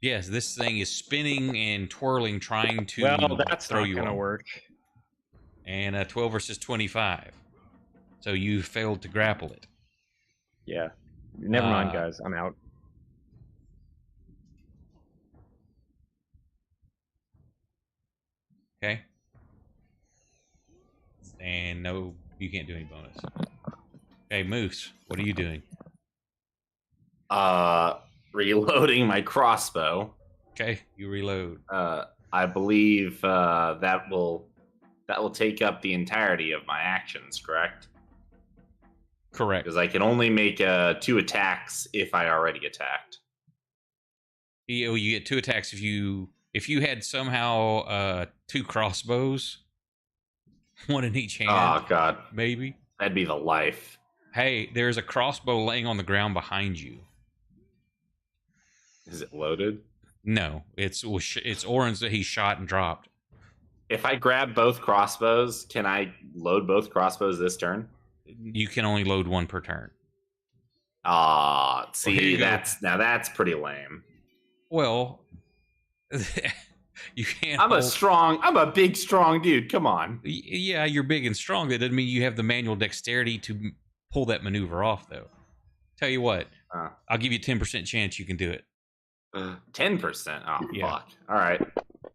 Yes, this thing is spinning and twirling, trying to Well, that's throw not you gonna off. work. And 12 versus 25. So you failed to grapple it. Yeah. Never mind, guys. I'm out. Okay. And no, you can't do any bonus. Okay, Moose, what are you doing? Reloading my crossbow. Okay, you reload. I believe that will take up the entirety of my actions, correct? Correct. Because I can only make 2 attacks if I already attacked. You get 2 attacks if you had somehow 2 crossbows, 1 in each hand. Oh god, maybe that'd be the life. Hey, there's a crossbow laying on the ground behind you. Is it loaded? No, it's Orin's that he shot and dropped. If I grab both crossbows, can I load both crossbows this turn? You can only load 1 per turn. See, that's pretty lame. Well, you can't. I'm a big, strong dude. Come on. Yeah, you're big and strong. That doesn't mean you have the manual dexterity to pull that maneuver off, though. Tell you what, I'll give you a 10% chance you can do it. 10%? Oh, yeah. Fuck. All right.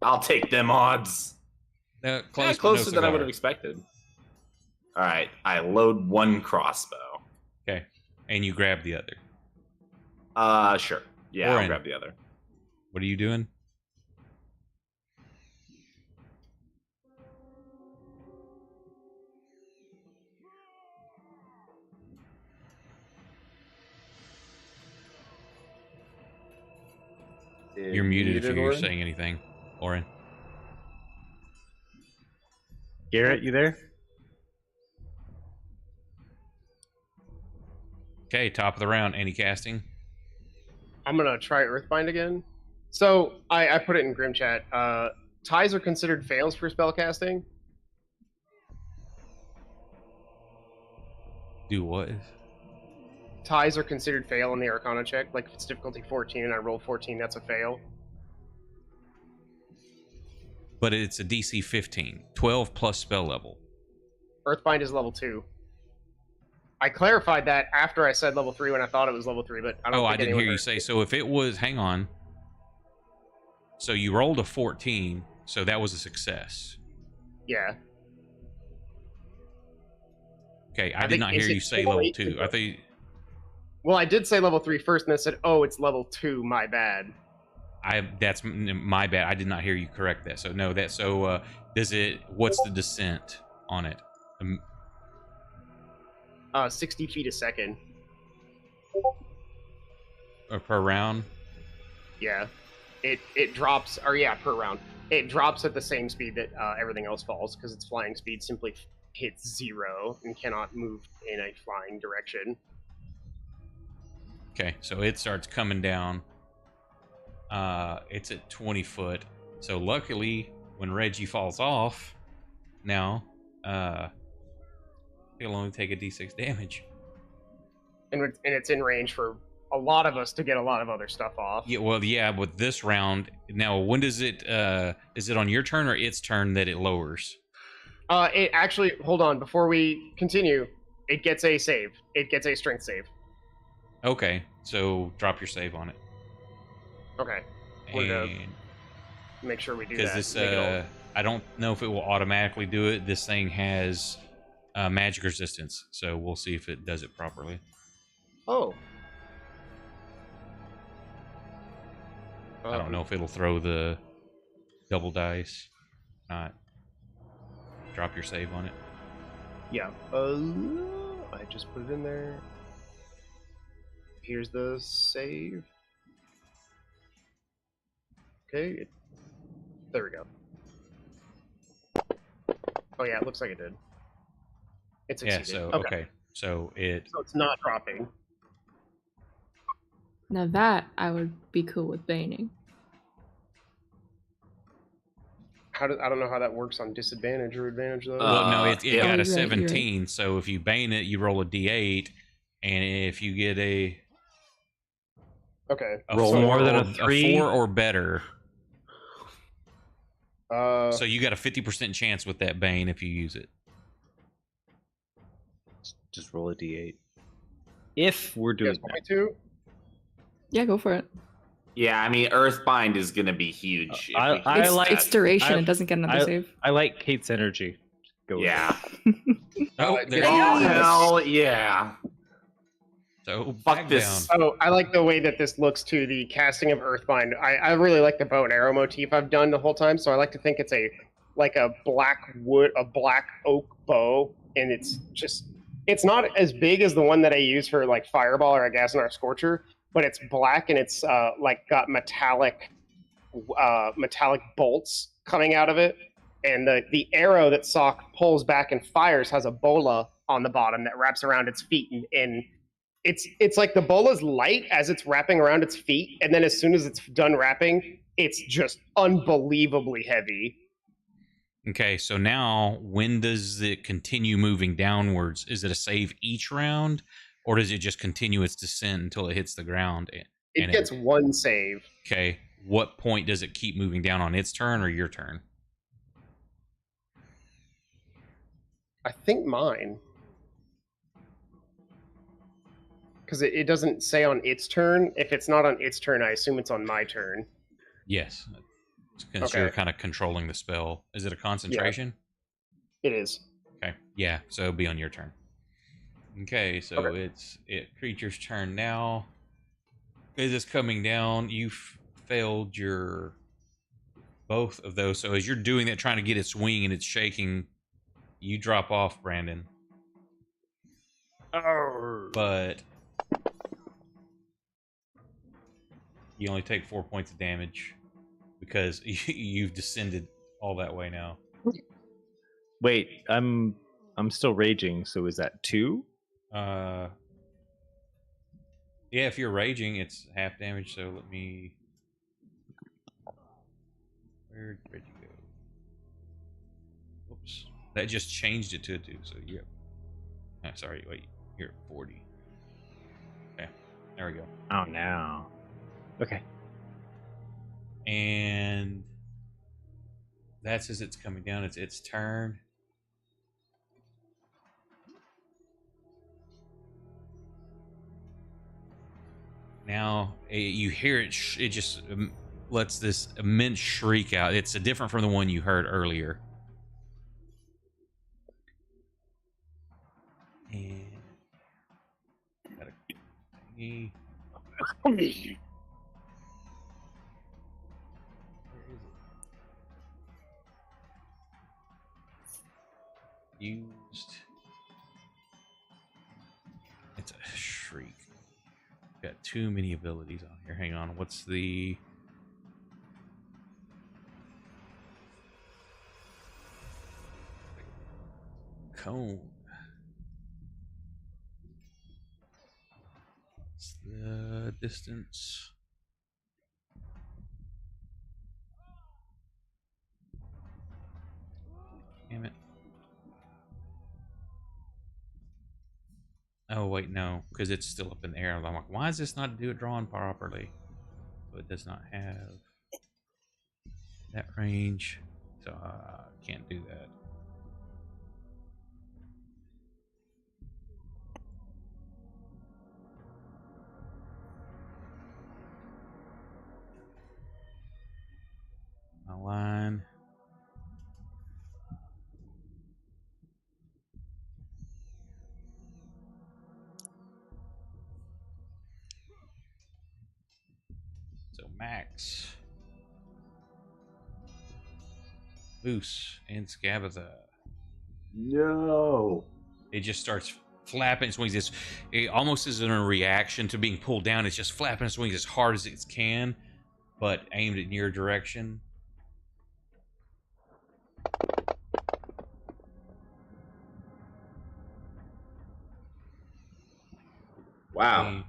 I'll take them odds. Closer than I would have expected. All right. I load 1 crossbow. Okay. And you grab the other. Sure. Yeah, I'll grab the other. What are you doing? You're muted if you're saying anything, Orin. Garrett, you there? Okay, top of the round. Any casting? I'm gonna try Earthbind again. So I put it in Grim Chat. Ties are considered fails for spellcasting. Do what? Ties are considered fail in the Arcana check. Like if it's difficulty 14 and I roll 14, that's a fail. But it's a DC 15, 12 plus spell level. Earthbind is level 2. I clarified that after I said level 3 when I thought it was level 3, but I don't think I didn't hear you say. So if it was, hang on. So you rolled a 14, so that was a success. Yeah. Okay, I did not hear you say level 2. I think. Well, I did say level 3 first, and then said, "Oh, it's level 2." My bad. That's my bad. I did not hear you correct that. So no, that. So does it? What's the descent on it? 60 feet a second. Or per round? Yeah. It drops, or yeah, per round. It drops at the same speed that everything else falls, because its flying speed simply hits 0 and cannot move in a flying direction. Okay, so it starts coming down. It's at 20 foot. So luckily, when Reggie falls off, now, he'll only take a d6 damage. And it's in range for a lot of us to get a lot of other stuff off. Yeah, well, yeah, with this round, now, when does it, is it on your turn or its turn that it lowers? It actually, hold on, before we continue, it gets a save. It gets a strength save. Okay, so drop your save on it. Okay. And make sure we do that. because this, I don't know if it will automatically do it. This thing has magic resistance, so we'll see if it does it properly. Oh. I don't know if it'll throw the double dice. Not drop your save on it. Yeah. I just put it in there. Here's the save. Okay. There we go. Oh yeah, it looks like it did. It Yeah. succeeded. So okay. So So it's not dropping. Now that I would be cool with baning. I don't know how that works on disadvantage or advantage though. Well, no, it yeah. got Oh, a you're right, 17. So if you bane it, you roll a d8, and if you get a Okay. Roll four more than or, a 3? 4 or better, So so you got a 50% chance with that bane if you use it. Just roll a d8. If we're doing that. to? Yeah, go for it. Yeah, I mean, Earthbind is going to be huge. if I- we can I get It's, like- it's that. duration. It doesn't get another save. I like Kate's energy. Go with Yeah. Oh, Uh, there yeah. you Oh, go. hell yeah. So Fuck back this. down. Oh, I like the way that this looks to the casting of Earthbind. I really like the bow and arrow motif I've done the whole time, so I like to think it's a black oak bow, and it's not as big as the one that I use for like Fireball or a Gassinar Scorcher, but it's black and it's like got metallic bolts coming out of it, and the arrow that Sock pulls back and fires has a bola on the bottom that wraps around its feet, and it's like the bola's light as it's wrapping around its feet, and then as soon as it's done wrapping, it's just unbelievably heavy. Okay, so now when does it continue moving downwards? Is it a save each round, or does it just continue its descent until it hits the ground? It gets one save. Okay, what point does it keep moving down on its turn or your turn? I think mine. Because it doesn't say on its turn. If it's not on its turn, I assume it's on my turn. Yes, because Okay. you're kind of controlling the spell. Is it a concentration? It is. Okay, yeah, so it'll be on your turn. Okay, so Okay. it's creature's turn now. As it's coming down, you've failed your both of those. So as you're doing that, trying to get its wing and it's shaking, you drop off, Brandon. But you only take 4 points of damage because you've descended all that way now. Wait, I'm still raging, so is that 2? Yeah, if you're raging, it's half damage. So let me. Where did Reggie go? Oops, that just changed it to a 2. So yep. Sorry, wait. You're at 40. Okay, there we go. Oh no. Okay. And that's as it's coming down. It's its turn. Now you hear it. It just lets this immense shriek out. It's different from the one you heard earlier. And gotta thingy. Where is it? Used. It's a shriek. Got too many abilities on here. Hang on. What's the cone? What's the distance? Damn it. Oh, wait, no, because it's still up in the air. I'm like, why does this not do it drawn properly? So it does not have that range, so I can't do that. My line. So Max, Moose, and Scabatha. No. It just starts flapping and swings. It almost isn't a reaction to being pulled down. It's just flapping and swings as hard as it can, but aimed in your direction. Wow.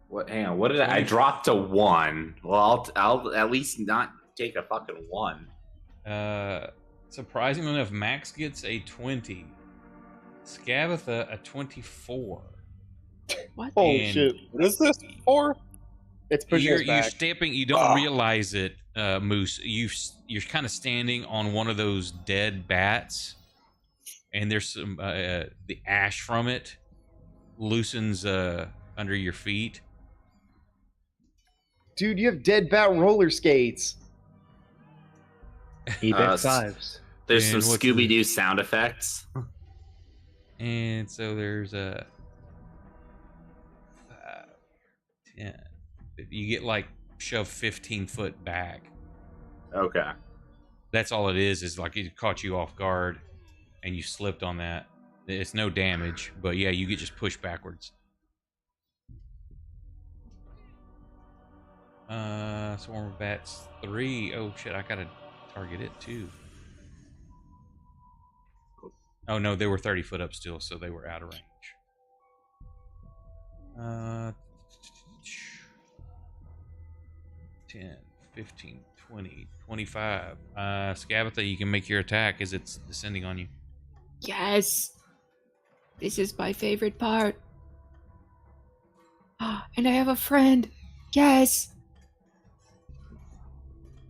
What? Hang on. What did I dropped a 1? Well, I'll at least not take a fucking 1. Surprisingly enough, Max gets a 20. Scabatha a 24. What? Oh And shit! What is this for? It's pushing us You're back. stepping. You don't realize it, Moose. You're kind of standing on one of those dead bats, and there's some the ash from it loosens under your feet. Dude, you have dead bat roller skates. EBEX5s. There's some And what's Scooby Doo sound effects. And so there's a 10. You get like shoved 15 foot back. Okay. That's all it is like it caught you off guard and you slipped on that. It's no damage, but yeah, you get just pushed backwards. Swarm of bats 3. Oh shit, I gotta target it too. Oh no, they were 30 foot up still, so they were out of range. 10, 15, 20, 25. Scabatha, you can make your attack as it's descending on you. Yes! This is my favorite part. And I have a friend. Yes!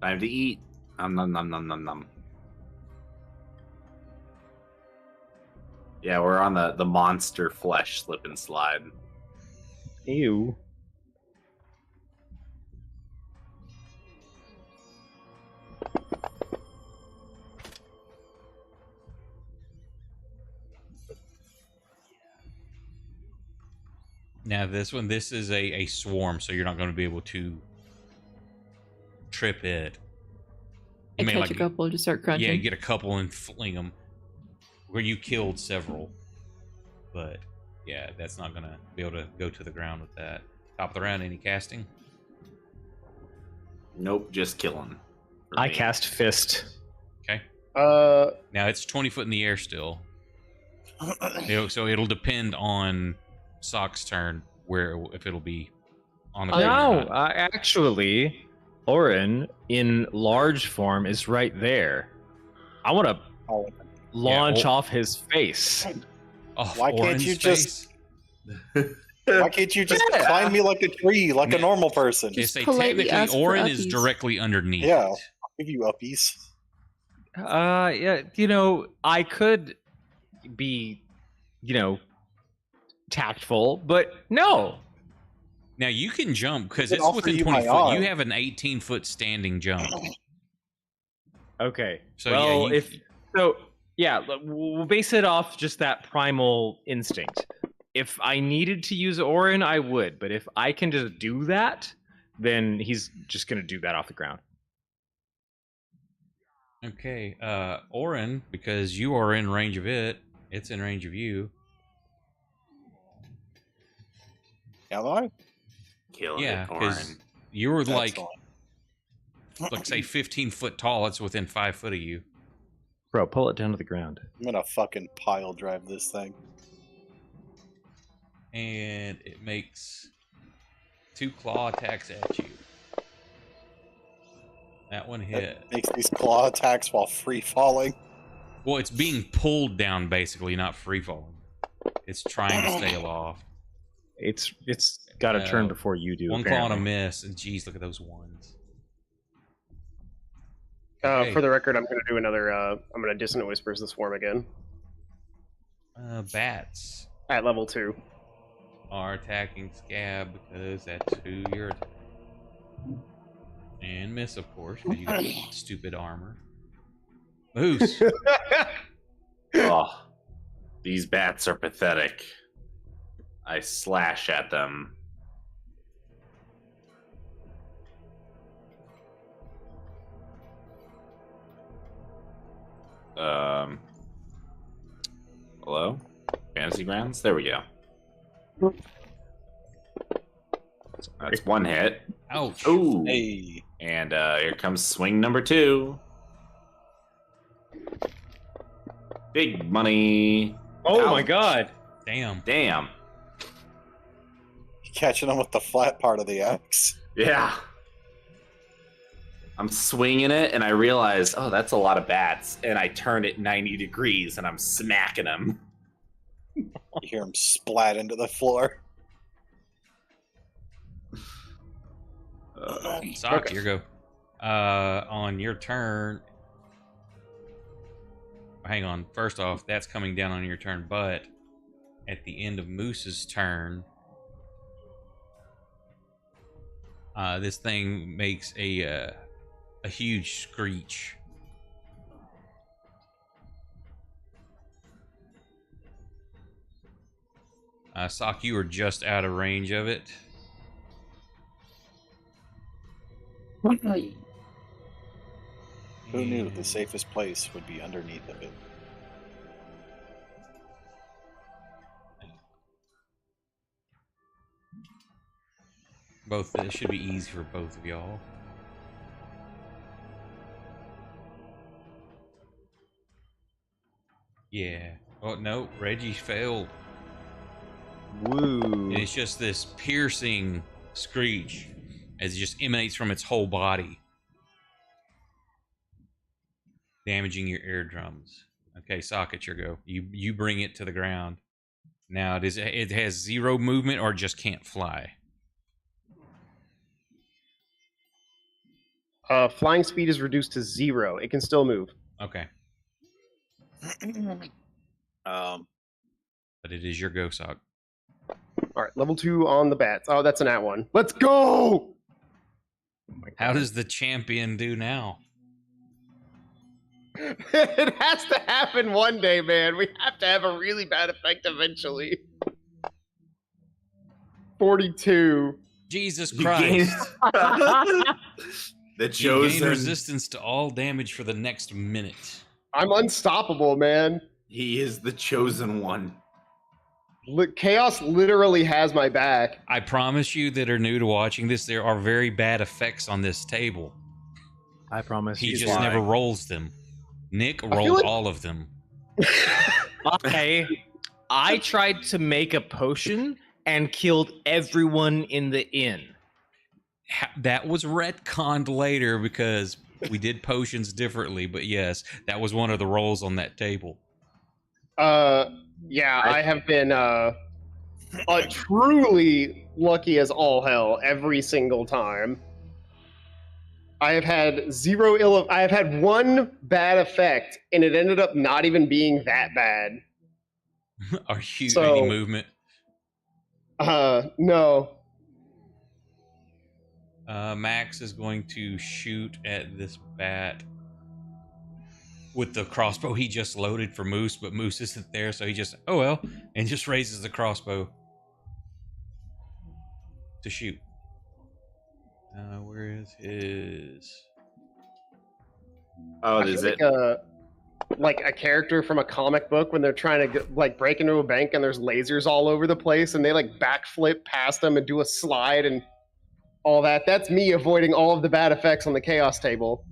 Time to eat. Nom nom nom nom nom nom. Yeah, we're on the monster flesh slip and slide. Ew. Now this is a swarm, so you're not going to be able to trip it. I catch a couple, just start crunching. Yeah, you get a couple and fling them. Where you killed several, but yeah, that's not going to be able to go to the ground with that. Top of the round, any casting? Nope, just killing. I cast Fist. Okay. Now it's 20 foot in the air still. So it'll depend on Sock's turn if it'll be on the ground. No, actually, Orin in large form is right there. I want to launch off his face. Why can't you just? Why can't you just Yeah. climb me like a tree, like a normal person? They say technically Orin is directly underneath. Yeah, I'll give you uppies. Yeah, you know, I could be, you know, tactful, but no. Now you can jump because I it's can offer within you 20 my foot. arm. You have an 18-foot standing jump. Okay. So well, yeah, we'll base it off just that primal instinct. If I needed to use Orin, I would, but if I can just do that, then he's just gonna do that off the ground. Okay, Orin, because you are in range of it, it's in range of you. Am I? Killing Yeah, it, because Orin. you were like Excellent. say 15 foot tall. It's within 5 foot of you. Bro, pull it down to the ground. I'm gonna fucking pile drive this thing. And it makes 2 claw attacks at you. That one hit. It makes these claw attacks while free falling. Well, it's being pulled down basically, not free falling. It's trying to stay aloft. It's got a turn before you do. One claw and a apparently. miss, and geez, look at those ones. For the record, I'm going to do another. I'm going to Dissonant Whispers the Swarm again Bats at level 2. are attacking Scab because that's who you're attacking. And miss, of course, because you got stupid armor. Moose. Oh, these bats are pathetic. I slash at them. Hello? Fantasy Grounds? There we go. That's one hit. Ouch. Ooh. Hey. And here comes swing number 2. Big money. Oh my Ouch. god! Damn. Damn. Catching him with the flat part of the axe. Yeah. I'm swinging it, and I realize, oh, that's a lot of bats. And I turn it 90 degrees, and I'm smacking them. You hear him splat into the floor. Sock, your go. On your turn. Hang on. First off, that's coming down on your turn, but at the end of Moose's turn, this thing makes a huge screech. Sock, you are just out of range of it. Who knew the safest place would be underneath of it? Both, it should be easy for both of y'all. Yeah. Oh no, Reggie failed. Woo! And it's just this piercing screech as it just emanates from its whole body, damaging your eardrums. Okay, Socket, your go. You bring it to the ground. Now, it has 0 movement or just can't fly? Flying speed is reduced to 0. It can still move. Okay, Um, but it is your go, Sock. All right, level 2 on the bats. Oh, that's an at 1. Let's go! How does the champion do now? It has to happen one day, man. We have to have a really bad effect eventually. 42. Jesus You Christ. gain- the You gain chosen. resistance to all damage for the next minute. I'm unstoppable, man. He is the chosen one. Chaos literally has my back. I promise you that are new to watching this, there are very bad effects on this table. I promise He you. just never rolls them. Nick feel rolled like- all of them. I tried to make a potion and killed everyone in the inn. That was retconned later because we did potions differently, but yes, that was one of the rolls on that table. Yeah, I have been truly lucky as all hell every single time. I have had I have had one bad effect, and it ended up not even being that bad. Are you So- any movement? No. Max is going to shoot at this bat with the crossbow he just loaded for Moose, but Moose isn't there, so he just, oh well, and just raises the crossbow to shoot. Where is his? Oh, I is feel it? like a character from a comic book when they're trying to break into a bank and there's lasers all over the place and they like backflip past them and do a slide and all that. That's me avoiding all of the bad effects on the chaos table.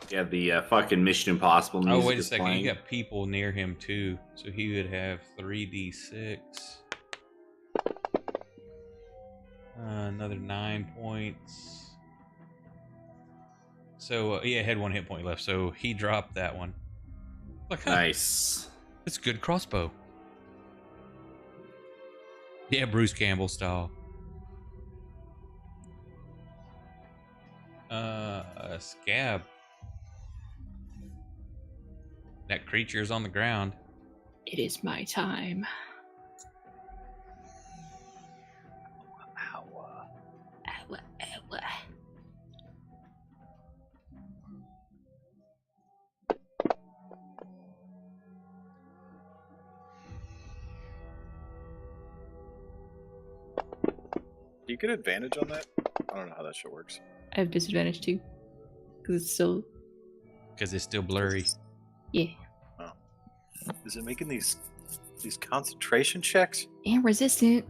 Yeah, the fucking Mission Impossible music Oh, wait a is second. playing. You got people near him too, so he would have 3d6. Another 9 points. So yeah, had 1 hit point left, so he dropped that one. Look, huh, Nice. it's a good crossbow. Yeah, Bruce Campbell style. A scab. That creature's on the ground. It is my time. Ow, ow. do you get advantage on that? I don't know how that shit works. I have disadvantage too. Because it's still Because it's still blurry. Yeah. Is it making these concentration checks? And resistant.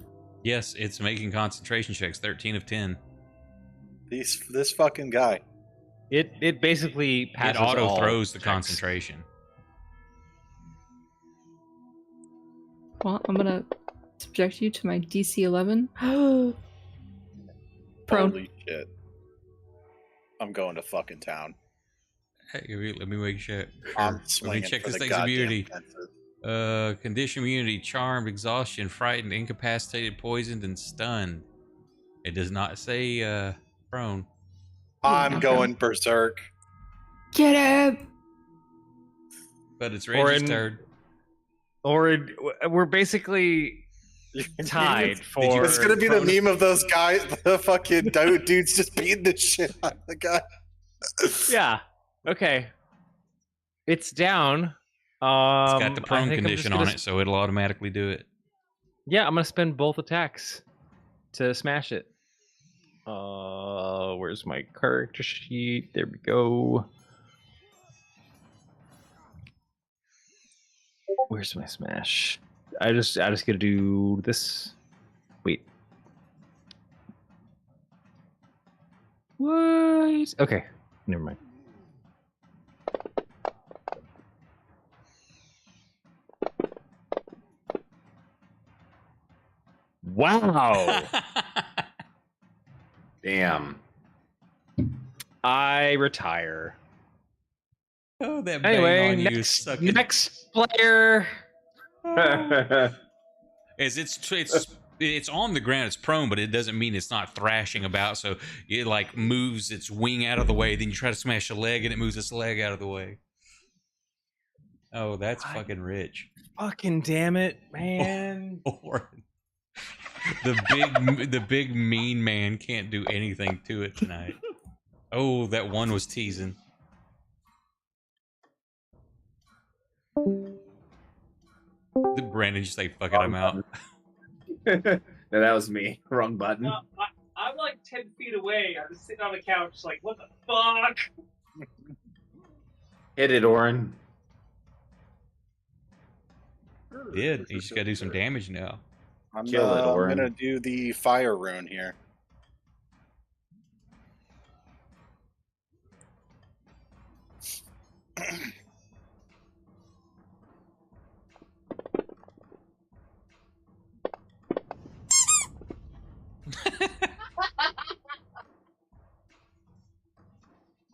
Yes, it's making concentration checks. 13 of 10. This fucking guy. It basically It passes auto all throws the checks. concentration. Well, I'm gonna subject you to my DC 11. Prone. Holy shit. I'm going to fucking town. Hey, let me make sure. I'm Let me swinging check for this the thing's goddamn immunity. fences. Condition immunity, charmed, exhaustion, frightened, incapacitated, poisoned, and stunned. It does not say prone. I'm Yeah. going berserk. Get him! But it's Or Reggie's in- turn. We're basically tied for. It's gonna be the prone- meme of those guys, the fucking dudes just beating the shit out of the guy. Yeah. Okay. It's down. It's got the I prone think I'm condition just gonna on it, so it'll automatically do it. Yeah, I'm gonna spend both attacks to smash it. Where's my character sheet? There we go. Where's my smash? I just gotta do this. Wait. What? Okay, never mind. Wow. Damn. I retire. Oh, that Anyway, bang on you is sucking. next player. As it's on the ground, it's prone, but it doesn't mean it's not thrashing about. So it like moves its wing out of the way. Then you try to smash a leg, and it moves its leg out of the way. Oh, that's fucking rich. Fucking damn it, man. Or the big mean man can't do anything to it tonight. Oh, that one was teasing. Did Brandon just say, fuck it, I'm out? No, that was me. Wrong button. No, I'm like 10 feet away. I'm just sitting on the couch, like, what the fuck? Hit it, Orin. Did. You just gotta do some damage now. I'm, Kill it, I'm Orin. gonna do the fire rune here.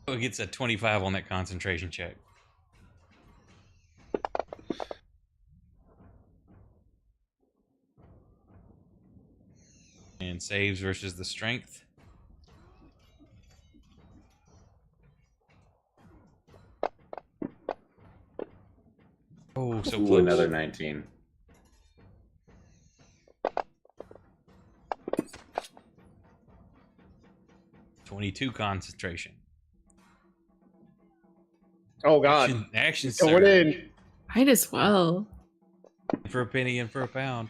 Oh, it gets a 25 on that concentration check. And saves versus the strength. Oh, so Ooh, close. another 19. $22 concentration. Oh god. Action Going surge. in. Might as well. For a penny and for a pound.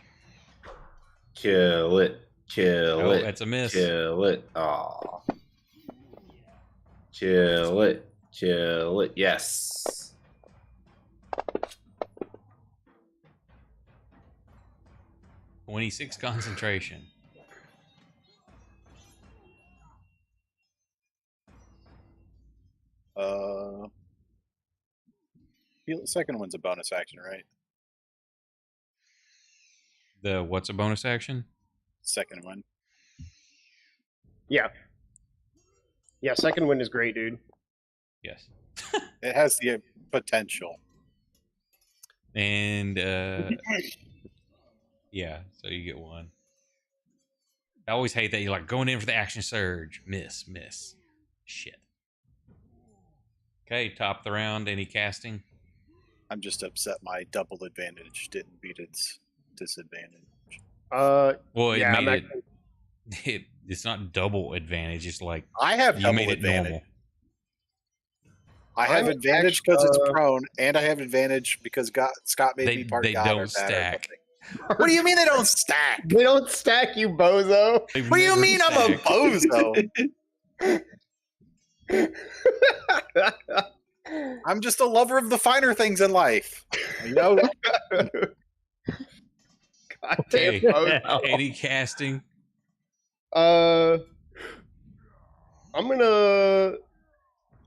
Kill it. Kill Oh, it. that's a miss. Kill it. Aw. Kill it. Kill it. Yes. $26 concentration. The second one's a bonus action, right? The what's a bonus action? Second one. Yeah. Yeah, second wind is great, dude. Yes. It has the potential. And yeah, so you get one. I always hate that you're like going in for the action surge. Miss. Shit. Okay, top of the round. Any casting? I'm just upset my double advantage didn't beat its disadvantage. Well, it yeah, made it's not double advantage. It's like I have you double made it advantage. normal. I have I'm advantage because it's prone, and I have advantage because Scott made me part They God don't or bad or stack. something. What do you mean they don't stack? They don't stack, you bozo. They've What do you never mean I'm a stacked. bozo? I'm just a lover of the finer things in life. You know, Okay. Goddamn, both. Any casting? I'm gonna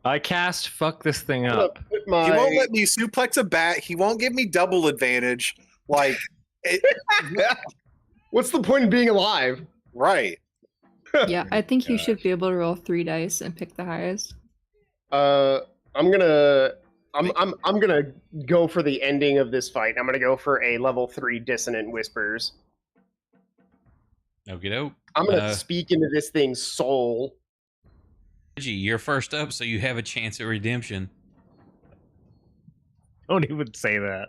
I cast fuck this thing up. put he my. won't let me suplex a bat. He won't give me double advantage. Like, it, What's the point of being alive? right? Yeah, I think you should be able to roll 3 dice and pick the highest. I'm gonna go for the ending of this fight. I'm gonna go for a level 3 dissonant whispers. Okie doke. I'm gonna speak into this thing's soul. Reggie, you're first up, so you have a chance at redemption. Don't even say that.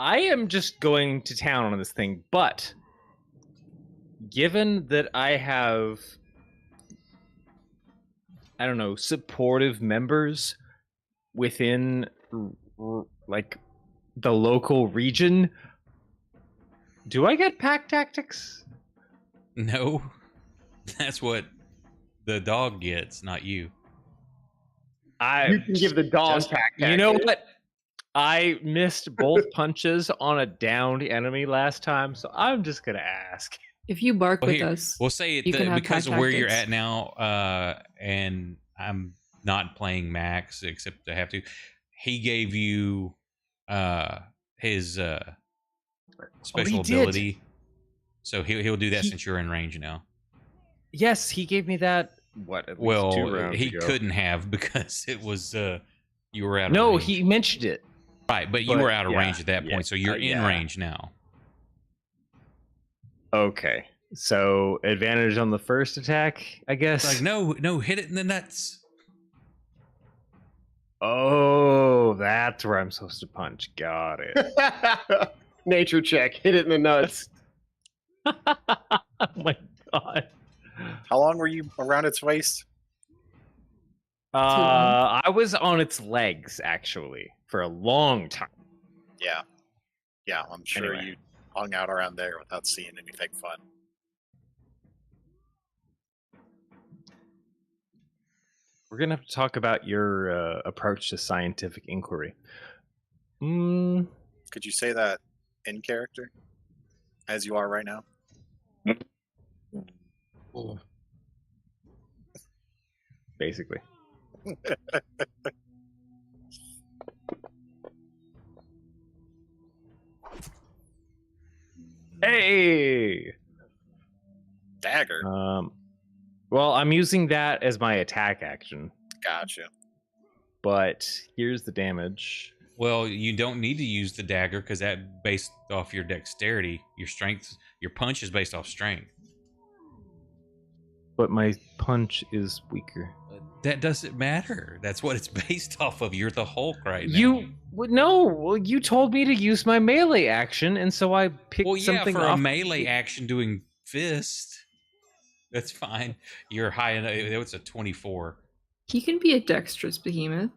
I am just going to town on this thing, but given that I have, I don't know, supportive members within like the local region, do I get pack tactics? No, that's what the dog gets, not you. You can give the dog pack. You know what? I missed both punches on a downed enemy last time, so I'm just gonna ask. If you bark Well, with here, us, we'll say it you can have because pack of where you're tactics. at now, and I'm not playing Max except I have to. He gave you his special did. ability, so he'll do that He- since you're in range now. Yes, he gave me that. What? At least 2 Well, rounds he ago. couldn't have because it was you were out of No, range. he mentioned it. Right, but you But, were out of yeah, range at that point, so you're in yeah. range now. Okay, so advantage on the first attack, I guess. It's like no, hit it in the nuts. Oh, that's where I'm supposed to punch. Got it. Nature check. Hit it in the nuts. Oh my god. How long were you around its waist? I was on its legs actually for a long time. Yeah, yeah. I'm sure Anyway. you hung out around there without seeing anything fun. We're gonna have to talk about your approach to scientific inquiry. Could you say that in character, as you are right now? Basically. Hey. Dagger. Well, I'm using that as my attack action, Gotcha. but here's the damage. Well, you don't need to use the dagger because that based off your dexterity, your strength, your punch is based off strength. But my punch is weaker. That doesn't matter. That's what it's based off of. You're the Hulk right now. You told me to use my melee action, and so I picked Well, yeah, something for off. a melee action doing fist, that's fine. You're high enough. It's a 24. He can be a dexterous behemoth.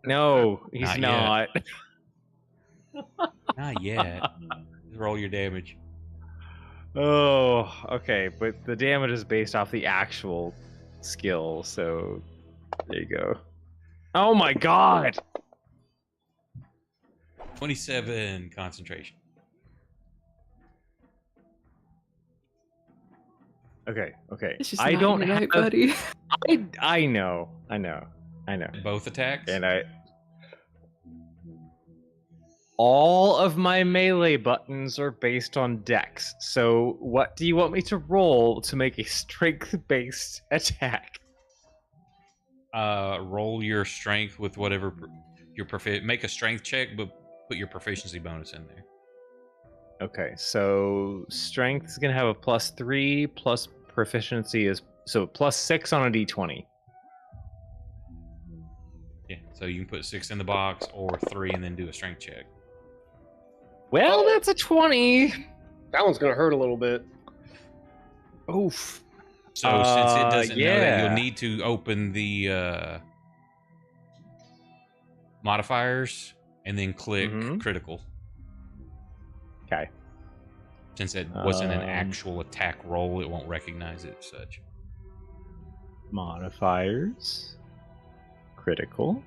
No, he's Not not. Not yet. Roll your damage. Oh, okay, but the damage is based off the actual skill, so there you go. Oh my god! 27 concentration. Okay. It's just I not don't your have. night, buddy. I know. Both attacks? And all of my melee buttons are based on dex. So what do you want me to roll to make a strength-based attack? Roll your strength with whatever your make a strength check, but put your proficiency bonus in there. Okay, so strength is gonna have a +3 plus proficiency is so +6 on a d20. Yeah, so you can put 6 in the box or 3 and then do a strength check. Well, that's a 20. That one's gonna hurt a little bit. Oof. So since it doesn't know that, yeah. you'll need to open the modifiers and then click Mhm. critical. Okay. Since it wasn't an Um, actual attack roll, it won't recognize it as such. modifiers. Critical.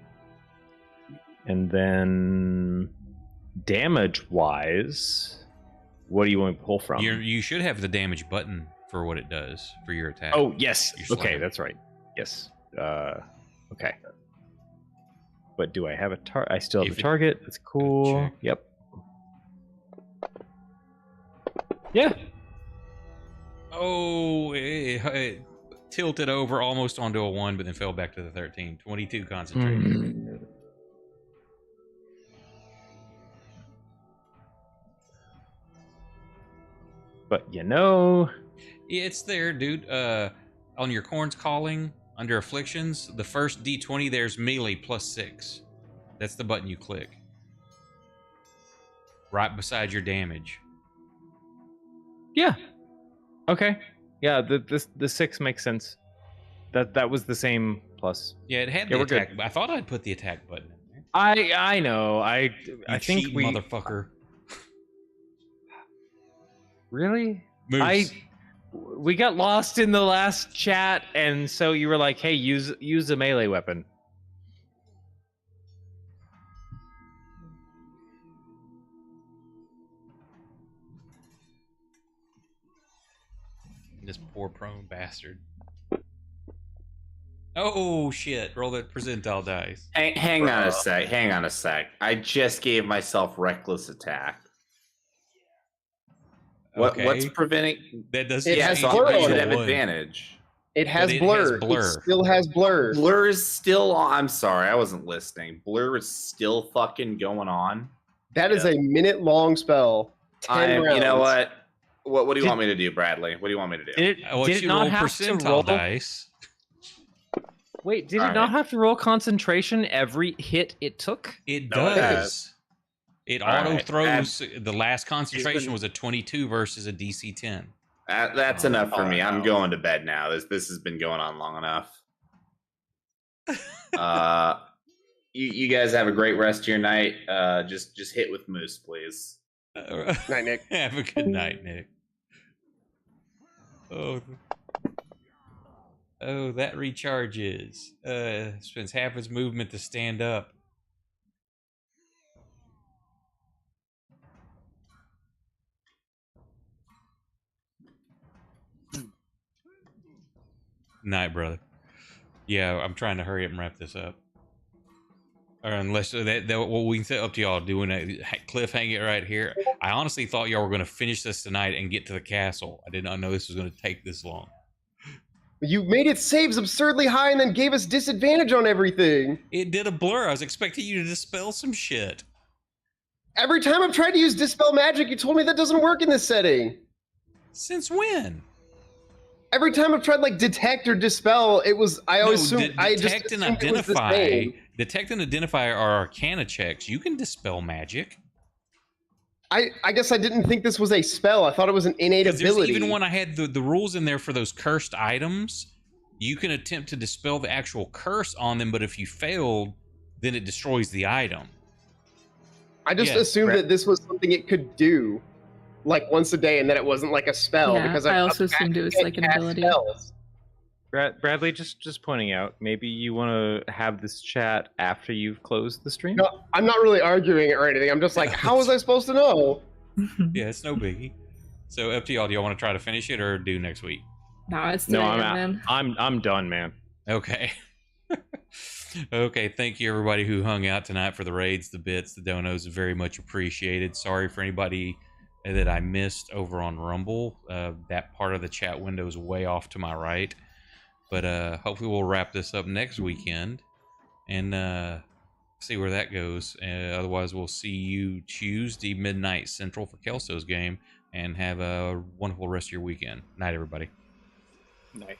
And then damage-wise, what do you want to pull from? You should have the damage button for what it does for your attack. Oh, yes. Your Okay, slam. that's right. Yes. Okay. But do I have a target? I still have If a it- target. That's cool. check. Yep. Yeah. Oh, it tilted over almost onto a 1, but then fell back to the 13. 22 concentration. But you know, Yeah, it's there, dude. On your Corn's Calling, under Afflictions, the first D20, there's melee +6. That's the button you click. Right beside your damage. yeah. Okay. Yeah, the 6 makes sense. That was the same plus. Yeah, it had Yeah, the we're good. attack. I thought I'd put the attack button in there. I know. I You think cheating we motherfucker. really. Moose. We got lost in the last chat, and so you were like, "Hey, use a melee weapon." This poor prone bastard. Oh shit! Roll that percentile dice. Hang on a sec. Hang on a sec. I just gave myself reckless attack. What's Okay. preventing? That does. It Yeah, has so blur I on should it. have advantage. It has it blur. has blur. It still has blur. Blur is still on. I'm sorry, I wasn't listening. Blur is still fucking going on. That is a minute-long spell. 10 rounds. You know what? What do you want me to do, Bradley? What do you want me to do? Did I want it you to not roll have to percentile roll? dice. Wait, did All it not right. have to roll concentration every hit it took? It No, it does. has. It All auto right. throws. The last concentration been- was a 22 versus a DC 10. That's enough for me. I'm no. going to bed now. This has been going on long enough. You guys have a great rest of your night. Just hit with Moose, please. Night, Nick. Have a good night, Nick. Oh, that recharges. Spends half his movement to stand up. Night, brother. Yeah, I'm trying to hurry up and wrap this up. Or unless that what we can set up to y'all doing a cliffhanger right here. I honestly thought y'all were going to finish this tonight and get to the castle. I did not know this was going to take this long. You made it saves absurdly high and then gave us disadvantage on everything. It did a blur. I was expecting you to dispel some shit. Every time I've tried to use Dispel Magic, you told me that doesn't work in this setting. Since when? Every time I've tried like detect or dispel, it was I always assumed I just detect and assumed it was the identify. same. Detect and identify are arcana checks. You can dispel magic. I guess I didn't think this was a spell. I thought it was an innate 'Cause there's ability. even when I had the rules in there for those cursed items, you can attempt to dispel the actual curse on them, but if you failed, then it destroys the item. I just Yeah, assumed right. that this was something it could do, like once a day, and that it wasn't like a spell. Yeah, because I also assumed it was can't like an cast ability. spells. Bradley, just pointing out, maybe you want to have this chat after you've closed the stream. No, I'm not really arguing or anything. I'm just like, how was I supposed to know? Yeah, it's no biggie. So up to y'all. Do y'all want to try to finish it or do next week? No, it's No, today, I'm out. man. I'm done, man. Okay. Okay, thank you everybody who hung out tonight for the raids, the bits, the donos. Very much appreciated. Sorry for anybody that I missed over on Rumble. That part of the chat window is way off to my right. But hopefully we'll wrap this up next weekend and see where that goes. Otherwise, we'll see you Tuesday midnight Central for Kelso's game, and have a wonderful rest of your weekend. Night, everybody. Night.